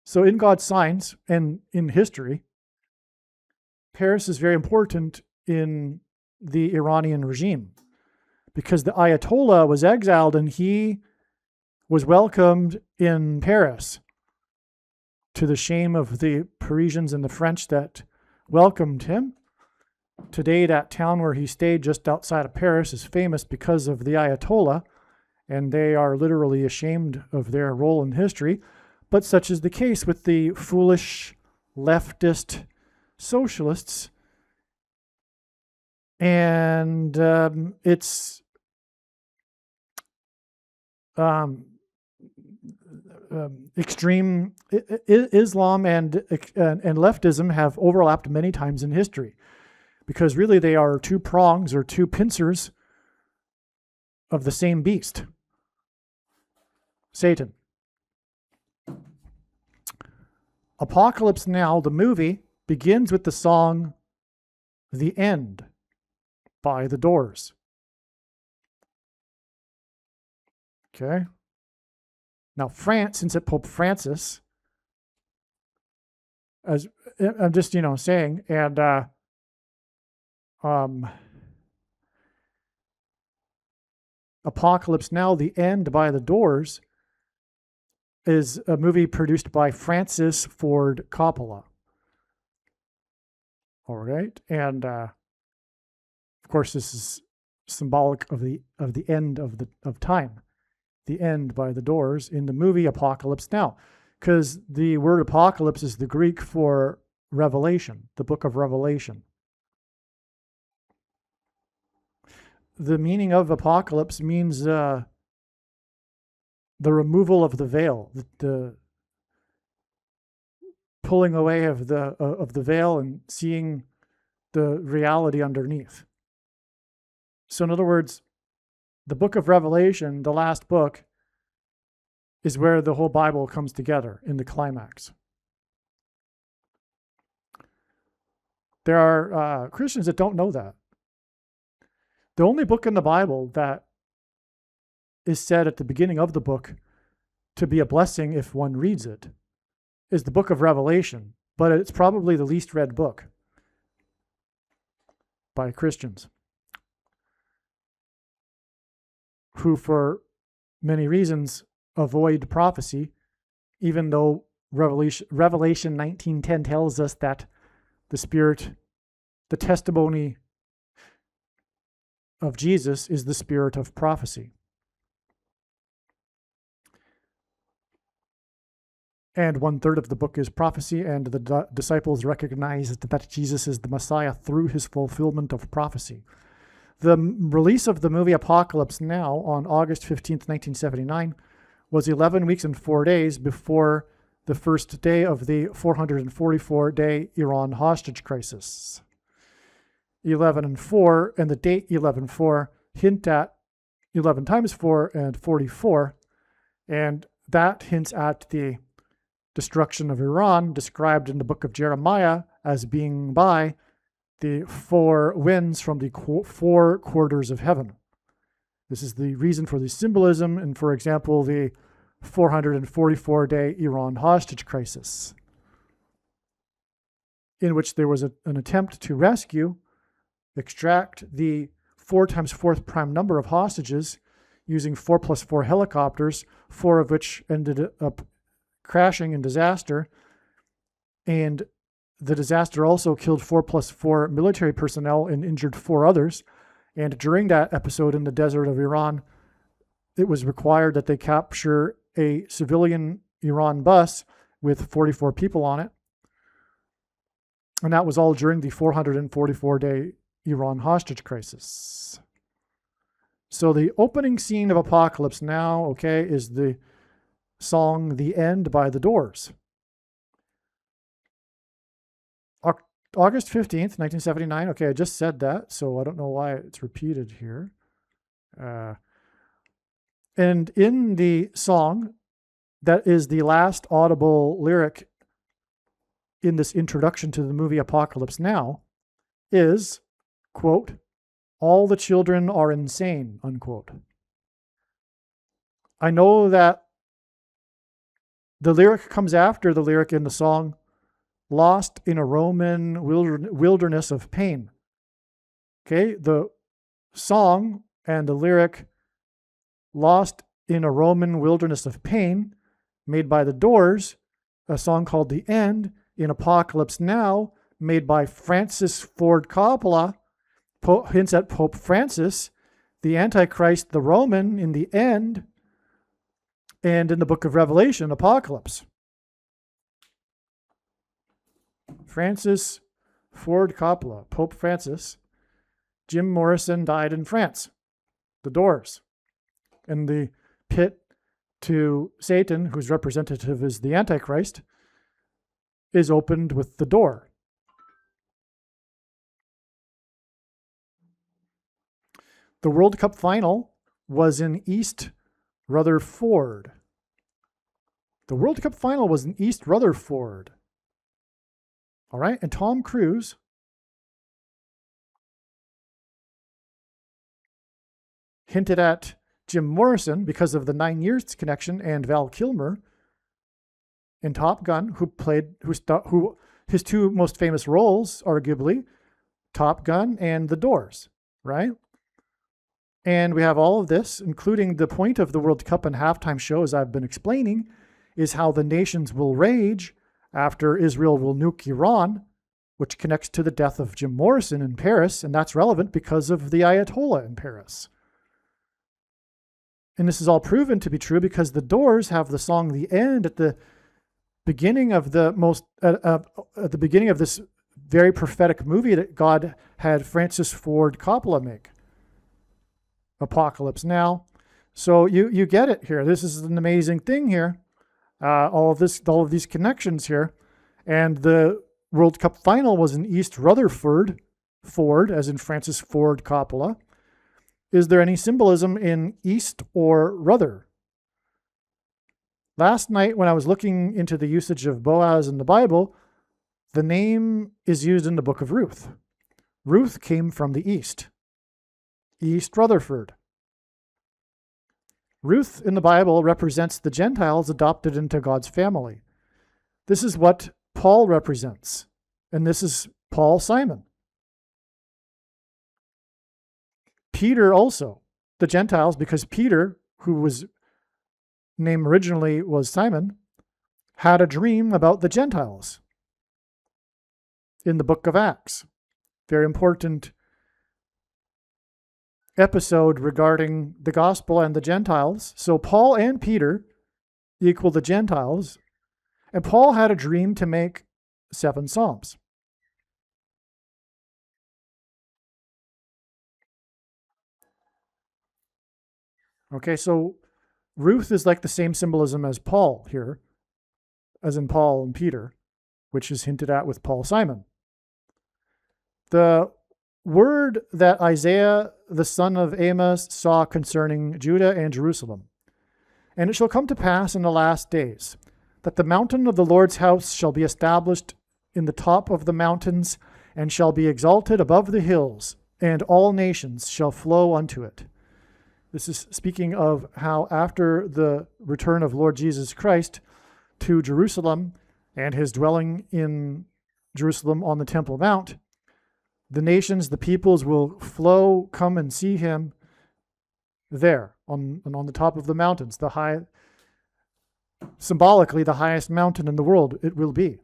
So in God's signs and in history, Paris is very important in the Iranian regime because the Ayatollah was exiled and he was welcomed in Paris, to the shame of the Parisians and the French that welcomed him. Today, that town where he stayed just outside of Paris is famous because of the Ayatollah, and they are literally ashamed of their role in history. But such is the case with the foolish leftist socialists. And it's extreme Islam and leftism have overlapped many times in history, because really they are two prongs or two pincers of the same beast, Satan. Apocalypse Now, the movie, begins with the song The End by The Doors. Okay. Now, France, since it Pope Francis, as I'm just, saying, and Apocalypse Now, The End by The Doors, is a movie produced by Francis Ford Coppola. All right, and of course, this is symbolic of the end of time. The End by The Doors in the movie Apocalypse Now, because the word apocalypse is the Greek for Revelation, the book of Revelation. The meaning of apocalypse means the removal of the veil, the pulling away of the veil and seeing the reality underneath. So in other words, the book of Revelation, the last book, is where the whole Bible comes together in the climax. There are Christians that don't know that. The only book in the Bible that is said at the beginning of the book to be a blessing if one reads it is the book of Revelation, but it's probably the least read book by Christians who, for many reasons, avoid prophecy, even though Revelation 19:10 tells us that the Spirit, the testimony of Jesus is the spirit of prophecy. And 1/3 of the book is prophecy, and the disciples recognized that Jesus is the Messiah through his fulfillment of prophecy. The release of the movie Apocalypse Now on August 15th, 1979 was 11 weeks and 4 days before the first day of the 444-day Iran hostage crisis. 11 and 4, and the date 11-4 hint at 11 times 4 and 44, and that hints at the destruction of Iran, described in the book of Jeremiah as being by the 4 winds from the 4 quarters of heaven. This is the reason for the symbolism, and for example, the 444-day Iran hostage crisis, in which there was an attempt to extract the 4 times 4th prime number of hostages using 4+4 helicopters, 4 of which ended up crashing in disaster, and the disaster also killed 4+4 military personnel and injured 4 others. And during that episode in the desert of Iran, it was required that they capture a civilian Iran bus with 44 people on it. And that was all during the 444-day Iran hostage crisis. So the opening scene of Apocalypse Now, is the song The End by The Doors. August 15th, 1979. I just said that, so I don't know why it's repeated here. And in the song, that is the last audible lyric in this introduction to the movie Apocalypse Now, is, quote, "All the children are insane," unquote. I know that the lyric comes after the lyric in the song, "Lost in a Roman wilderness of pain." The song and the lyric, "Lost in a Roman wilderness of pain," made by The Doors, a song called "The End" in Apocalypse Now, made by Francis Ford Coppola, hints at Pope Francis, the Antichrist, the Roman, in The End, and in the book of Revelation, Apocalypse. Francis Ford Coppola, Pope Francis. Jim Morrison died in France. The Doors. And the pit to Satan, whose representative is the Antichrist, is opened with the door. The World Cup final was in East Rutherford. The World Cup final was in East Rutherford. All right, and Tom Cruise hinted at Jim Morrison because of the 9 Years connection, and Val Kilmer in Top Gun, who his 2 most famous roles, arguably, Top Gun and The Doors, right? And we have all of this, including the point of the World Cup and halftime show, as I've been explaining, is how the nations will rage after Israel will nuke Iran, which connects to the death of Jim Morrison in Paris, and that's relevant because of the Ayatollah in Paris. And this is all proven to be true because the Doors have the song "The End" at the beginning of at the beginning of this very prophetic movie that God had Francis Ford Coppola make, Apocalypse Now. So you get it here. This is an amazing thing here. All of these connections here. And the World Cup final was in East Rutherford, Ford, as in Francis Ford Coppola. Is there any symbolism in East or Ruther? Last night, when I was looking into the usage of Boaz in the Bible, the name is used in the book of Ruth. Ruth came from the East. East Rutherford. Ruth in the Bible represents the Gentiles adopted into God's family. This is what Paul represents, and this is Paul Simon. Peter also, the Gentiles, because Peter, who was name originally was Simon, had a dream about the Gentiles in the book of Acts. Very important episode regarding the gospel and the Gentiles. So Paul and Peter equal the Gentiles, and Paul had a dream to make 7 Psalms. Okay, so Ruth is like the same symbolism as Paul here, as in Paul and Peter, which is hinted at with Paul Simon. The word that Isaiah, the son of Amos, saw concerning Judah and Jerusalem. And it shall come to pass in the last days that the mountain of the Lord's house shall be established in the top of the mountains and shall be exalted above the hills, and all nations shall flow unto it. This is speaking of how after the return of Lord Jesus Christ to Jerusalem and his dwelling in Jerusalem on the Temple Mount, the nations, the peoples will flow, come and see him there on the top of the mountains, symbolically the highest mountain in the world it will be.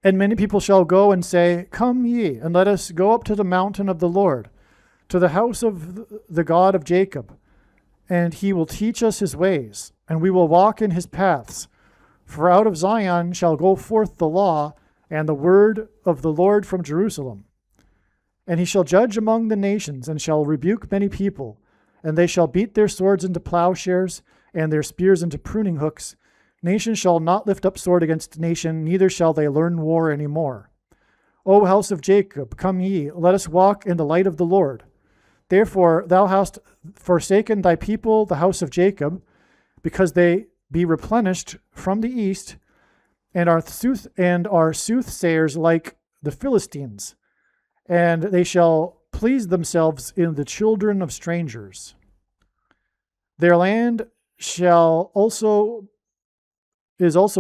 And many people shall go and say, Come ye, and let us go up to the mountain of the Lord, to the house of the God of Jacob, and he will teach us his ways, and we will walk in his paths. For out of Zion shall go forth the law and the word of the Lord from Jerusalem. And he shall judge among the nations, and shall rebuke many people, and they shall beat their swords into plowshares, and their spears into pruning hooks. Nation shall not lift up sword against nation, neither shall they learn war any more. O house of Jacob, come ye, let us walk in the light of the Lord. Therefore thou hast forsaken thy people, the house of Jacob, because they be replenished from the east, and are soothsayers like the Philistines, and they shall please themselves in the children of strangers. Their land is also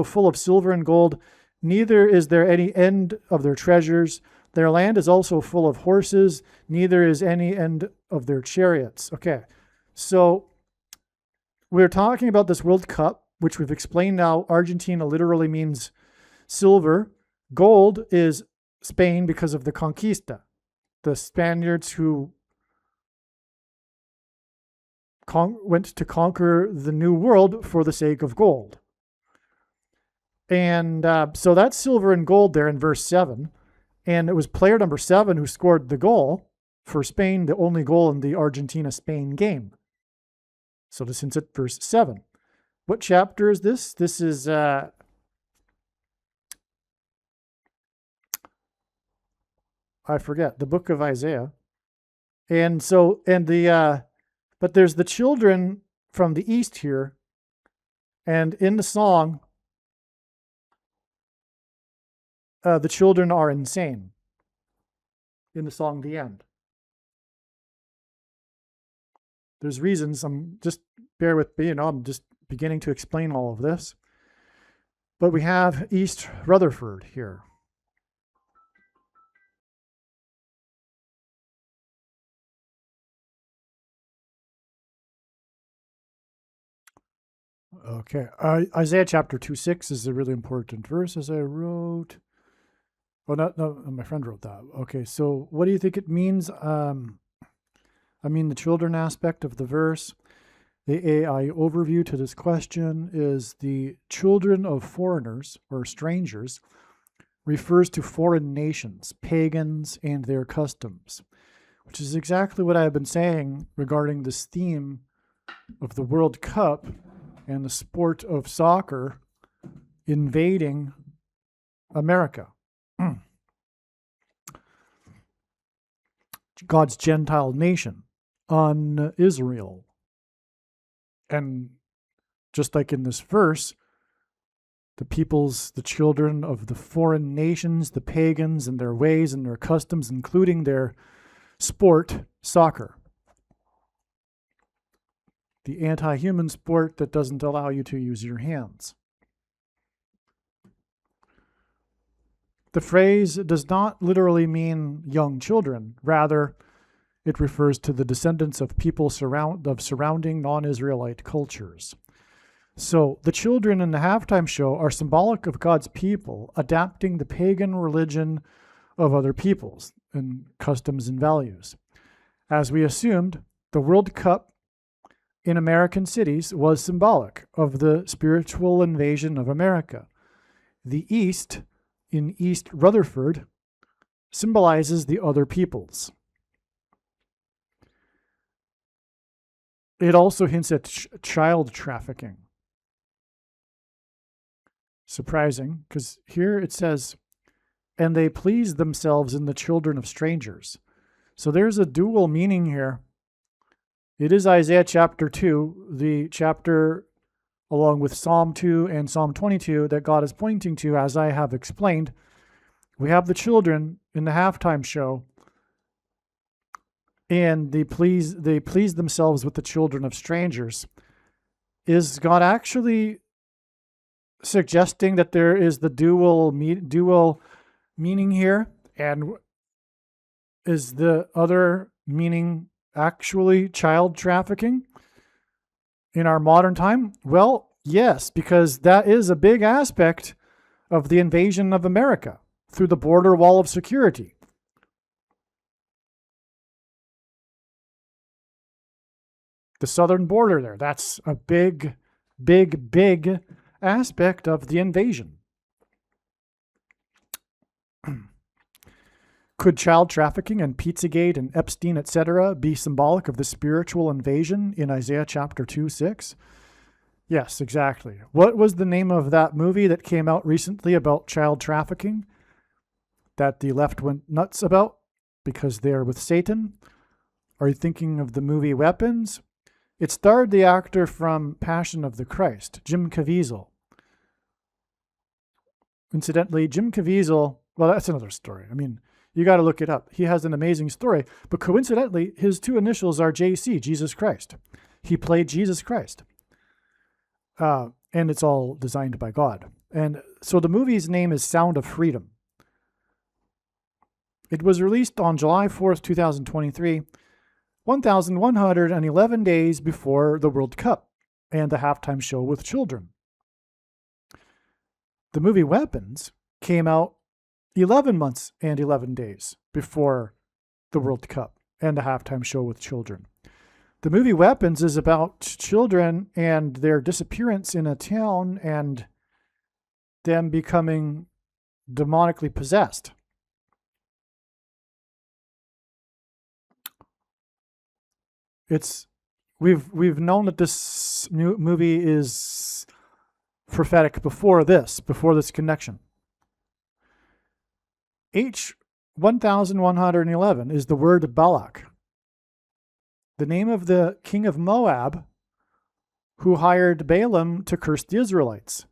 full of silver and gold, neither is there any end of their treasures. Their land is also full of horses, neither is any end of their chariots. Okay, so we're talking about this World Cup, which we've explained now. Argentina literally means silver. Gold is Spain because of the Conquista, the Spaniards who went to conquer the New World for the sake of gold. And so that's silver and gold there in verse 7. And it was player number 7 who scored the goal for Spain, the only goal in the Argentina-Spain game. So this hints at verse 7. What chapter is this? This is I forget, the book of Isaiah. And so, but there's the children from the east here. And in the song, the children are insane. In the song, The End. There's reasons. Bear with me, I'm just beginning to explain all of this. But we have East Rutherford here. Okay, Isaiah chapter 2:6 is a really important verse, as I wrote. Oh, no, my friend wrote that. Okay, so what do you think it means? The children aspect of the verse. The AI overview to this question is the children of foreigners or strangers refers to foreign nations, pagans, and their customs. which is exactly what I've been saying regarding this theme of the World Cup and the sport of soccer invading America. God's Gentile nation on Israel. And just like in this verse, the children of the foreign nations, the pagans and their ways and their customs, including their sport, soccer. The anti-human sport that doesn't allow you to use your hands. The phrase does not literally mean young children. Rather, it refers to the descendants of people surrounding non-Israelite cultures. So the children in the halftime show are symbolic of God's people adapting the pagan religion of other peoples and customs and values. As we assumed, the World Cup in American cities was symbolic of the spiritual invasion of America. The East, in East Rutherford, symbolizes the other peoples. It also hints at child trafficking. Surprising, because here it says, and they pleased themselves in the children of strangers. So there's a dual meaning here. It is Isaiah chapter 2, the chapter along with Psalm 2 and Psalm 22 that God is pointing to, as I have explained. We have the children in the halftime show, and they please themselves with the children of strangers. Is God actually suggesting that there is the dual meaning here? And is the other meaning actually child trafficking in our modern time? Well, yes, because that is a big aspect of the invasion of America through the border wall of security. The southern border there, that's a big aspect of the invasion. Could child trafficking and Pizzagate and Epstein, etc., be symbolic of the spiritual invasion in Isaiah chapter 2:6? Yes, exactly. What was the name of that movie that came out recently about child trafficking that the left went nuts about because they're with Satan? Are you thinking of the movie Weapons? It starred the actor from Passion of the Christ, Jim Caviezel. Incidentally, Jim Caviezel, well, that's another story. I mean, you got to look it up. He has an amazing story, but coincidentally, his two initials are JC, Jesus Christ. He played Jesus Christ. And it's all designed by God. And so the movie's name is Sound of Freedom. It was released on July 4th, 2023, 1,111 days before the World Cup and the halftime show with children. The movie Weapons came out 11 months and 11 days before the World Cup and the halftime show with children. The movie Weapons is about children and their disappearance in a town and them becoming demonically possessed. We've known that this new movie is prophetic before this connection. H1111 is the word Balak, the name of the king of Moab who hired Balaam to curse the Israelites.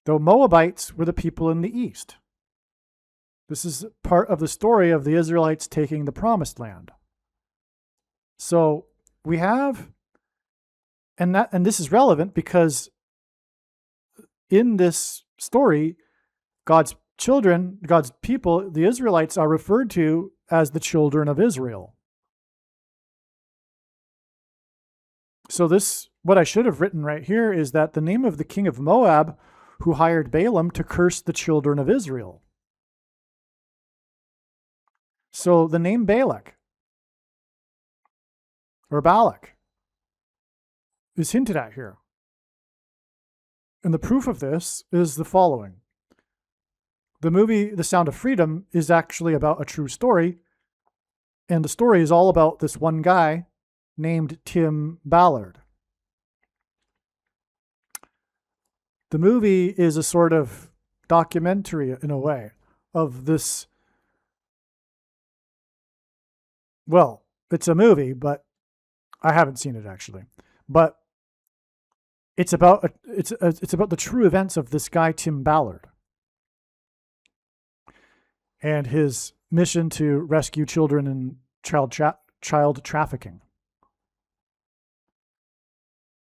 The Moabites were the people in the east. This is part of the story of the Israelites taking the promised land. So we have, and this is relevant because in this story, God's children, God's people, the Israelites are referred to as the children of Israel. So what I should have written right here is that the name of the king of Moab who hired Balaam to curse the children of Israel. So the name Balak or Balak is hinted at here. And the proof of this is the following. The movie The Sound of Freedom is actually about a true story, and the story is all about this one guy named Tim Ballard. The movie is a sort of documentary, in a way, of this. Well, it's a movie, but I haven't seen it actually. But it's about the true events of this guy Tim Ballard and his mission to rescue children in child trafficking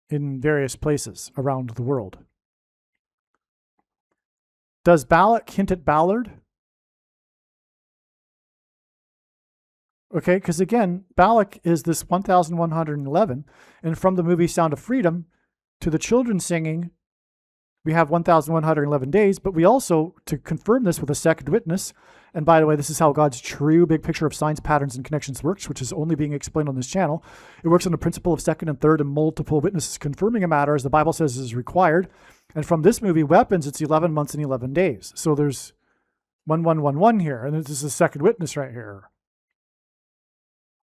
in various places around the world. Does Balak hint at Ballard? Okay, because again, Balak is this 1,111, and from the movie Sound of Freedom to the children singing, we have 1,111 days, but we also, to confirm this with a second witness, and by the way, this is how God's true big picture of signs, patterns, and connections works, which is only being explained on this channel. It works on the principle of second and third and multiple witnesses confirming a matter, as the Bible says is required. And from this movie, Weapons, it's 11 months and 11 days. So there's 1111 here, and this is a second witness right here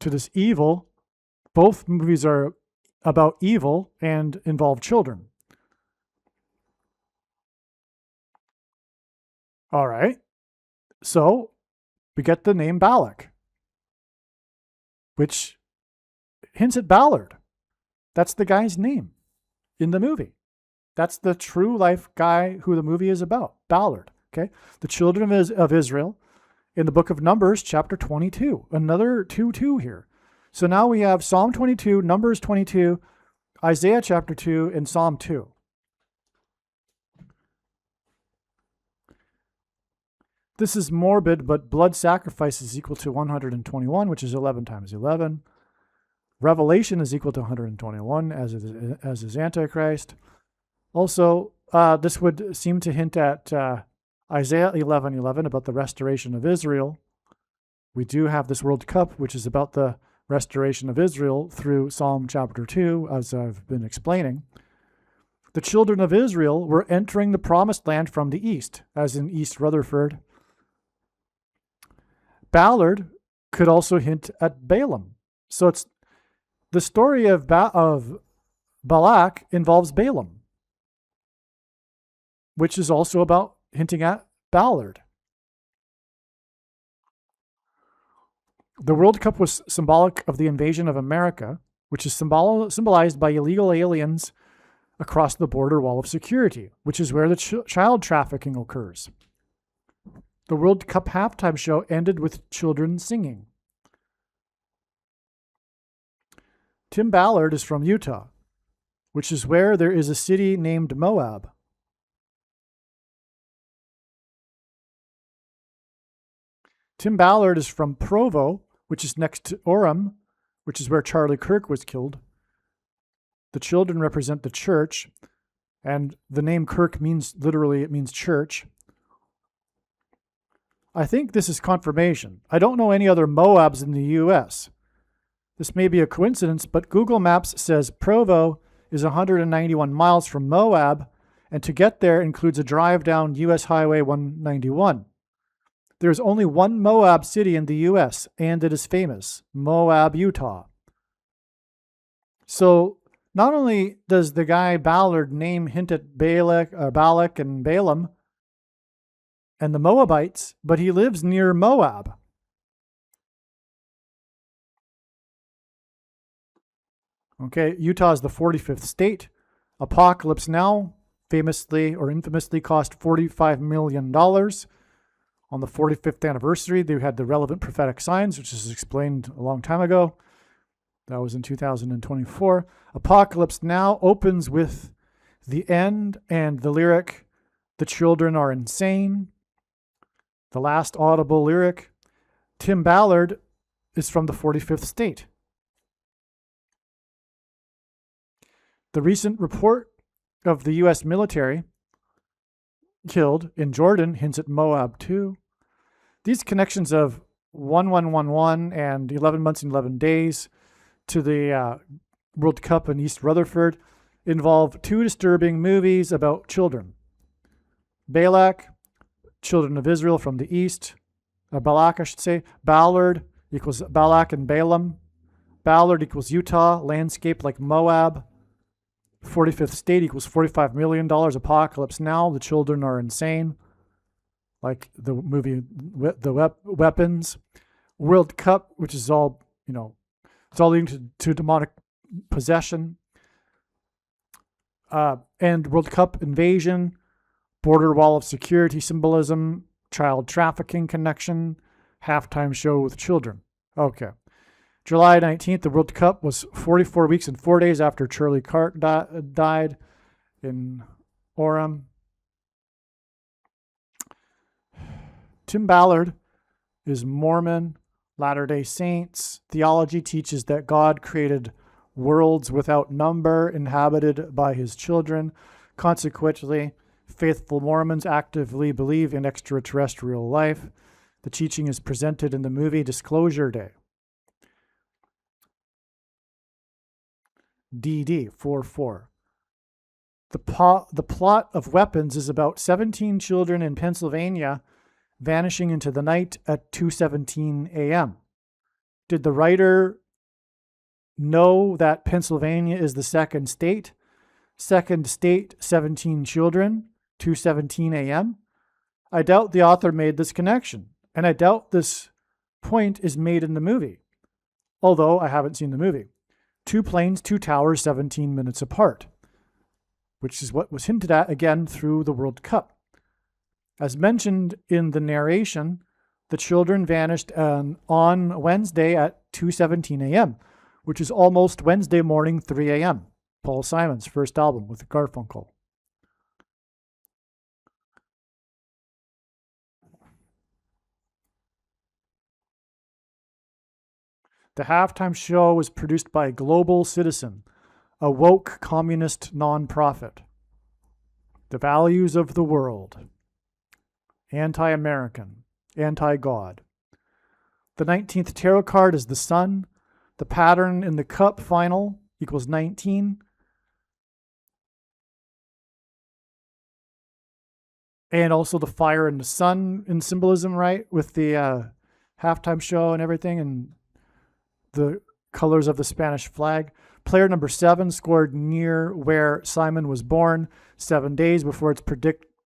to this evil. Both movies are about evil and involve children. All right. So we get the name Balak, which hints at Ballard. That's the guy's name in the movie. That's the true life guy who the movie is about, Ballard. Okay. The children of Israel in the book of Numbers, chapter 22. Another 2:2 here. So now we have Psalm 22, Numbers 22, Isaiah chapter 2, and Psalm 2. This is morbid, but blood sacrifice is equal to 121, which is 11 times 11. Revelation is equal to 121, as is Antichrist. Also, this would seem to hint at Isaiah 11:11 about the restoration of Israel. We do have this World Cup, which is about the restoration of Israel through Psalm chapter 2, as I've been explaining. The children of Israel were entering the promised land from the east, as in East Rutherford. Ballard could also hint at Balaam. So it's the story of Balak involves Balaam, which is also about hinting at Ballard. The World Cup was symbolic of the invasion of America, which is symbolized by illegal aliens across the border wall of security, which is where the child trafficking occurs. The World Cup halftime show ended with children singing. Tim Ballard is from Utah, which is where there is a city named Moab. Tim Ballard is from Provo, which is next to Orem, which is where Charlie Kirk was killed. The children represent the church, and the name Kirk means church. I think this is confirmation. I don't know any other Moabs in the U.S. This may be a coincidence, but Google Maps says Provo is 191 miles from Moab, and to get there includes a drive down U.S. Highway 191. There is only one Moab city in the U.S., and it is famous, Moab, Utah. So not only does the guy Ballard name hint at Balak and Balaam and the Moabites, but he lives near Moab. Okay, Utah is the 45th state. Apocalypse Now famously or infamously cost $45 million. On the 45th anniversary, they had the relevant prophetic signs, which is explained a long time ago. That was in 2024. Apocalypse Now opens with the end and the lyric, "The children are insane." The last audible lyric. Tim Ballard is from the 45th state. The recent report of the U.S. military killed in Jordan hints at Moab too. These connections of 1111 and 11 months and 11 days to the World Cup in East Rutherford involve two disturbing movies about children. Balak children of Israel from the east. Balak, I should say. Ballard equals Balak and Balaam. Ballard equals Utah, landscape like Moab. 45th state equals $45 million. Apocalypse Now, the children are insane. Like the movie, the Weapons. World Cup, which is all, it's all leading to demonic possession. And World Cup invasion, border wall of security symbolism, child trafficking connection, halftime show with children. Okay. July 19th, the World Cup was 44 weeks and 4 days after Charlie Kirk died in Orem. Tim Ballard is Mormon, Latter-day Saints. Theology teaches that God created worlds without number inhabited by his children. Consequently, faithful Mormons actively believe in extraterrestrial life. The teaching is presented in the movie Disclosure Day. DD 44. The plot of Weapons is about 17 children in Pennsylvania vanishing into the night at 2:17 a.m. Did the writer know that Pennsylvania is the second state? Second state, 17 children, 2:17 a.m.? I doubt the author made this connection, and I doubt this point is made in the movie, although I haven't seen the movie. 2 planes, 2 towers, 17 minutes apart, which is what was hinted at again through the World Cup. As mentioned in the narration, the children vanished on Wednesday at 2:17 a.m., which is almost Wednesday morning, 3 a.m. Paul Simon's first album with Garfunkel. The halftime show was produced by Global Citizen, a woke communist nonprofit. The values of the world. Anti-American. Anti-God. The 19th tarot card is the sun. The pattern in the cup final equals 19. And also the fire and the sun in symbolism, right? With the halftime show and everything, and the colors of the Spanish flag. Player number 7 scored near where Simon was born 7 days before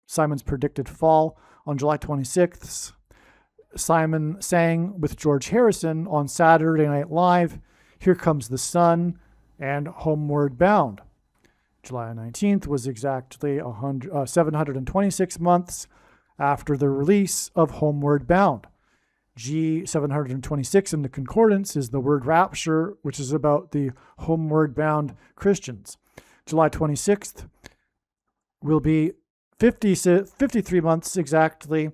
Simon's predicted fall. On July 26th, Simon sang with George Harrison on Saturday Night Live, Here Comes the Sun and Homeward Bound. July 19th was exactly 726 months after the release of Homeward Bound. G726 in the concordance is the word rapture, which is about the homeward bound Christians. July 26th will be 53 months exactly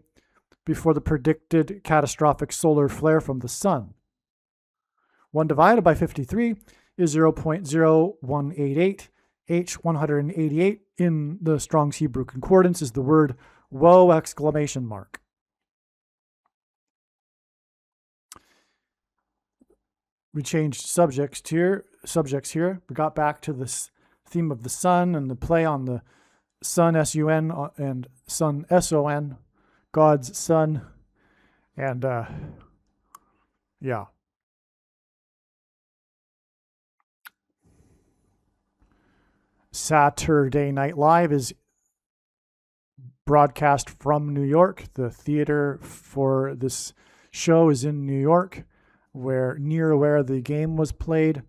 before the predicted catastrophic solar flare from the sun. 1 divided by 53 is 0.0188. H188 in the Strong's Hebrew Concordance is the word woe exclamation mark. We changed subjects here. We got back to this theme of the sun and the play on the sun, S-U-N, and sun, S-O-N, God's son. And, yeah. Saturday Night Live is broadcast from New York. The theater for this show is in New York, where the game was played.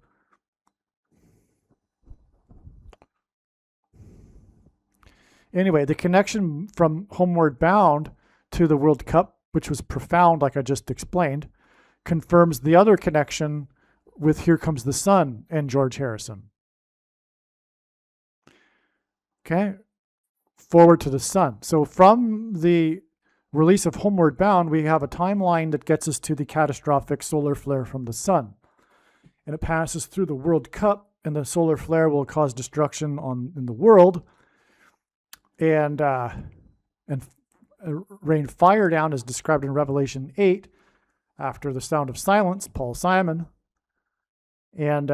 Anyway, the connection from Homeward Bound to the World Cup, which was profound, like I just explained, confirms the other connection with Here Comes the Sun and George Harrison. Okay, forward to the sun. So from the release of Homeward Bound, we have a timeline that gets us to the catastrophic solar flare from the sun. And it passes through the World Cup, and the solar flare will cause destruction in the world and rain fire down as described in Revelation 8 after the sound of silence, Paul Simon. And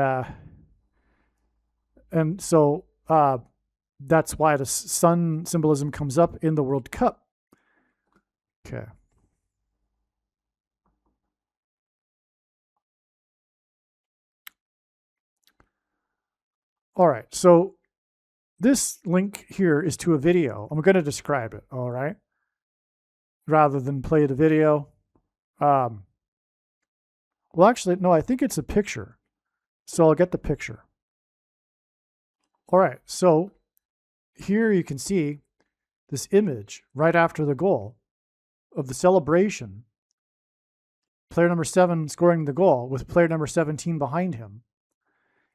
so that's why the sun symbolism comes up in the World Cup. Okay. All right. So this link here is to a video. I'm going to describe it. All right. Rather than play the video. Well, actually, no, I think it's a picture. So I'll get the picture. All right. So here you can see this image right after the goal of the celebration. Player number 7 scoring the goal with player number 17 behind him.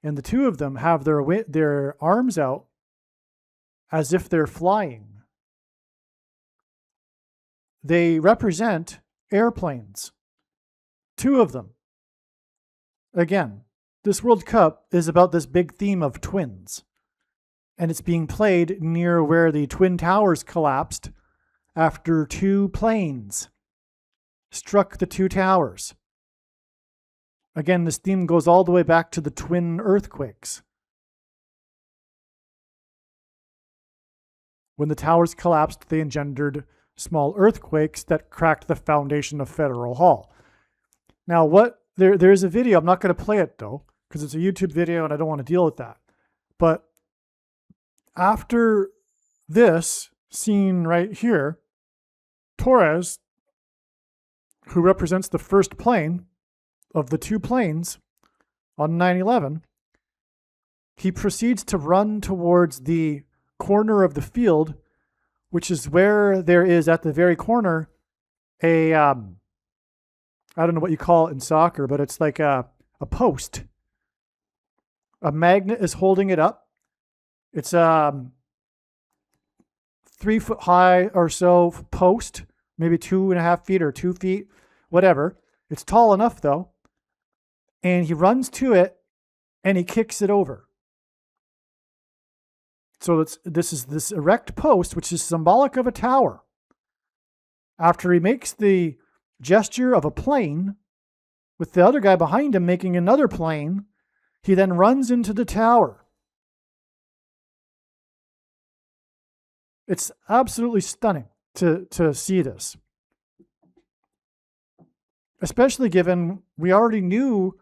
And the two of them have their arms out as if they're flying. They represent airplanes. Two of them. Again, this World Cup is about this big theme of twins. And it's being played near where the Twin Towers collapsed after two planes struck the two towers. Again, this theme goes all the way back to the twin earthquakes. When the towers collapsed, they engendered small earthquakes that cracked the foundation of Federal Hall. Now, there's a video, I'm not going to play it though, because it's a YouTube video and I don't want to deal with that. But after this scene right here, Torres, who represents the first plane of the two planes on 9/11, he proceeds to run towards the corner of the field, which is where there is at the very corner a, I don't know what you call it in soccer, but it's like a post. A magnet is holding it up. It's 3 foot high or so post, maybe 2.5 feet or 2 feet, whatever. It's tall enough though. And he runs to it and he kicks it over. So this is this erect post, which is symbolic of a tower. After he makes the gesture of a plane, with the other guy behind him making another plane, he then runs into the tower. It's absolutely stunning to see this. Especially given we already knew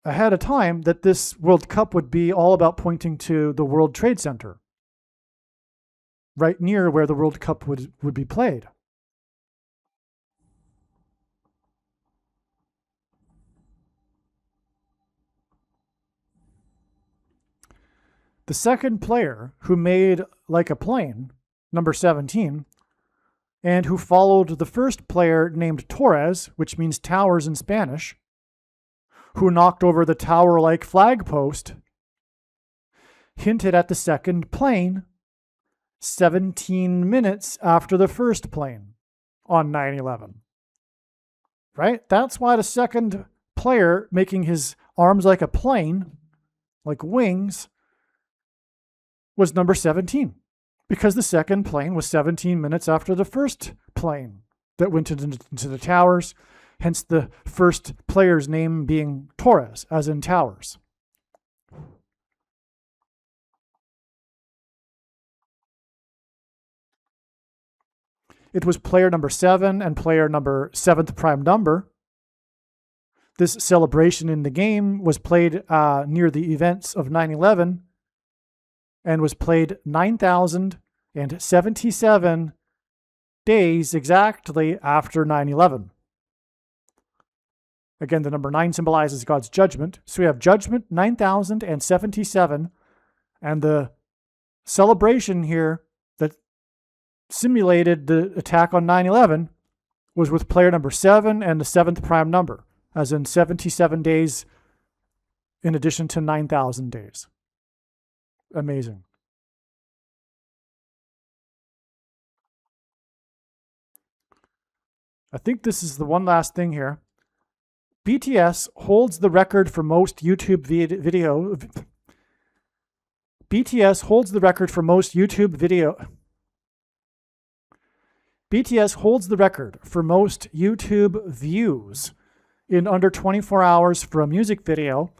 ahead of time that this World Cup would be all about pointing to the World Trade Center, right near where the World Cup would be played. The second player who made like a plane, number 17, and who followed the first player named Torres, which means towers in Spanish, who knocked over the tower-like flag post, hinted at the second plane 17 minutes after the first plane on 9/11. Right? That's why the second player making his arms like a plane, like wings, was number 17. Because the second plane was 17 minutes after the first plane that went into the towers. Hence the first player's name being Torres, as in towers. It was player number 7 and player number 7th prime number. This celebration in the game was played near the events of 9/11 and was played 9,077 days exactly after 9/11. Again, the number 9 symbolizes God's judgment. So we have judgment 9,077, and the celebration here that simulated the attack on 9/11 was with player number 7 and the 7th prime number, as in 77 days in addition to 9,000 days. Amazing. I think this is the one last thing here. BTS holds the record for most YouTube video. BTS holds the record for most YouTube video. BTS holds the record for most YouTube views in under 24 hours for a music video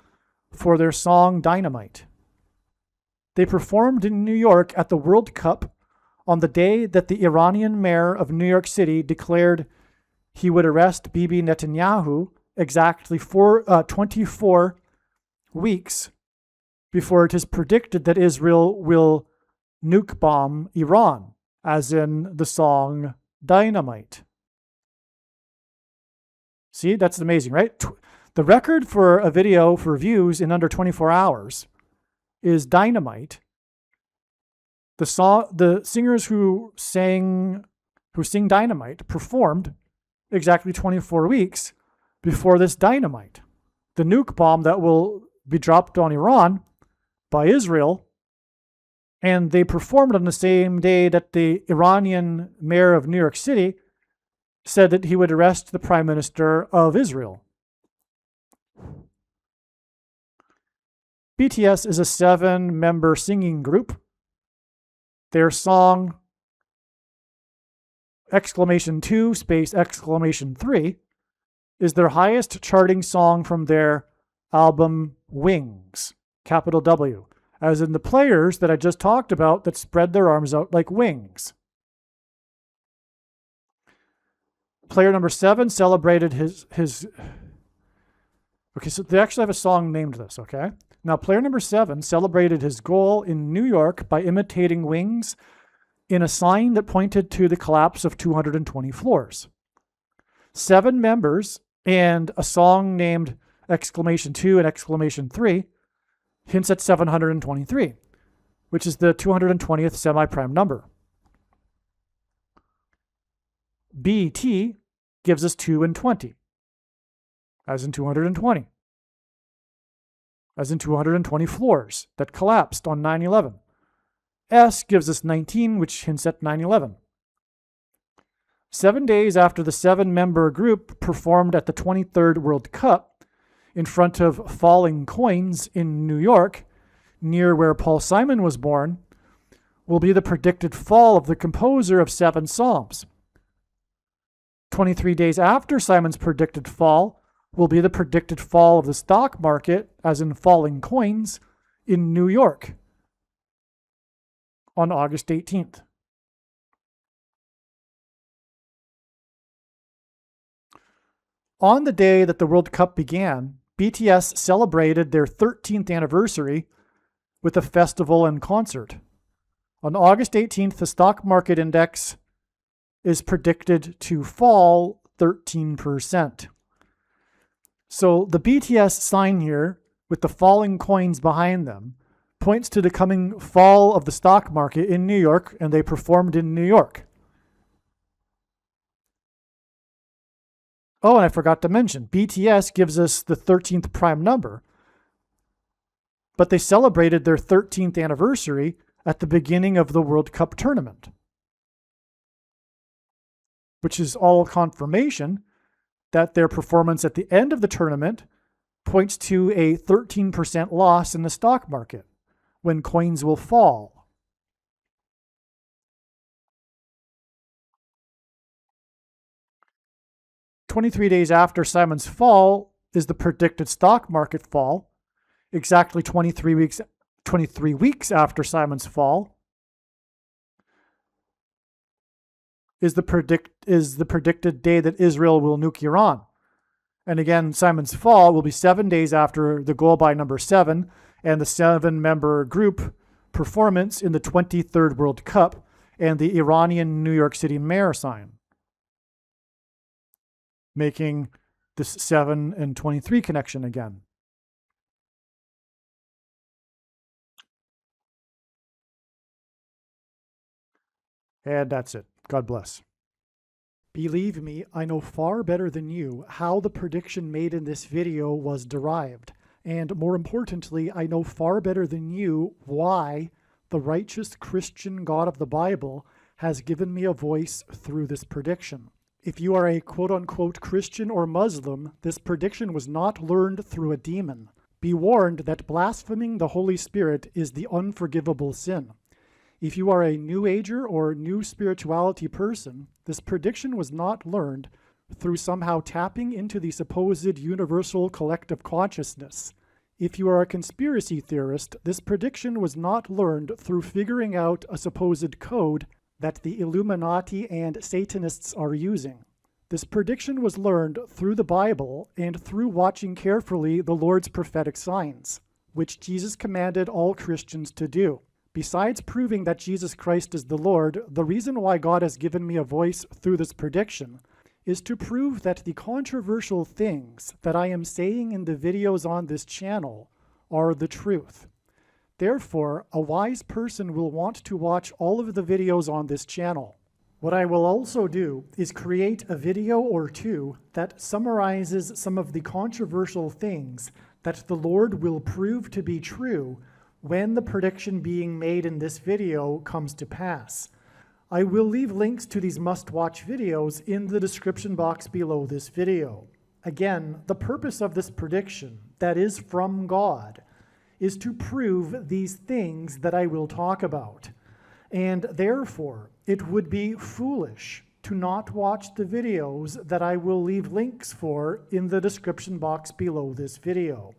for their song Dynamite. They performed in New York at the World Cup on the day that the Iranian mayor of New York City declared he would arrest Bibi Netanyahu exactly 24 weeks before it is predicted that Israel will nuke bomb Iran, as in the song Dynamite. See, that's amazing, right? The record for a video for views in under 24 hours is Dynamite. The singers who sing Dynamite performed exactly 24 weeks before this Dynamite, the nuke bomb that will be dropped on Iran by Israel. And they performed on the same day that the Iranian mayor of New York City said that he would arrest the prime minister of Israel. BTS is a 7-member singing group. Their song !2!3 is their highest charting song from their album Wings, capital W, as in the players that I just talked about that spread their arms out like wings. Player number 7 celebrated his okay, so they actually have a song named this, okay? Now, player number 7 celebrated his goal in New York by imitating Wings in a sign that pointed to the collapse of 220 floors. 7 members and a song named !2 and !3 hints at 723, which is the 220th semi-prime number. BT gives us 2 and 20, as in 220, as in 220 floors that collapsed on 9/11. S gives us 19, which hints at 9/11. 7 days after the 7-member group performed at the 23rd World Cup in front of falling coins in New York, near where Paul Simon was born, will be the predicted fall of the composer of 7 Psalms. 23 days after Simon's predicted fall will be the predicted fall of the stock market, as in falling coins, in New York on August 18th. On the day that the World Cup began, BTS celebrated their 13th anniversary with a festival and concert. On August 18th, the stock market index is predicted to fall 13%. So the BTS sign here, with the falling coins behind them, points to the coming fall of the stock market in New York, and they performed in New York. Oh, and I forgot to mention, BTS gives us the 13th prime number, but they celebrated their 13th anniversary at the beginning of the World Cup tournament, which is all confirmation that their performance at the end of the tournament points to a 13% loss in the stock market when coins will fall. "23 days after Simon's fall is the predicted stock market fall. Exactly 23 weeks after Simon's fall is the predicted day that Israel will nuke Iran. And again, Simon's fall will be 7 days after the goal by number 7 and the 7-member group performance in the 23rd World Cup and the Iranian New York City mayor sign, making this 7 and 23 connection again. And that's it. God bless. Believe me, I know far better than you how the prediction made in this video was derived. And more importantly, I know far better than you why the righteous Christian God of the Bible has given me a voice through this prediction. If you are a quote-unquote Christian or Muslim, this prediction was not learned through a demon. Be warned that blaspheming the Holy Spirit is the unforgivable sin. If you are a New Ager or New Spirituality person, this prediction was not learned through somehow tapping into the supposed universal collective consciousness. If you are a conspiracy theorist, this prediction was not learned through figuring out a supposed code that the Illuminati and Satanists are using. This prediction was learned through the Bible and through watching carefully the Lord's prophetic signs, which Jesus commanded all Christians to do. Besides proving that Jesus Christ is the Lord, the reason why God has given me a voice through this prediction is to prove that the controversial things that I am saying in the videos on this channel are the truth. Therefore, a wise person will want to watch all of the videos on this channel. What I will also do is create a video or two that summarizes some of the controversial things that the Lord will prove to be true when the prediction being made in this video comes to pass. I will leave links to these must-watch videos in the description box below this video. Again, the purpose of this prediction, that is from God, is to prove these things that I will talk about. And therefore, it would be foolish to not watch the videos that I will leave links for in the description box below this video.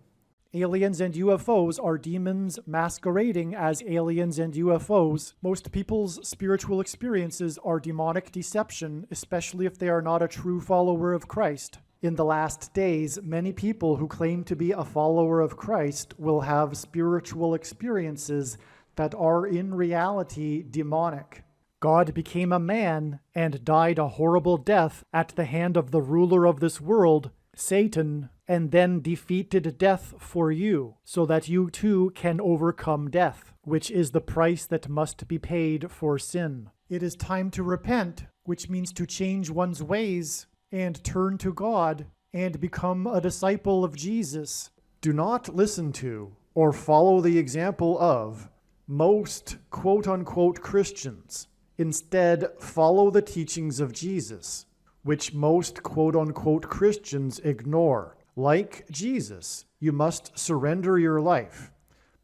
Aliens and UFOs are demons masquerading as aliens and UFOs. Most people's spiritual experiences are demonic deception, especially if they are not a true follower of Christ. In the last days, many people who claim to be a follower of Christ will have spiritual experiences that are in reality demonic. God became a man and died a horrible death at the hand of the ruler of this world, Satan, and then defeated death for you, so that you too can overcome death, which is the price that must be paid for sin. It is time to repent, which means to change one's ways and turn to God and become a disciple of Jesus. Do not listen to or follow the example of most quote-unquote Christians. Instead, follow the teachings of Jesus, which most quote-unquote Christians ignore. Like Jesus, you must surrender your life.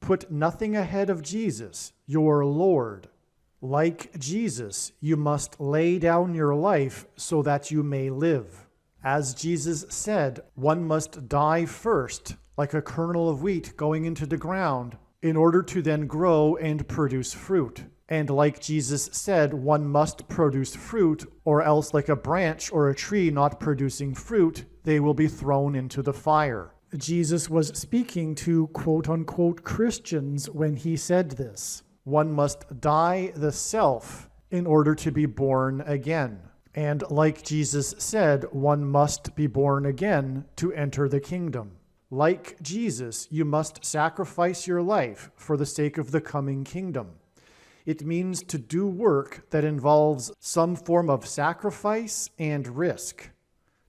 Put nothing ahead of Jesus, your Lord. Like Jesus, you must lay down your life so that you may live. As Jesus said, one must die first, like a kernel of wheat going into the ground, in order to then grow and produce fruit. And like Jesus said, one must produce fruit, or else like a branch or a tree not producing fruit, they will be thrown into the fire. Jesus was speaking to quote-unquote Christians when he said this. One must die the self in order to be born again. And like Jesus said, one must be born again to enter the kingdom. Like Jesus, you must sacrifice your life for the sake of the coming kingdom. It means to do work that involves some form of sacrifice and risk.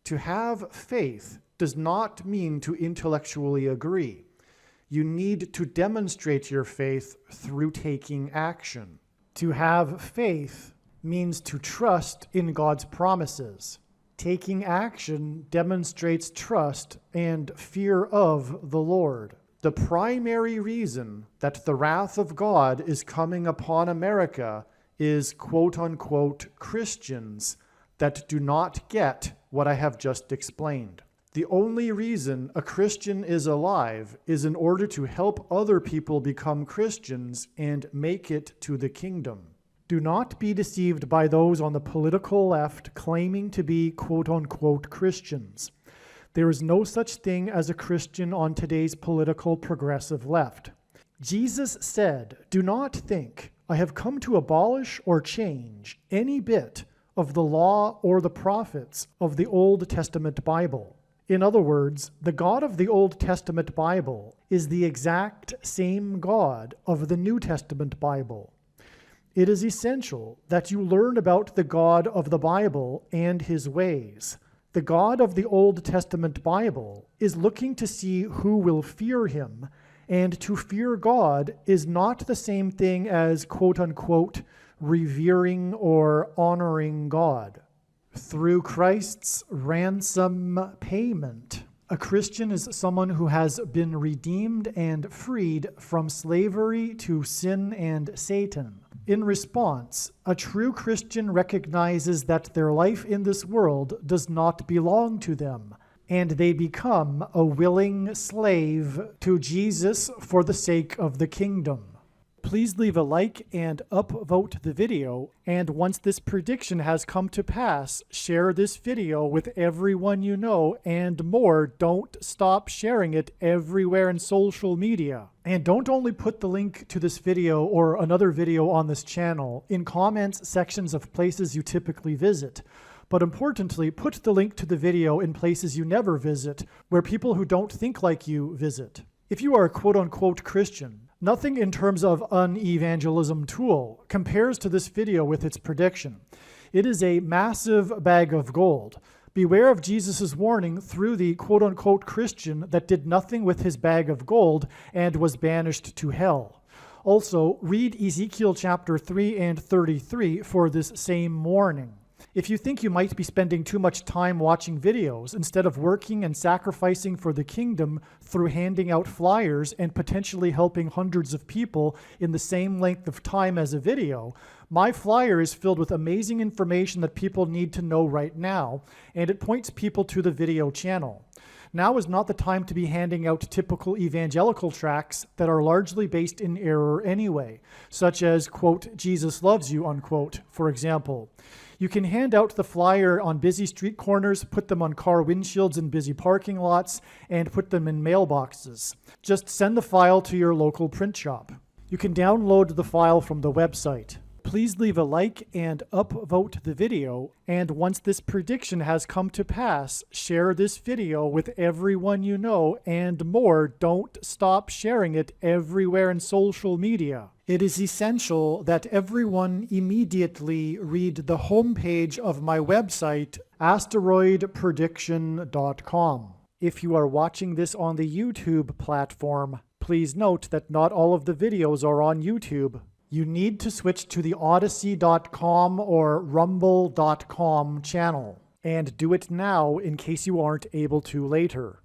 To have faith does not mean to intellectually agree. You need to demonstrate your faith through taking action. To have faith means to trust in God's promises. Taking action demonstrates trust and fear of the Lord. The primary reason that the wrath of God is coming upon America is quote-unquote Christians that do not get what I have just explained. The only reason a Christian is alive is in order to help other people become Christians and make it to the kingdom. Do not be deceived by those on the political left claiming to be quote-unquote Christians. There is no such thing as a Christian on today's political progressive left. Jesus said, "Do not think I have come to abolish or change any bit of the law or the prophets of the Old Testament Bible." In other words, the God of the Old Testament Bible is the exact same God of the New Testament Bible. It is essential that you learn about the God of the Bible and his ways. The God of the Old Testament Bible is looking to see who will fear him, and to fear God is not the same thing as quote-unquote revering or honoring God. Through Christ's ransom payment, a Christian is someone who has been redeemed and freed from slavery to sin and Satan. In response, a true Christian recognizes that their life in this world does not belong to them, and they become a willing slave to Jesus for the sake of the kingdom. Please leave a like and upvote the video, and once this prediction has come to pass, share this video with everyone you know, and more, don't stop sharing it everywhere in social media. And don't only put the link to this video or another video on this channel in comments sections of places you typically visit, but importantly, put the link to the video in places you never visit, where people who don't think like you visit. If you are a quote-unquote Christian, nothing in terms of an evangelism tool compares to this video with its prediction. It is a massive bag of gold. Beware of Jesus' warning through the quote-unquote Christian that did nothing with his bag of gold and was banished to hell. Also, read Ezekiel chapter 3 and 33 for this same warning. If you think you might be spending too much time watching videos instead of working and sacrificing for the kingdom through handing out flyers and potentially helping hundreds of people in the same length of time as a video, my flyer is filled with amazing information that people need to know right now, and it points people to the video channel. Now is not the time to be handing out typical evangelical tracts that are largely based in error anyway, such as, quote, Jesus loves you, unquote, for example. You can hand out the flyer on busy street corners, put them on car windshields in busy parking lots, and put them in mailboxes. Just send the file to your local print shop. You can download the file from the website. Please leave a like and upvote the video, and once this prediction has come to pass, share this video with everyone you know, and more, don't stop sharing it everywhere in social media. It is essential that everyone immediately read the homepage of my website, asteroidprediction.com. If you are watching this on the YouTube platform, please note that not all of the videos are on YouTube. You need to switch to the Odyssey.com or Rumble.com channel, and do it now in case you aren't able to later.